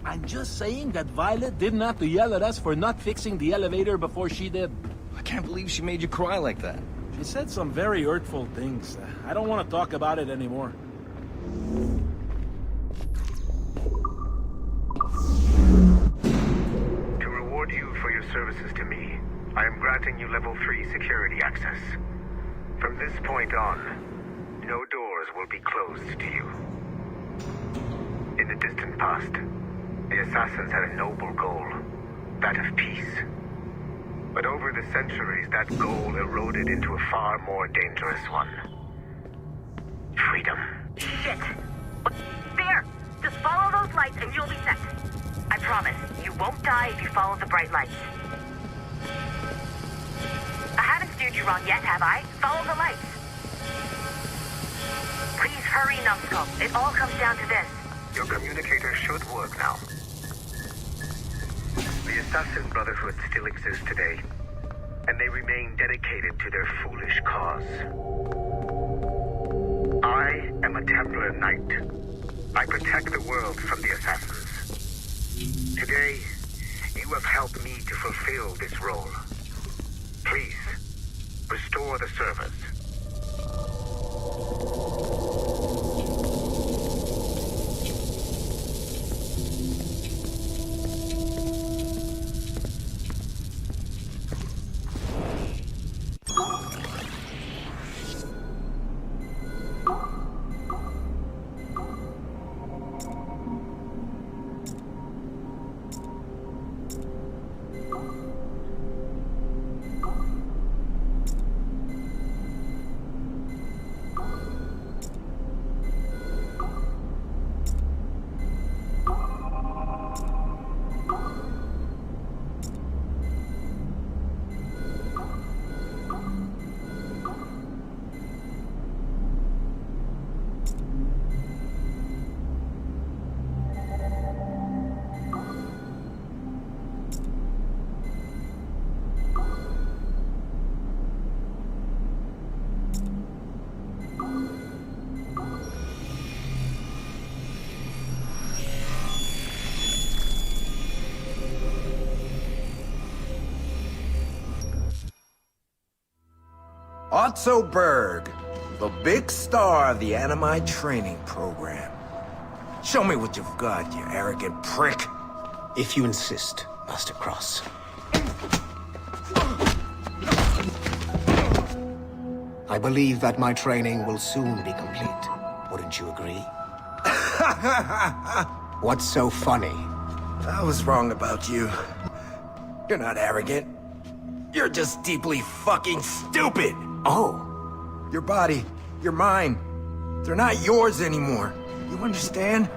I'm just saying that Violet didn't have to yell at us for not fixing the elevator before she did. I can't believe she made you cry like that. She said some very hurtful things. I don't want to talk about it anymore. To reward you for your services to me, I am granting you level 3 security access. From this point on, no doors will be closed to you. In the distant past, the assassins had a noble goal, that of peace. But over the centuries, that goal eroded into a far more dangerous one. Freedom. Shit! There! Just follow those lights and you'll be set. I promise, you won't die if you follow the bright lights. I haven't steered you wrong yet, have I? Follow the lights. Please hurry, Numbskull. It all comes down to this. Your communicator should work now. The Assassin Brotherhood still exists today, and they remain dedicated to their foolish cause. I am a Templar Knight. I protect the world from the Assassins. Today, you have helped me to fulfill this role. Please, restore the service. Otto Berg, the big star of the Animi training program. Show me what you've got, you arrogant prick. If you insist, Master Cross. I believe that my training will soon be complete. Wouldn't you agree? What's so funny? I was wrong about you. You're not arrogant. You're just deeply fucking stupid! Oh. Your body, your mind, they're not yours anymore. You understand?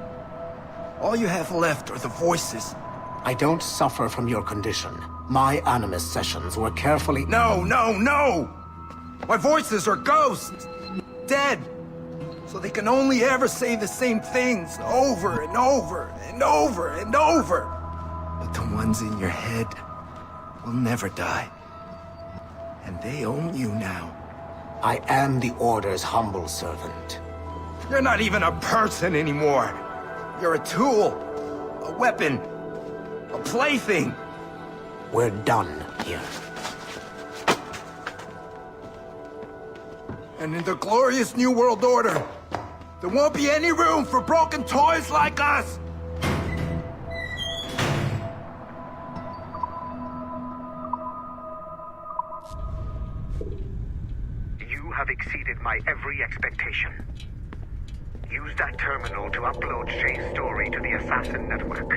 All you have left are the voices. I don't suffer from your condition. My Animus sessions were carefully— No! My voices are ghosts! Dead! So they can only ever say the same things over and over and over and over. But the ones in your head will never die. And they own you now. I am the Order's humble servant. You're not even a person anymore. You're a tool, a weapon, a plaything. We're done here. And in the glorious New World Order, there won't be any room for broken toys like us! You have exceeded my every expectation. Use that terminal to upload Shay's story to the Assassin Network.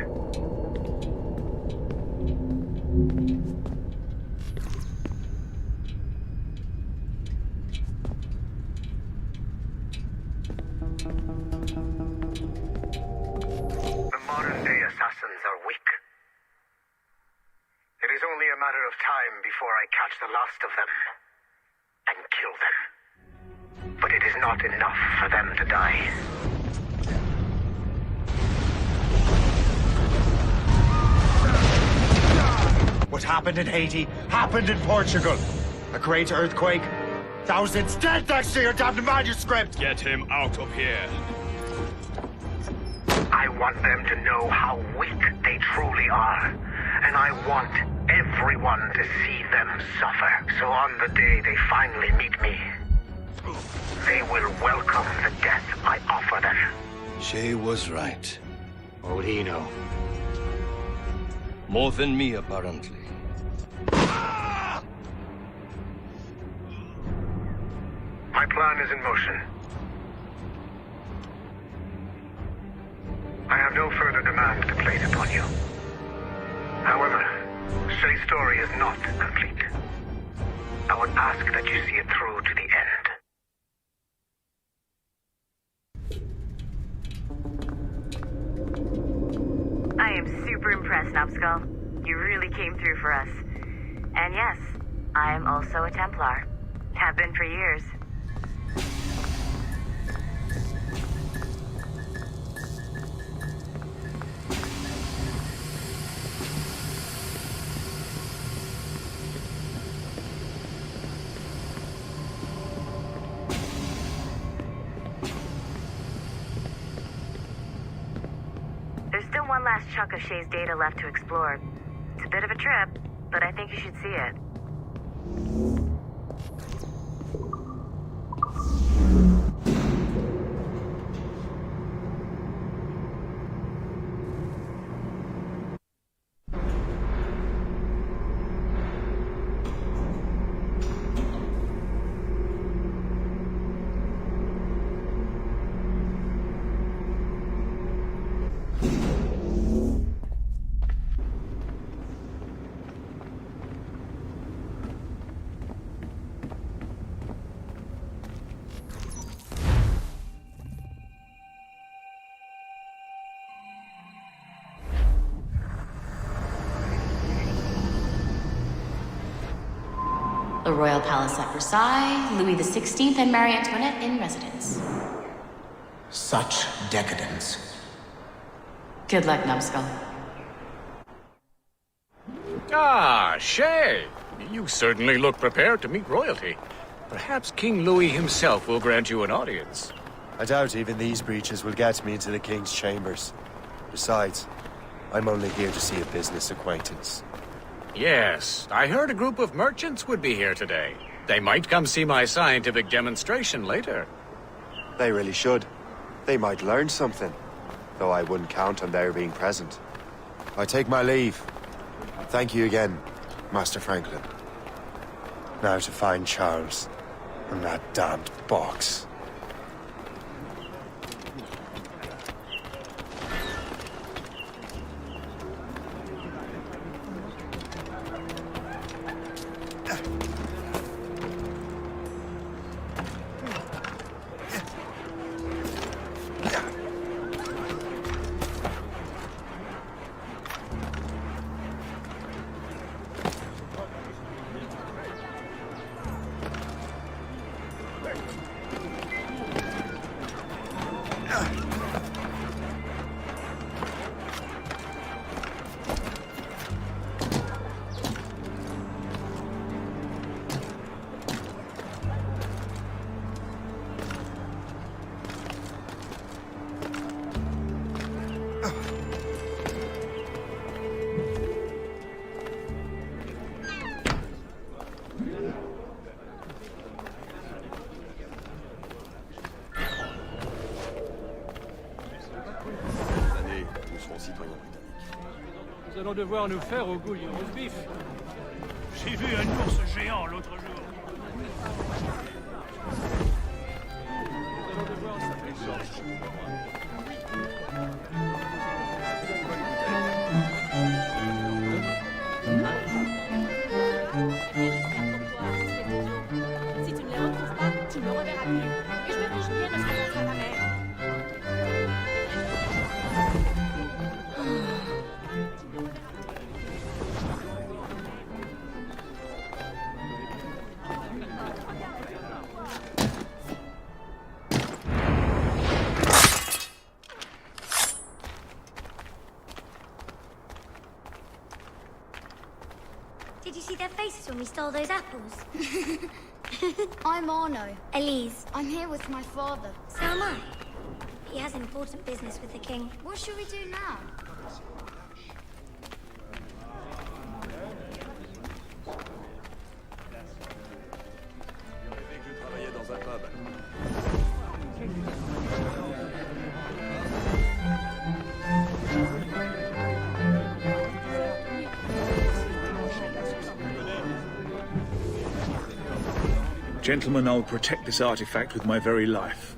The modern-day assassins are weak. It is only a matter of time before I catch the last of them and kill them. But it is not enough for them to die. What happened in Haiti happened in Portugal. A great earthquake. Thousands dead thanks to your damned manuscript. Get him out of here. I want them to know how weak they truly are. And I want everyone to see them suffer. So on the day they finally meet me, they will welcome the death I offer them. Shay was right. What would he know? More than me, apparently. My plan is in motion. I have no further demands to place upon you. However, Shay's story is not complete. I would ask that you see it through to the end. I am super impressed, Numbskull. You really came through for us. And yes, I am also a Templar. Have been for years. There's still one last chunk of Shay's data left to explore. It's a bit of a trip, but I think you should see it. The Royal Palace at Versailles, Louis XVI and Marie Antoinette in residence. Such decadence. Good luck, Numbskull. Ah, Shay. You certainly look prepared to meet royalty. Perhaps King Louis himself will grant you an audience. I doubt even these breaches will get me into the king's chambers. Besides, I'm only here to see a business acquaintance. Yes, I heard a group of merchants would be here today. They might come see my scientific demonstration later. They really should. They might learn something, though I wouldn't count on their being present. I take my leave. Thank you again, Master Franklin. Now to find Charles and that damned box. Nous allons devoir nous faire au goût du roast beef. J'ai vu un ours géant l'autre jour. Nous allons devoir Si tu ne les retrouves pas, tu ne me reverras plus. Et je me fiche bien de ce qu'on fait à la mer. Did you see their faces when we stole those apples? I'm Arno. Elise. I'm here with my father. So am I. He has important business with the king. What should we do now? Gentlemen, I'll protect this artifact with my very life.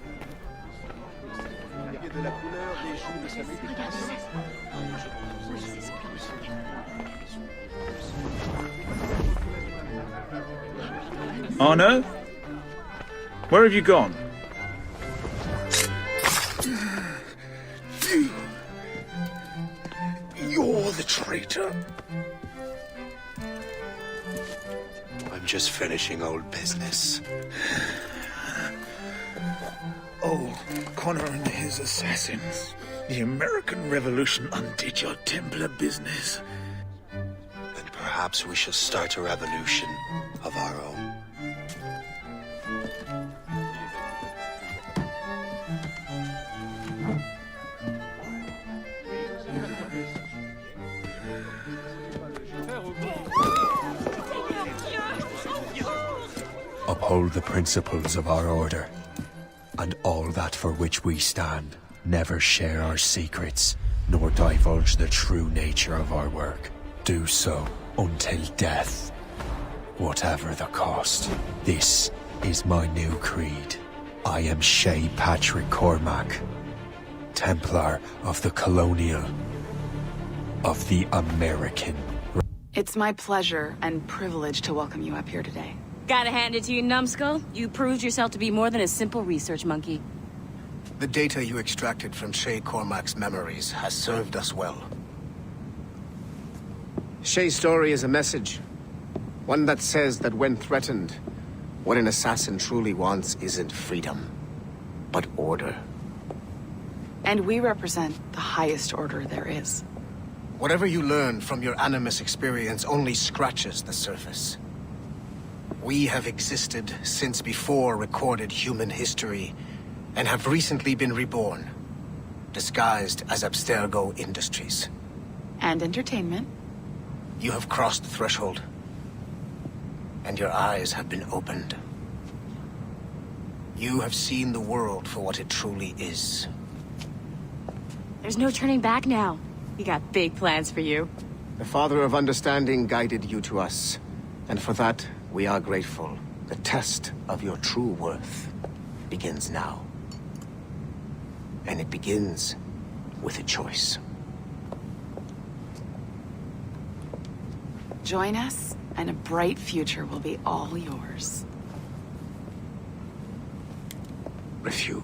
Arno? Where have you gone? You're the traitor. I'm just finishing old business. Oh, Connor and his assassins. The American Revolution undid your Templar business. Then perhaps we should start a revolution of our own. Uphold the principles of our order, and all that for which we stand. Never share our secrets, nor divulge the true nature of our work. Do so until death, whatever the cost. This is my new creed. I am Shay Patrick Cormac, Templar of the Colonial, of the American. It's my pleasure and privilege to welcome you up here today. Gotta hand it to you, numbskull. You proved yourself to be more than a simple research monkey. The data you extracted from Shay Cormac's memories has served us well. Shay's story is a message. One that says that when threatened, what an assassin truly wants isn't freedom, but order. And we represent the highest order there is. Whatever you learn from your Animus experience only scratches the surface. We have existed since before recorded human history, and have recently been reborn, disguised as Abstergo Industries. And entertainment. You have crossed the threshold. and your eyes have been opened. You have seen the world for what it truly is. There's no turning back now. We got big plans for you. The Father of Understanding guided you to us, and for that, we are grateful. The test of your true worth begins now. And it begins with a choice. Join us, and a bright future will be all yours. Refuse.